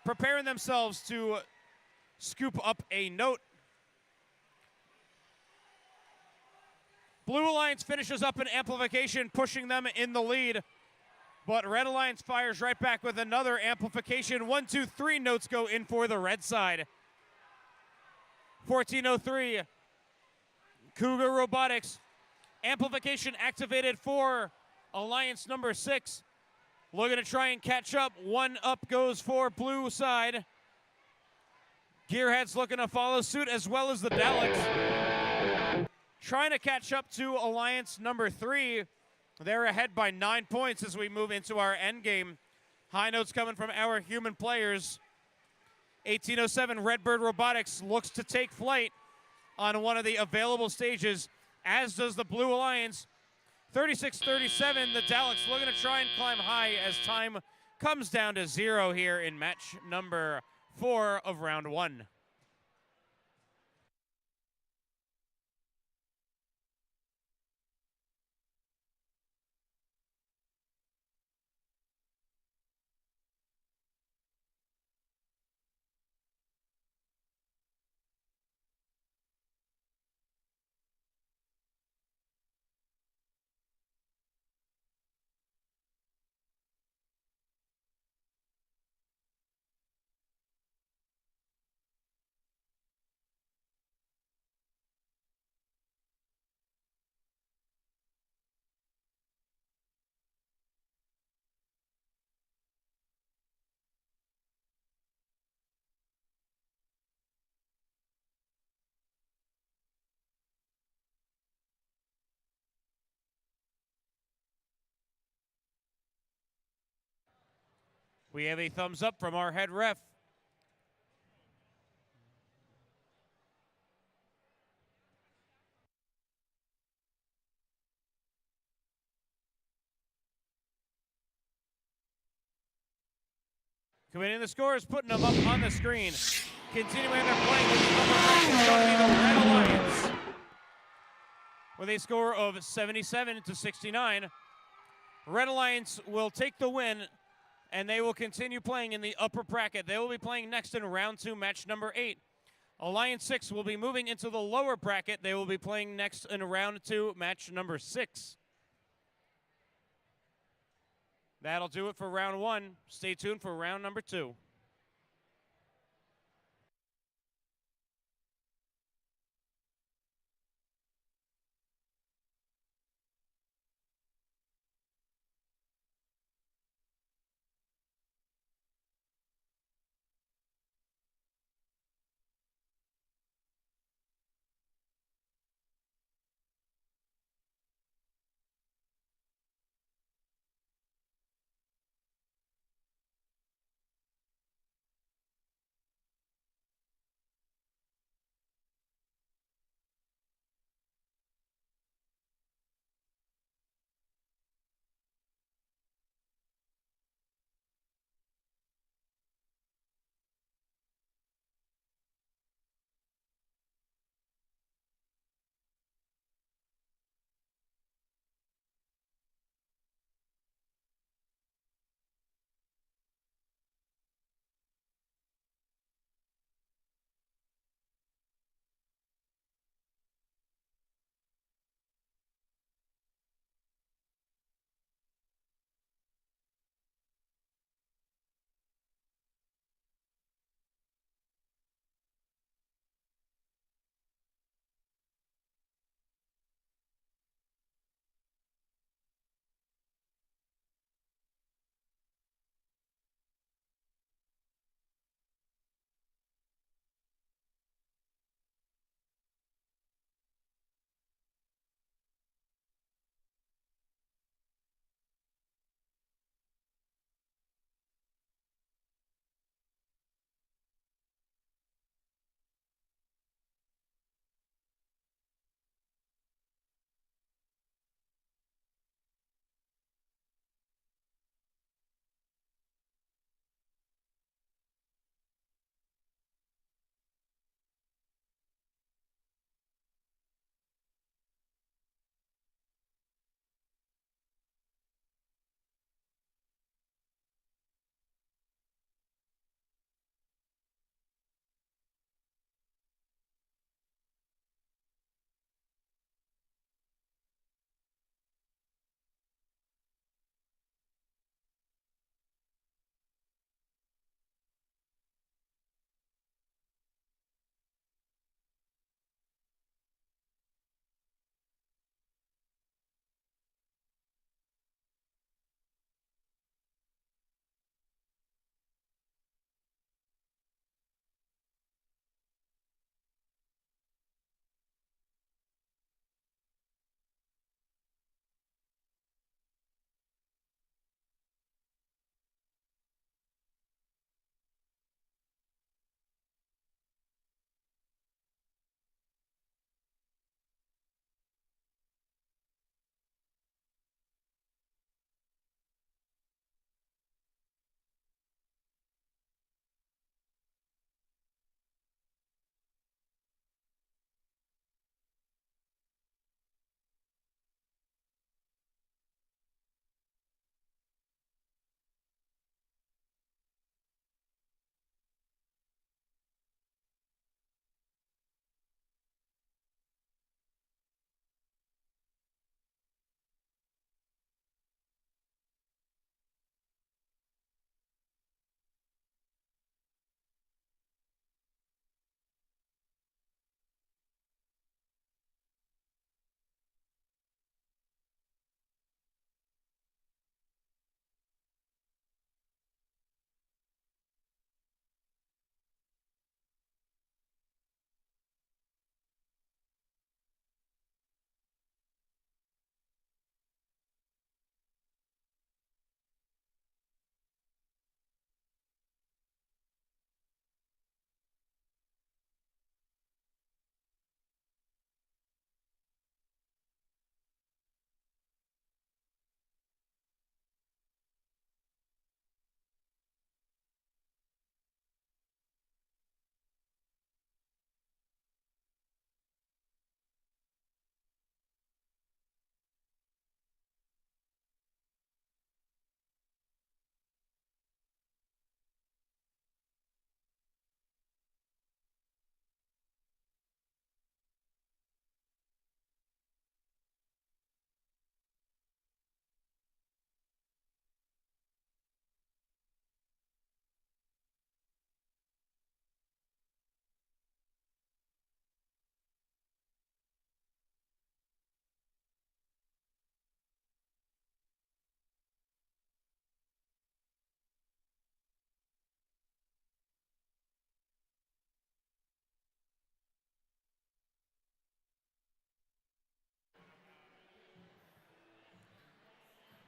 preparing themselves to scoop up a note. Blue Alliance finishes up an amplification, pushing them in the lead. But Red Alliance fires right back with another amplification. 1, 2, 3 notes go in for the red side. 1403, Cougar Robotics. Amplification activated for Alliance number 6. Looking to try and catch up. 1 up goes for blue side. Gearheads looking to follow suit, as well as the Daleks. Trying to catch up to Alliance number 3. They're ahead by 9 points as we move into our end game. High notes coming from our human players. 1807, Redbird Robotics looks to take flight on one of the available stages as does the Blue Alliance. 36-37, the Daleks looking to try and climb high as time comes down to 0 here in match number 4 of round 1. We have a thumbs up from our head ref. Committing the scores, putting them up on the screen. Continuing their playing with the upper bracket, it's going to be the Red Alliance with a score of 77-69. Red Alliance will take the win, and they will continue playing in the upper bracket. They will be playing next in round 2, match number 8. Alliance 6 will be moving into the lower bracket. They will be playing next in round 2, match number 6. That'll do it for round 1. Stay tuned for round number 2.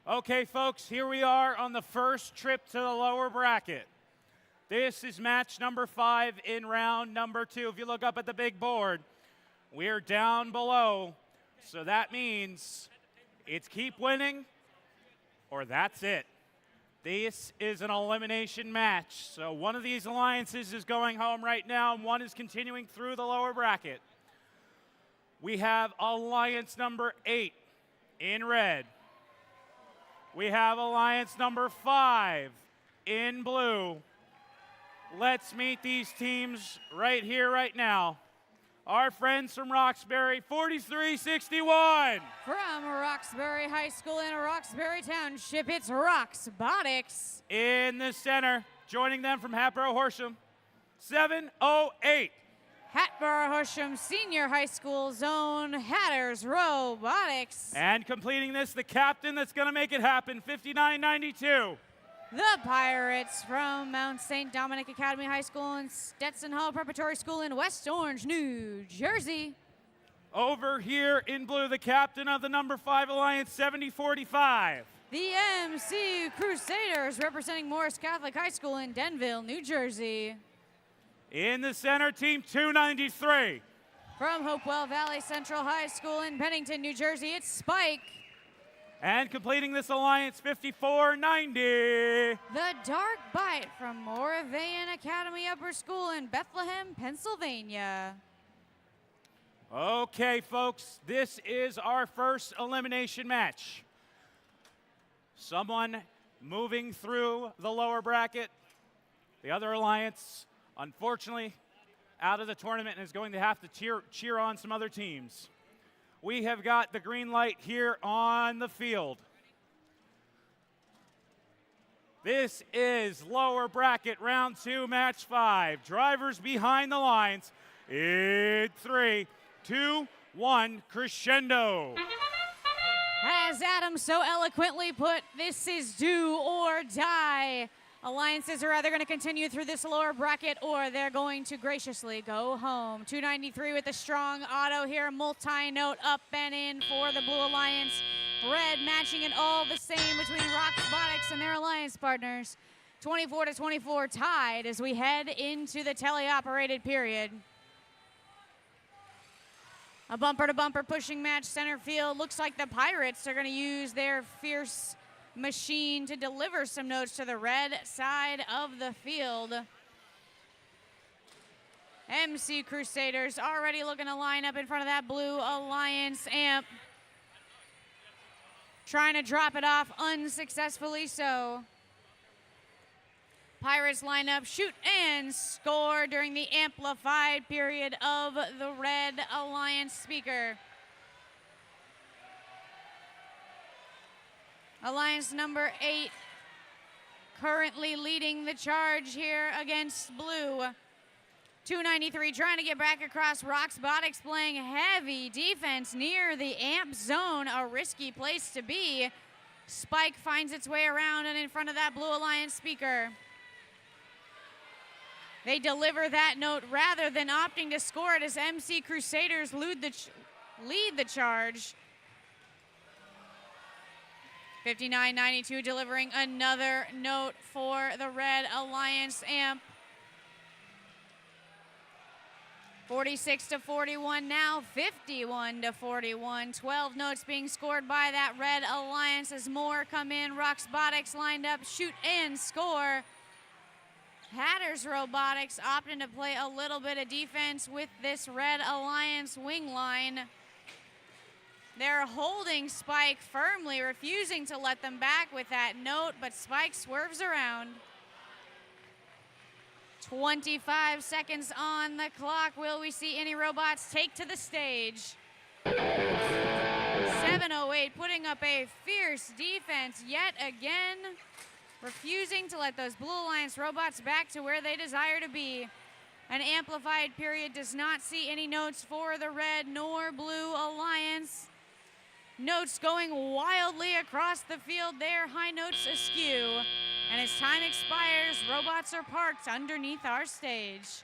Okay, folks, here we are on the first trip to the lower bracket. This is match number 5 in round number 2. If you look up at the big board, we're down below, so that means it's keep winning or that's it. This is an elimination match, so one of these alliances is going home right now, and one is continuing through the lower bracket. We have alliance number 8 in red. We have alliance number 5 in blue. Let's meet these teams right here, right now. Our friends from Roxbury, 4361.
From Roxbury High School in Roxbury Township, it's Roxbotics.
In the center, joining them from Hatboro Horsham, 708.
Hatboro Horsham Senior High School Zone, Hatters Robotics.
And completing this, the captain that's going to make it happen, 5992.
The Pirates from Mount St. Dominic Academy High School and Stetson Hall Preparatory School in West Orange, New Jersey.
Over here in blue, the captain of the number 5 Alliance, 7045.
The MC Crusaders representing Morris Catholic High School in Denville, New Jersey.
In the center, team 293.
From Hopewell Valley Central High School in Pennington, New Jersey, it's Spike.
And completing this alliance, 5490.
The Dark Bite from Moravian Academy Upper School in Bethlehem, Pennsylvania.
Okay, folks, this is our first elimination match. Someone moving through the lower bracket. The other alliance, unfortunately, out of the tournament and is going to have to cheer on some other teams. We have got the green light here on the field. This is lower bracket round 2, match 5. Drivers behind the lines in 3, 2, 1, crescendo.
As Adam so eloquently put, this is do or die. Alliances are either going to continue through this lower bracket or they're going to graciously go home. 293 with a strong auto here. Multi-note up and in for the Blue Alliance. Red matching it all the same between Roxbotics and their alliance partners. 24-24 tied as we head into the teleoperated period. A bumper-to-bumper pushing match center field. Looks like the Pirates are going to use their fierce machine to deliver some notes to the red side of the field. MC Crusaders already looking to line up in front of that Blue Alliance amp. Trying to drop it off unsuccessfully so. Pirates line up, shoot and score during the amplified period of the Red Alliance speaker. Alliance number 8 currently leading the charge here against Blue. 293 trying to get back across. Roxbotics playing heavy defense near the amp zone, a risky place to be. Spike finds its way around and in front of that Blue Alliance speaker. They deliver that note rather than opting to score it as MC Crusaders lead the charge. 5992 delivering another note for the Red Alliance amp. 46-41 now, 51-41. 12 notes being scored by that Red Alliance as more come in. Roxbotics lined up, shoot and score. Hatters Robotics opting to play a little bit of defense with this Red Alliance wing line. They're holding Spike firmly, refusing to let them back with that note, but Spike swerves around. 25 seconds on the clock. Will we see any robots take to the stage? 708 putting up a fierce defense yet again, refusing to let those Blue Alliance robots back to where they desire to be. An amplified period does not see any notes for the Red nor Blue Alliance. Notes going wildly across the field there, high notes askew. And as time expires, robots are parked underneath our stage.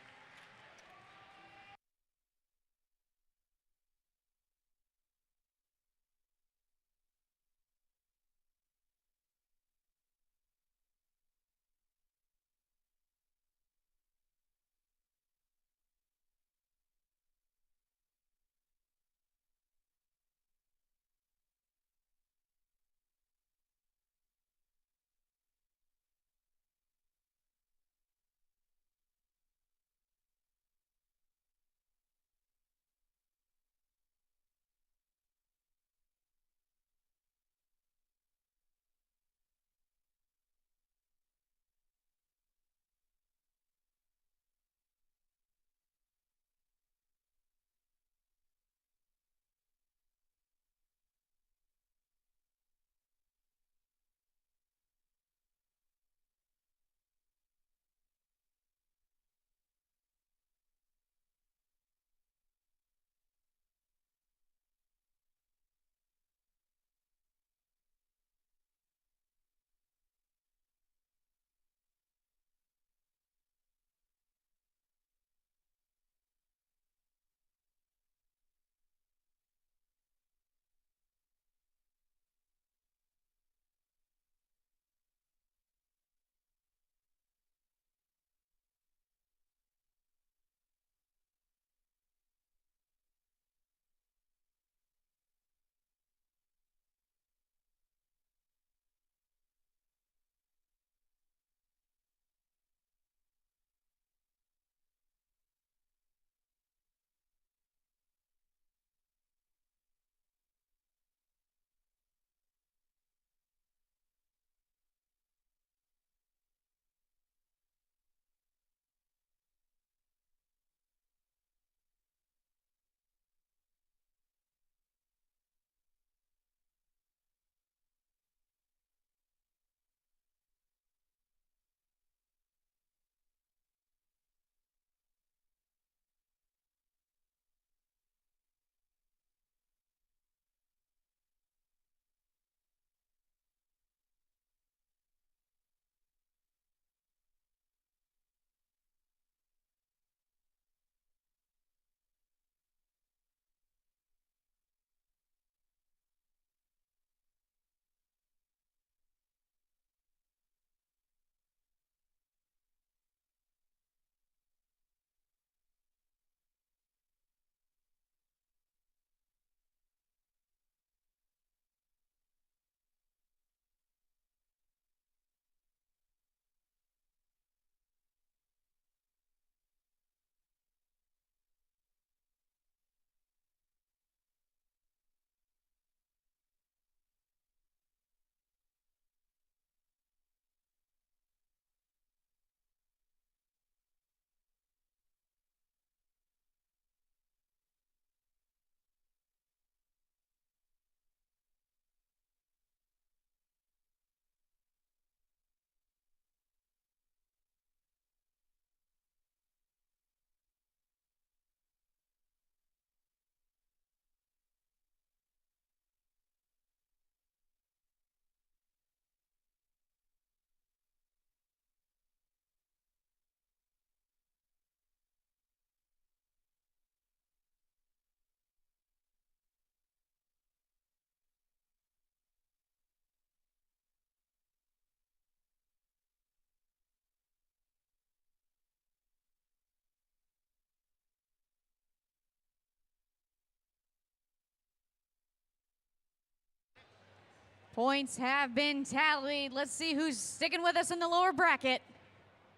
Points have been tallied. Let's see who's sticking with us in the lower bracket.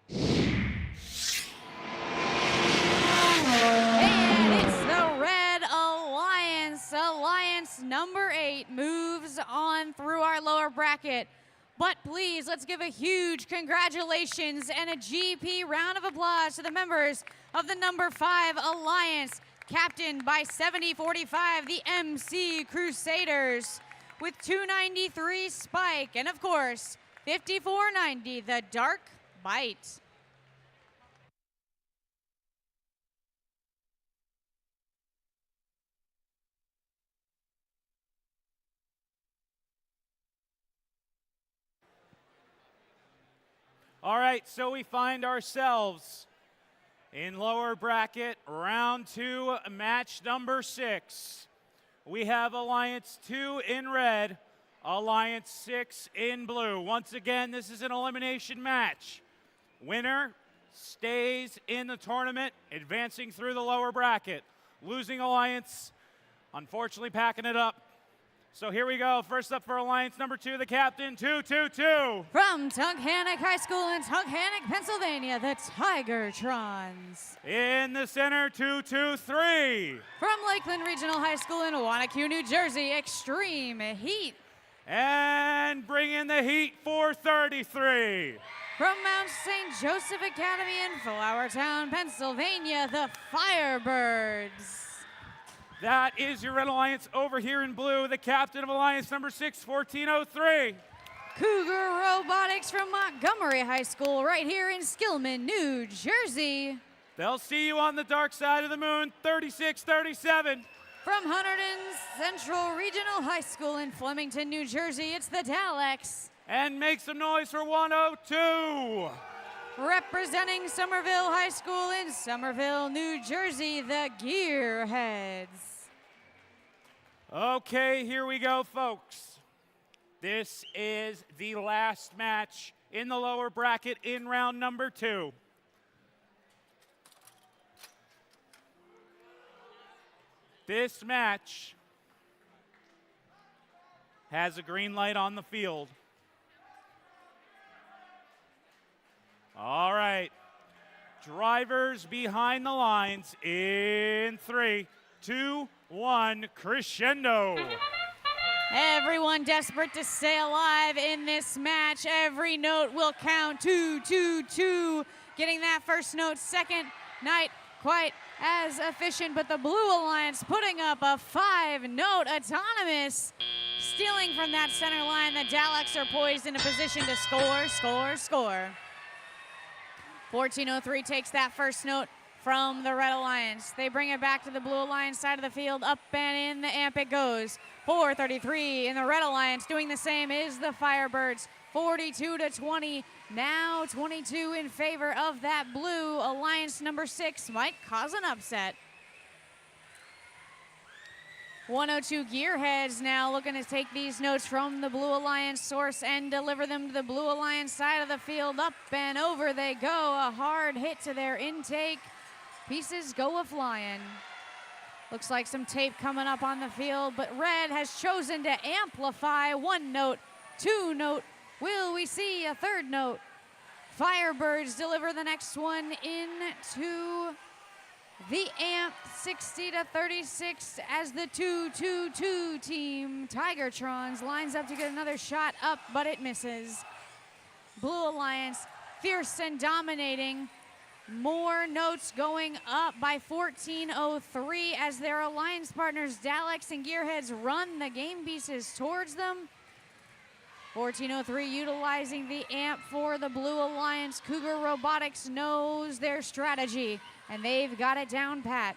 And it's the Red Alliance. Alliance number 8 moves on through our lower bracket. But please, let's give a huge congratulations and a GP round of applause to the members of the number 5 Alliance, captained by 7045, the MC Crusaders, with 293 Spike, and of course, 5490, the Dark Bite.
All right, so we find ourselves in lower bracket, round 2, match number 6. We have Alliance 2 in red, Alliance 6 in blue. Once again, this is an elimination match. Winner stays in the tournament, advancing through the lower bracket. Losing Alliance, unfortunately, packing it up. So here we go. First up for Alliance number 2, the captain, 222.
From Tunkhannock High School in Tunkhannock, Pennsylvania, the Tigertrons.
In the center, 223.
From Lakeland Regional High School in Wanacue, New Jersey, Extreme Heat.
And bring in the heat, 433.
From Mount St. Joseph Academy in Flowertown, Pennsylvania, the Firebirds.
That is your Red Alliance over here in blue, the captain of Alliance number 6, 1403.
Cougar Robotics from Montgomery High School right here in Skillman, New Jersey.
They'll see you on the dark side of the moon, 3637.
From Hunterdon Central Regional High School in Flemington, New Jersey, it's the Daleks.
And make some noise for 102.
Representing Somerville High School in Somerville, New Jersey, the Gearheads.
Okay, here we go, folks. This is the last match in the lower bracket in round number 2. This match has a green light on the field. All right. Drivers behind the lines in 3, 2, 1, crescendo.
Everyone desperate to stay alive in this match. Every note will count. 2, 2, 2. Getting that first note, second night quite as efficient, but the Blue Alliance putting up a 5-note autonomous. Stealing from that center line, the Daleks are poised in a position to score, score, score. 1403 takes that first note from the Red Alliance. They bring it back to the Blue Alliance side of the field. Up and in the amp it goes. 433 in the Red Alliance. Doing the same is the Firebirds. 42-20. Now 22 in favor of that Blue Alliance number 6. Might cause an upset. 102 Gearheads now looking to take these notes from the Blue Alliance source and deliver them to the Blue Alliance side of the field. Up and over they go. A hard hit to their intake. Pieces go a-flying. Looks like some tape coming up on the field, but Red has chosen to amplify 1 note, 2 note. Will we see a 3rd note? Firebirds deliver the next one into the amp, 60-36 as the 2-2-2 team. Tigertrons lines up to get another shot up, but it misses. Blue Alliance fierce and dominating. More notes going up by 1403 as their alliance partners Daleks and Gearheads run the game pieces towards them. 1403 utilizing the amp for the Blue Alliance. Cougar Robotics knows their strategy, and they've got it down pat.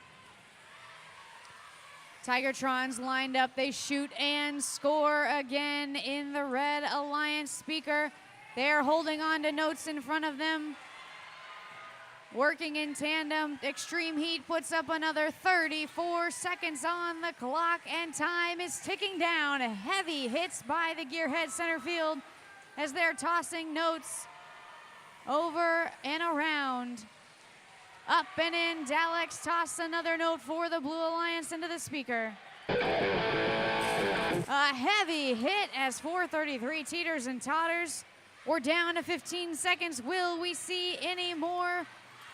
Tigertrons lined up, they shoot and score again in the Red Alliance speaker. They're holding on to notes in front of them. Working in tandem, Extreme Heat puts up another 34 seconds on the clock, and time is ticking down. Heavy hits by the Gearhead center field as they're tossing notes over and around. Up and in, Daleks toss another note for the Blue Alliance into the speaker. A heavy hit as 433 teeters and totters. We're down to 15 seconds. Will we see any more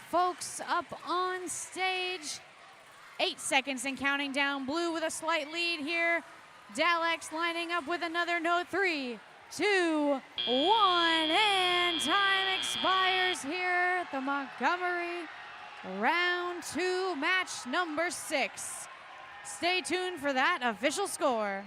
folks up on stage? 8 seconds and counting down. Blue with a slight lead here. Dalex lining up with another note. 3, 2, 1, and time expires here at the Montgomery round 2, match number 6. Stay tuned for that official score.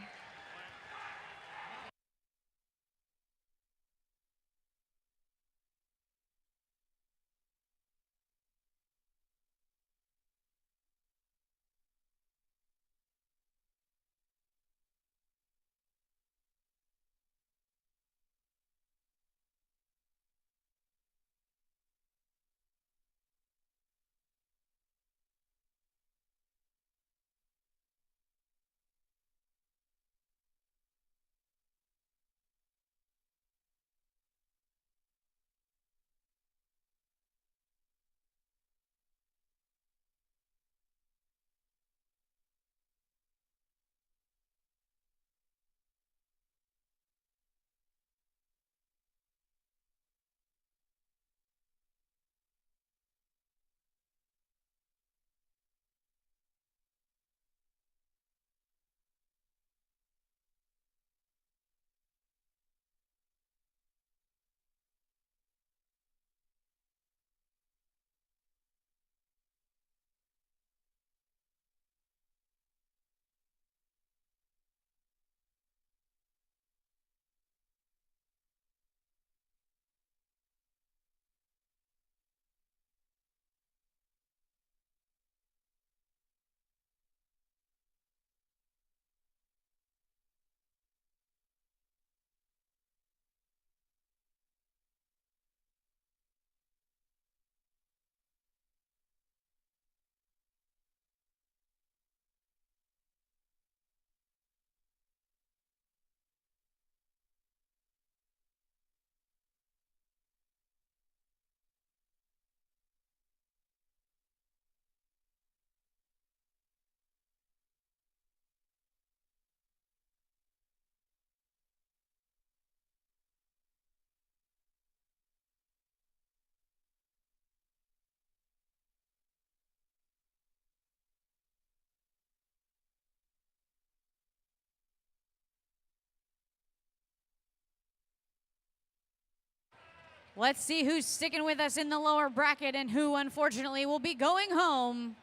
Let's see who's sticking with us in the lower bracket and who, unfortunately, will be going home.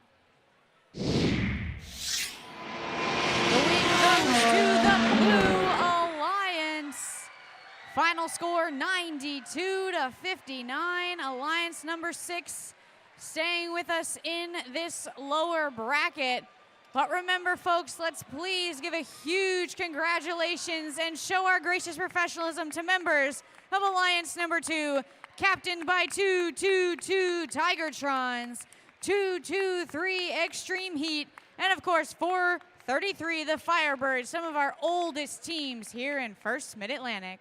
The win goes to the Blue Alliance. Final score 92-59. Alliance number 6 staying with us in this lower bracket. But remember, folks, let's please give a huge congratulations and show our gracious professionalism to members of Alliance number 2, captained by 222 Tigertrons, 223 Extreme Heat, and of course 433 the Firebirds, some of our oldest teams here in First Mid-Atlantic.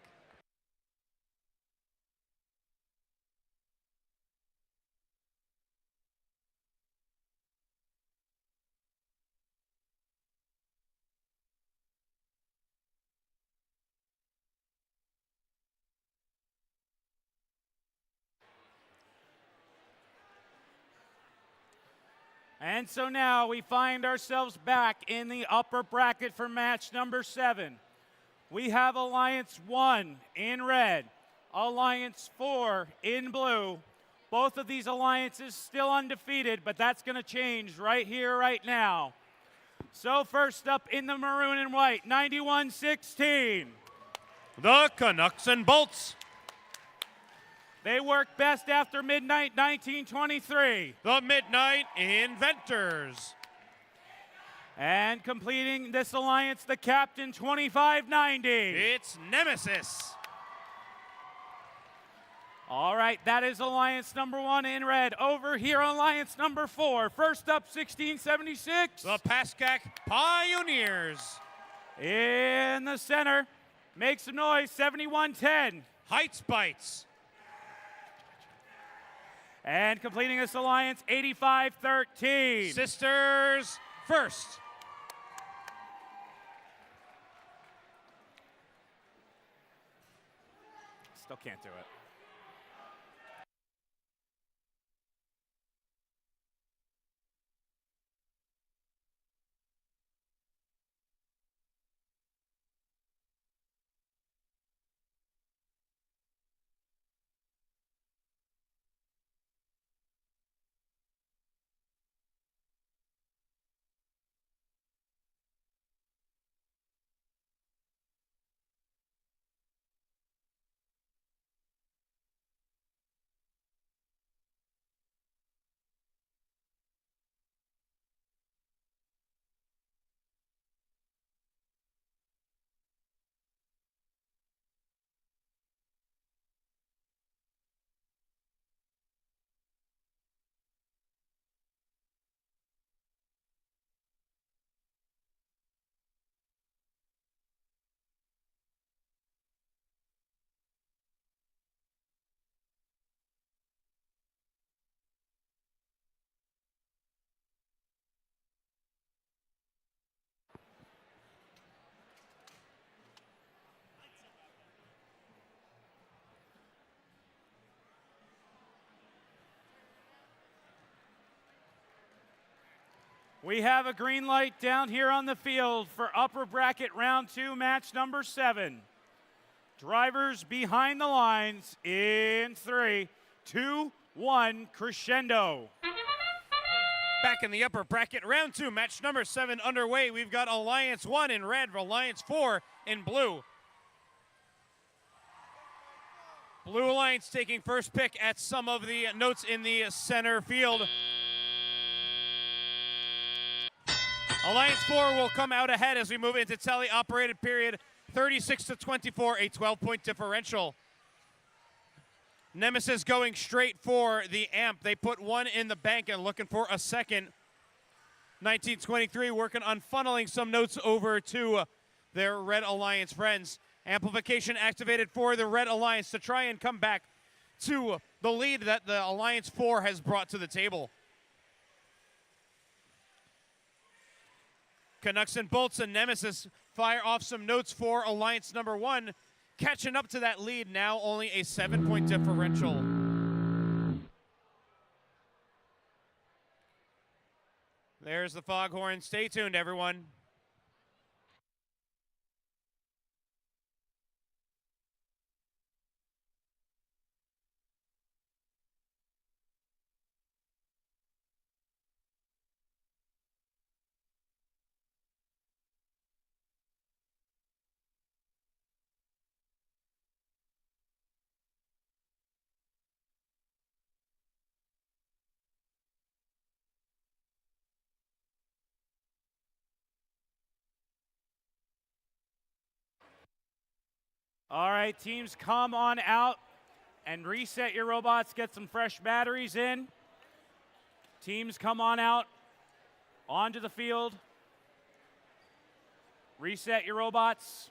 And so now we find ourselves back in the upper bracket for match number 7. We have Alliance 1 in red, Alliance 4 in blue. Both of these alliances still undefeated, but that's going to change right here, right now. So first up in the maroon and white, 91-16.
The Canucks and Bolts.
They work best after midnight, 1923.
The Midnight Inventors.
And completing this alliance, the captain, 2590.
It's Nemesis.
All right, that is alliance number 1 in red. Over here, alliance number 4. First up, 1676.
The Pascack Pioneers.
In the center, make some noise, 7110.
Heights Bites.
And completing this alliance, 8513.
Sisters First.
Still can't do it. We have a green light down here on the field for upper bracket round 2, match number 7. Drivers behind the lines in 3, 2, 1, crescendo.
Back in the upper bracket, round 2, match number 7 underway. We've got Alliance 1 in red, Alliance 4 in blue. Blue Alliance taking first pick at some of the notes in the center field. Alliance 4 will come out ahead as we move into tele-operated period, 36-24, a 12-point differential. Nemesis going straight for the amp. They put one in the bank and looking for a second. 1923 working on funneling some notes over to their Red Alliance friends. Amplification activated for the Red Alliance to try and come back to the lead that the Alliance 4 has brought to the table. Canucks and Bolts and Nemesis fire off some notes for Alliance number 1, catching up to that lead, now only a 7-point differential. There's the foghorn. Stay tuned, everyone.
All right, teams, come on out and reset your robots, get some fresh batteries in. Teams, come on out onto the field. Reset your robots.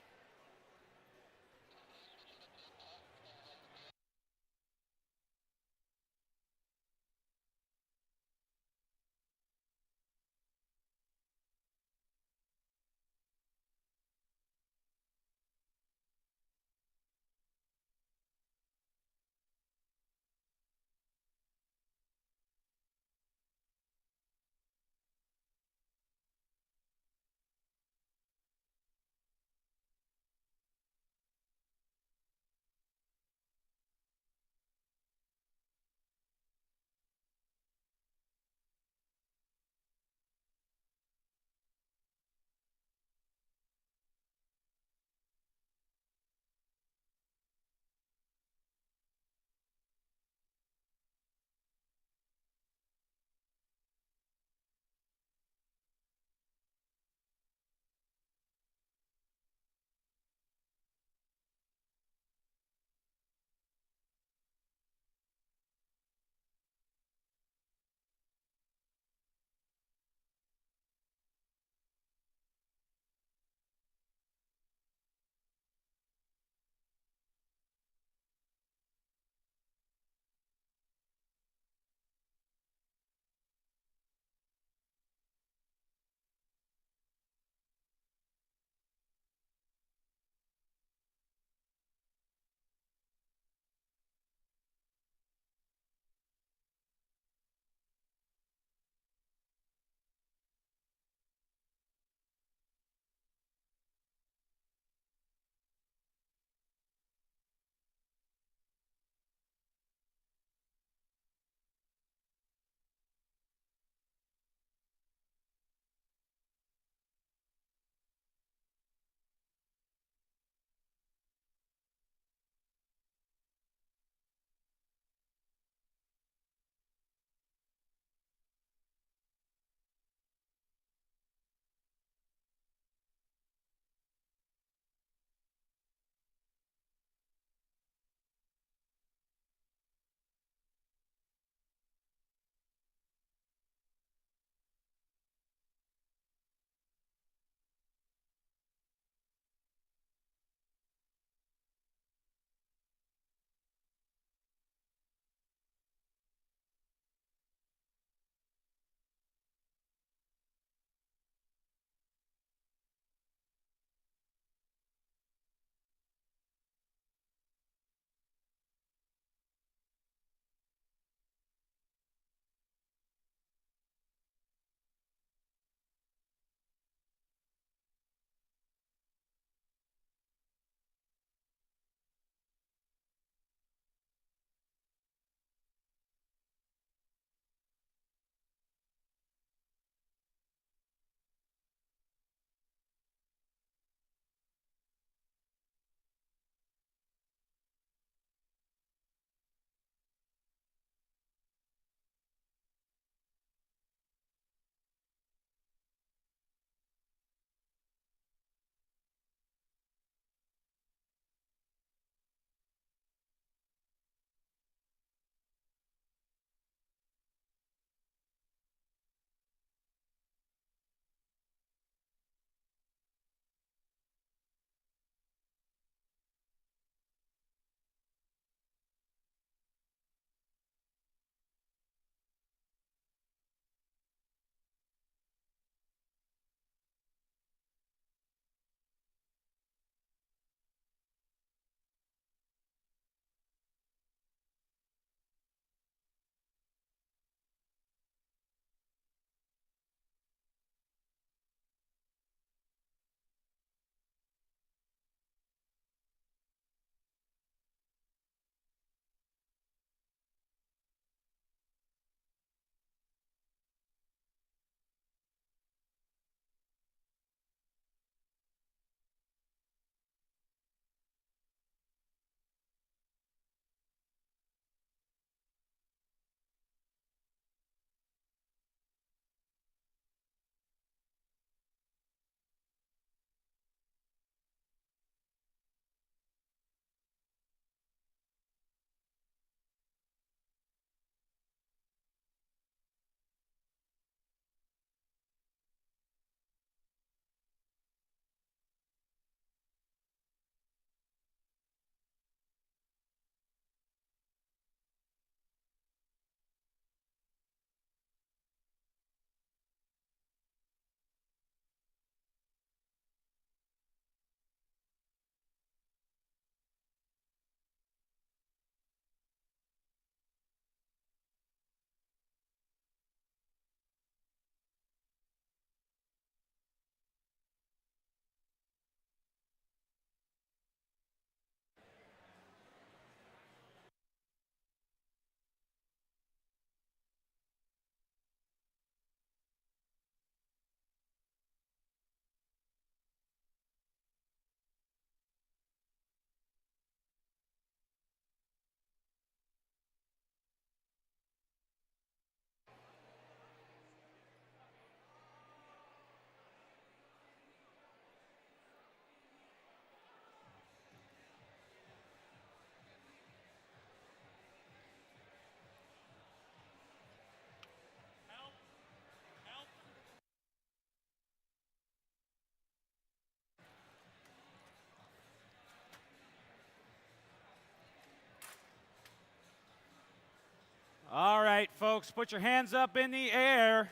All right, folks, put your hands up in the air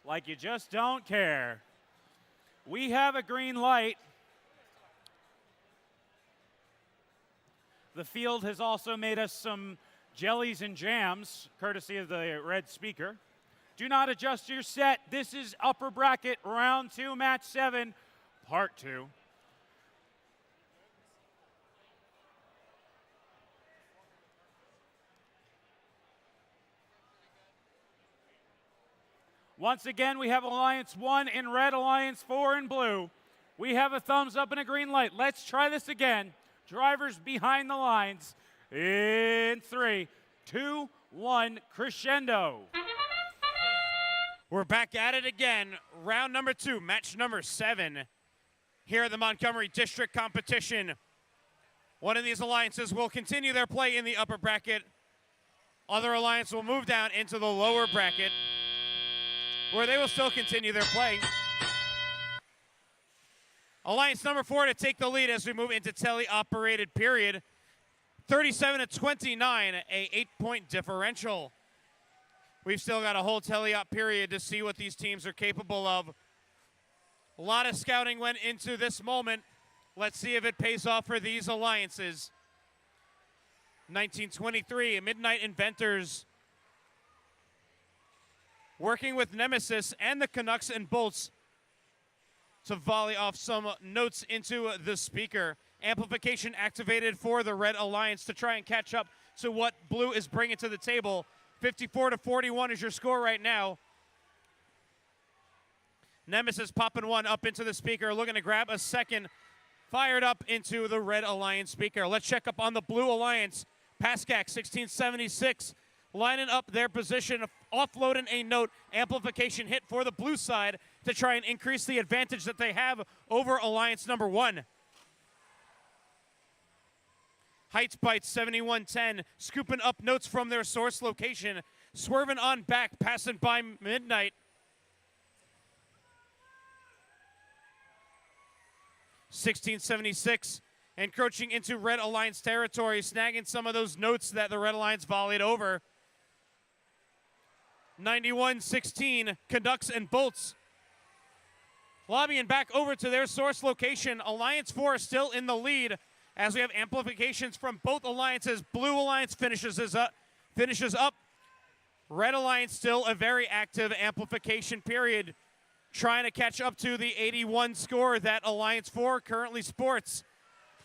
like you just don't care. We have a green light. The field has also made us some jellies and jams, courtesy of the red speaker. Do not adjust your set. This is upper bracket, round 2, match 7, part 2. Once again, we have Alliance 1 in red, Alliance 4 in blue. We have a thumbs up and a green light. Let's try this again. Drivers behind the lines in 3, 2, 1, crescendo.
We're back at it again. Round number 2, match number 7 here at the Montgomery District Competition. One of these alliances will continue their play in the upper bracket. Other alliance will move down into the lower bracket, where they will still continue their play. Alliance number 4 to take the lead as we move into tele-operated period. 37-29, a 8-point differential. We've still got a whole tele-op period to see what these teams are capable of. A lot of scouting went into this moment. Let's see if it pays off for these alliances. 1923, Midnight Inventors working with Nemesis and the Canucks and Bolts to volley off some notes into the speaker. Amplification activated for the Red Alliance to try and catch up to what Blue is bringing to the table. 54-41 is your score right now. Nemesis popping one up into the speaker, looking to grab a second, fired up into the Red Alliance speaker. Let's check up on the Blue Alliance. Pascack, 1676, lining up their position, offloading a note. Amplification hit for the blue side to try and increase the advantage that they have over Alliance number 1. Heights Bites, 7110, scooping up notes from their source location, swerving on back, passing by Midnight. 1676, encroaching into Red Alliance territory, snagging some of those notes that the Red Alliance volleyed over. 91-16, Canucks and Bolts lobbying back over to their source location. Alliance 4 is still in the lead as we have amplifications from both alliances. Blue Alliance finishes up. Red Alliance still a very active amplification period, trying to catch up to the 81 score that Alliance 4 currently sports.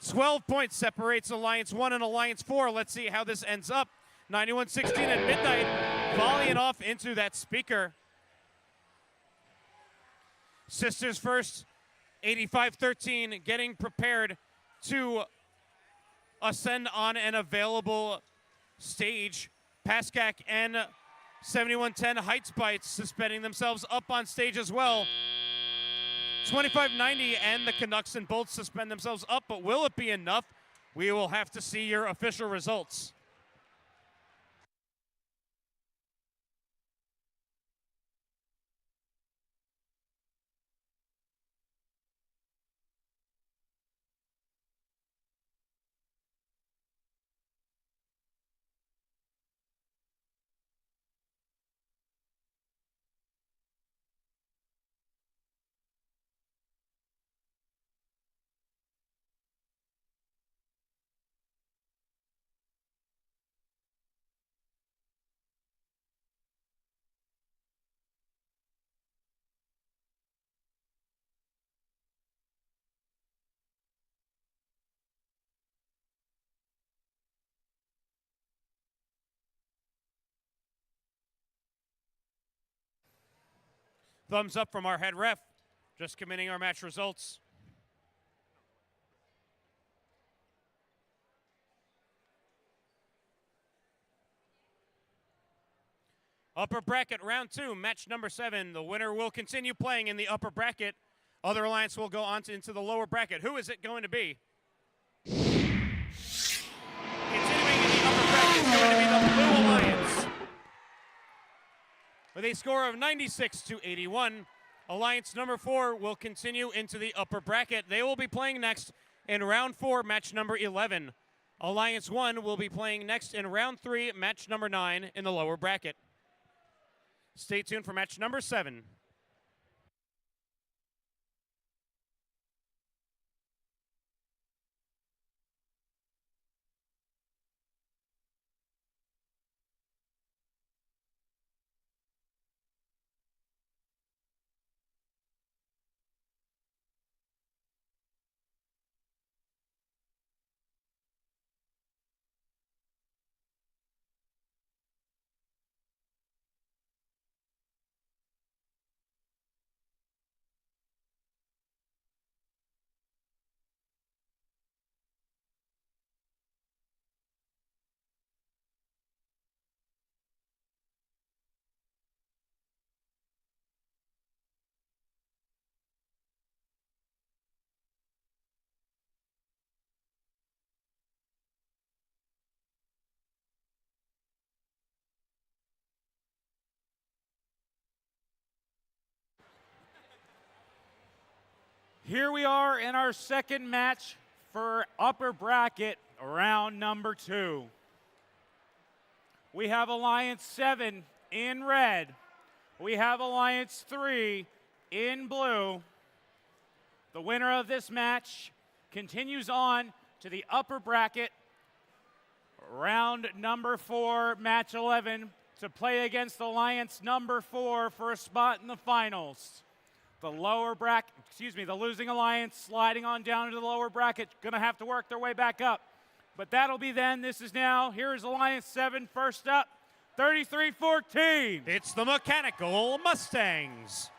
12 points separates Alliance 1 and Alliance 4. Let's see how this ends up. 91-16 at Midnight, volleying off into that speaker. Sisters first, 85-13, getting prepared to ascend on an available stage. Pascack and 7110 Heights Bites suspending themselves up on stage as well. 25-90 and the Canucks and Bolts suspend themselves up, but will it be enough? We will have to see your official results. Thumbs up from our head ref, just committing our match results. Upper bracket, round 2, match number 7. The winner will continue playing in the upper bracket. Other alliance will go on into the lower bracket. Who is it going to be? Continuing in the upper bracket is going to be the Blue Alliance. With a score of 96-81, Alliance number 4 will continue into the upper bracket. They will be playing next in round 4, match number 11. Alliance 1 will be playing next in round 3, match number 9 in the lower bracket. Stay tuned for match number 7.
Here we are in our second match for upper bracket, round number 2. We have Alliance 7 in red. We have Alliance 3 in blue. The winner of this match continues on to the upper bracket, round number 4, match 11, to play against Alliance number 4 for a spot in the finals. The losing alliance sliding on down to the lower bracket, gonna have to work their way back up. But that'll be then. This is now. Here's Alliance 7 first up, 33-14.
It's the Mechanical Mustangs.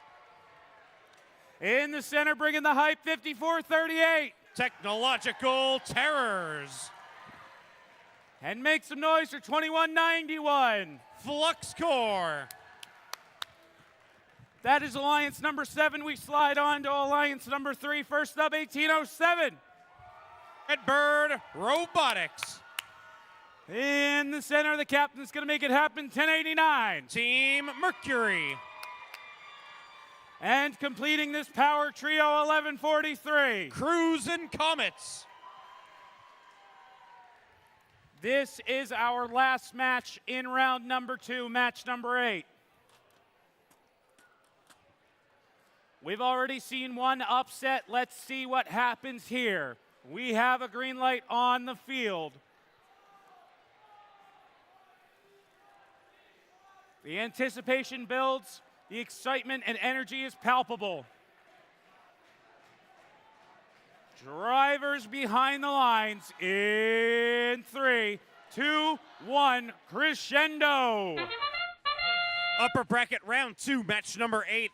In the center, bringing the hype, 54-38.
Technological Terrors.
And make some noise for 2191.
Flux Core.
That is Alliance number 7. We slide on to Alliance number 3. First up, 1807.
Redbird Robotics.
In the center, the captain's going to make it happen, 1089.
Team Mercury.
And completing this power trio, 1143.
Cruisin' Comets.
This is our last match in round number 2, match number 8. We've already seen one upset. Let's see what happens here. We have a green light on the field. The anticipation builds. The excitement and energy is palpable. Drivers behind the lines in 3, 2, 1, crescendo.
Upper bracket round 2, match number 8.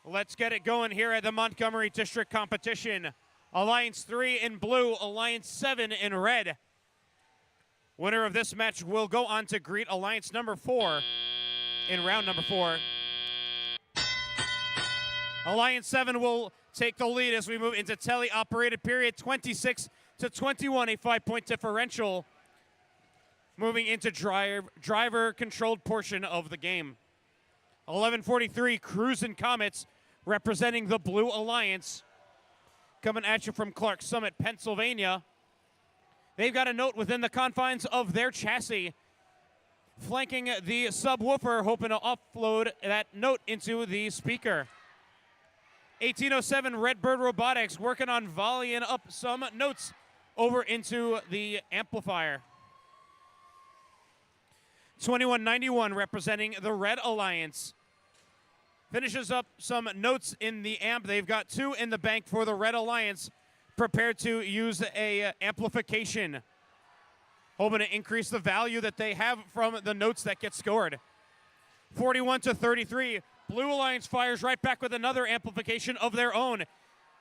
Let's get it going here at the Montgomery District Competition. Alliance 3 in blue, Alliance 7 in red. Winner of this match will go on to greet Alliance number 4 in round number 4. Alliance 7 will take the lead as we move into tele-operated period, 26-21, a 5-point differential. Moving into driver-controlled portion of the game. 11:43, Cruisin' Comets, representing the Blue Alliance, coming at you from Clark Summit, Pennsylvania. They've got a note within the confines of their chassis, flanking the subwoofer, hoping to offload that note into the speaker. 1807, Redbird Robotics, working on volleying up some notes over into the amplifier. 2191, representing the Red Alliance, finishes up some notes in the amp. They've got 2 in the bank for the Red Alliance, prepared to use a amplification, hoping to increase the value that they have from the notes that get scored. 41-33, Blue Alliance fires right back with another amplification of their own.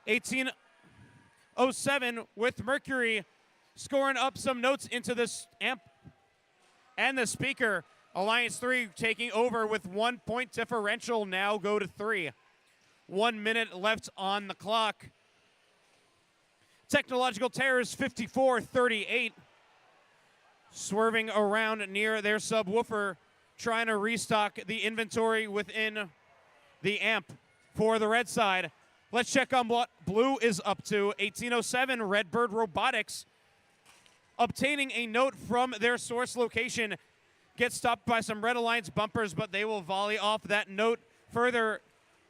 1807 with Mercury, scoring up some notes into this amp and the speaker. Alliance 3 taking over with 1-point differential, now go to 3. 1 minute left on the clock. Technological Terrors 54-38. Swerving around near their subwoofer, trying to restock the inventory within the amp for the red side. Let's check on what blue is up to. 1807, Redbird Robotics, obtaining a note from their source location. Get stopped by some Red Alliance bumpers, but they will volley off that note further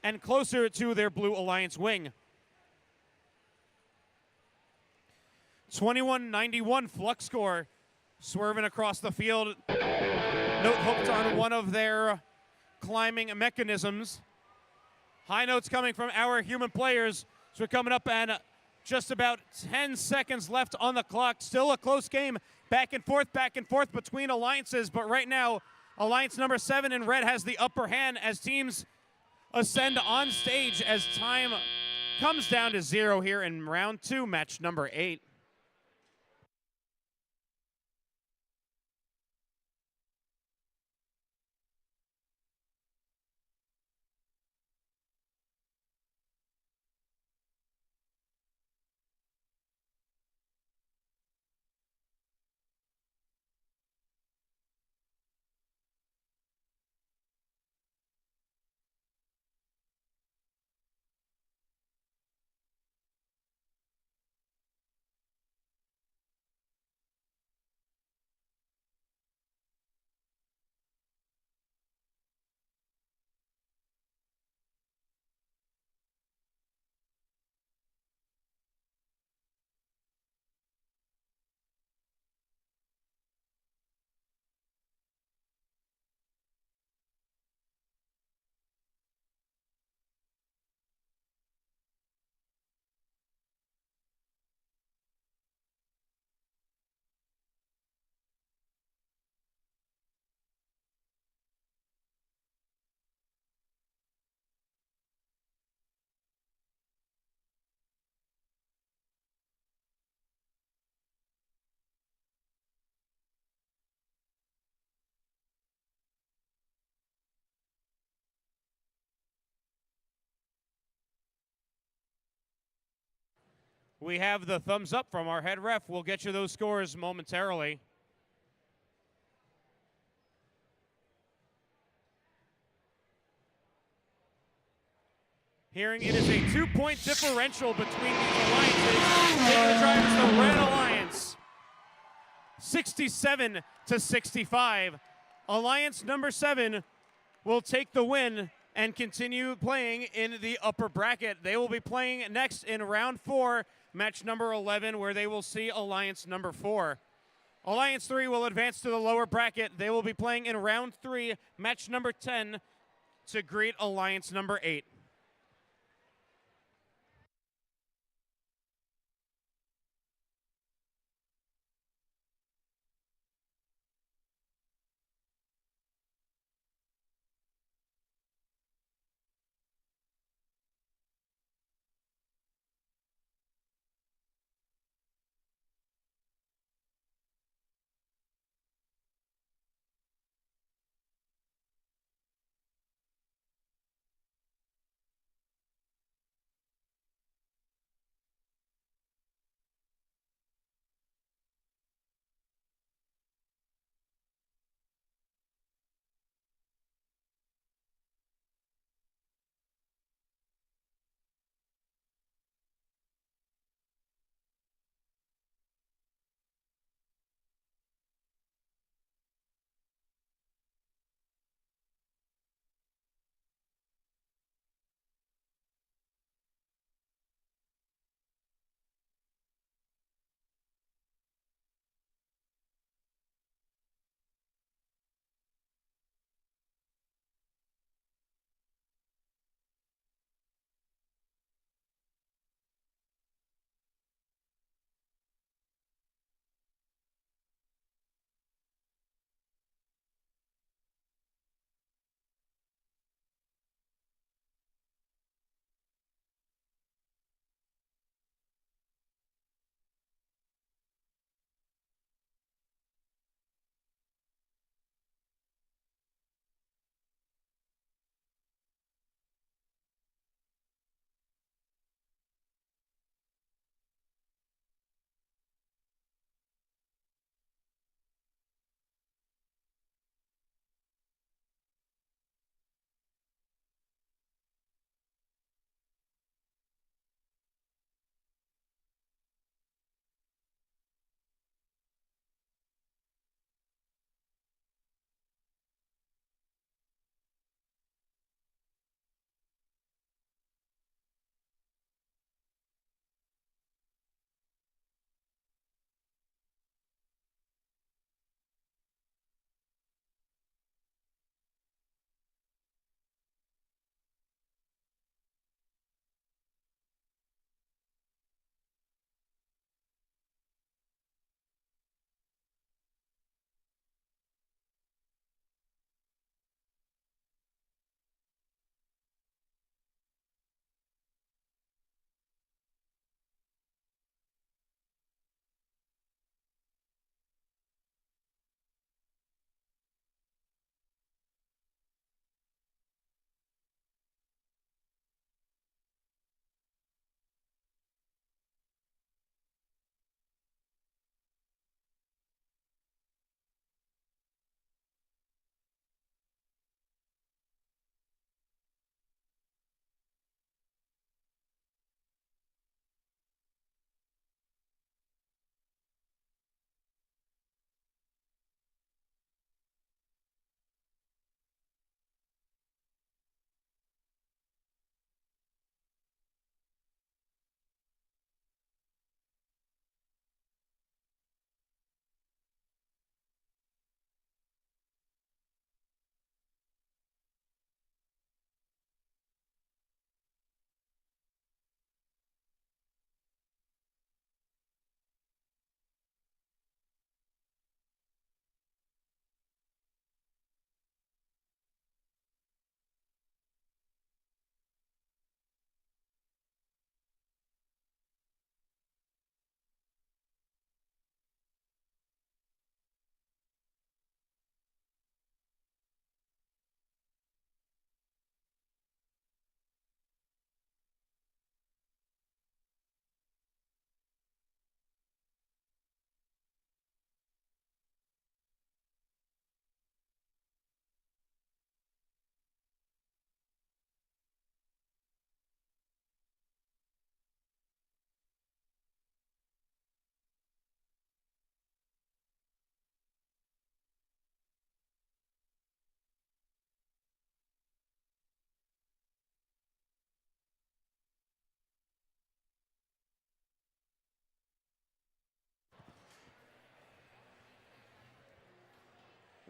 and closer to their Blue Alliance wing. 2191 Flux score, swerving across the field. Note hooked on one of their climbing mechanisms. High notes coming from our human players. So we're coming up and just about 10 seconds left on the clock. Still a close game, back and forth between alliances. But right now, Alliance number 7 in red has the upper hand as teams ascend on stage as time comes down to 0 here in round 2, match number 8. We have the thumbs up from our head ref. We'll get you those scores momentarily. Hearing it is a 2-point differential between these alliances. Taking the drivers, the Red Alliance, 67 to 65. Alliance number 7 will take the win and continue playing in the upper bracket. They will be playing next in round 4, match number 11, where they will see Alliance number 4. Alliance 3 will advance to the lower bracket. They will be playing in round 3, match number 10, to greet Alliance number 8.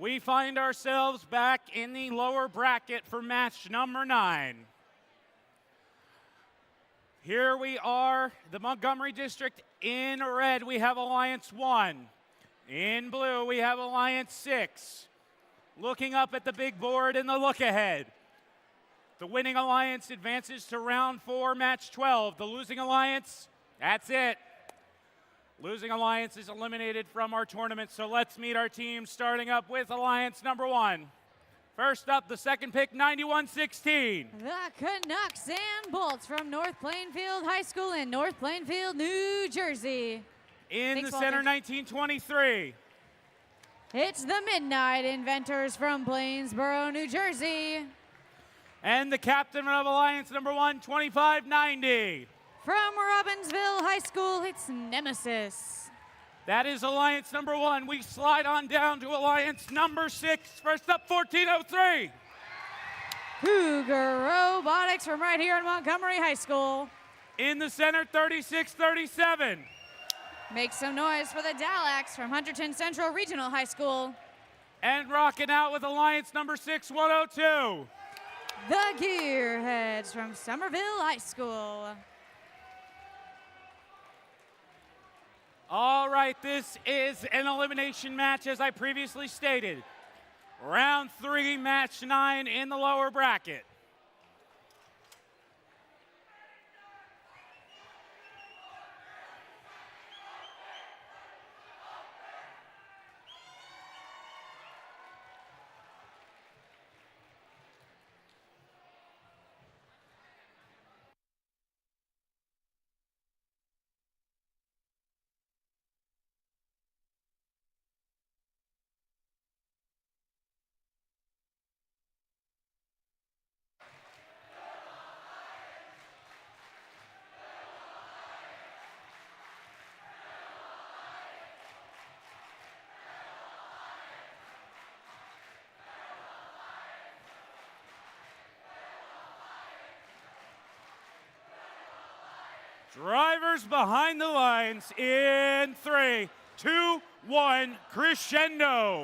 we find ourselves back in the lower bracket for match number 9. Here we are, the Montgomery District. In red, we have Alliance 1. In blue, we have Alliance 6. Looking up at the big board in the look ahead. The winning alliance advances to round 4, match 12. The losing alliance, that's it. Losing alliance is eliminated from our tournament, so let's meet our team, starting up with alliance number 1. First up, the second pick, 91-16.
The Canucks and Bolts from North Plainfield High School in North Plainfield, New Jersey.
In
Thanks,
the center,
Walter.
1923.
It's the Midnight Inventors from Plainsboro, New Jersey.
And the captain of alliance number 1, 25-90.
From Robbinsville High School, it's Nemesis.
That is alliance number 1. We slide on down to alliance number 6. First up, 1403.
Cougar Robotics from right here in Montgomery High School.
In the center, 3637.
Make some noise for the Dalax from Hunterton Central Regional High School.
And rocking out with alliance number 6, 102.
The Gearheads from Somerville High School.
All right, this is an elimination match, as I previously stated. Round 3, match 9 in the lower bracket. Drivers behind the lines in 3, 2, 1, crescendo.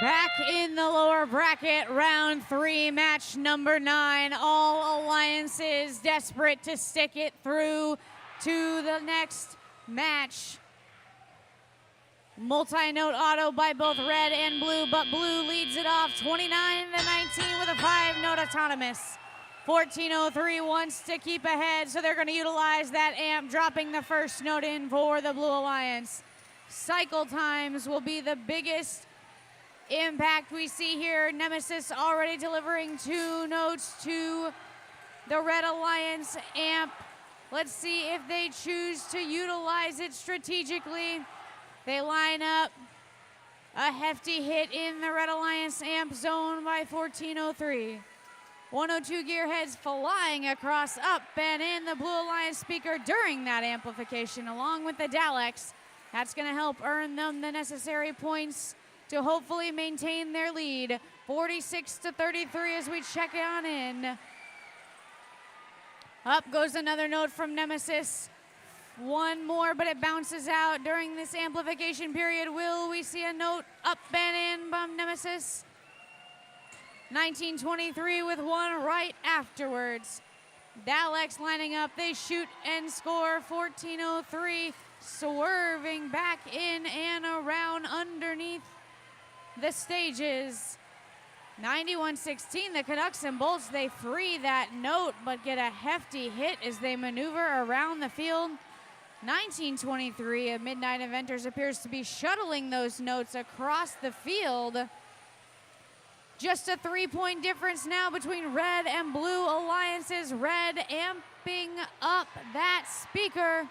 Back in the lower bracket, round 3, match number 9. All alliances desperate to stick it through to the next match. Multi-note auto by both red and blue, but blue leads it off 29-19 with a 5-note autonomous. 1403 wants to keep ahead, so they're going to utilize that amp, dropping the first note in for the Blue Alliance. Cycle times will be the biggest impact we see here. Nemesis already delivering 2 notes to the Red Alliance amp. Let's see if they choose to utilize it strategically. They line up a hefty hit in the Red Alliance amp zone by 1403. 102 gearheads flying across up and in the Blue Alliance speaker during that amplification, along with the Dalex. That's going to help earn them the necessary points to hopefully maintain their lead. 46-33 as we check on in. Up goes another note from Nemesis. One more, but it bounces out during this amplification period. Will we see a note up and in from Nemesis? 1923 with one right afterwards. Dalex lining up, they shoot and score. 1403 swerving back in and around underneath the stages. 91-16, the Canucks and Bolts, they free that note but get a hefty hit as they maneuver around the field. 1923, a Midnight Inventors appears to be shuttling those notes across the field. Just a 3-point difference now between red and blue alliances. Red amping up that speaker.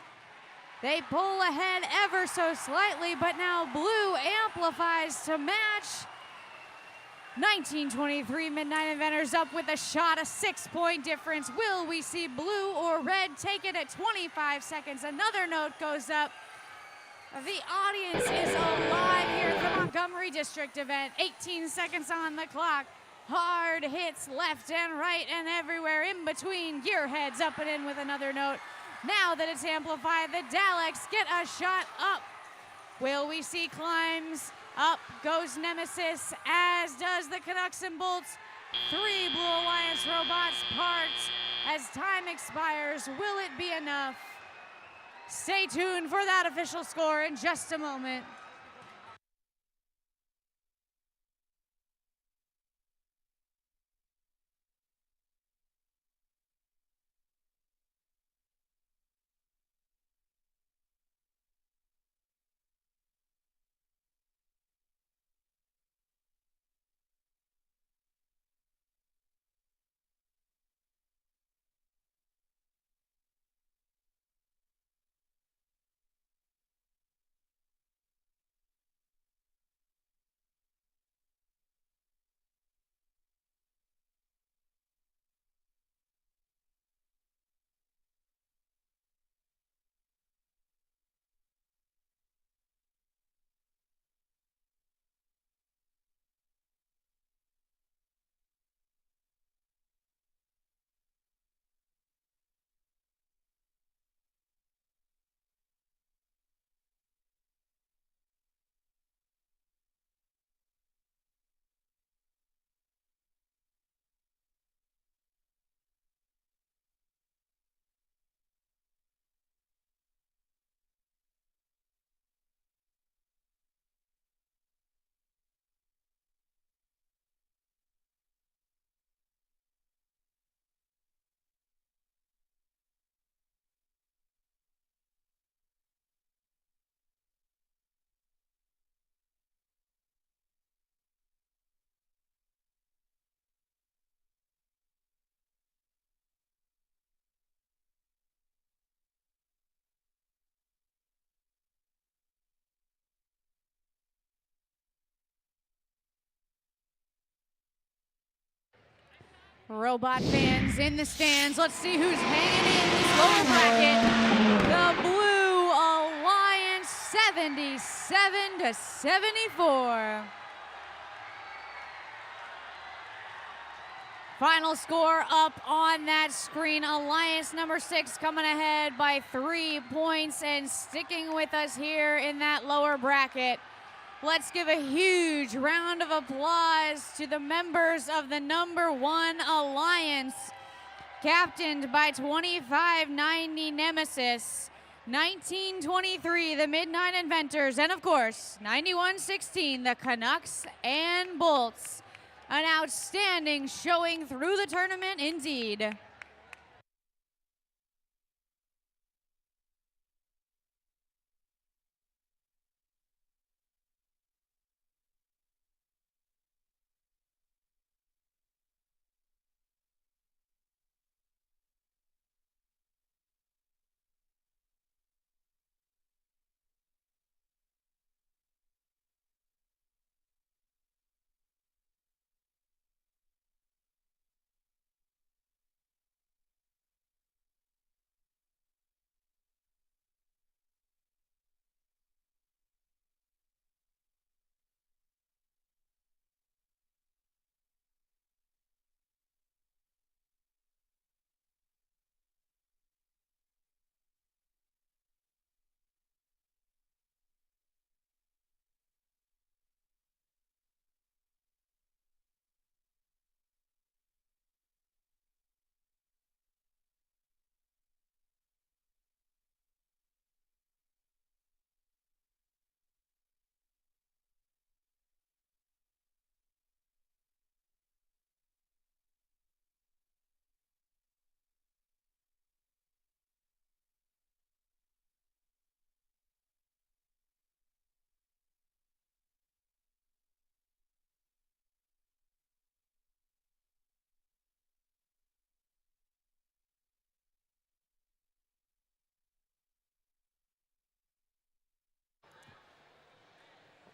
They pull ahead ever so slightly, but now blue amplifies to match. 1923 Midnight Inventors up with a shot, a 6-point difference. Will we see blue or red take it at 25 seconds? Another note goes up. The audience is alive here at the Montgomery District event. 18 seconds on the clock. Hard hits left and right and everywhere in between. Gearheads up and in with another note. Now that it's amplified, the Dalex get a shot up. Will we see climbs Up goes Nemesis, as does the Canucks and Bolts. 3 Blue Alliance robots parked as time expires. Will it be enough? Stay tuned for that official score in just a moment. Robot fans in the stands, let's see who's hanging in this lower bracket. The Blue Alliance 77-74. Final score up on that screen. Alliance number 6 coming ahead by 3 points and sticking with us here in that lower bracket. Let's give a huge round of applause to the members of the number 1 Alliance, captained by 2590 Nemesis, 1923 the Midnight Inventors, and of course 9116 the Canucks and Bolts. An outstanding showing through the tournament indeed.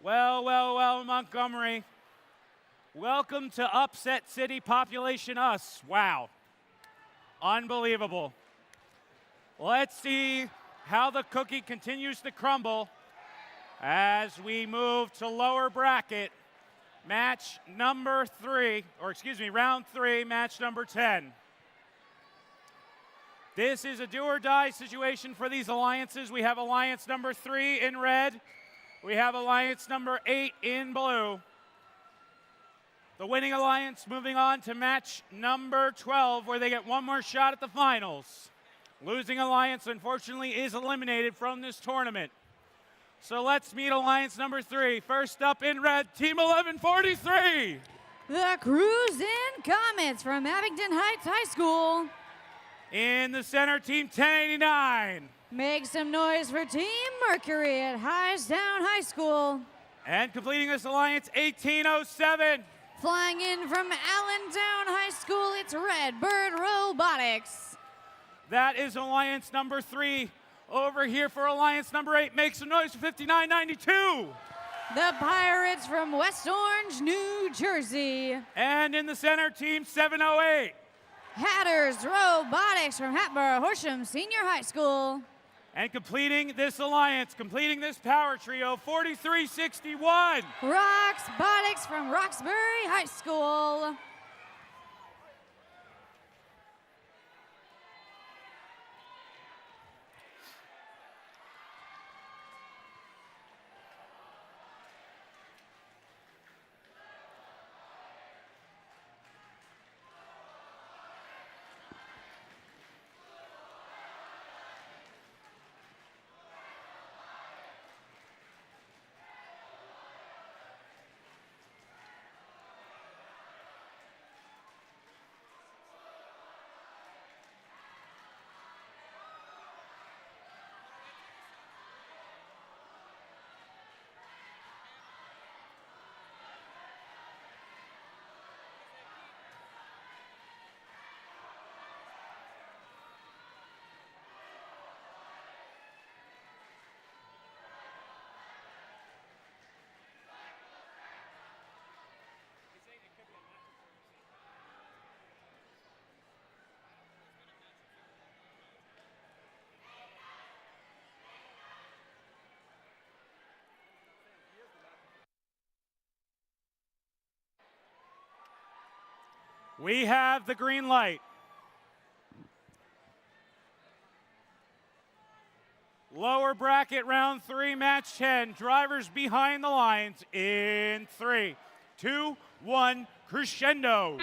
Well, well, well, Montgomery. Welcome to Upset City Population Us. Wow. Unbelievable. Let's see how the cookie continues to crumble as we move to lower bracket. Match number 3, or excuse me, round 3, match number 10. This is a do or die situation for these alliances. We have alliance number 3 in red, We have alliance number 8 in blue. The winning alliance moving on to match number 12, where they get one more shot at the finals. Losing alliance, unfortunately, is eliminated from this tournament. So let's meet alliance number 3. First up in red, Team 1143.
The Cruisin' Comets from Abington Heights High School.
In the center, Team 1089.
Make some noise for Team Mercury at Highstown High School.
And completing this alliance, 1807.
Flying in from Allentown High School, it's Redbird Robotics.
That is alliance number 3. Over here for alliance number 8, make some noise for 5992.
The Pirates from West Orange, New Jersey.
And in the center, Team 708.
Hatters Robotics from Hatboro Horsham Senior High School.
And completing this alliance, completing this power trio, 4361.
Roxbotics from Roxbury High School.
We have the green light. Lower bracket round 3, match 10. Drivers behind the lines in 3, 2, 1, crescendo.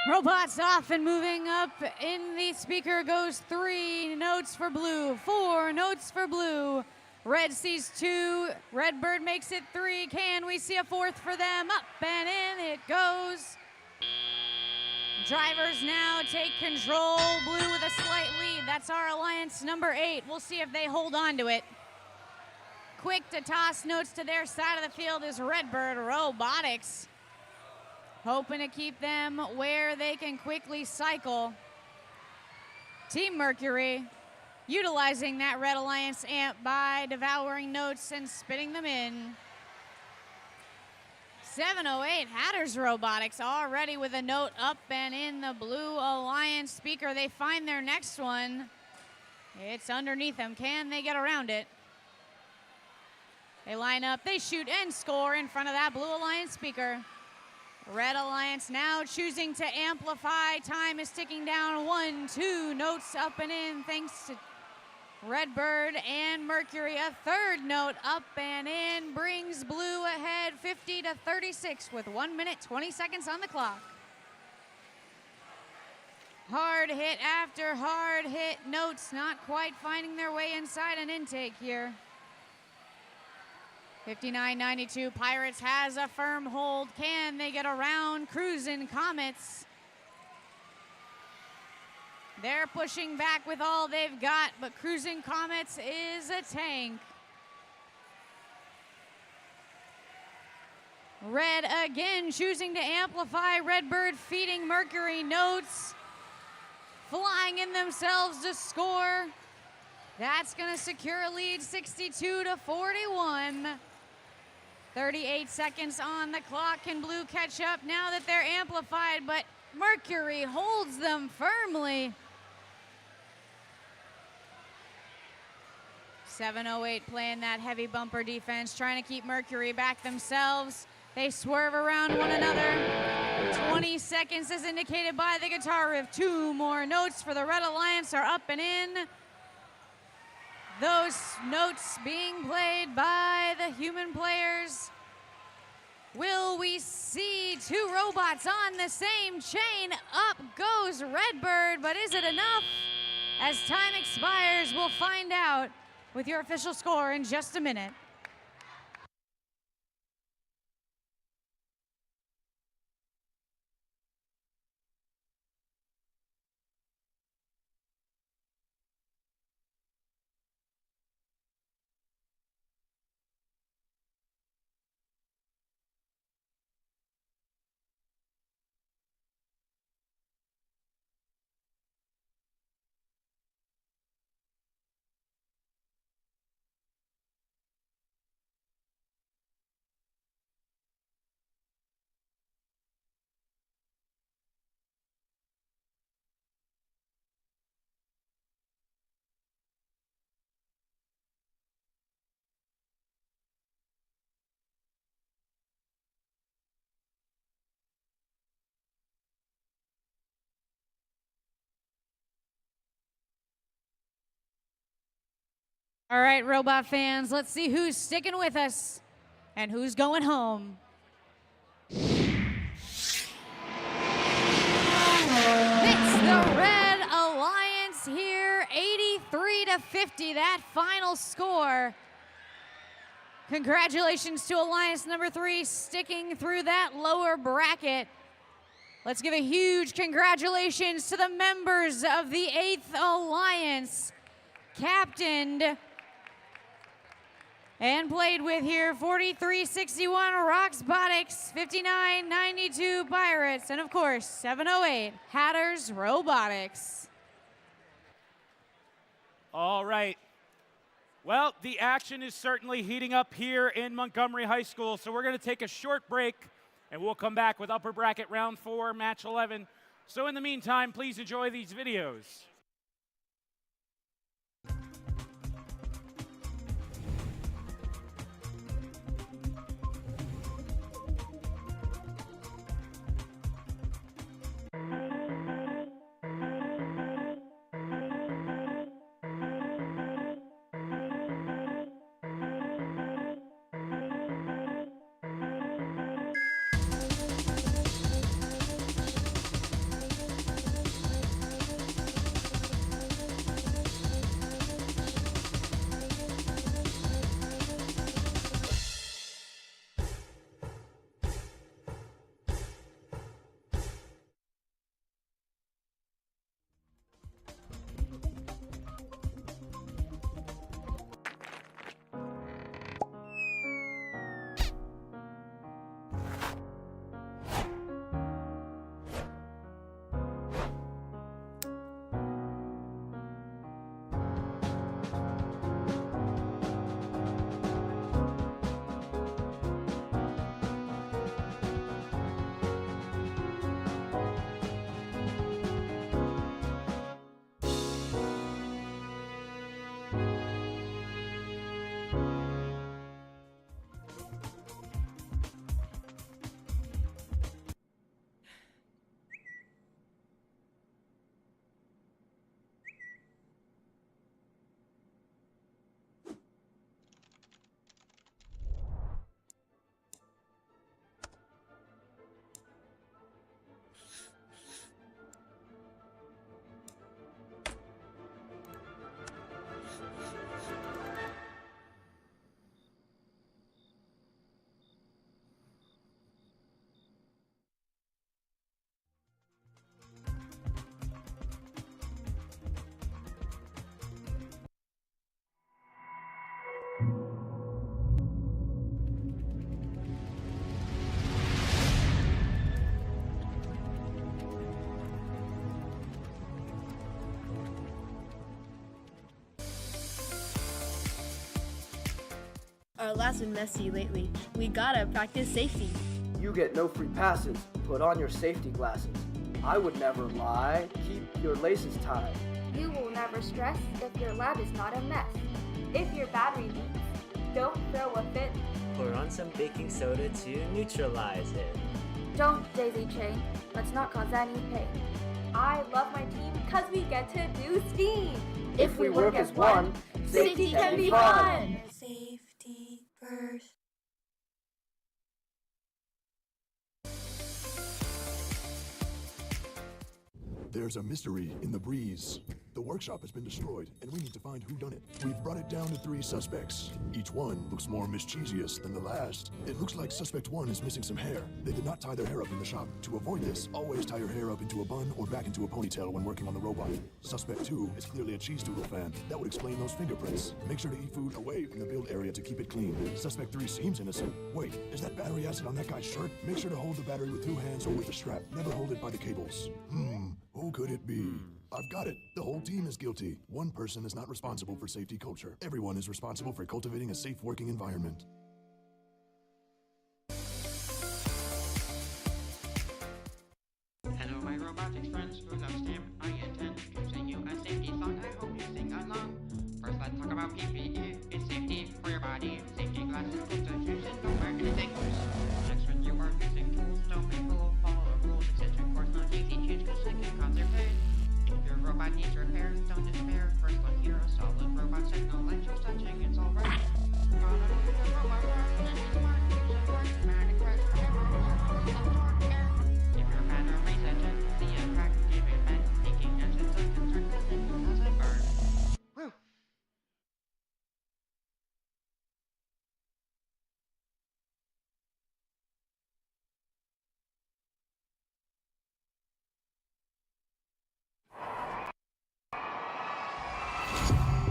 Robots off and moving up. In the speaker goes 3 notes for blue, 4 notes for blue. Red sees 2, Redbird makes it 3. Can we see a 4th for them? Up and in it goes. Drivers now take control. Blue with a slight lead. That's our alliance number 8. We'll see if they hold on to it. Quick to toss notes to their side of the field is Redbird Robotics. Hoping to keep them where they can quickly cycle. Team Mercury utilizing that Red Alliance amp by devouring notes and spitting them in. 708 Hatters Robotics already with a note up and in the Blue Alliance speaker. They find their next one. It's underneath them. Can they get around it? They line up, they shoot and score in front of that Blue Alliance speaker. Red Alliance now choosing to amplify. Time is ticking down. 1, 2 notes up and in thanks to Redbird and Mercury. A 3rd note up and in brings Blue ahead 50-36 with 1 minute 20 seconds on the clock. Hard hit after hard hit. Notes not quite finding their way inside an intake here. 59-92, Pirates has a firm hold. Can they get around Cruisin' Comets? They're pushing back with all they've got, but Cruisin' Comets is a tank. Red again choosing to amplify. Redbird feeding Mercury notes. Flying in themselves to score. That's gonna secure a lead 62-41. 38 seconds on the clock. Can Blue catch up now that they're amplified, but Mercury holds them firmly. 708 playing that heavy bumper defense, trying to keep Mercury back themselves. They swerve around one another. 20 seconds as indicated by the guitar riff. 2 more notes for the Red Alliance are up and in. those notes being played by the human players. Will we see two robots on the same chain? Up goes Redbird, but is it enough? As time expires, we'll find out with your official score in just a minute. All right, robot fans, let's see who's sticking with us and who's going home. It's the Red Alliance here, 83-50, that final score. Congratulations to Alliance number 3 sticking through that lower bracket. Let's give a huge congratulations to the members of the 8th Alliance, captained and played with here, 4361 Roxbotics, 5992 Pirates, and of course, 708 Hatters Robotics.
All right. Well, the action is certainly heating up here in Montgomery High School, so we're going to take a short break, and we'll come back with upper bracket round 4, match 11. So in the meantime, please enjoy these videos.
Our lab's been messy lately. We gotta practice safety.
You get no free passes. Put on your safety glasses. I would never lie. Keep your laces tied.
You will never stress if your lab is not a mess. If your battery leaks, don't throw a fit.
Pour on some baking soda to neutralize it.
Don't daisy chain. Let's not cause any pain. I love my team because we get to do STEAM.
If we work as one,
Safety can be fun.
Safety first.
There's a mystery in the breeze. The workshop has been destroyed, and we need to find who done it. We've brought it down to 3 suspects. Each one looks more mischievous than the last. It looks like suspect 1 is missing some hair. They did not tie their hair up in the shop. To avoid this, always tie your hair up into a bun or back into a ponytail when working on the robot. Suspect 2 is clearly a cheese doodle fan. That would explain those fingerprints. Make sure to eat food away from the build area to keep it clean. Suspect 3 seems innocent. Wait, is that battery acid on that guy's shirt? Make sure to hold the battery with 2 hands or with the strap. Never hold it by the cables. Who could it be? I've got it. The whole team is guilty. One person is not responsible for safety culture. Everyone is responsible for cultivating a safe working environment.
Hello, my robotics friends who love STEM. I intend to sing you a safety song. I hope you sing along. First, let's talk about PPE. It's safety for your body. Safety glasses, gloves, and shoes, and don't wear anything loose. Next, when you are using tools, don't be fooled. Follow the rules, etc. Of course, not easy choose, because it can cause your pain. If your robot needs repairs, don't despair. First, look here, a solid robot signal. Like just touching, it's all right. If your battery setting, the attractive event, taking acid to concern, then it doesn't burn. Whew.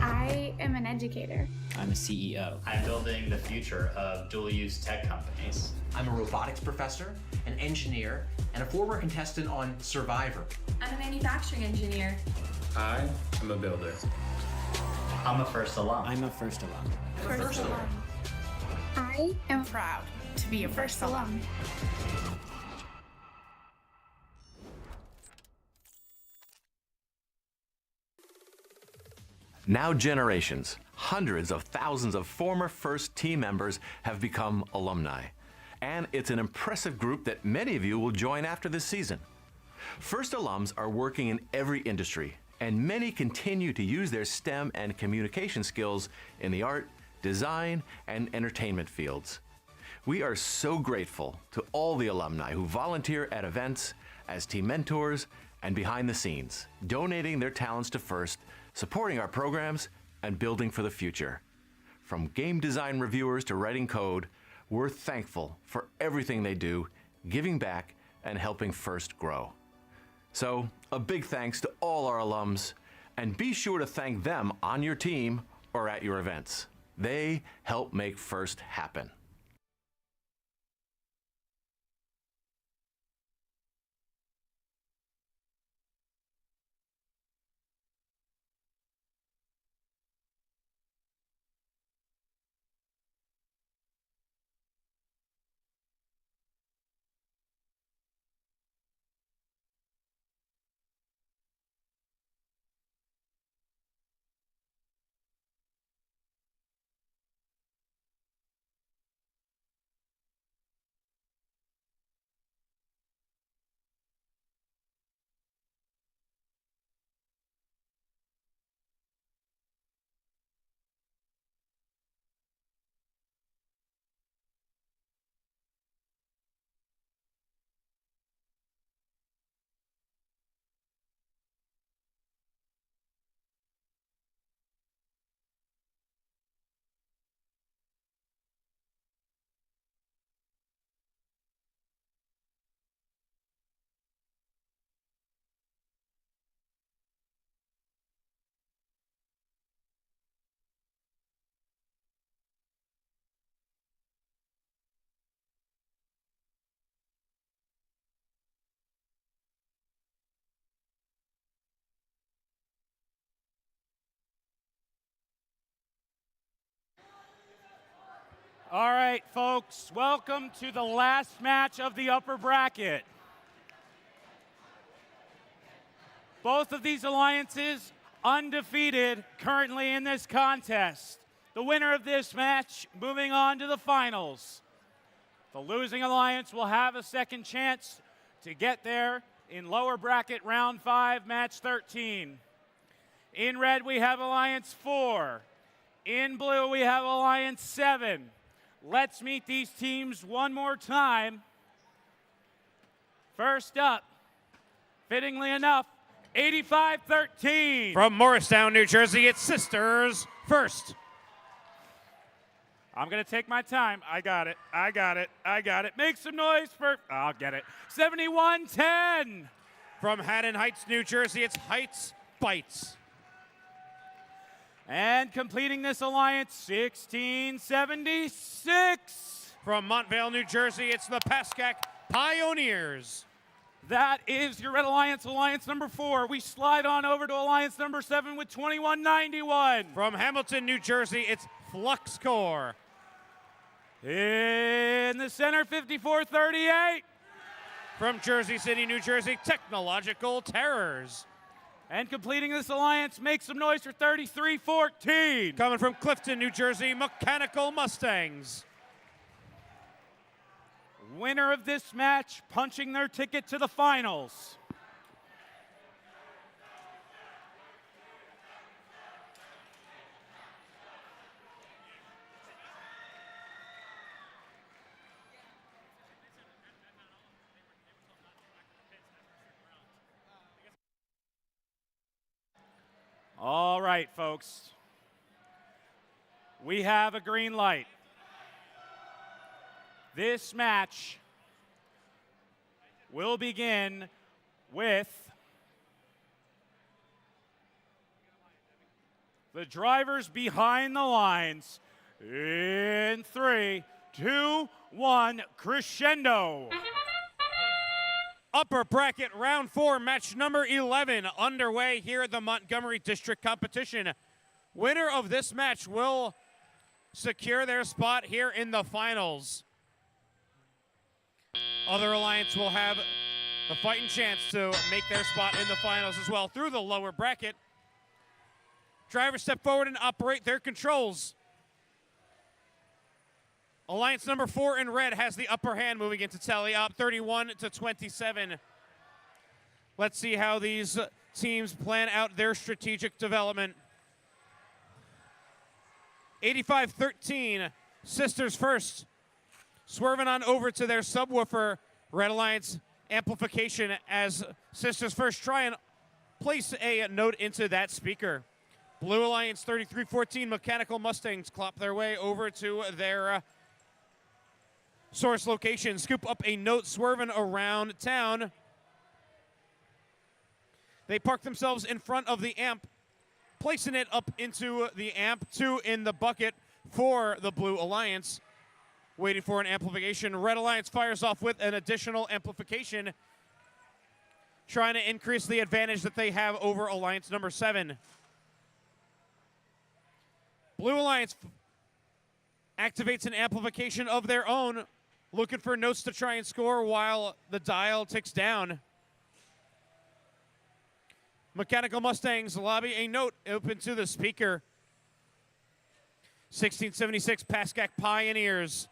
I am an educator.
I'm a CEO.
I'm building the future of dual-use tech companies.
I'm a robotics professor, an engineer, and a former contestant on Survivor.
I'm a manufacturing engineer.
I am a builder.
I'm a first alum.
I'm a first alum.
First alum.
I am proud to be a first alum.
Now generations, hundreds of thousands of former first team members have become alumni. And it's an impressive group that many of you will join after this season. First alums are working in every industry, and many continue to use their STEM and communication skills in the art, design, and entertainment fields. We are so grateful to all the alumni who volunteer at events, as team mentors, and behind the scenes, donating their talents to First, supporting our programs, and building for the future. From game design reviewers to writing code, we're thankful for everything they do, giving back and helping First grow. So, a big thanks to all our alums, and be sure to thank them on your team or at your events. They help make First happen.
All right, folks, welcome to the last match of the upper bracket. Both of these alliances undefeated currently in this contest. The winner of this match moving on to the finals. The losing alliance will have a second chance to get there in lower bracket round 5, match 13. In red, we have Alliance 4. In blue, we have Alliance 7. Let's meet these teams one more time. First up, fittingly enough, 85-13.
From Morristown, New Jersey, it's Sisters First.
I'm going to take my time. I got it. Make some noise for, I'll get it. 71-10.
From Haddon Heights, New Jersey, it's Heights Bites.
And completing this alliance, 1676.
From Montvale, New Jersey, it's the Pascack Pioneers.
That is your Red Alliance, Alliance number 4. We slide on over to Alliance number 7 with 2191.
From Hamilton, New Jersey, it's Flux Corps.
In the center, 5438.
From Jersey City, New Jersey, Technological Terrors.
And completing this alliance, make some noise for 3314.
Coming from Clifton, New Jersey, Mechanical Mustangs.
Winner of this match, punching their ticket to the finals. All right, folks. We have a green light. This match will begin with the drivers behind the lines in 3, 2, 1, crescendo.
Upper bracket round 4, match number 11 underway here at the Montgomery District Competition. Winner of this match will secure their spot here in the finals. Other alliance will have the fighting chance to make their spot in the finals as well through the lower bracket. Drivers step forward and operate their controls. Alliance number 4 in red has the upper hand moving into tally up 31-27. Let's see how these teams plan out their strategic development. 85-13, Sisters First. Swerving on over to their subwoofer, Red Alliance amplification as Sisters First try and place a note into that speaker. Blue Alliance 33-14, Mechanical Mustangs clop their way over to their source location, scoop up a note swerving around town. They park themselves in front of the amp, placing it up into the amp, 2 in the bucket for the Blue Alliance. Waiting for an amplification. Red Alliance fires off with an additional amplification, trying to increase the advantage that they have over Alliance number 7. Blue Alliance activates an amplification of their own, looking for notes to try and score while the dial ticks down. Mechanical Mustangs lobby a note open to the speaker. 1676 Pascack Pioneers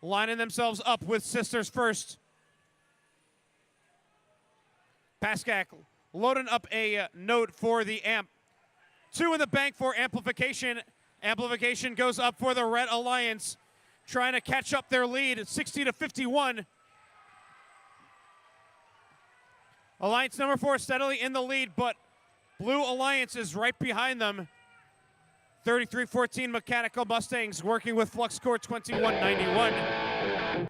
lining themselves up with Sisters First. Pascack loading up a note for the amp. 2 in the bank for amplification. Amplification goes up for the Red Alliance, trying to catch up their lead, 60-51. Alliance number 4 steadily in the lead, but Blue Alliance is right behind them. 33-14 Mechanical Mustangs working with Flux Corps 2191.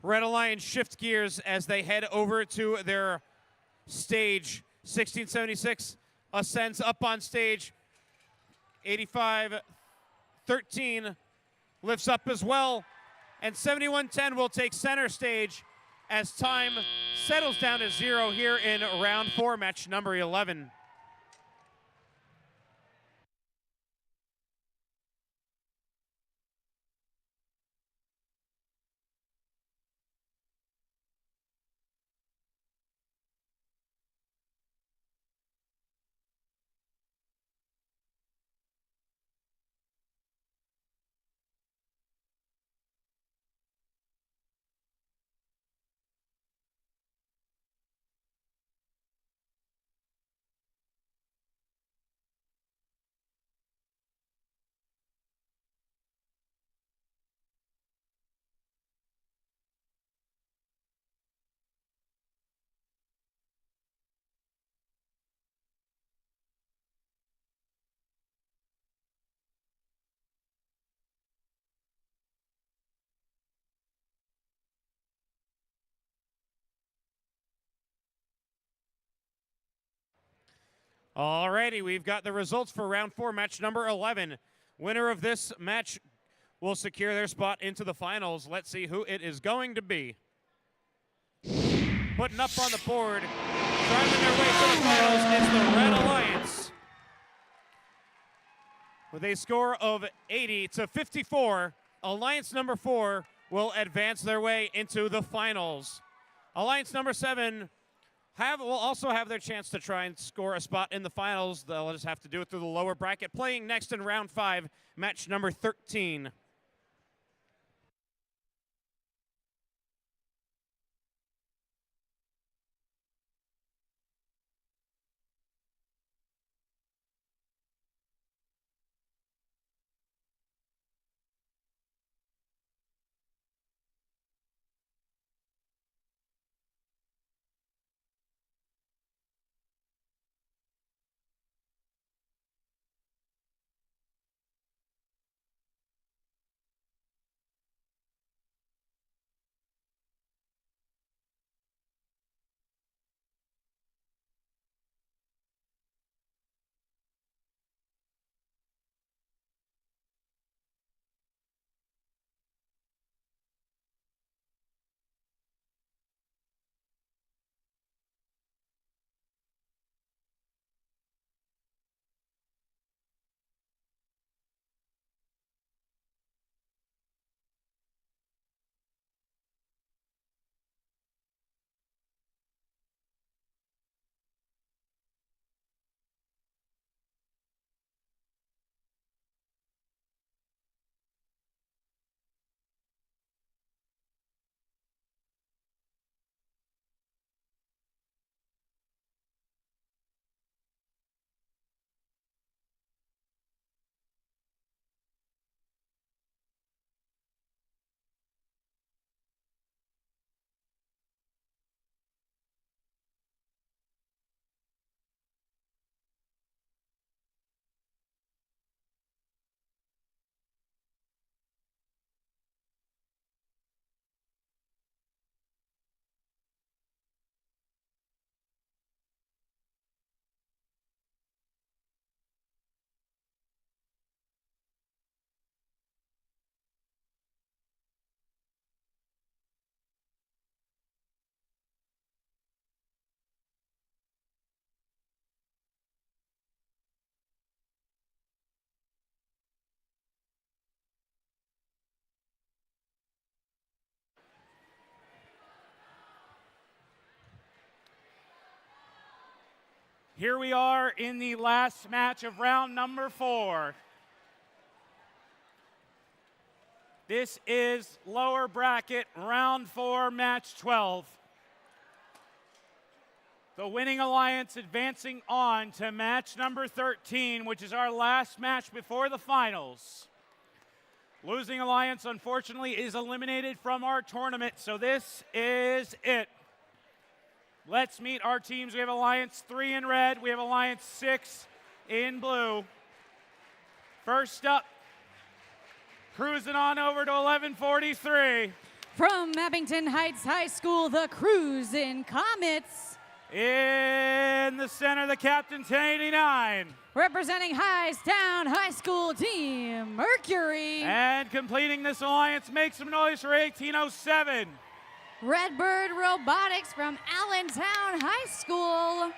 Red Alliance shift gears as they head over to their stage. 1676 ascends up on stage. 85-13 lifts up as well. And 7110 will take center stage as time settles down to 0 here in round 4, match number 11. Alrighty, we've got the results for round 4, match number 11. Winner of this match will secure their spot into the finals. Let's see who it is going to be. Putting up on the board, driving their way to the finals, is the Red Alliance. With a score of 80-54, Alliance number 4 will advance their way into the finals. Alliance number 7 will also have their chance to try and score a spot in the finals. They'll just have to do it through the lower bracket. Playing next in round 5, match number 13.
Here we are in the last match of round number 4. This is lower bracket, round 4, match 12. The winning alliance advancing on to match number 13, which is our last match before the finals. Losing alliance, unfortunately, is eliminated from our tournament, so this is it. Let's meet our teams. We have Alliance 3 in red. We have Alliance 6 in blue. First up, cruising on over to 1143.
From Abington Heights High School, the Cruisin' Comets.
In the center, the captain, 1089.
Representing Highstown High School team, Mercury.
And completing this alliance, make some noise for 1807.
Redbird Robotics from Allentown High School.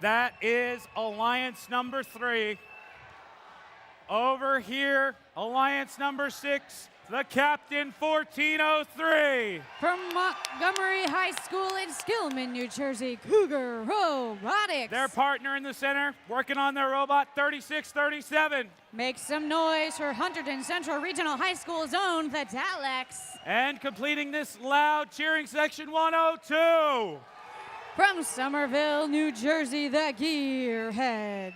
That is alliance number 3. Over here, alliance number 6, the captain, 1403.
From Montgomery High School in Skillman, New Jersey, Cougar Robotics.
Their partner in the center, working on their robot, 3637.
Make some noise for Hunterdon Central Regional High School's own, the Daleks.
And completing this loud cheering section, 102.
From Somerville, New Jersey, the Gearheads.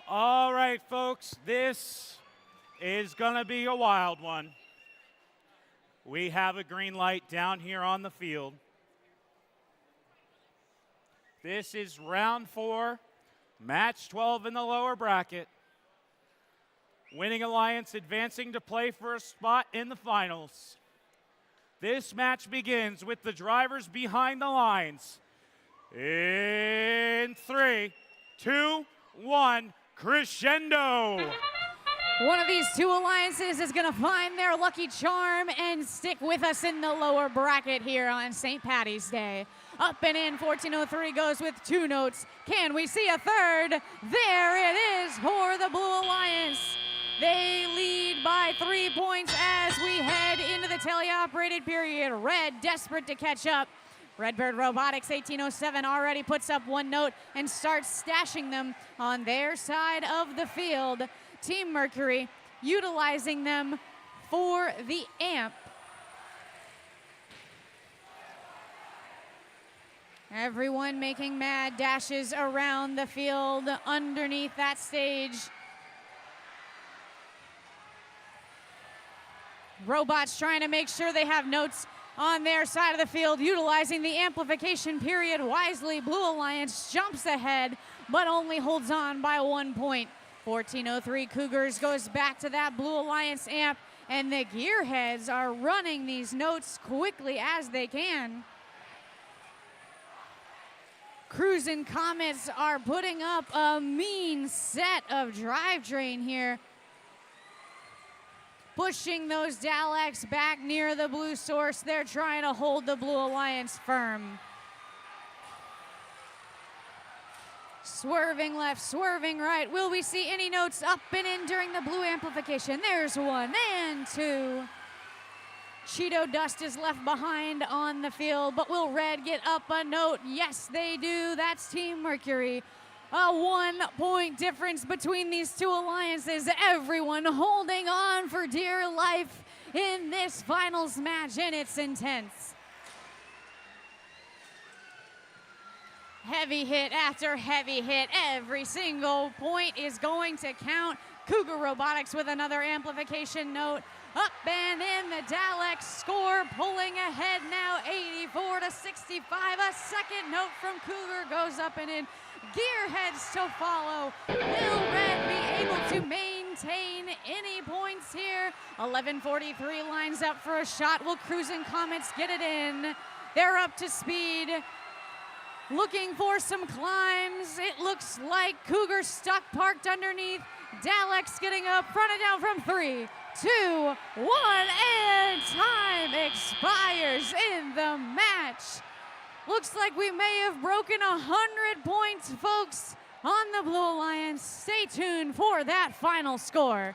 All right, folks, this is going to be a wild one. We have a green light down here on the field. This is round 4, match 12 in the lower bracket. Winning Alliance advancing to play for a spot in the finals. This match begins with the drivers behind the lines. In 3, 2, 1, crescendo!
One of these two alliances is going to find their lucky charm and stick with us in the lower bracket here on St. Patty's Day. Up and in, 1403 goes with 2 notes. Can we see a third? There it is for the Blue Alliance. They lead by 3 points as we head into the teleoperated period. Red desperate to catch up. Redbird Robotics 1807 already puts up 1 note and starts stashing them on their side of the field. Team Mercury utilizing them for the amp. Everyone making mad dashes around the field underneath that stage. Robots trying to make sure they have notes on their side of the field, utilizing the amplification period wisely. Blue Alliance jumps ahead, but only holds on by 1 point. 1403 Cougars goes back to that Blue Alliance amp, and the gearheads are running these notes quickly as they can. Cruisin' Comets are putting up a mean set of drivetrain here, pushing those Daleks back near the blue source. They're trying to hold the Blue Alliance firm. Swerving left, swerving right. Will we see any notes up and in during the blue amplification? There's 1 and 2. Cheeto dust is left behind on the field, but will Red get up a note? Yes, they do. That's Team Mercury. A 1 point difference between these two alliances. Everyone holding on for dear life in this finals match, and it's intense. Heavy hit after heavy hit. Every single point is going to count. Cougar Robotics with another amplification note. Up and in, the Daleks score, pulling ahead now 84-65. A second note from Cougar goes up and in. Gearheads to follow. Will Red be able to maintain any points here? 1143 lines up for a shot. Will Cruisin' Comets get it in? They're up to speed. Looking for some climbs. It looks like Cougar stuck parked underneath. Daleks getting up, front and down from 3, 2, 1, and time expires in the match. Looks like we may have broken 100 points, folks, on the Blue Alliance. Stay tuned for that final score.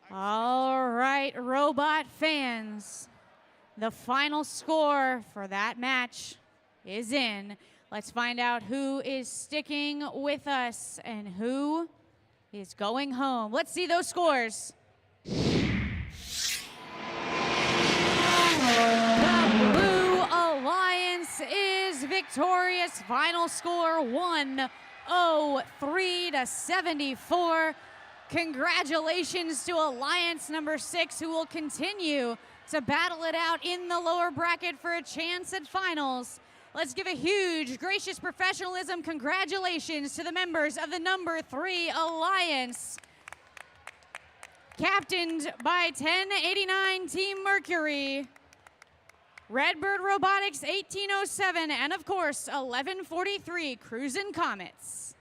All right, robot fans. The final score for that match is in. Let's find out who is sticking with us and who is going home. Let's see those scores. The Blue Alliance is victorious. Final score 103 to 74. Congratulations to Alliance number 6, who will continue to battle it out in the lower bracket for a chance at finals. Let's give a huge, gracious professionalism congratulations to the members of the number 3 Alliance, captained by 1089 Team Mercury, Redbird Robotics 1807, and of course 1143 Cruisin' Comets.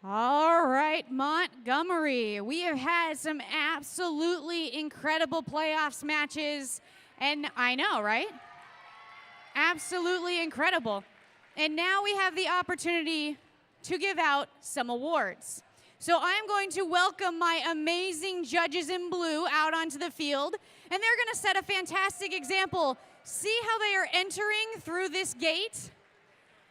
All right, Montgomery. We have had some absolutely incredible playoffs matches, and I know, right? Absolutely incredible. And now we have the opportunity to give out some awards. So I'm going to welcome my amazing judges in blue out onto the field, and they're going to set a fantastic example. See how they are entering through this gate?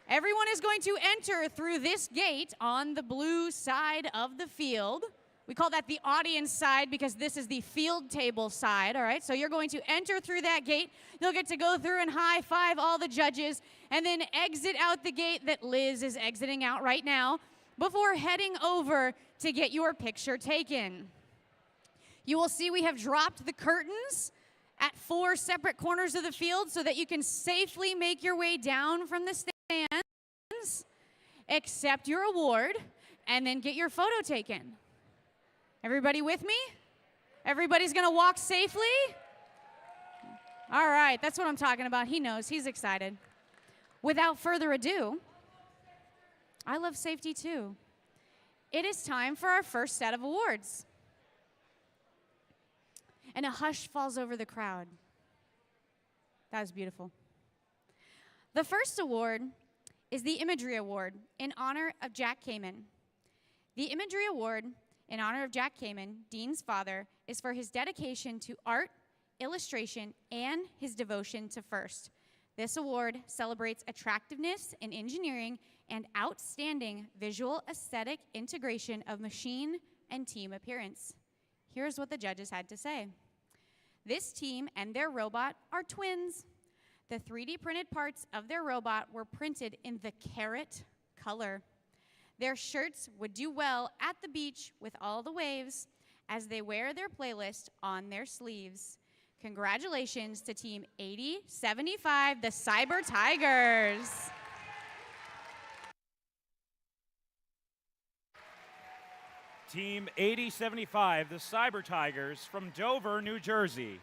Everyone is going to enter through this gate on the blue side of the field. We call that the audience side because this is the field table side, all right? So you're going to enter through that gate. You'll get to go through and high five all the judges and then exit out the gate that Liz is exiting out right now before heading over to get your picture taken. You will see we have dropped the curtains at 4 separate corners of the field so that you can safely make your way down from the stands, accept your award, and then get your photo taken. Everybody with me? Everybody's gonna walk safely? All right, that's what I'm talking about. He knows, he's excited. Without further ado, I love safety too. It is time for our first set of awards. And a hush falls over the crowd. That was beautiful. The first award is the Imagery Award in honor of Jack Kamen. The Imagery Award in honor of Jack Kamen, Dean's father, is for his dedication to art, illustration, and his devotion to FIRST. This award celebrates attractiveness in engineering and outstanding visual aesthetic integration of machine and team appearance. Here's what the judges had to say. This team and their robot are twins. The 3D printed parts of their robot were printed in the carrot color. Their shirts would do well at the beach with all the waves as they wear their playlist on their sleeves. Congratulations to Team 8075, the Cyber Tigers.
Team 8075, the Cyber Tigers from Dover, New Jersey.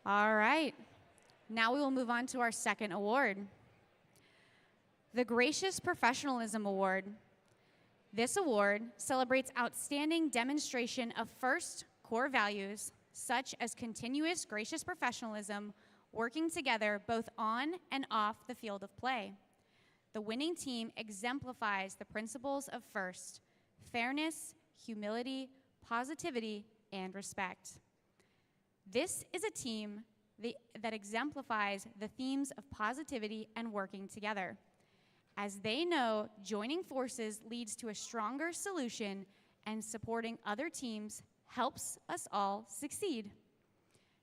All right. Now we will move on to our second award, the Gracious Professionalism Award. This award celebrates outstanding demonstration of first core values, such as continuous gracious professionalism, working together both on and off the field of play. The winning team exemplifies the principles of first, fairness, humility, positivity, and respect. This is a team that exemplifies the themes of positivity and working together, as they know joining forces leads to a stronger solution and supporting other teams helps us all succeed.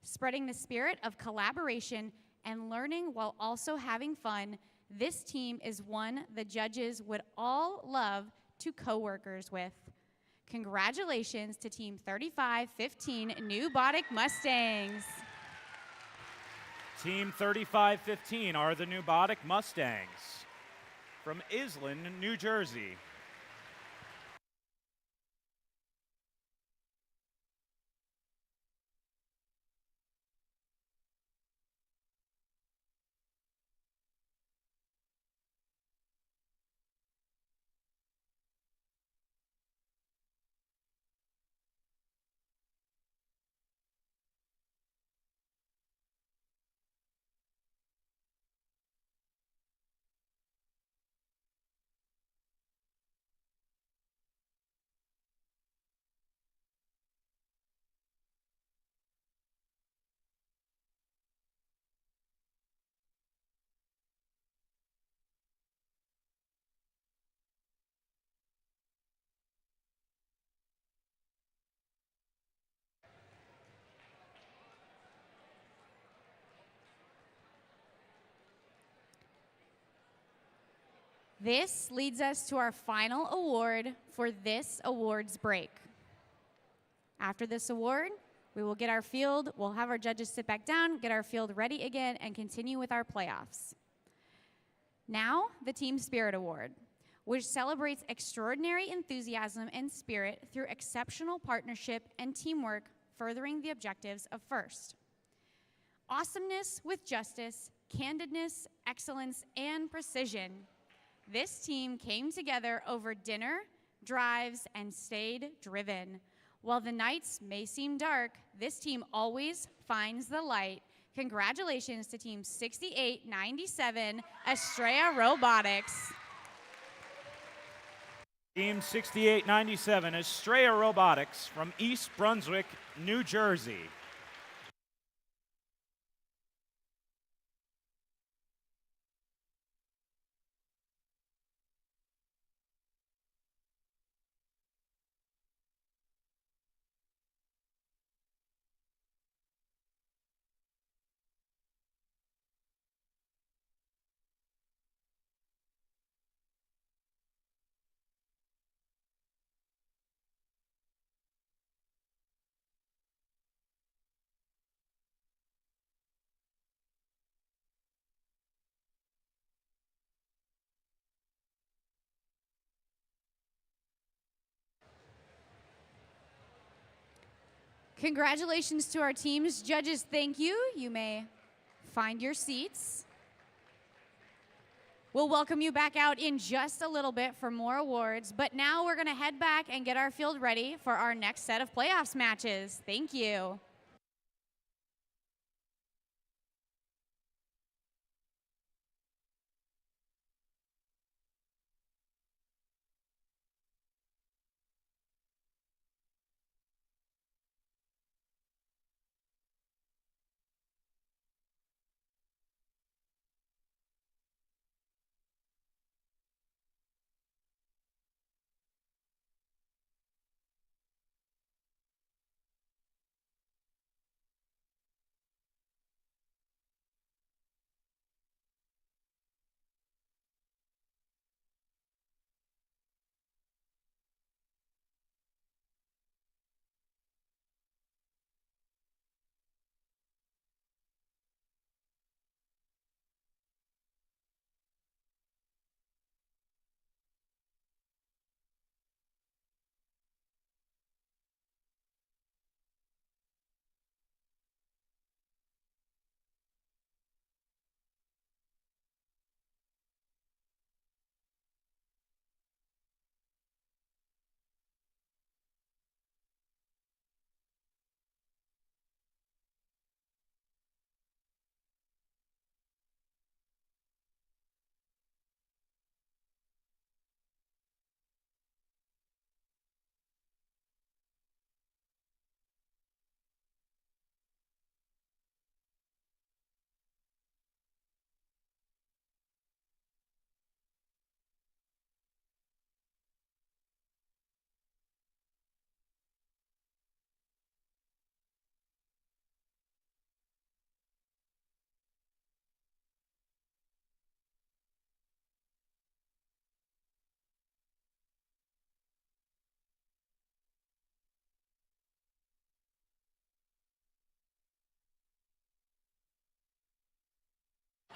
Spreading the spirit of collaboration and learning while also having fun, this team is one the judges would all love to co-workers with. Congratulations to Team 3515 New Boddick Mustangs.
Team 3515 are the New Boddick Mustangs from Island, New Jersey.
This leads us to our final award for this awards break. After this award, we will get our field, we'll have our judges sit back down, get our field ready again, and continue with our playoffs. Now, the Team Spirit Award, which celebrates extraordinary enthusiasm and spirit through exceptional partnership and teamwork, furthering the objectives of FIRST. Awesomeness with justice, candidness, excellence, and precision. This team came together over dinner, drives, and stayed driven. While the nights may seem dark, this team always finds the light. Congratulations to Team 6897, Estrella Robotics.
Team 6897, Estrella Robotics from East Brunswick, New Jersey.
Congratulations to our teams. Judges, thank you. You may find your seats. We'll welcome you back out in just a little bit for more awards, but now we're gonna head back and get our field ready for our next set of playoffs matches. Thank you.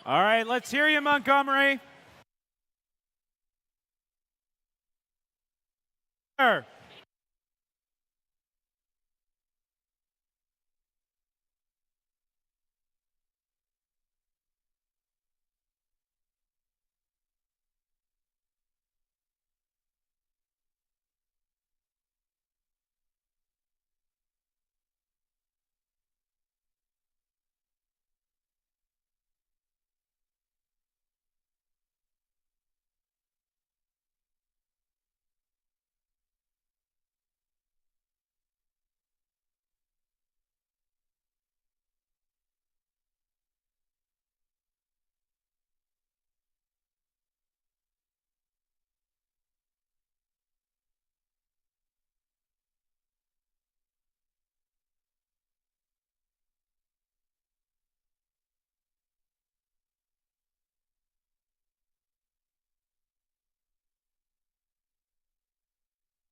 All right, let's hear you, Montgomery. Sir.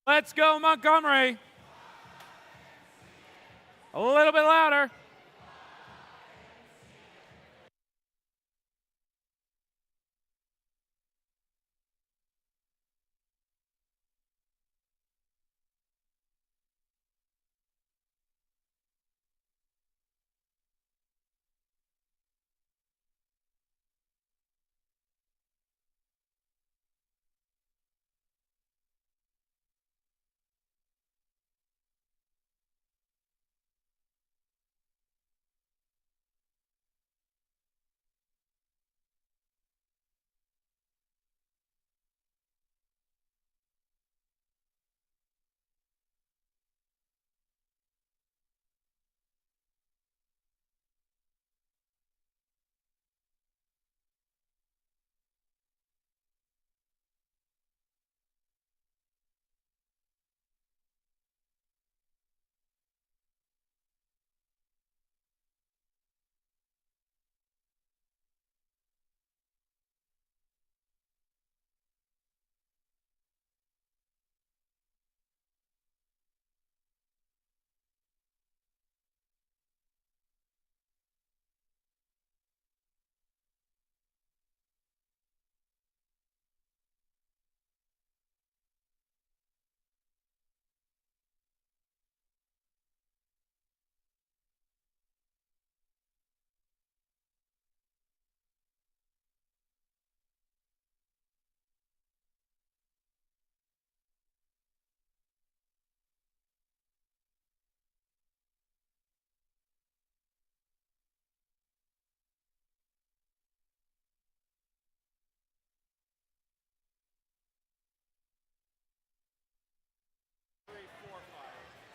Let's go, Montgomery. A little bit louder.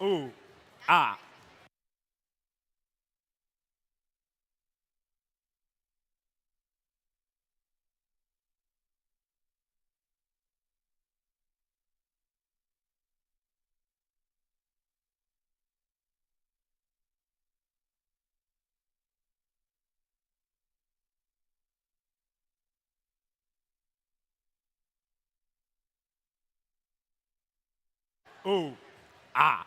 Ooh, ah. Ooh, ah.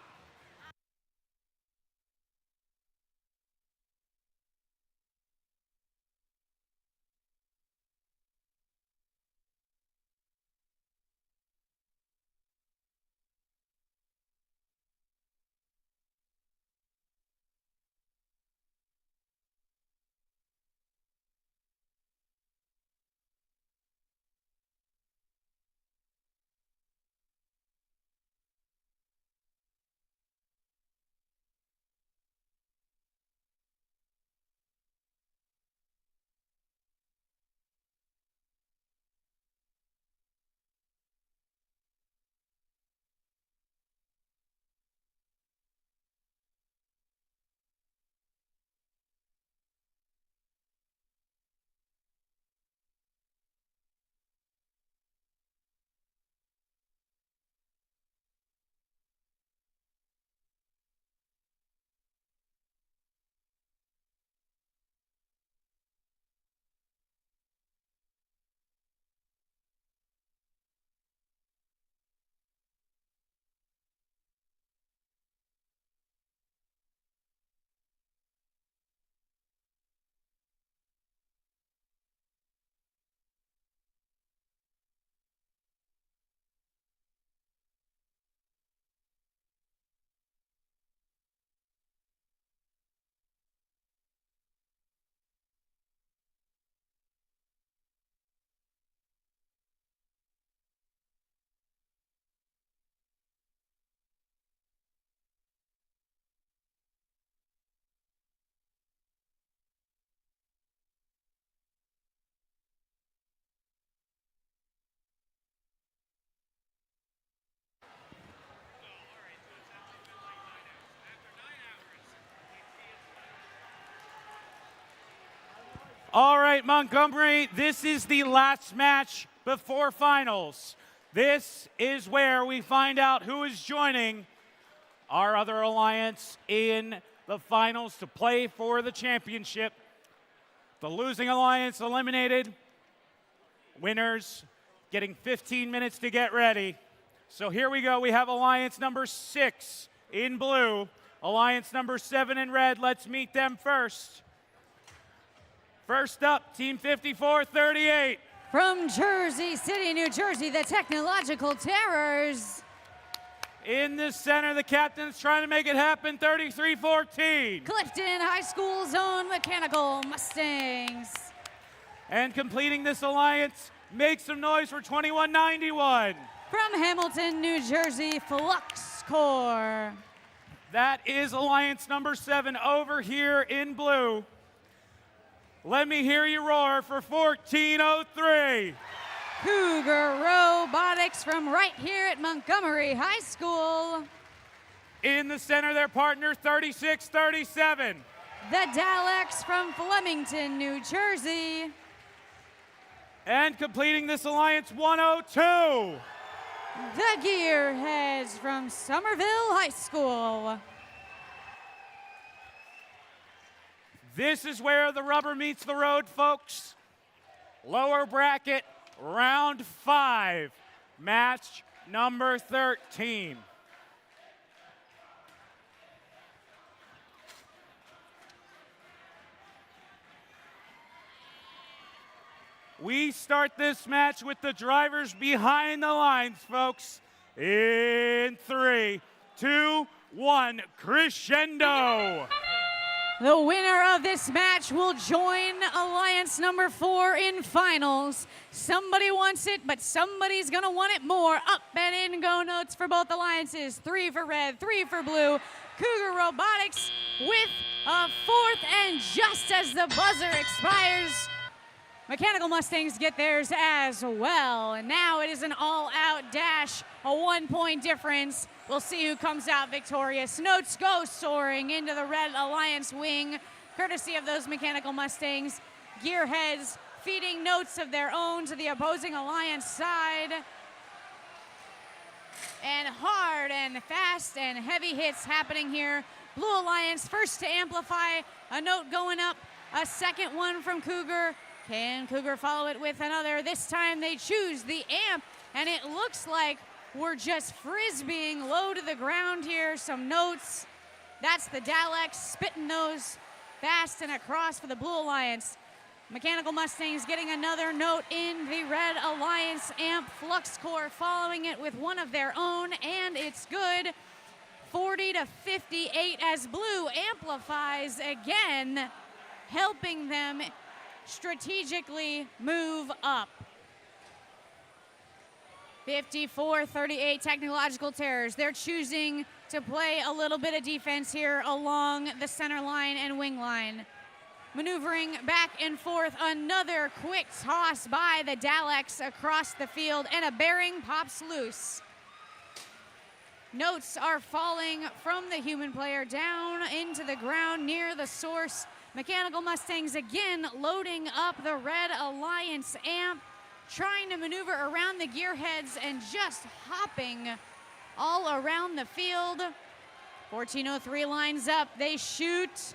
All right, Montgomery, this is the last match before finals. This is where we find out who is joining our other alliance in the finals to play for the championship. The losing alliance eliminated. Winners getting 15 minutes to get ready. So here we go. We have alliance number 6 in blue, alliance number 7 in red. Let's meet them first. First up, Team 5438.
From Jersey City, New Jersey, the Technological Terrors.
In the center, the captain's trying to make it happen, 3314.
Clifton High School's own Mechanical Mustangs.
And completing this alliance, make some noise for 2191.
From Hamilton, New Jersey, Flux Core.
That is alliance number 7 over here in blue. Let me hear you roar for 1403.
Cougar Robotics from right here at Montgomery High School.
In the center, their partner, 3637.
The Daleks from Flemington, New Jersey.
And completing this alliance, 102.
The Gearheads from Somerville High School.
This is where the rubber meets the road, folks. Lower bracket, round 5, match number 13. We start this match with the drivers behind the lines, folks. In 3, 2, 1, crescendo.
The winner of this match will join alliance number 4 in finals. Somebody wants it, but somebody's gonna want it more. Up and in go notes for both alliances. 3 for red, 3 for blue. Cougar Robotics with a 4th, and just as the buzzer expires, Mechanical Mustangs get theirs as well. And now it is an all-out dash, a 1-point difference. We'll see who comes out victorious. Notes go soaring into the Red Alliance wing, courtesy of those Mechanical Mustangs. Gearheads feeding notes of their own to the opposing Alliance side. And hard and fast and heavy hits happening here. Blue Alliance first to amplify, a note going up, a second one from Cougar. Can Cougar follow it with another? This time they choose the amp, and it looks like we're just frisbeeing low to the ground here. Some notes. That's the Daleks spitting those fast and across for the Blue Alliance. Mechanical Mustangs getting another note in the Red Alliance amp. Flux Core following it with one of their own, and it's good. 40-58 as Blue amplifies again, helping them strategically move up. 54-38 Technological Terrors. They're choosing to play a little bit of defense here along the center line and wing line. Maneuvering back and forth, another quick toss by the Daleks across the field, and a bearing pops loose. Notes are falling from the human player down into the ground near the source. Mechanical Mustangs again loading up the Red Alliance amp, trying to maneuver around the gearheads and just hopping all around the field. 1403 lines up, they shoot.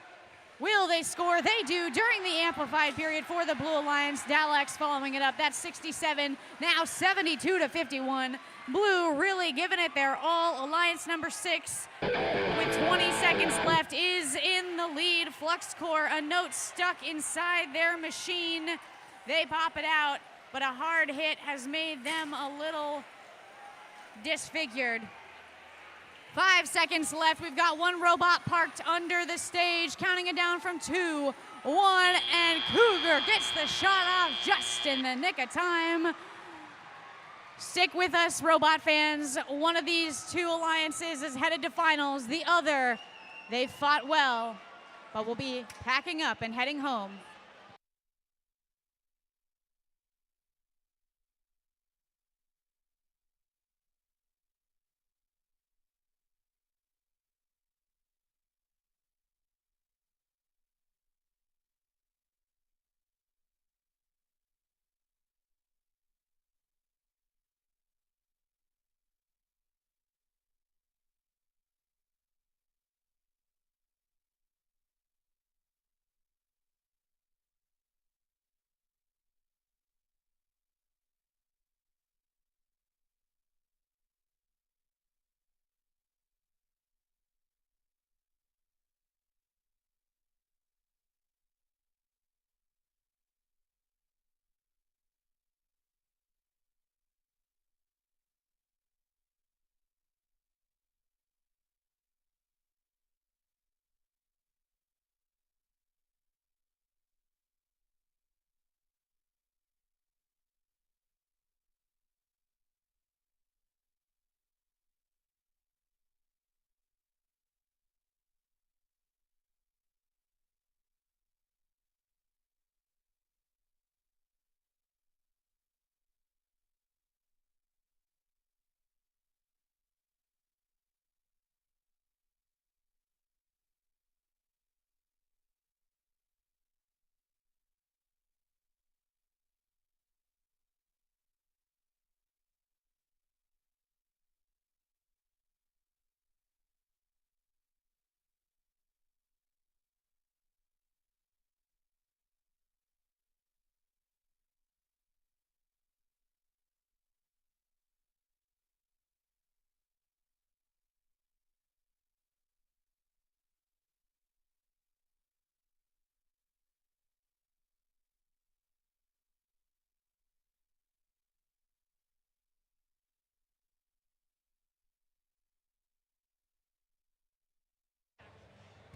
Will they score? They do during the amplified period for the Blue Alliance. Daleks following it up. That's 67, now 72-51. Blue really giving it their all. Alliance number 6 with 20 seconds left is in the lead. Flux Core, a note stuck inside their machine. They pop it out, but a hard hit has made them a little disfigured. 5 seconds left. We've got one robot parked under the stage, counting it down from 2, 1, and Cougar gets the shot off just in the nick of time. Stick with us, robot fans. One of these two alliances is headed to finals. The other, they fought well, but will be packing up and heading home.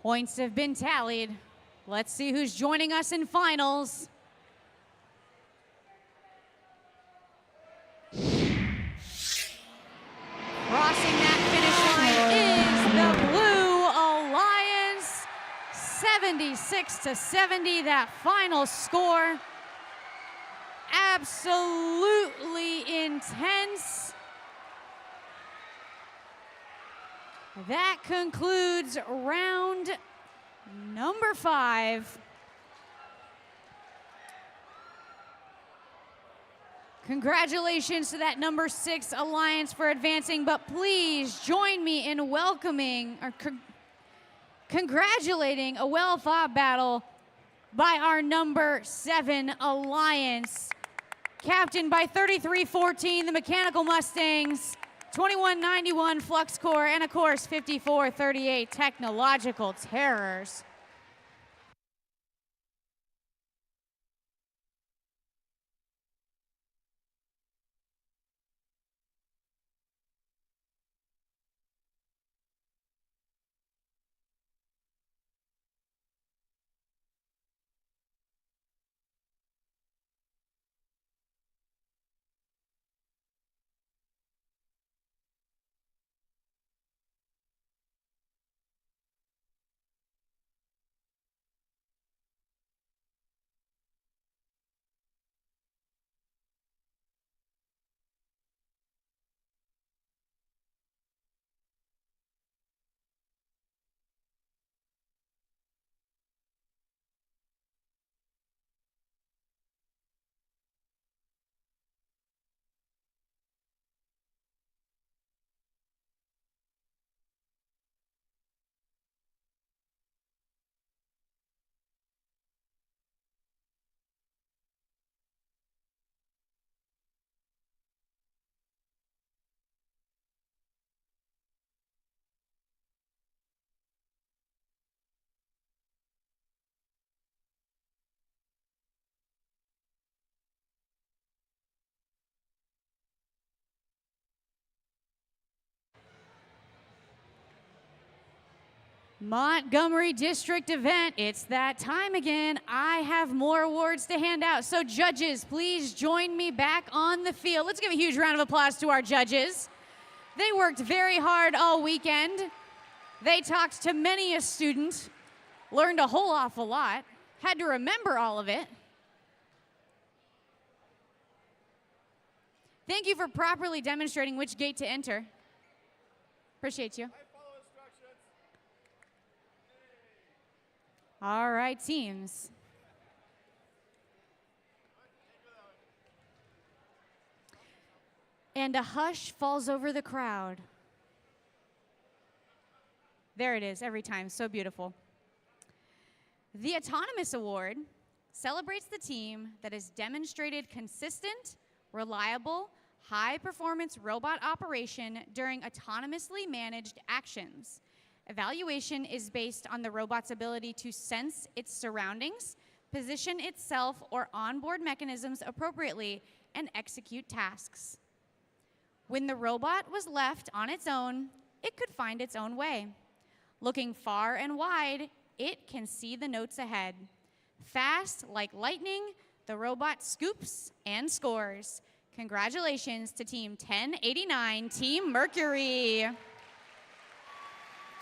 Points have been tallied. Let's see who's joining us in finals. Crossing that finish line is the Blue Alliance. 76-70, that final score. Absolutely intense. That concludes round number 5. Congratulations to that number 6 alliance for advancing, but please join me in welcoming or congratulating a well-fought battle by our number 7 alliance. Captained by 3314, the Mechanical Mustangs, 2191 Flux Core, and of course 5438 Technological Terrors. Montgomery District event, it's that time again. I have more awards to hand out. So judges, please join me back on the field. Let's give a huge round of applause to our judges. They worked very hard all weekend. They talked to many a student, learned a whole awful lot, had to remember all of it. Thank you for properly demonstrating which gate to enter. Appreciate you. All right, teams. And a hush falls over the crowd. There it is, every time, so beautiful. The Autonomous Award celebrates the team that has demonstrated consistent, reliable, high-performance robot operation during autonomously managed actions. Evaluation is based on the robot's ability to sense its surroundings, position itself or onboard mechanisms appropriately, and execute tasks. When the robot was left on its own, it could find its own way. Looking far and wide, it can see the notes ahead. Fast like lightning, the robot scoops and scores. Congratulations to Team 1089, Team Mercury.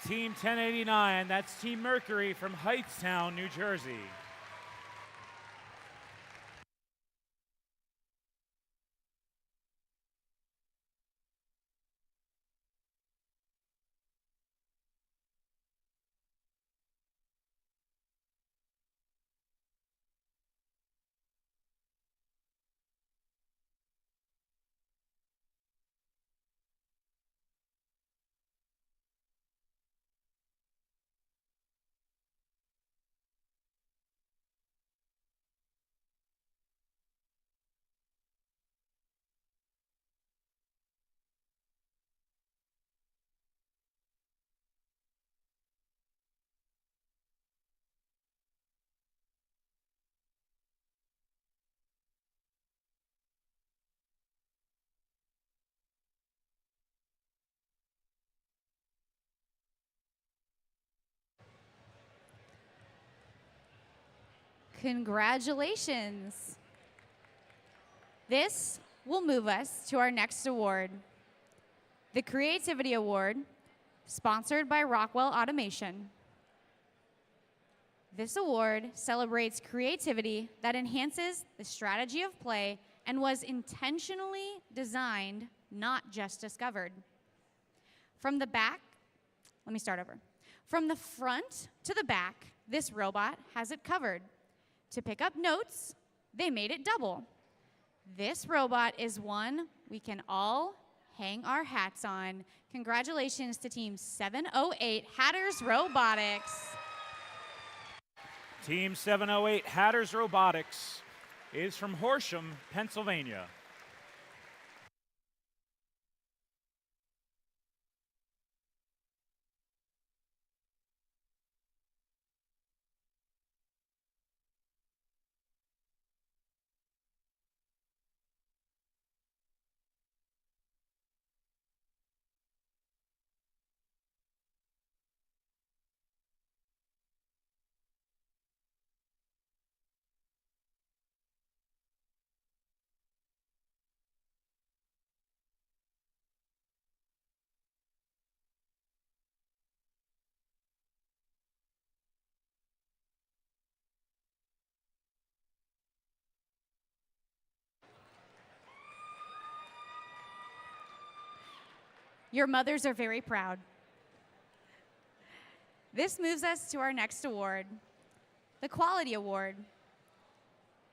Team 1089, that's Team Mercury from Hightstown, New Jersey.
Congratulations. This will move us to our next award, the Creativity Award, sponsored by Rockwell Automation. This award celebrates creativity that enhances the strategy of play and was intentionally designed, not just discovered. From the back, let me start over. From the front to the back, this robot has it covered. To pick up notes, they made it double. This robot is one we can all hang our hats on. Congratulations to Team 708 Hatters Robotics.
Team 708 Hatters Robotics is from Horsham, Pennsylvania.
Your mothers are very proud. This moves us to our next award, the Quality Award.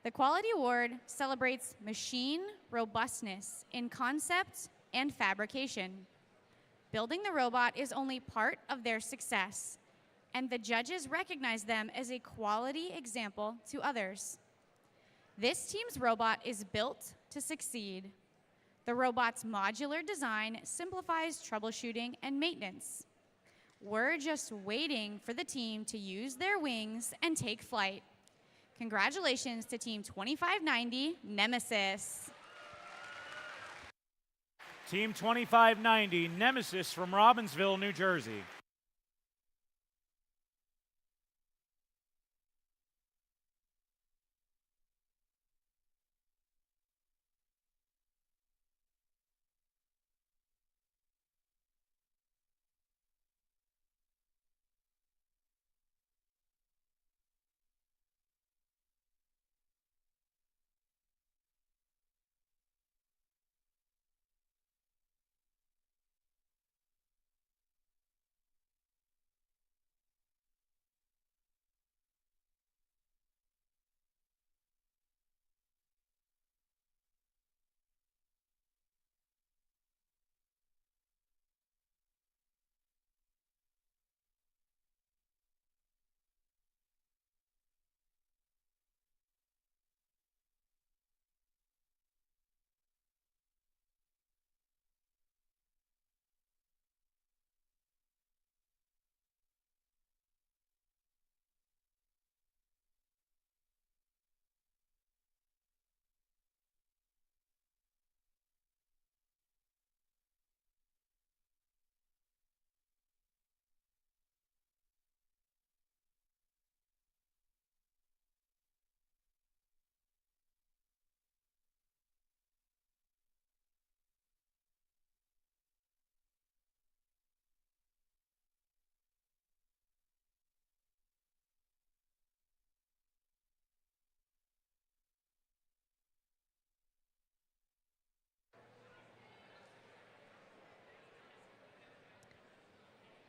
The Quality Award celebrates machine robustness in concept and fabrication. Building the robot is only part of their success, and the judges recognize them as a quality example to others. This team's robot is built to succeed. The robot's modular design simplifies troubleshooting and maintenance. We're just waiting for the team to use their wings and take flight. Congratulations to Team 2590 Nemesis.
Team 2590 Nemesis from Robbinsville, New Jersey.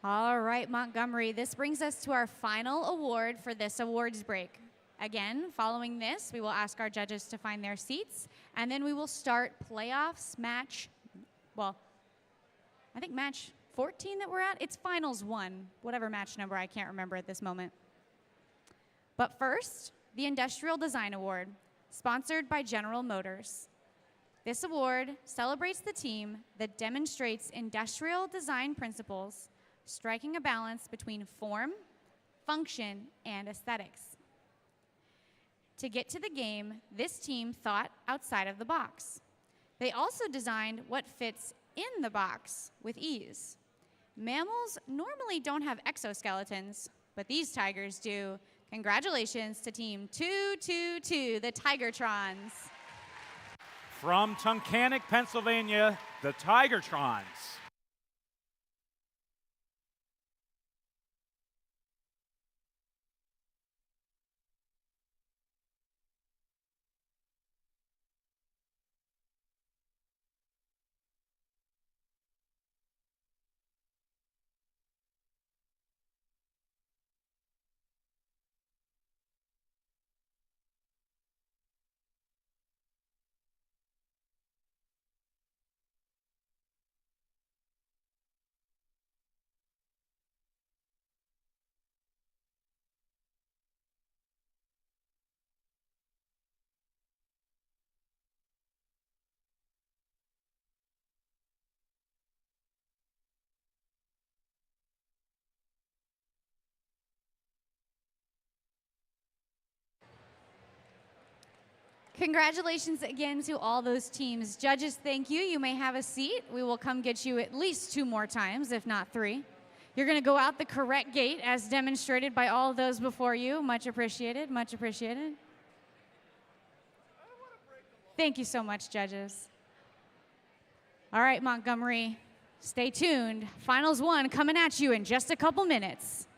All right, Montgomery, this brings us to our final award for this awards break. Again, following this, we will ask our judges to find their seats, and then we will start playoffs match, well, I think match 14 that we're at. It's finals 1, whatever match number I can't remember at this moment. But first, the Industrial Design Award, sponsored by General Motors. This award celebrates the team that demonstrates industrial design principles, striking a balance between form, function, and aesthetics. To get to the game, this team thought outside of the box. They also designed what fits in the box with ease. Mammals normally don't have exoskeletons, but these tigers do. Congratulations to Team 222, the Tigertrons.
From Tunkhannock, Pennsylvania, the Tigertrons.
Congratulations again to all those teams. Judges, thank you. You may have a seat. We will come get you at least 2 more times, if not 3. You're going to go out the correct gate as demonstrated by all of those before you. Much appreciated, much appreciated. Thank you so much, judges. All right, Montgomery, stay tuned. Finals 1 coming at you in just a couple minutes.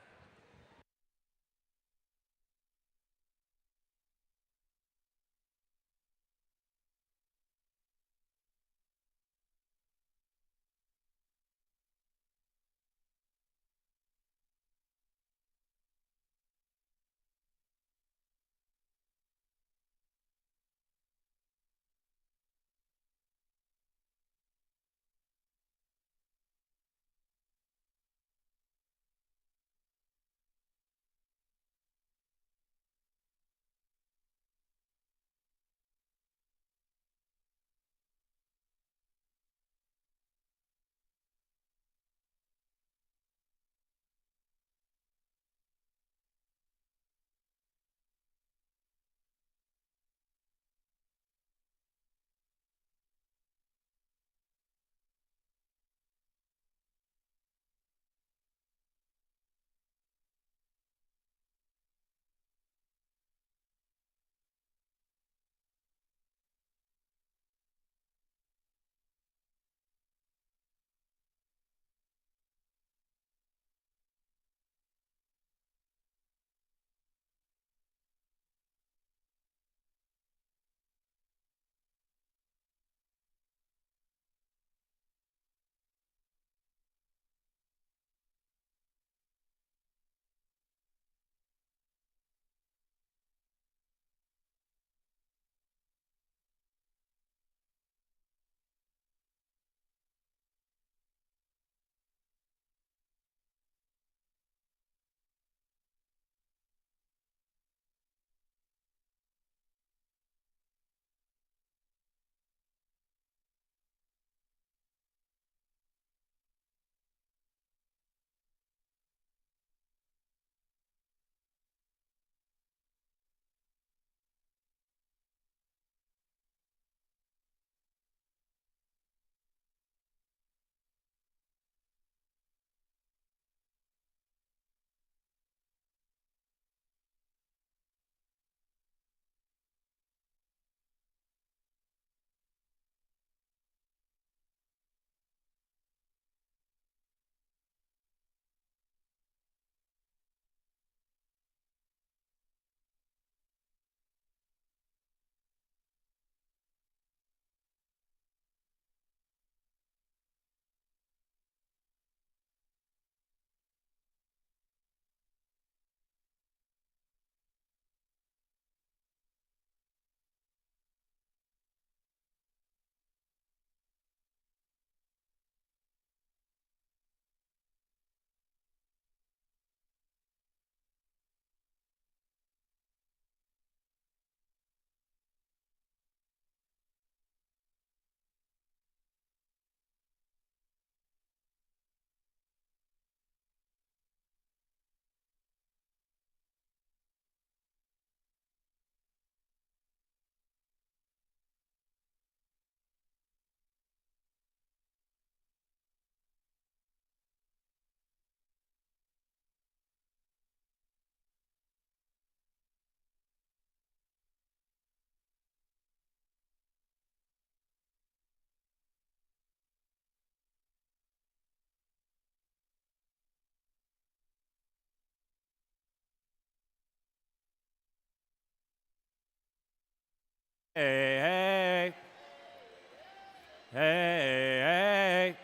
Hey, hey, hey, hey.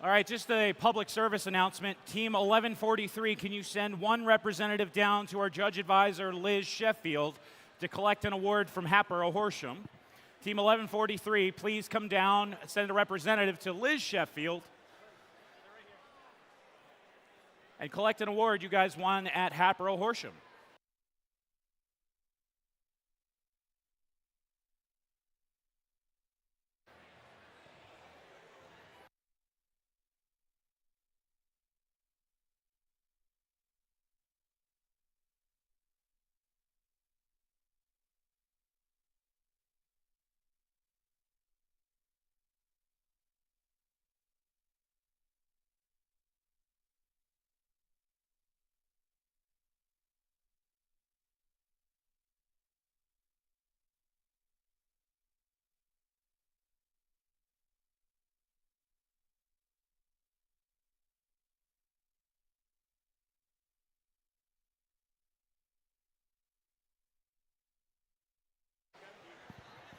All right, just a public service announcement. Team 1143, can you send one representative down to our judge advisor, Liz Sheffield, to collect an award from Happer Horsham? Team 1143, please come down, send a representative to Liz Sheffield, and collect an award you guys won at Happer Horsham.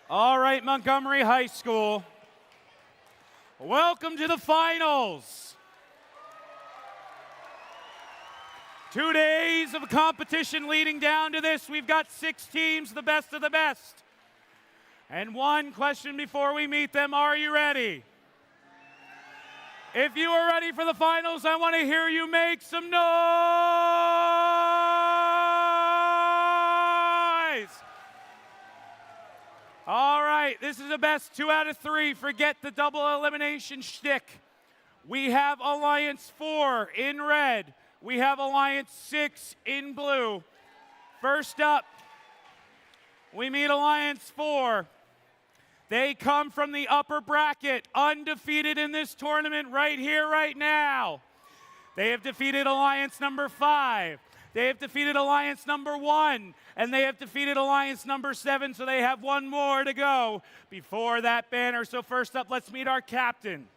All right, Montgomery High School, welcome to the finals. 2 days of competition leading down to this. We've got 6 teams, the best of the best. And one question before we meet them, are you ready? If you are ready for the finals, I want to hear you make some noise. All right, this is a best 2 out of 3. Forget the double elimination shtick. We have Alliance 4 in red. We have Alliance 6 in blue. First up, we meet Alliance 4. They come from the upper bracket, undefeated in this tournament right here, right now. They have defeated Alliance number 5, They have defeated Alliance number 1, and they have defeated Alliance number 7, so they have one more to go before that banner. So first up, let's meet our captain.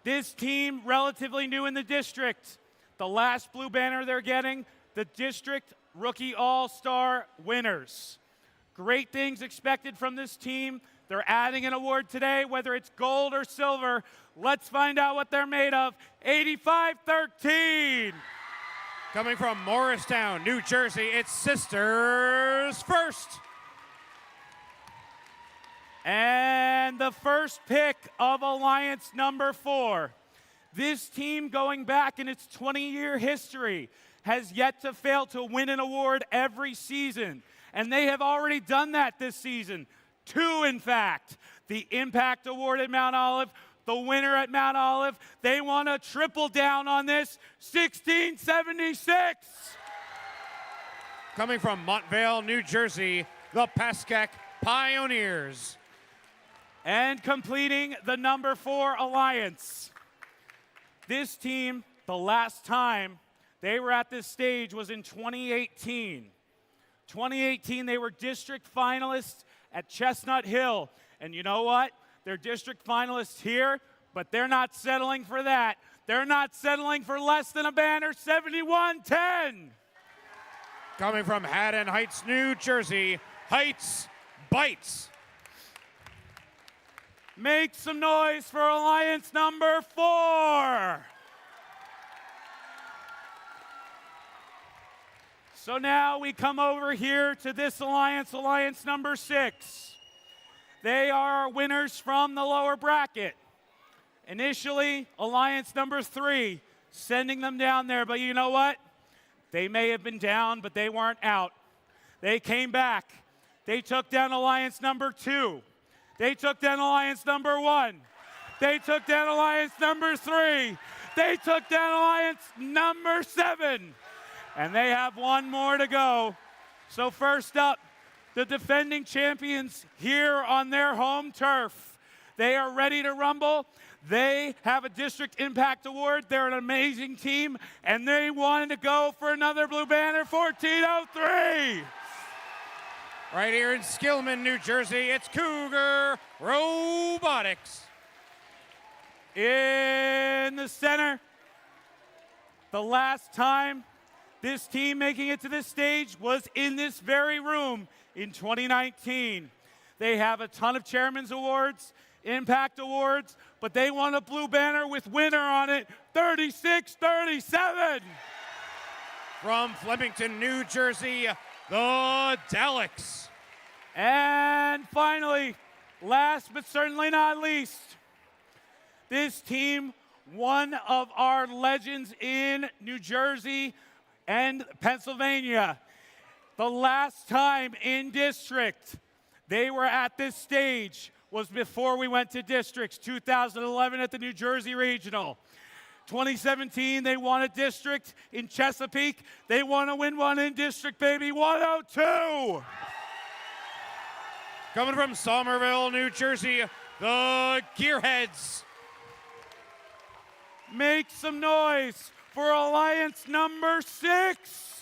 This team, relatively new in the district. The last blue banner they're getting, the district rookie all-star winners. Great things expected from this team. They're adding an award today, whether it's gold or silver. Let's find out what they're made of. 85-13.
Coming from Morristown, New Jersey, it's Sisters First.
And the first pick of Alliance number 4. This team, going back in its 20-year history, has yet to fail to win an award every season. And they have already done that this season. 2, in fact. The Impact Award at Mount Olive, the winner at Mount Olive. They want to triple down on this. 1676.
Coming from Montvale, New Jersey, the Pascack Pioneers.
And completing the number 4 Alliance. This team, the last time they were at this stage was in 2018. 2018, they were district finalists at Chestnut Hill. And you know what? They're district finalists here, but they're not settling for that. They're not settling for less than a banner, 71-10.
Coming from Haddon Heights, New Jersey, Heights Bites.
Make some noise for Alliance number 4. So now we come over here to this alliance, Alliance number 6. They are winners from the lower bracket. Initially, Alliance number 3, sending them down there, but you know what? They may have been down, but they weren't out. They came back. They took down Alliance number 2. They took down Alliance number 1. They took down Alliance number 3. They took down Alliance number 7. And they have one more to go. So first up, the defending champions here on their home turf. They are ready to rumble. They have a district impact award. They're an amazing team, and they wanted to go for another blue banner, 1403.
Right here in Skillman, New Jersey, it's Cougar Robotics.
In the center, the last time this team making it to this stage was in this very room in 2019. They have a ton of chairman's awards, impact awards, but they won a blue banner with winner on it, 36-37.
From Flemington, New Jersey, the Daleks.
And finally, last but certainly not least, this team, one of our legends in New Jersey and Pennsylvania. The last time in district they were at this stage was before we went to districts, 2011 at the New Jersey Regional. 2017, they won a district in Chesapeake. They want to win one in district, baby, 102.
Coming from Somerville, New Jersey, the Gearheads.
Make some noise for Alliance number 6.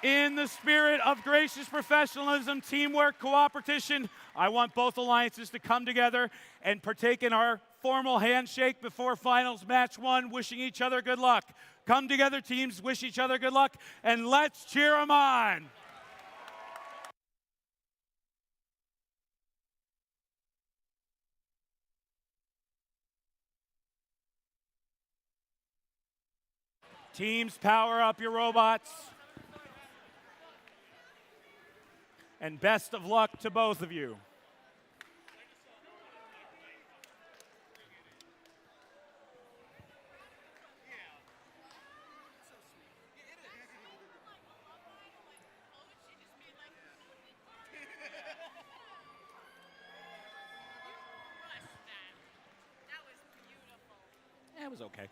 In the spirit of gracious professionalism, teamwork, cooperation, I want both alliances to come together and partake in our formal handshake before finals match 1, wishing each other good luck. Come together, teams, wish each other good luck, and let's cheer them on. Teams, power up your robots. And best of luck to both of you. That was okay.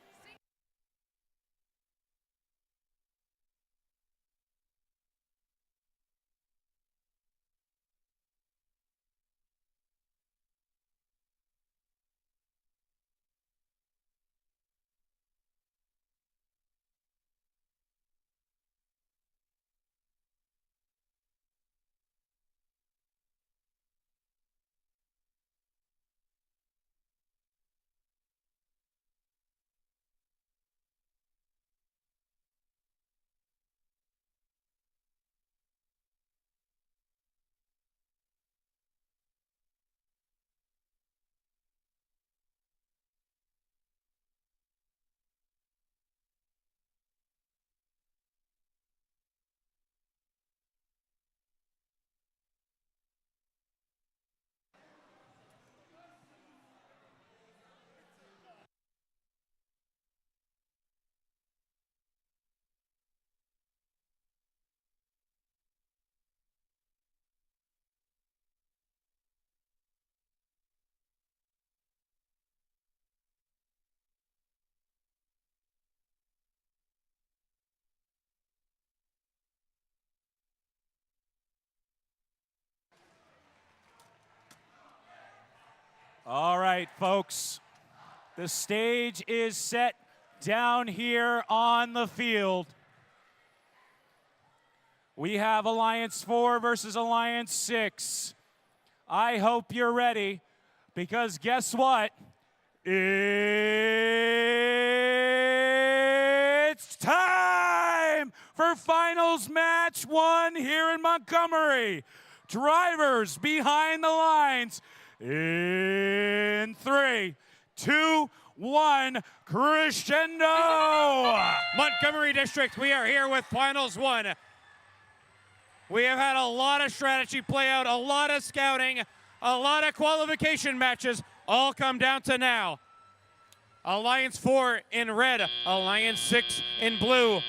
right, folks. The stage is set down here on the field. We have Alliance 4 versus Alliance 6. I hope you're ready, because guess what? It's time for finals match 1 here in Montgomery. Drivers behind the lines in 3, 2, 1, crescendo!
Montgomery District, we are here with finals 1. We have had a lot of strategy play out, a lot of scouting, a lot of qualification matches, all come down to now. Alliance 4 in red, Alliance 6 in blue.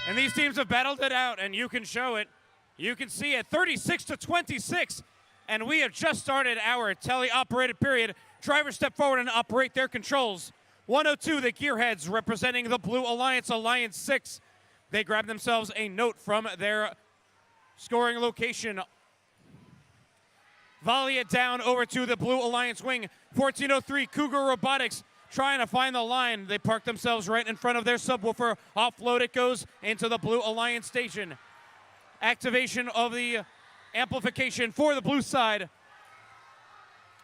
And these teams have battled it out, and you can show it. You can see it, 36-26. And we have just started our tele-operated period. Drivers step forward and operate their controls. 102, the gearheads representing the Blue Alliance, Alliance 6. They grab themselves a note from their scoring location. Volley it down over to the Blue Alliance wing. 1403, Cougar Robotics trying to find the line. They park themselves right in front of their subwoofer. Offload it goes into the Blue Alliance station. Activation of the amplification for the blue side.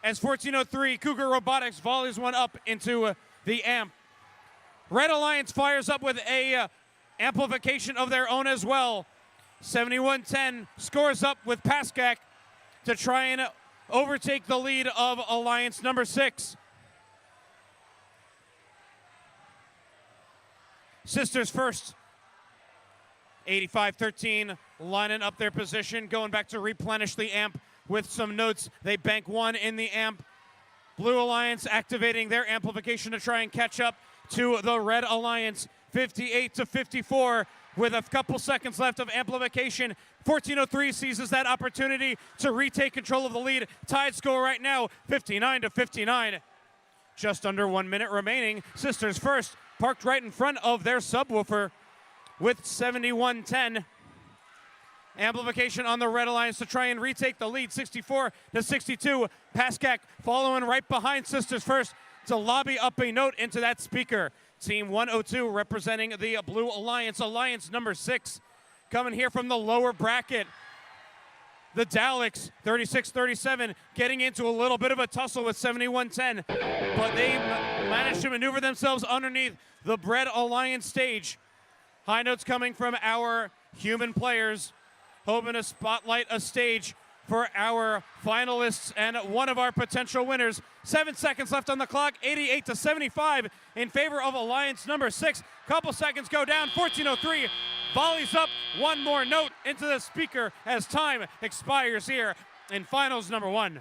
As 1403, Cougar Robotics volleys one up into the amp. Red Alliance fires up with a amplification of their own as well. 7110 scores up with Pascack to try and overtake the lead of Alliance number 6. Sisters first. 8513 lining up their position, going back to replenish the amp with some notes. They bank one in the amp. Blue Alliance activating their amplification to try and catch up to the Red Alliance. 58-54 with a couple seconds left of amplification. 1403 seizes that opportunity to retake control of the lead. Tied score right now, 59-59. Just under 1 minute remaining. Sisters first, parked right in front of their subwoofer with 7110. Amplification on the Red Alliance to try and retake the lead, 64-62. Pascack following right behind Sisters first to lobby up a note into that speaker. Team 102 representing the Blue Alliance, Alliance number 6, coming here from the lower bracket. The Daleks, 36-37, getting into a little bit of a tussle with 7110, but they managed to maneuver themselves underneath the Red Alliance stage. High notes coming from our human players, hoping to spotlight a stage for our finalists and one of our potential winners. 7 seconds left on the clock, 88-75 in favor of Alliance number 6. Couple seconds go down, 1403 volleys up one more note into the speaker as time expires here in finals number 1.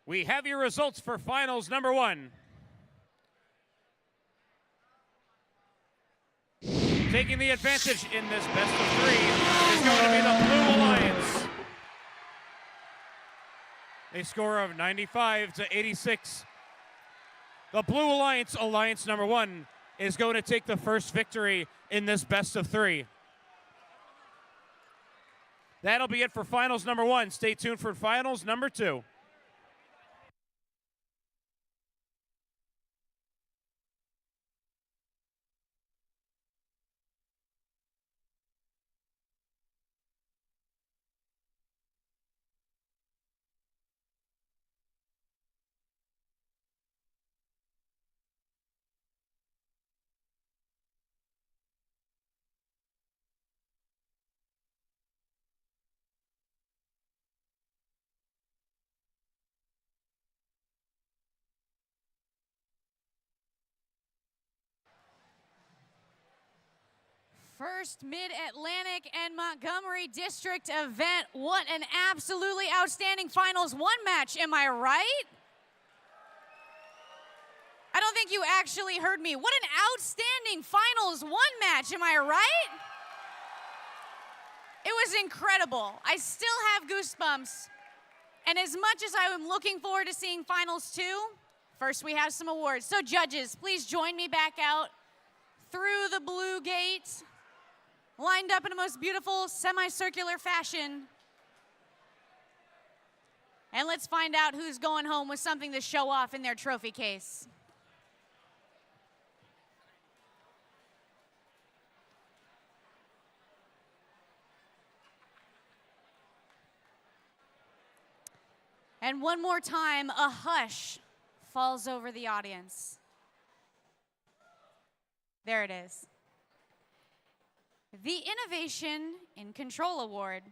We have your results for finals number 1. Taking the advantage in this best of 3 is going to be the Blue Alliance. A score of 95 to 86. The Blue Alliance, Alliance number 1, is going to take the first victory in this best of 3. That'll be it for finals number 1. Stay tuned for finals number 2.
First Mid-Atlantic and Montgomery District event. What an absolutely outstanding Finals 1 match, am I right? I don't think you actually heard me. What an outstanding Finals 1 match, am I right? It was incredible. I still have goosebumps. And as much as I am looking forward to seeing Finals 2, first we have some awards. So judges, please join me back out through the blue gate, lined up in a most beautiful semicircular fashion. And let's find out who's going home with something to show off in their trophy case. And one more time, a hush falls over the audience. There it is. The Innovation in Control Award.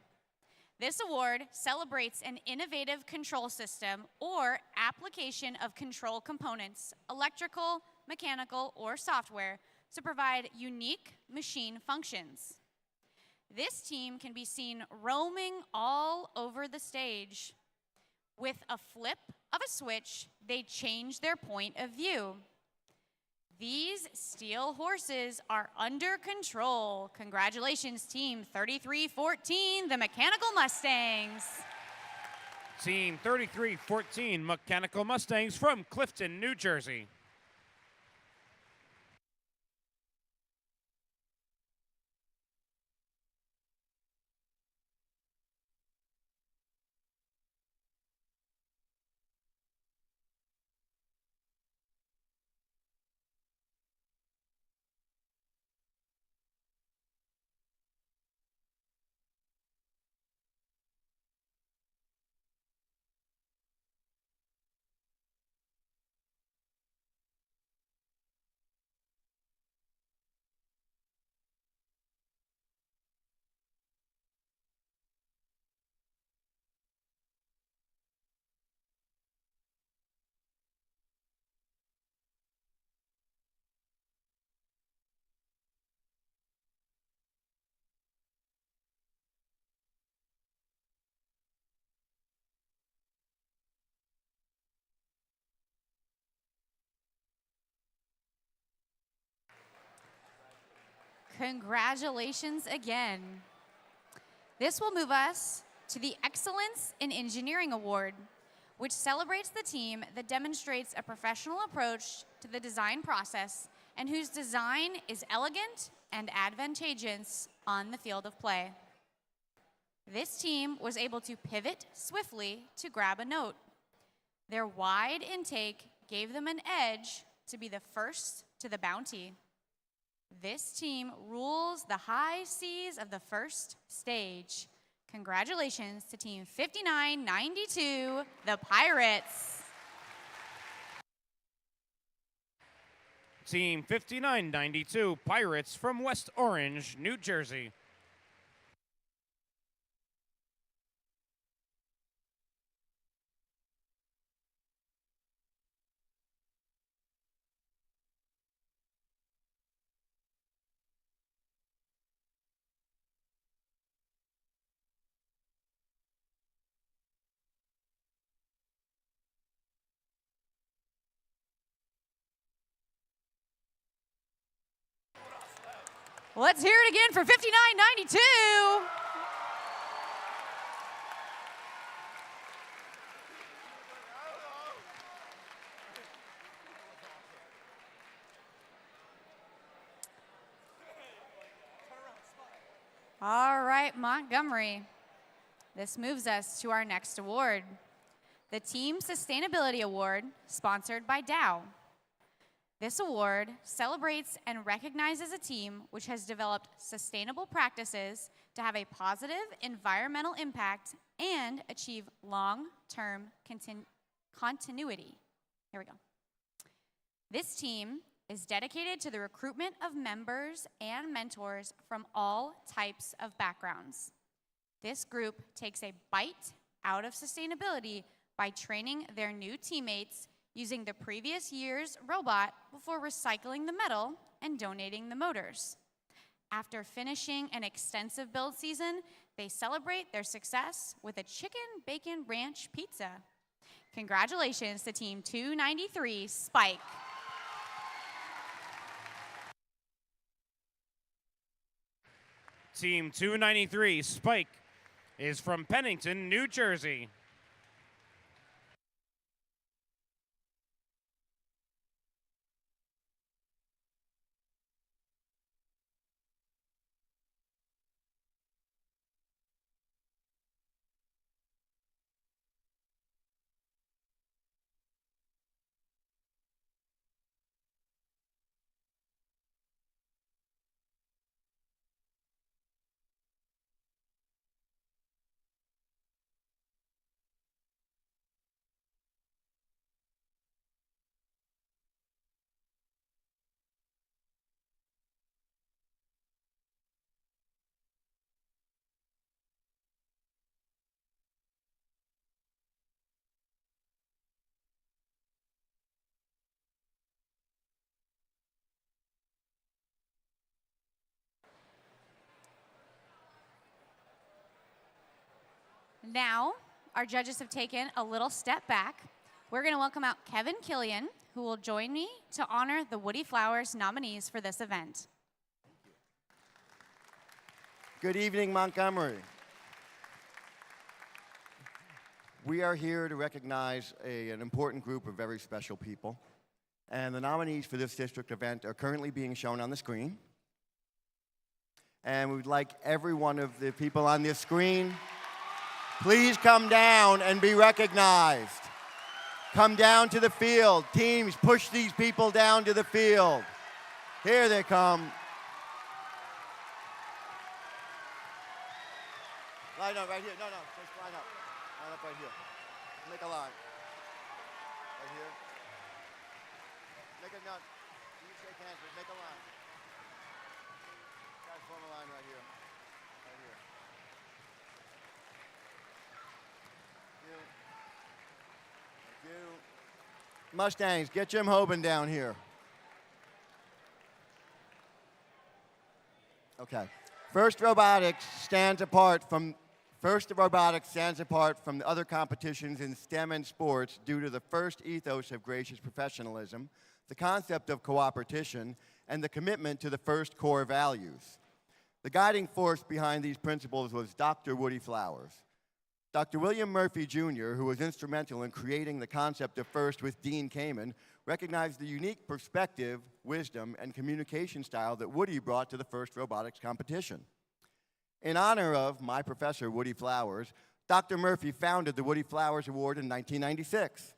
This award celebrates an innovative control system or application of control components, electrical, mechanical, or software, to provide unique machine functions. This team can be seen roaming all over the stage. With a flip of a switch, they change their point of view. These steel horses are under control. Congratulations, Team 3314, the Mechanical Mustangs.
Team 3314, Mechanical Mustangs from Clifton, New Jersey.
Congratulations again. This will move us to the Excellence in Engineering Award, which celebrates the team that demonstrates a professional approach to the design process and whose design is elegant and advantageous on the field of play. This team was able to pivot swiftly to grab a note. Their wide intake gave them an edge to be the first to the bounty. This team rules the high seas of the first stage. Congratulations to Team 5992, the Pirates.
Team 5992, Pirates from West Orange, New Jersey.
Let's hear it again for 5992. All right, Montgomery. This moves us to our next award, the Team Sustainability Award, sponsored by Dow. This award celebrates and recognizes a team which has developed sustainable practices to have a positive environmental impact and achieve long-term continuity. Here we go. This team is dedicated to the recruitment of members and mentors from all types of backgrounds. This group takes a bite out of sustainability by training their new teammates using the previous year's robot before recycling the metal and donating the motors. After finishing an extensive build season, they celebrate their success with a chicken bacon ranch pizza. Congratulations to Team 293, Spike.
Team 293, Spike, is from Pennington, New Jersey.
Now, our judges have taken a little step back. We're going to welcome out Kevin Killian, who will join me to honor the Woody Flowers nominees for this event.
Good evening, Montgomery. We are here to recognize an important group of very special people. And the nominees for this district event are currently being shown on the screen. And we'd like every one of the people on this screen, please come down and be recognized. Come down to the field. Teams, push these people down to the field. Here they come. Line up right here. No, just line up. Line up right here. Make a line. Right here. Make a nut. You shake hands, but make a line. Guys, form a line right here. Right here. Thank you. Mustangs, get Jim Hoban down here. Okay. First Robotics stands apart from the other competitions in STEM and sports due to the first ethos of gracious professionalism, the concept of cooperation, and the commitment to the first core values. The guiding force behind these principles was Dr. Woody Flowers. Dr. William Murphy, Jr., who was instrumental in creating the concept of FIRST with Dean Kamen, recognized the unique perspective, wisdom, and communication style that Woody brought to the first robotics competition. In honor of my professor, Woody Flowers, Dr. Murphy founded the Woody Flowers Award in 1996.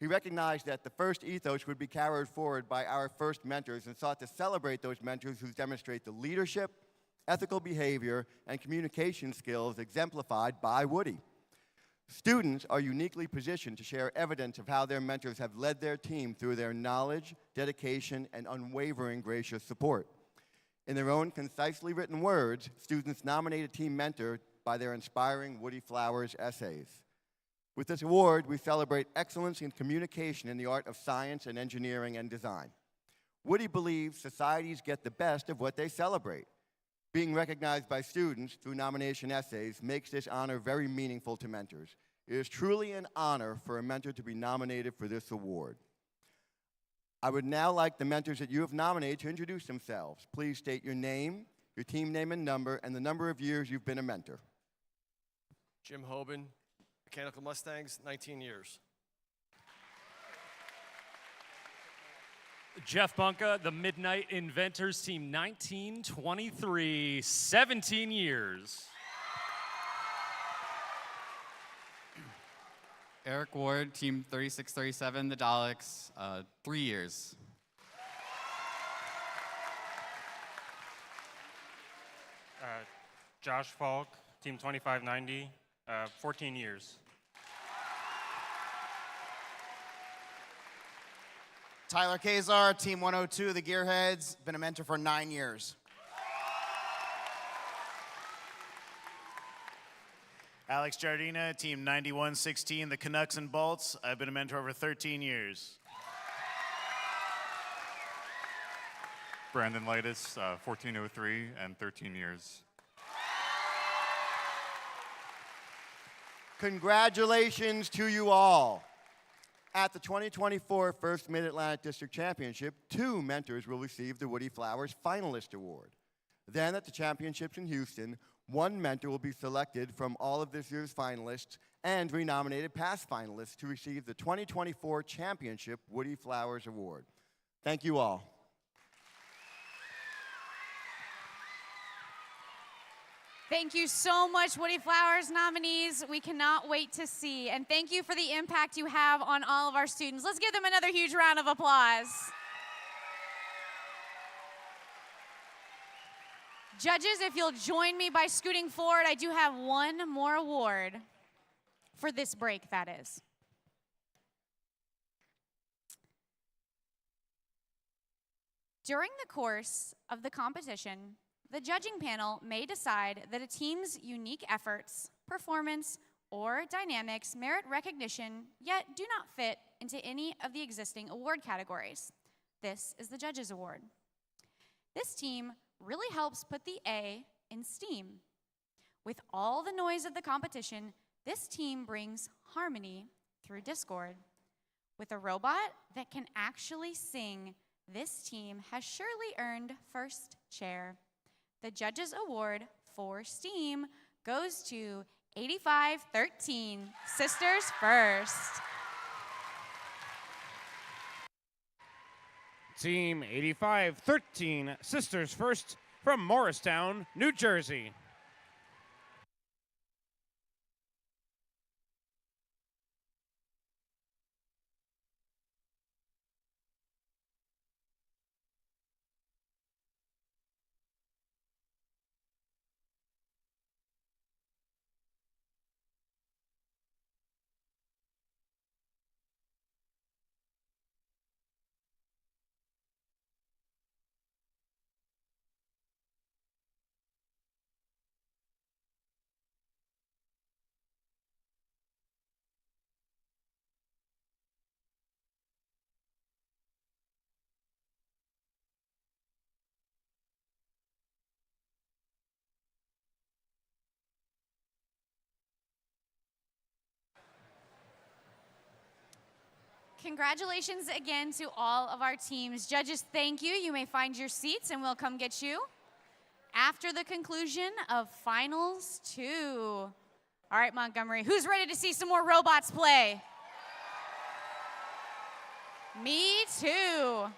He recognized that the first ethos would be carried forward by our first mentors and sought to celebrate those mentors who demonstrate the leadership, ethical behavior, and communication skills exemplified by Woody. Students are uniquely positioned to share evidence of how their mentors have led their team through their knowledge, dedication, and unwavering gracious support. In their own concisely written words, students nominate a team mentor by their inspiring Woody Flowers essays. With this award, we celebrate excellence in communication in the art of science and engineering and design. Woody believes societies get the best of what they celebrate. Being recognized by students through nomination essays makes this honor very meaningful to mentors. It is truly an honor for a mentor to be nominated for this award. I would now like the mentors that you have nominated to introduce themselves. Please state your name, your team name and number, and the number of years you've been a mentor.
Jim Hoban, Mechanical Mustangs, 19 years.
Jeff Bunka, the Midnight Inventors, Team 1923, 17 years.
Eric Ward, Team 3637, the Daleks, 3 years.
Josh Falk, Team 2590, 14 years.
Tyler Kazar, Team 102, the Gearheads, been a mentor for 9 years.
Alex Jardina, Team 9116, the Canucks and Bolts. I've been a mentor over 13 years.
Brandon Lightis, 1403 and 13 years.
Congratulations to you all. At the 2024 First Mid-Atlantic District Championship, 2 mentors will receive the Woody Flowers Finalist Award. Then at the championships in Houston, 1 mentor will be selected from all of this year's finalists and renominated past finalists to receive the 2024 Championship Woody Flowers Award. Thank you all.
Thank you so much, Woody Flowers nominees. We cannot wait to see. And thank you for the impact you have on all of our students. Let's give them another huge round of applause. Judges, if you'll join me by scooting forward, I do have one more award for this break, that is. During the course of the competition, the judging panel may decide that a team's unique efforts, performance, or dynamics merit recognition, yet do not fit into any of the existing award categories. This is the Judges Award. This team really helps put the A in STEAM. With all the noise of the competition, this team brings harmony through discord. With a robot that can actually sing, this team has surely earned first chair. The Judges Award for STEAM goes to 8513, Sisters First.
Team 8513, Sisters First from Morristown, New Jersey.
Congratulations again to all of our teams. Judges, thank you. You may find your seats and we'll come get you after the conclusion of Finals 2. All right, Montgomery, who's ready to see some more robots play? Me too.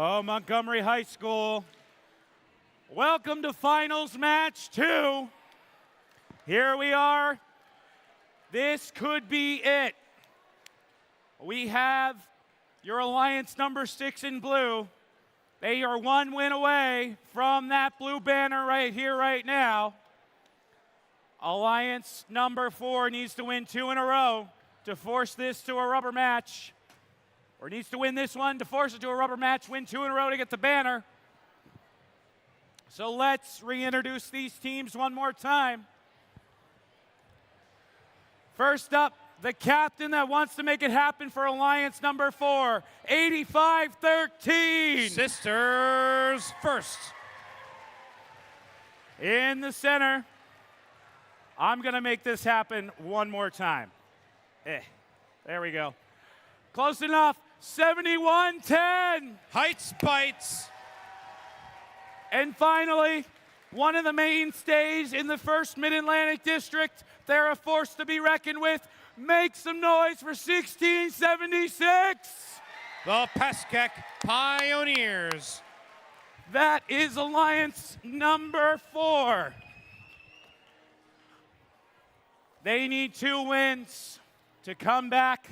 Oh, Montgomery High School. Welcome to finals match 2. Here we are. This could be it. We have your alliance number 6 in blue. They are 1 win away from that blue banner right here, right now. Alliance number 4 needs to win 2 in a row to force this to a rubber match. Or needs to win this one to force it to a rubber match, win 2 in a row to get the banner. So let's reintroduce these teams one more time. First up, the captain that wants to make it happen for Alliance number 4, 85-13.
Sisters first.
In the center, I'm going to make this happen one more time. There we go. Close enough. 71-10.
Heights bites.
And finally, one of the mainstays in the 1st Mid-Atlantic District. They're a force to be reckoned with. Make some noise for 1676.
The Pascack Pioneers.
That is Alliance number 4. They need 2 wins to come back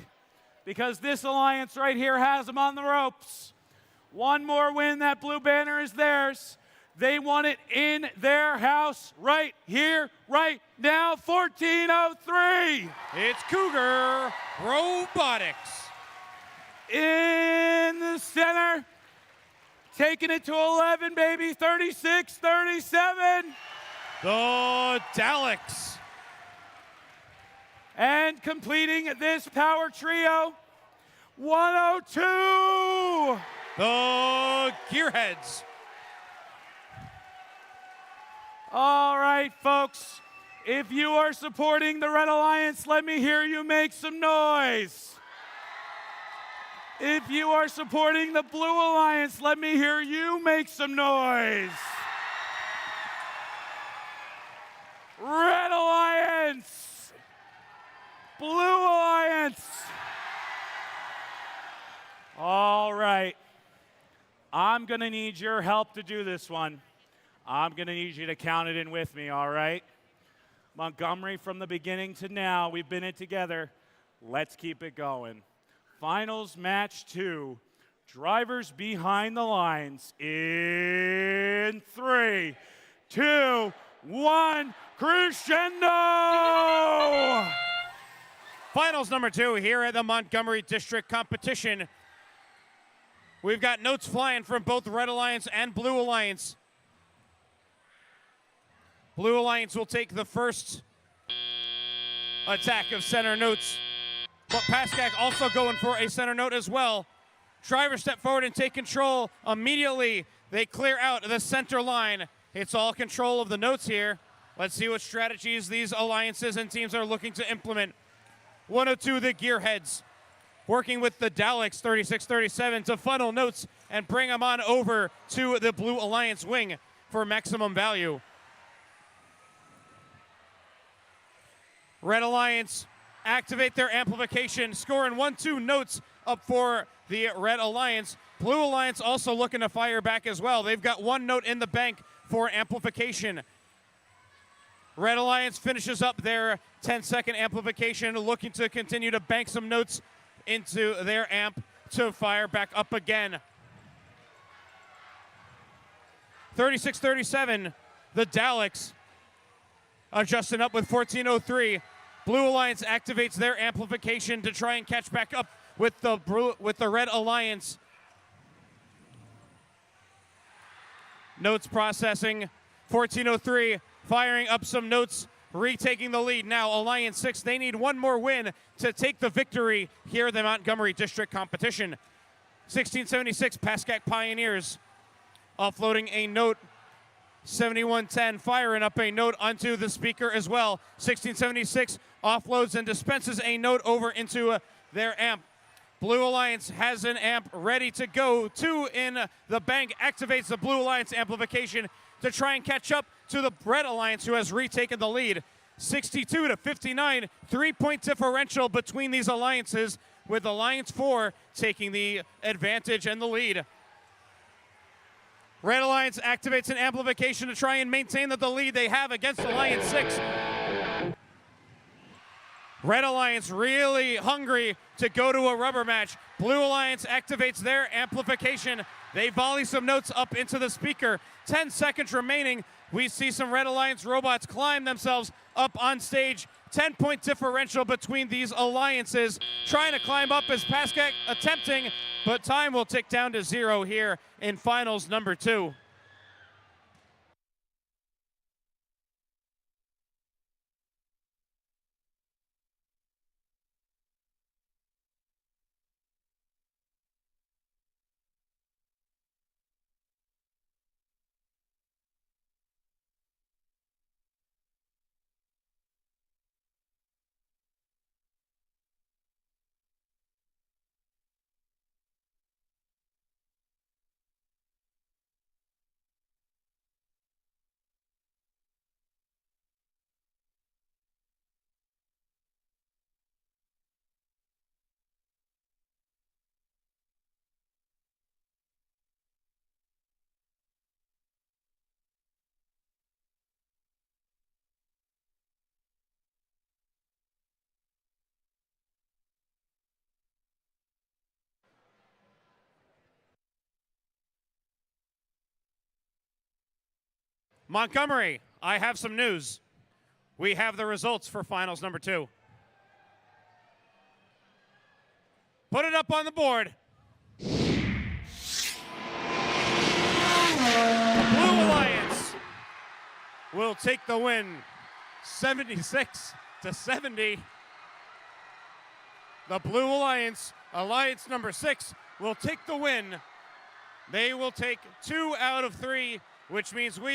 because this alliance right here has them on the ropes. 1 more win, that blue banner is theirs. They want it in their house right here, right now, 1403.
It's Cougar Robotics.
In the center, taking it to 11, baby, 36-37.
The Daleks.
And completing this power trio, 102.
The Gearheads.
All right, folks. If you are supporting the Red Alliance, let me hear you make some noise. If you are supporting the Blue Alliance, let me hear you make some noise. Red Alliance. Blue Alliance. All right. I'm going to need your help to do this one. I'm going to need you to count it in with me, all right? Montgomery, from the beginning to now, we've been in together. Let's keep it going. Finals match 2. Drivers behind the lines in 3, 2, 1, crescendo!
Finals number 2 here at the Montgomery District Competition. We've got notes flying from both Red Alliance and Blue Alliance. Blue Alliance will take the first attack of center notes, but Pascack also going for a center note as well. Drivers step forward and take control immediately. They clear out the center line. It's all control of the notes here. Let's see what strategies these alliances and teams are looking to implement. 102, the Gearheads, working with the Daleks, 36-37, to funnel notes and bring them on over to the Blue Alliance wing for maximum value. Red Alliance activate their amplification, scoring 1-2 notes up for the Red Alliance. Blue Alliance also looking to fire back as well. They've got 1 note in the bank for amplification. Red Alliance finishes up their 10-second amplification, looking to continue to bank some notes into their amp to fire back up again. 36-37, the Daleks adjusting up with 1403. Blue Alliance activates their amplification to try and catch back up with the Red Alliance. Notes processing. 1403 firing up some notes, retaking the lead. Now Alliance 6, they need 1 more win to take the victory here in the Montgomery District Competition. 1676 Pascack Pioneers offloading a note. 7110 firing up a note onto the speaker as well. 1676 offloads and dispenses a note over into their amp. Blue Alliance has an amp ready to go. 2 in the bank, activates the Blue Alliance amplification to try and catch up to the Red Alliance, who has retaken the lead. 62-59, 3-point differential between these alliances, with Alliance 4 taking the advantage and the lead. Red Alliance activates an amplification to try and maintain the lead they have against Alliance 6. Red Alliance really hungry to go to a rubber match. Blue Alliance activates their amplification. They volley some notes up into the speaker. 10 seconds remaining. We see some Red Alliance robots climb themselves up on stage. 10-point differential between these alliances. Trying to climb up as Paskak attempting, but time will tick down to 0 here in finals number 2. Montgomery, I have some news. We have the results for finals number 2. Put it up on the board. Blue Alliance will take the win, 76-70. The Blue Alliance, Alliance number 6, will take the win. They will take 2 out of 3, which means we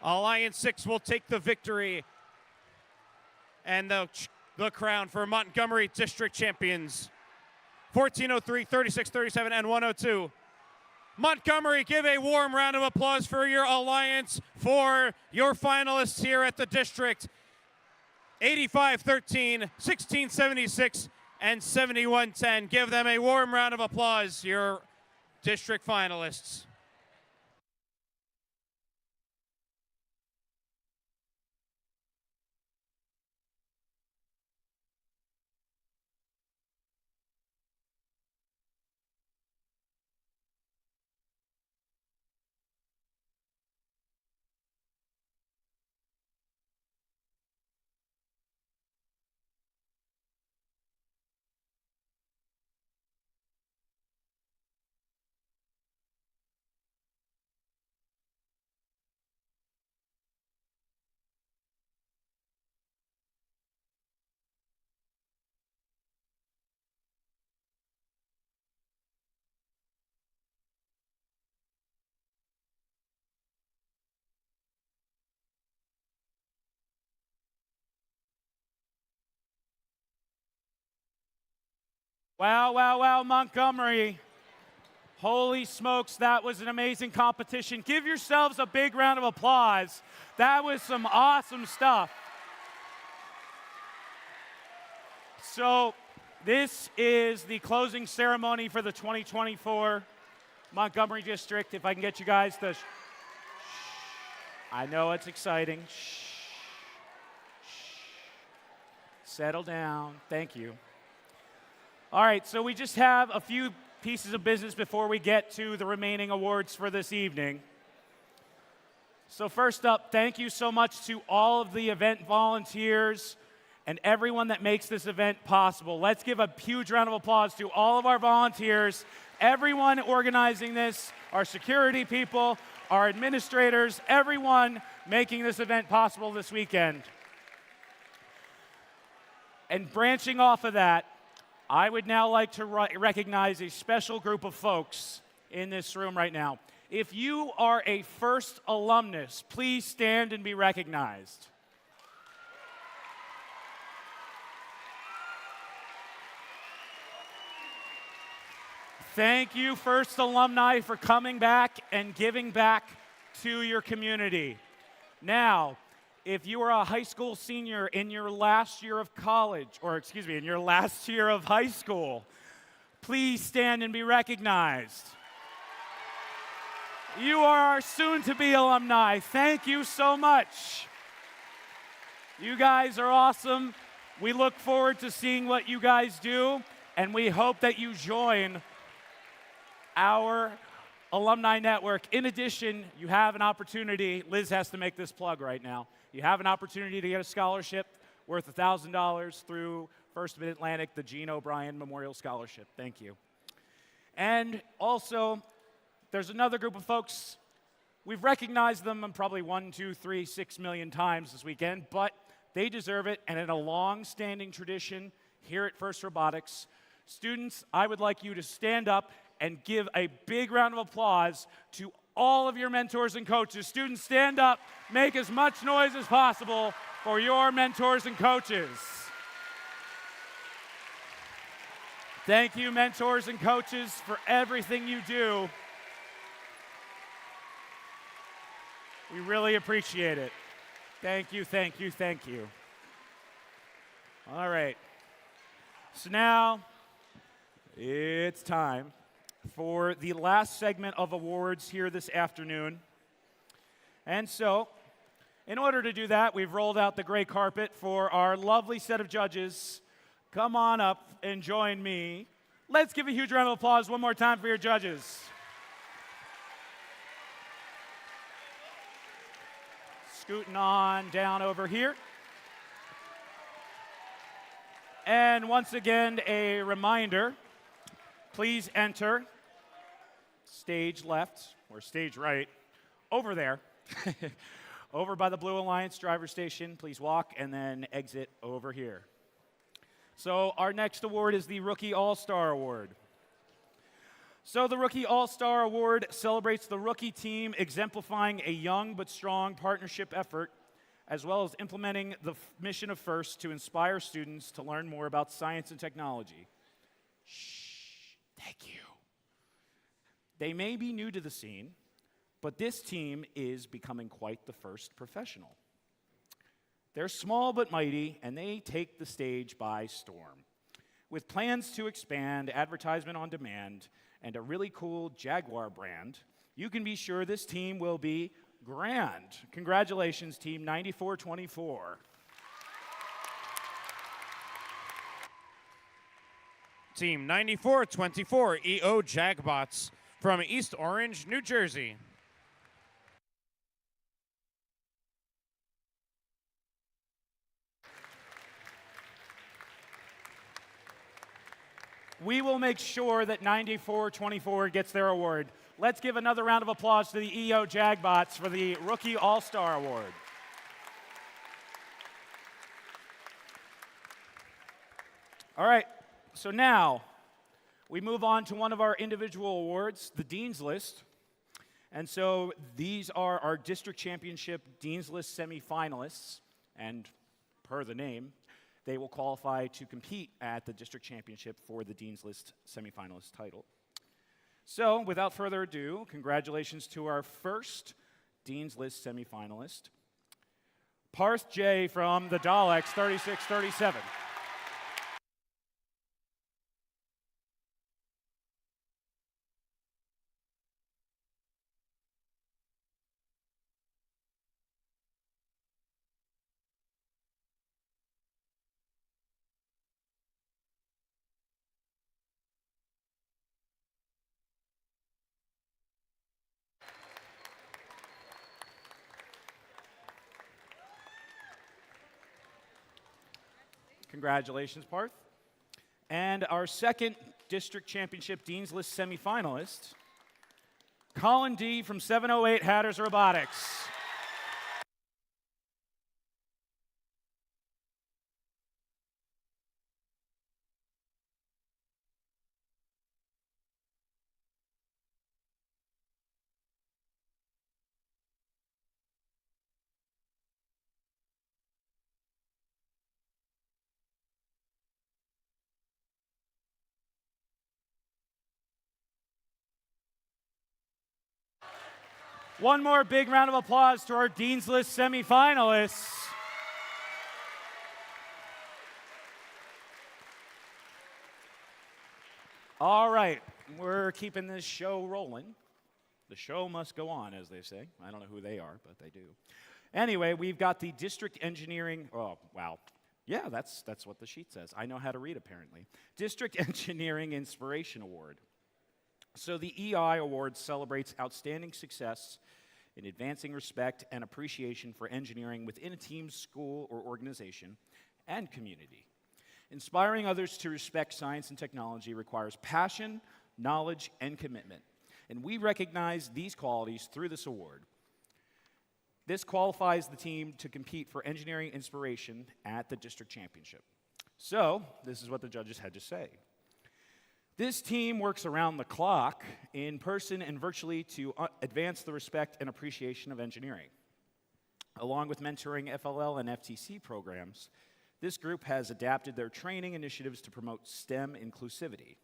Alliance 6 will take the victory and the crown for Montgomery District Champions. 1403, 3637, and 102. Montgomery, give a warm round of applause for your Alliance, for your finalists here at the district. 85-13, 1676, and 7110. Give them a warm round of applause, your district finalists.
Wow, wow, wow, Montgomery. Holy smokes, that was an amazing competition. Give yourselves a big round of applause. That was some awesome stuff. So this is the closing ceremony for the 2024 Montgomery District. If I can get you guys to, I know it's exciting. Settle down, thank you. All right, so we just have a few pieces of business before we get to the remaining awards for this evening. So first up, thank you so much to all of the event volunteers and everyone that makes this event possible. Let's give a huge round of applause to all of our volunteers, everyone organizing this, our security people, our administrators, everyone making this event possible this weekend. And branching off of that, I would now like to recognize a special group of folks in this room right now. If you are a first alumnus, please stand and be recognized. Thank you, First Alumni, for coming back and giving back to your community. Now, if you are a high school senior in your last year of college, or excuse me, in your last year of high school, please stand and be recognized. You are our soon-to-be alumni. Thank you so much. You guys are awesome. We look forward to seeing what you guys do, and we hope that you join our alumni network. In addition, you have an opportunity. Liz has to make this plug right now. You have an opportunity to get a scholarship worth $1,000 through First Mid-Atlantic, the Gene O'Brien Memorial Scholarship. Thank you. And also, there's another group of folks. We've recognized them probably 1, 2, 3, 6 million times this weekend, but they deserve it. And in a long-standing tradition here at First Robotics, students, I would like you to stand up and give a big round of applause to all of your mentors and coaches. Students, stand up, make as much noise as possible for your mentors and coaches. Thank you, mentors and coaches, for everything you do. We really appreciate it. Thank you, thank you, thank you. All right. So now it's time for the last segment of awards here this afternoon. And so, in order to do that, we've rolled out the gray carpet for our lovely set of judges. Come on up and join me. Let's give a huge round of applause one more time for your judges. Scooting on down over here. And once again, a reminder, please enter stage left or stage right over there, over by the Blue Alliance driver station. Please walk and then exit over here. So our next award is the Rookie All-Star Award. So the Rookie All-Star Award celebrates the rookie team exemplifying a young but strong partnership effort, as well as implementing the mission of FIRST to inspire students to learn more about science and technology. Shh, thank you. They may be new to the scene, but this team is becoming quite the first professional. They're small but mighty, and they take the stage by storm. With plans to expand advertisement on demand and a really cool Jaguar brand, you can be sure this team will be grand. Congratulations, Team 9424.
Team 9424 EO Jagbots from East Orange, New Jersey.
We will make sure that 9424 gets their award. Let's give another round of applause to the EO Jagbots for the Rookie All-Star Award. All right, so now we move on to one of our individual awards, the Dean's List. And so these are our district championship Dean's List semifinalists, and per the name, they will qualify to compete at the district championship for the Dean's List semifinalist title. So, without further ado, congratulations to our first Dean's List semifinalist, Parth J. from the Daleks 3637. Congratulations, Parth. And our second district championship Dean's List semifinalist, Colin D. from 708 Hatters Robotics. One more big round of applause to our Dean's List semifinalists. All right, we're keeping this show rolling. The show must go on, as they say. I don't know who they are, but they do. Anyway, we've got the District Engineering, oh, wow. Yeah, that's what the sheet says. I know how to read, apparently. District Engineering Inspiration Award. So the EI Award celebrates outstanding success in advancing respect and appreciation for engineering within a team, school, or organization, and community. Inspiring others to respect science and technology requires passion, knowledge, and commitment. And we recognize these qualities through this award. This qualifies the team to compete for engineering inspiration at the district championship. So, this is what the judges had to say. This team works around the clock, in person and virtually, to advance the respect and appreciation of engineering. Along with mentoring FLL and FTC programs, this group has adapted their training initiatives to promote STEM inclusivity.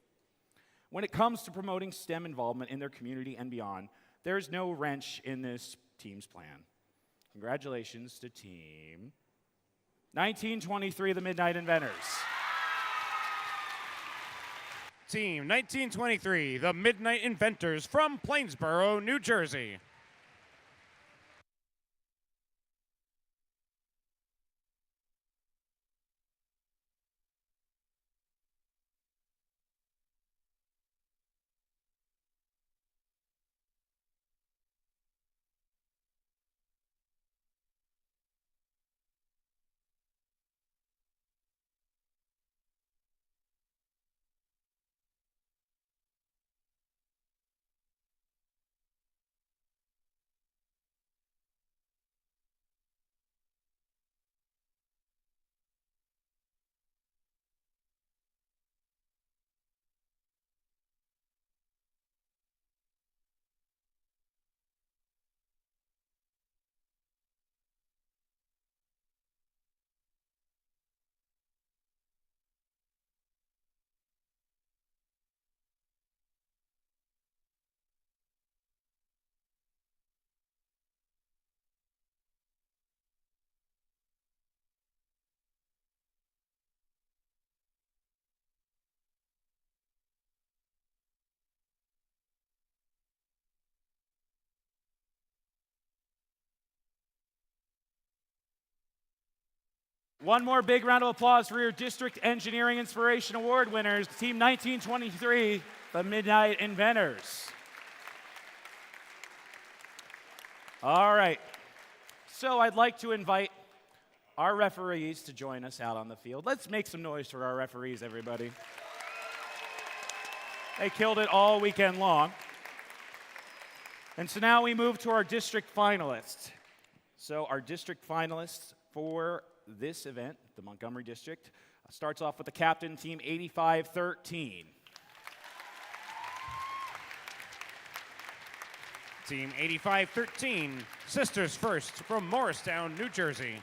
When it comes to promoting STEM involvement in their community and beyond, there's no wrench in this team's plan. Congratulations to Team 1923, the Midnight Inventors.
Team 1923, the Midnight Inventors from Plainsboro, New Jersey.
One more big round of applause for your District Engineering Inspiration Award winners, Team 1923, the Midnight Inventors. All right, so I'd like to invite our referees to join us out on the field. Let's make some noise for our referees, everybody. They killed it all weekend long. And so now we move to our district finalists. So our district finalists for this event, the Montgomery District, starts off with the captain, Team 8513.
Team 8513, Sisters First from Morristown, New Jersey.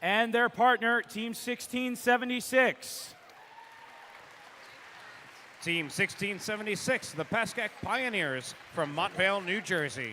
And their partner, Team 1676.
Team 1676, the Pascack Pioneers from Montvale, New Jersey.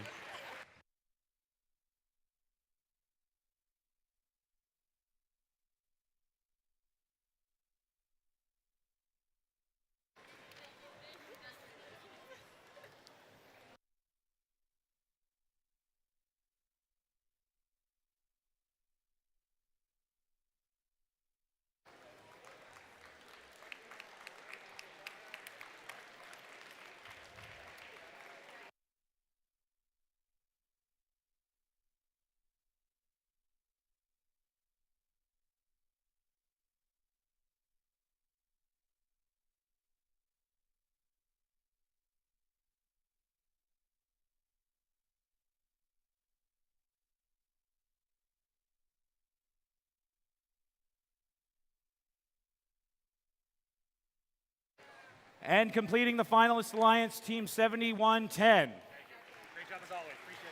And completing the finalist alliance, Team 7110.
Great job as always. Appreciate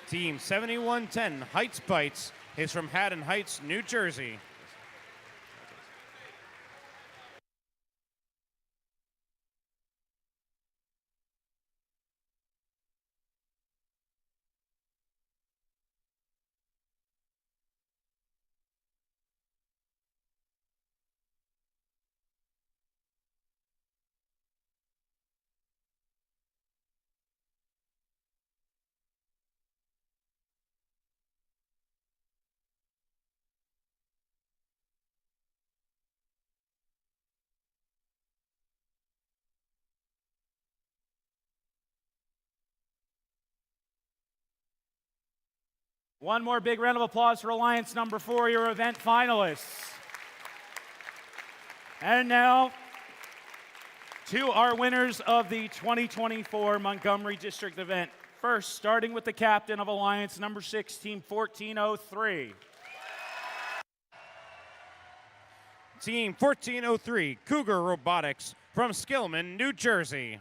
it. Team 7110, Heights Bites, is from Haddon Heights, New Jersey.
One more big round of applause for Alliance number 4, your event finalists. And now, to our winners of the 2024 Montgomery District event. First, starting with the captain of Alliance number 6, Team 1403.
Team 1403, Cougar Robotics from Skillman, New Jersey.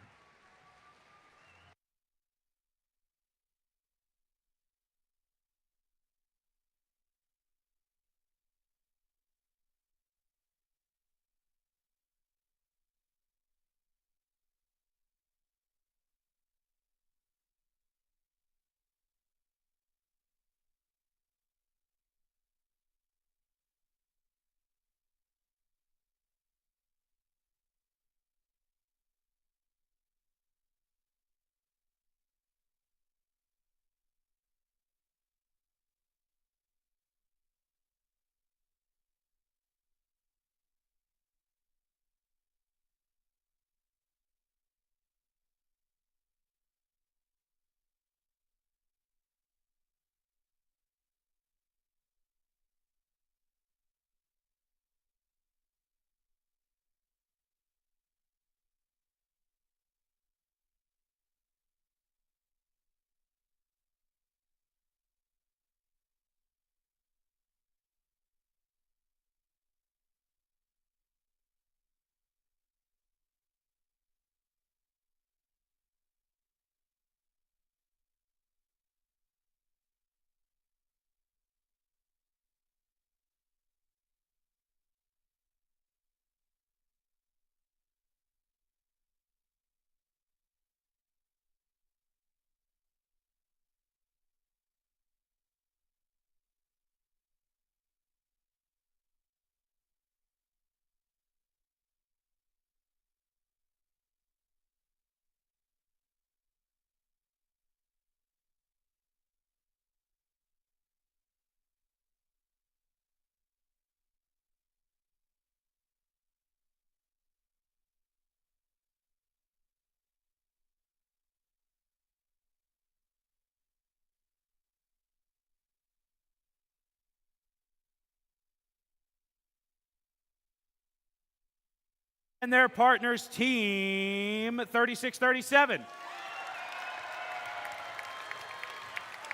And their partners, Team 3637.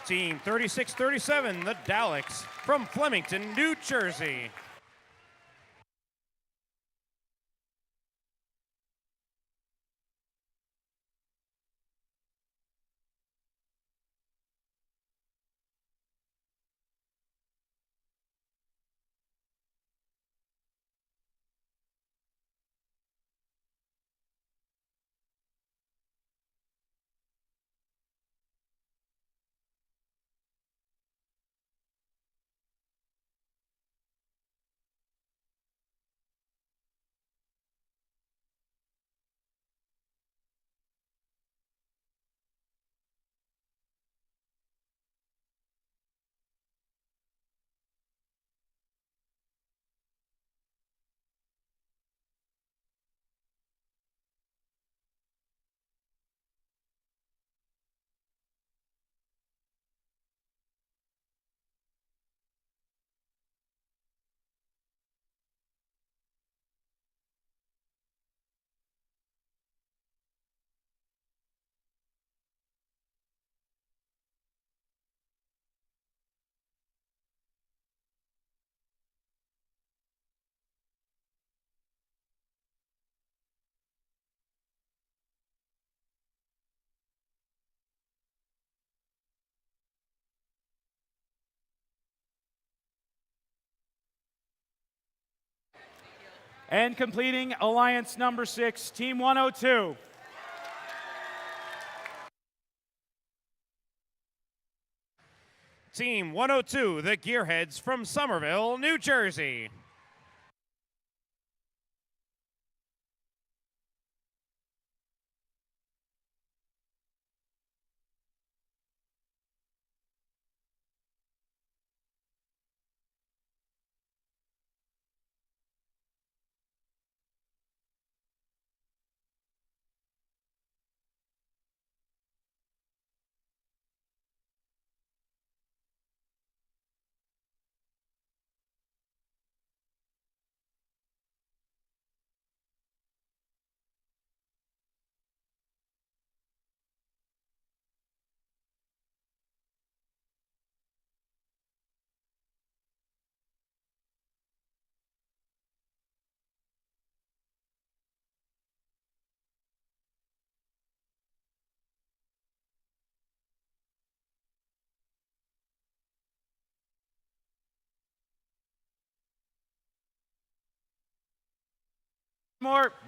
Team 3637, the Daleks from Flemington, New Jersey.
And completing alliance number 6, Team 102.
Team 102, the Gearheads from Somerville, New Jersey.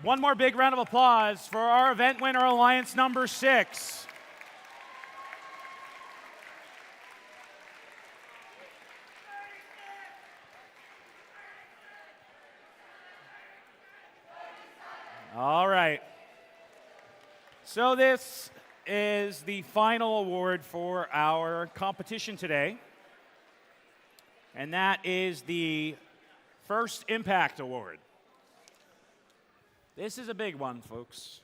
One more big round of applause for our event winner, alliance number 6. All right. So this is the final award for our competition today, and that is the First Impact Award. This is a big one, folks.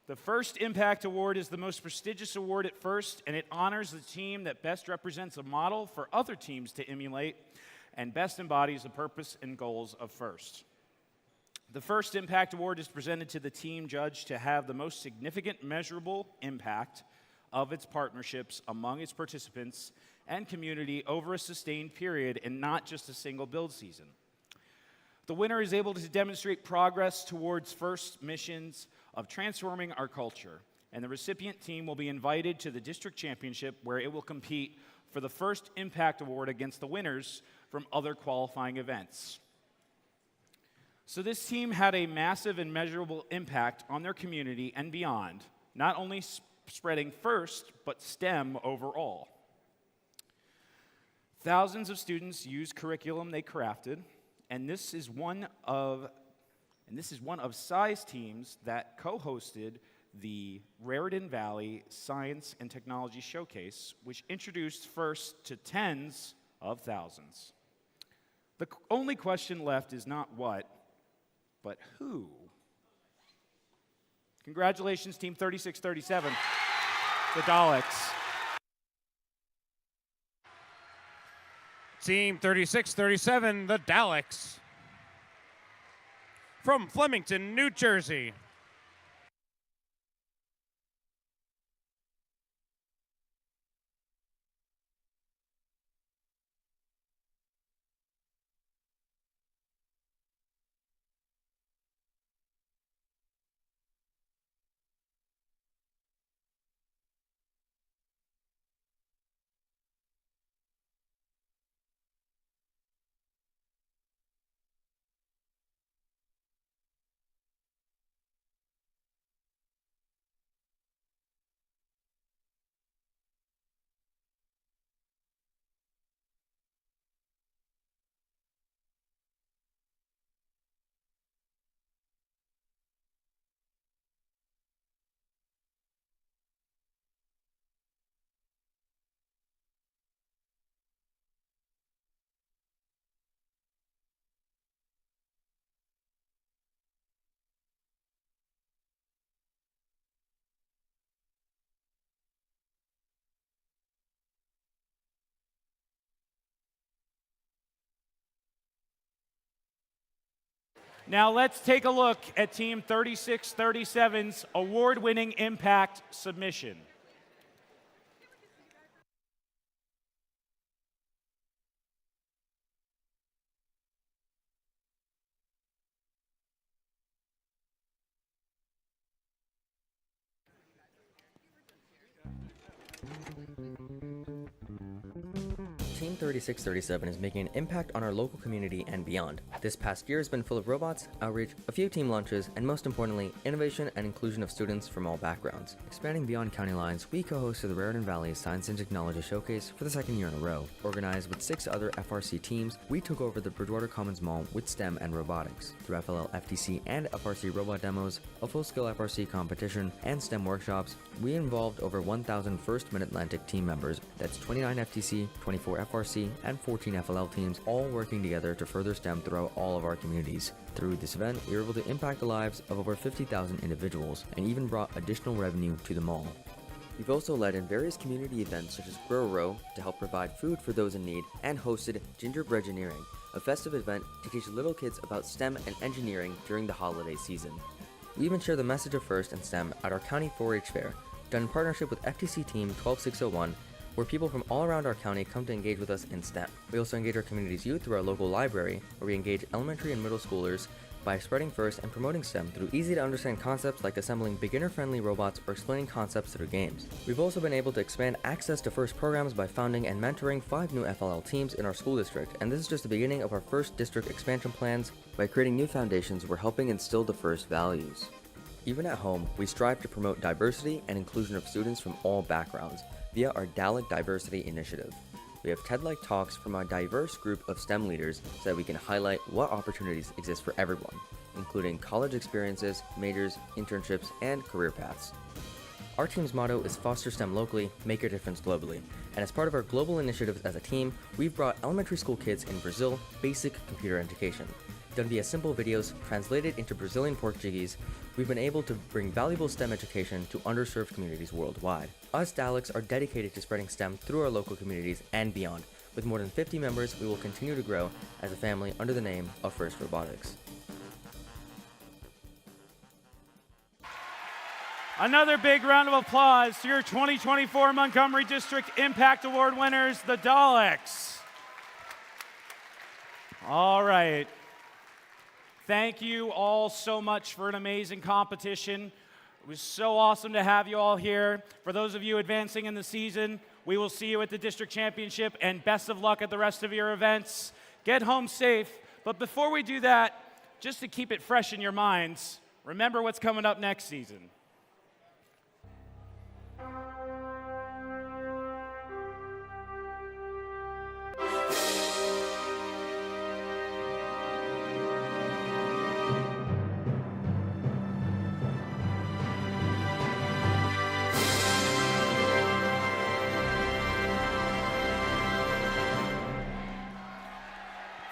The First Impact Award is the most prestigious award at First, and it honors the team that best represents a model for other teams to emulate and best embodies the purpose and goals of First. The First Impact Award is presented to the team judged to have the most significant measurable impact of its partnerships among its participants and community over a sustained period and not just a single build season. The winner is able to demonstrate progress towards First missions of transforming our culture, and the recipient team will be invited to the district championship where it will compete for the First Impact Award against the winners from other qualifying events. So this team had a massive and measurable impact on their community and beyond, not only spreading First, but STEM overall. Thousands of students used curriculum they crafted, and this is one of size teams that co-hosted the Raritan Valley Science and Technology Showcase, which introduced First to tens of thousands. The only question left is not what, but who. Congratulations, Team 3637, the Daleks.
Team 3637, the Daleks. From Flemington, New Jersey.
Now let's take a look at Team 3637's award-winning impact submission.
Team 3637 is making an impact on our local community and beyond. This past year has been full of robots, outreach, a few team lunches, and most importantly, innovation and inclusion of students from all backgrounds. Expanding beyond county lines, we co-hosted the Raritan Valley Science and Technology Showcase for the second year in a row. Organized with 6 other FRC teams, we took over the Bridgewater Commons Mall with STEM and robotics. Through FLL, FTC, and FRC robot demos, a full-scale FRC competition, and STEM workshops, we involved over 1,000 First Mid-Atlantic team members. That's 29 FTC, 24 FRC, and 14 FLL teams, all working together to further STEM throughout all of our communities. Through this event, we were able to impact the lives of over 50,000 individuals, and even brought additional revenue to the mall. We've also led in various community events such as Grow Row to help provide food for those in need, and hosted Gingerbread Engineering, a festive event to teach little kids about STEM and engineering during the holiday season. We even share the message of FIRST and STEM at our County 4-H Fair, done in partnership with FTC Team 12601, where people from all around our county come to engage with us in STEM. We also engage our community's youth through our local library, where we engage elementary and middle schoolers by spreading FIRST and promoting STEM through easy-to-understand concepts like assembling beginner-friendly robots or explaining concepts through games. We've also been able to expand access to FIRST programs by founding and mentoring 5 new FLL teams in our school district, and this is just the beginning of our first district expansion plans. By creating new foundations, we're helping instill the FIRST values. Even at home, we strive to promote diversity and inclusion of students from all backgrounds via our Dalek Diversity Initiative. We have TED-like talks from a diverse group of STEM leaders so that we can highlight what opportunities exist for everyone, including college experiences, majors, internships, and career paths. Our team's motto is Foster STEM locally, make a difference globally. And as part of our global initiatives as a team, we've brought elementary school kids in Brazil basic computer education. Done via simple videos translated into Brazilian Portuguese, we've been able to bring valuable STEM education to underserved communities worldwide. Us Daleks are dedicated to spreading STEM through our local communities and beyond. With more than 50 members, we will continue to grow as a family under the name of FIRST Robotics.
Another big round of applause to your 2024 Montgomery District Impact Award winners, the Daleks. All right. Thank you all so much for an amazing competition. It was so awesome to have you all here. For those of you advancing in the season, we will see you at the district championship, and best of luck at the rest of your events. Get home safe. But before we do that, just to keep it fresh in your minds, remember what's coming up next season.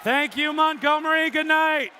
Thank you, Montgomery. Good night.